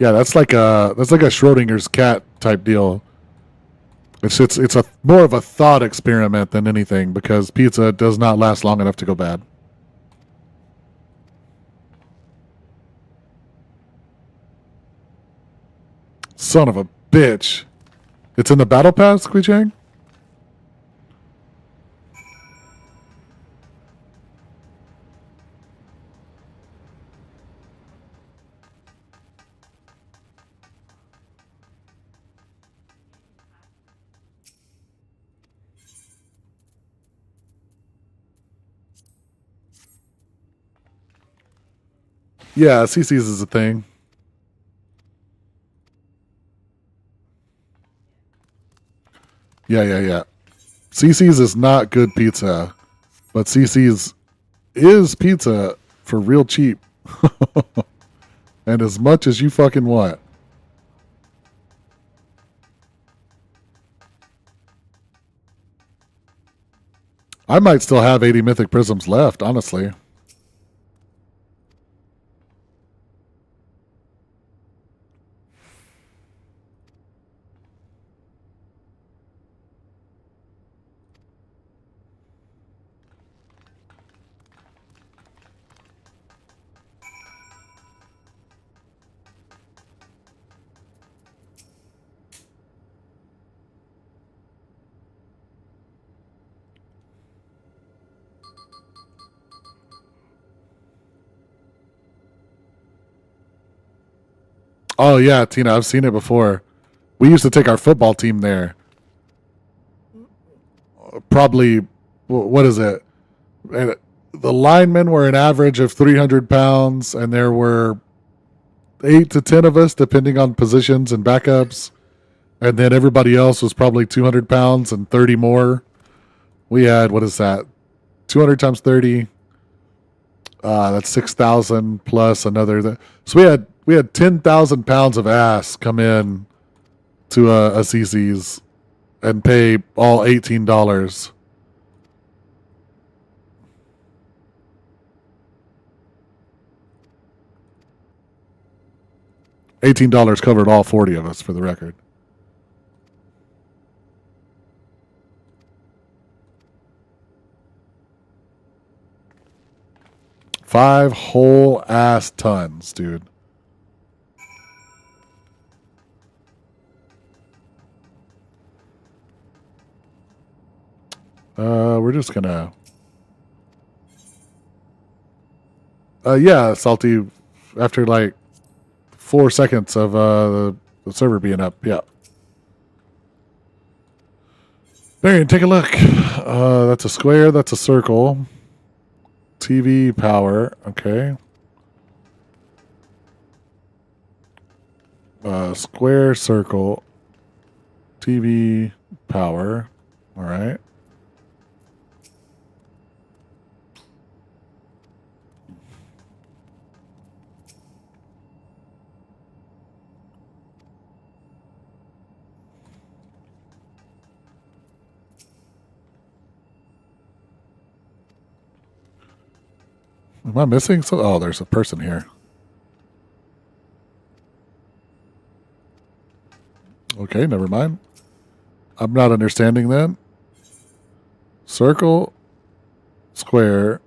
Yeah, that's like a Schrodinger's cat type deal. It's a more of a thought experiment than anything because pizza does not last long enough to go bad. Son of a bitch. It's in the battle pass, Queechang? Yeah, CC's is a thing. Yeah. CC's is not good pizza, but CC's is pizza for real cheap. And as much as you fucking want. I might still have 80 mythic prisms left, honestly. Oh yeah, Tina, I've seen it before. We used to take our football team there. Probably, what is it? The linemen were an average of 300 pounds, and there were 8 to 10 of us, depending on positions and backups. And then everybody else was probably 200 pounds and 30 more. We had, what is that? 200 times 30. That's 6,000 plus another. So we had 10,000 pounds of ass come in to a CC's and pay all $18. $18 covered all 40 of us, for the record. Five whole ass tons, dude. We're just gonna. Yeah, Salty. After like 4 seconds of the server being up. Yeah. Marion, take a look. That's a square. That's a circle. TV power. Okay. Square, circle. TV power. All right. Am I missing something? Oh, there's a person here. Okay, never mind. I'm not understanding that. Circle, square.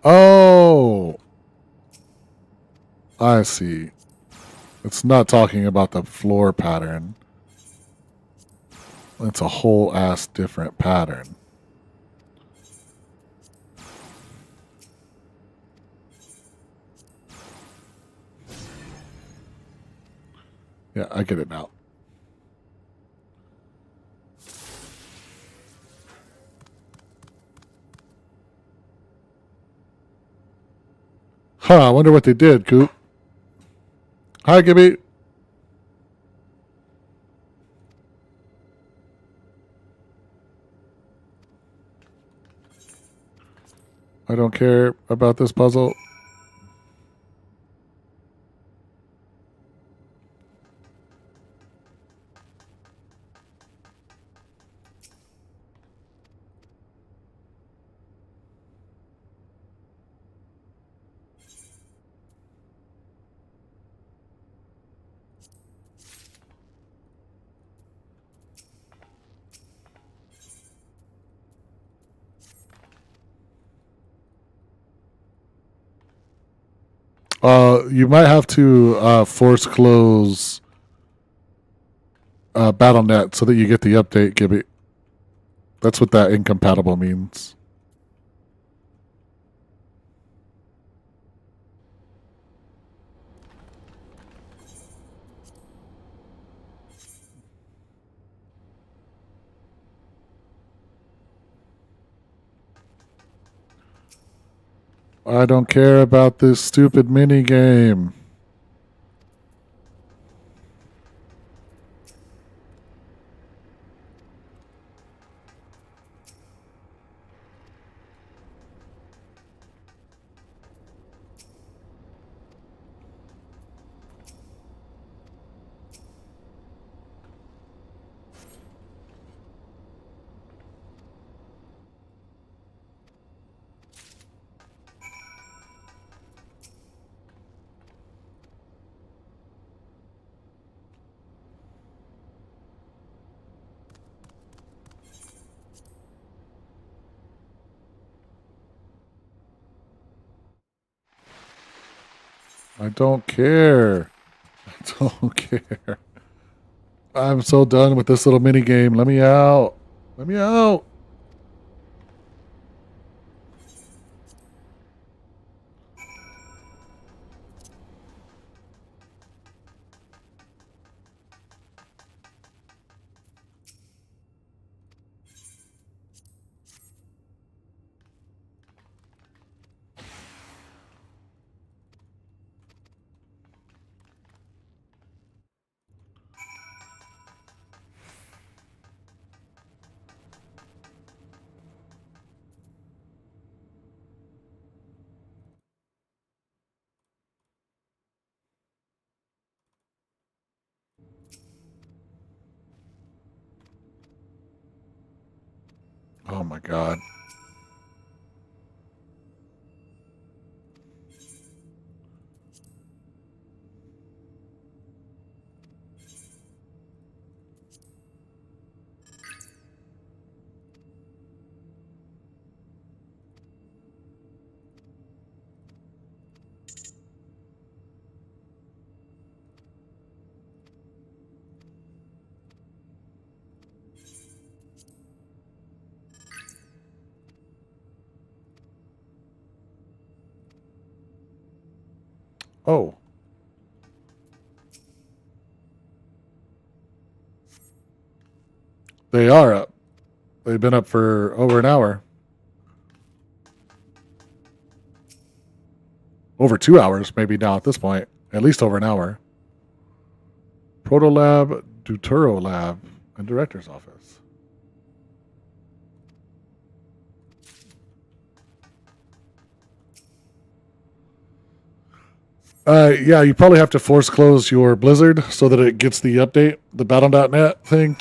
Oh, I see. It's not talking about the floor pattern. It's a whole ass different pattern. Yeah, I get it now. Huh, I wonder what they did, Coop. Hi, Gibby. I don't care about this puzzle. You might have to force close BattleNet so that you get the update, Gibby. That's what that incompatible means. I don't care about this stupid mini game. I don't care. I don't care. I'm so done with this little mini game. Let me out. Let me out. Oh my god. Oh. They are up. They've been up for over an hour. Over 2 hours, maybe now at this point. At least over an hour. Protolab, Duturo Lab, and Director's Office. Yeah, you probably have to force close your Blizzard so that it gets the update, the Battle.net thing.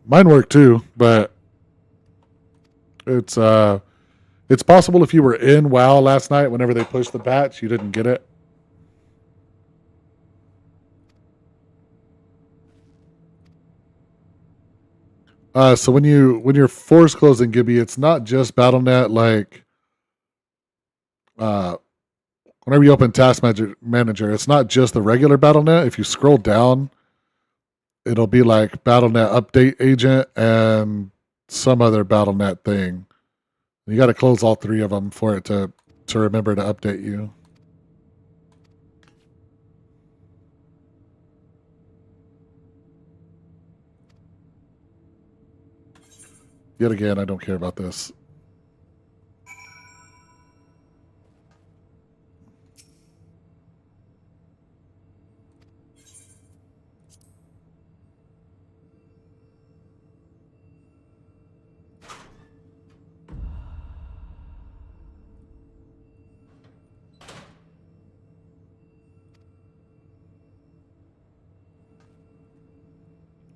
Mine worked too, but it's possible if you were in WoW last night whenever they pushed the patch, you didn't get it. So when you're force closing Gibby, it's not just Battle.net. Like, whenever you open Task Manager, it's not just the regular Battle.net. If you scroll down, it'll be like Battle.net Update Agent and some other Battle.net thing. You got to close all three of them for it to remember to update you. Yet again, I don't care about this.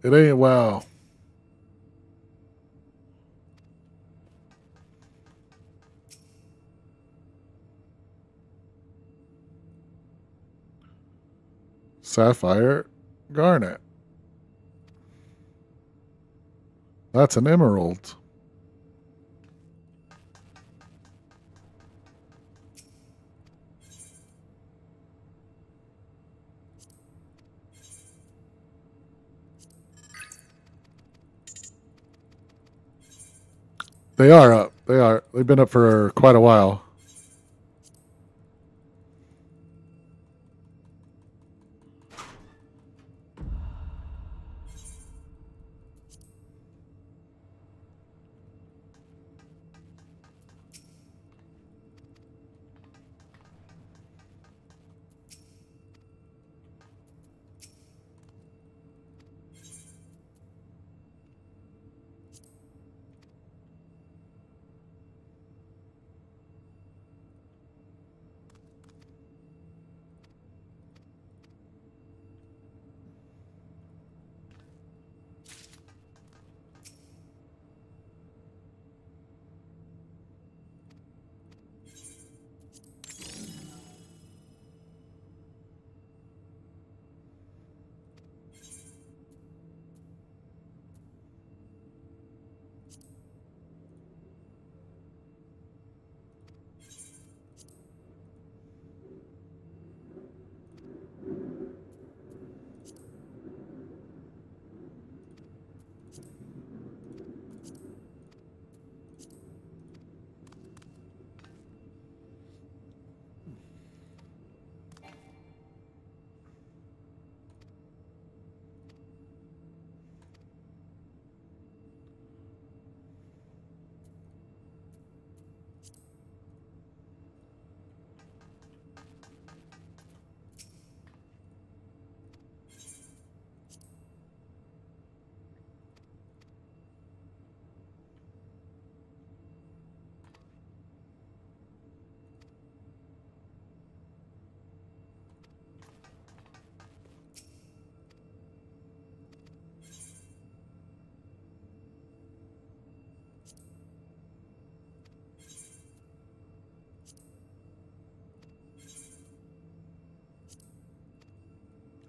It ain't WoW. Sapphire, Garnet. That's an emerald. They are up. They are. They've been up for quite a while.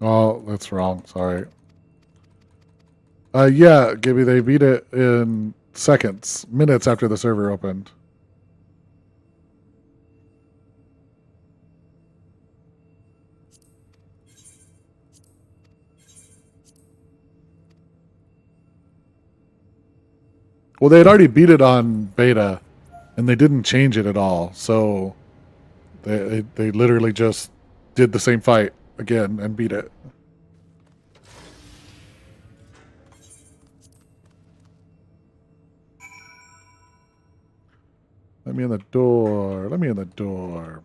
Oh, that's wrong. Sorry. Yeah, Gibby, they beat it in seconds, minutes after the server opened. Well, they had already beat it on beta, and they didn't change it at all. So they literally just did the same fight again and beat it. Let me in the door. Let me in the door.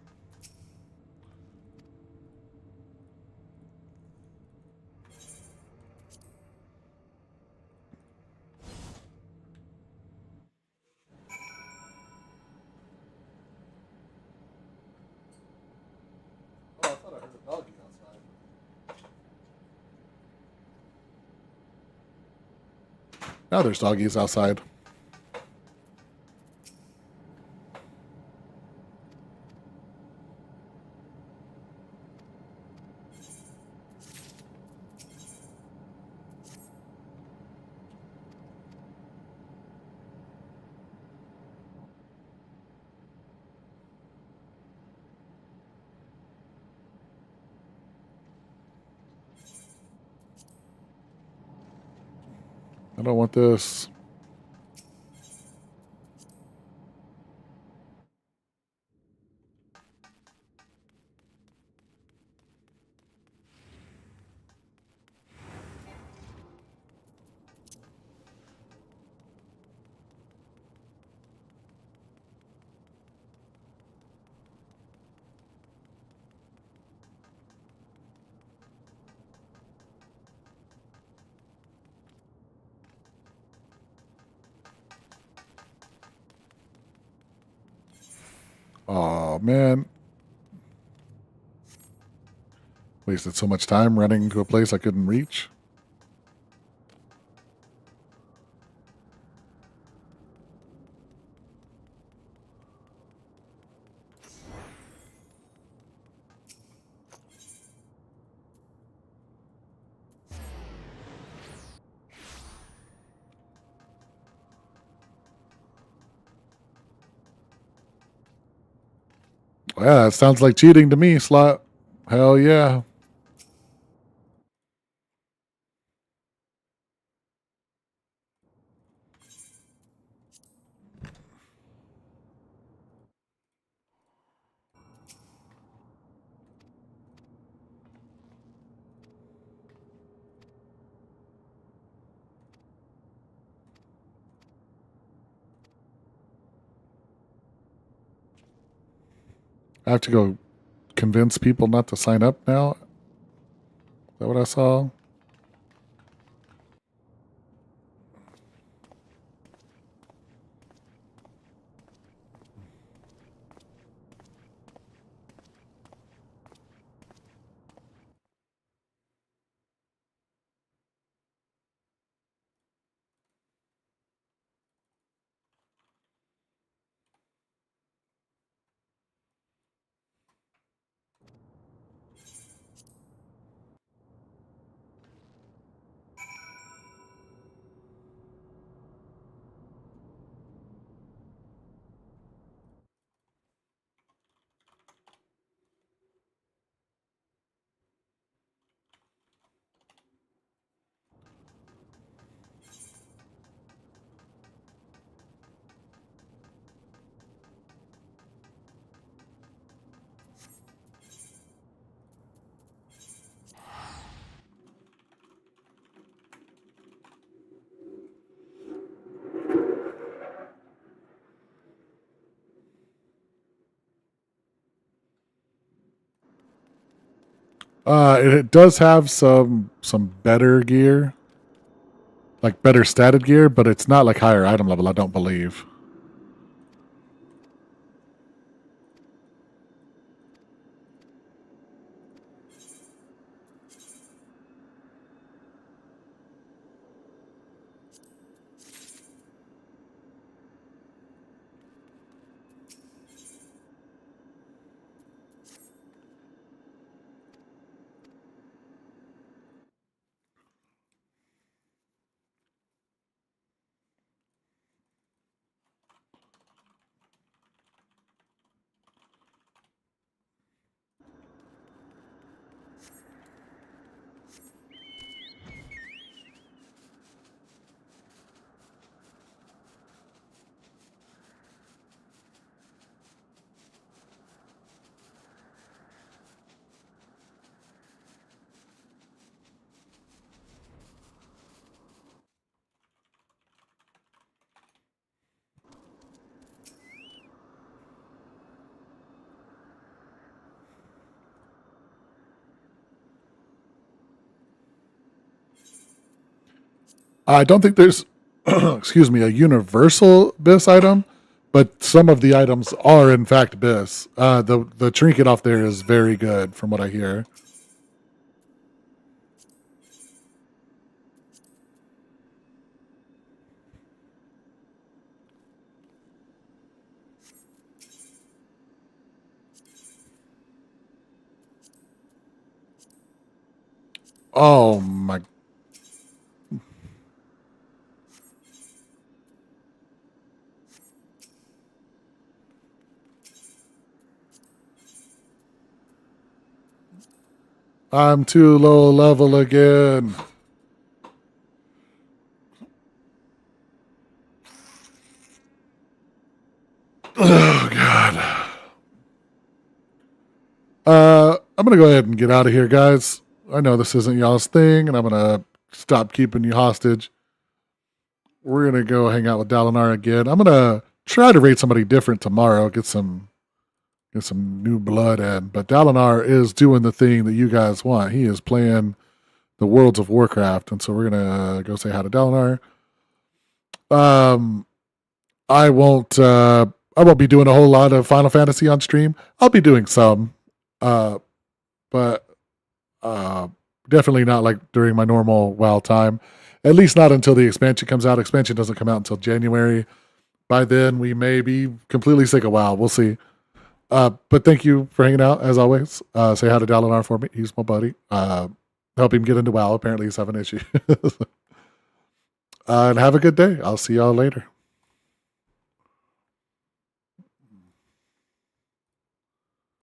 Now there's doggies outside. I don't want this. Oh man. Wasted so much time running to a place I couldn't reach. Yeah, that sounds like cheating to me, Slot. Hell yeah. I have to go convince people not to sign up now. Is that what I saw? It does have some better gear, like better statted gear, but it's not like higher item level. I don't believe. I don't think there's, excuse me, a universal BIS item, but some of the items are in fact BIS. The trinket off there is very good from what I hear. Oh my. I'm too low level again. Oh God. I'm gonna go ahead and get out of here, guys. I know this isn't y'all's thing, and I'm gonna stop keeping you hostage. We're gonna go hang out with Dalinar again. I'm gonna try to raid somebody different tomorrow. Get some new blood in. But Dalinar is doing the thing that you guys want. He is playing the Worlds of Warcraft, and so we're gonna go say hi to Dalinar. I won't be doing a whole lot of Final Fantasy on stream. I'll be doing some, but definitely not like during my normal WoW time. At least not until the expansion comes out. Expansion doesn't come out until January. By then, we may be completely sick of WoW. We'll see. But thank you for hanging out, as always. Say hi to Dalinar for me. He's my buddy. Help him get into WoW. Apparently, he's having issues. And have a good day. I'll see y'all later.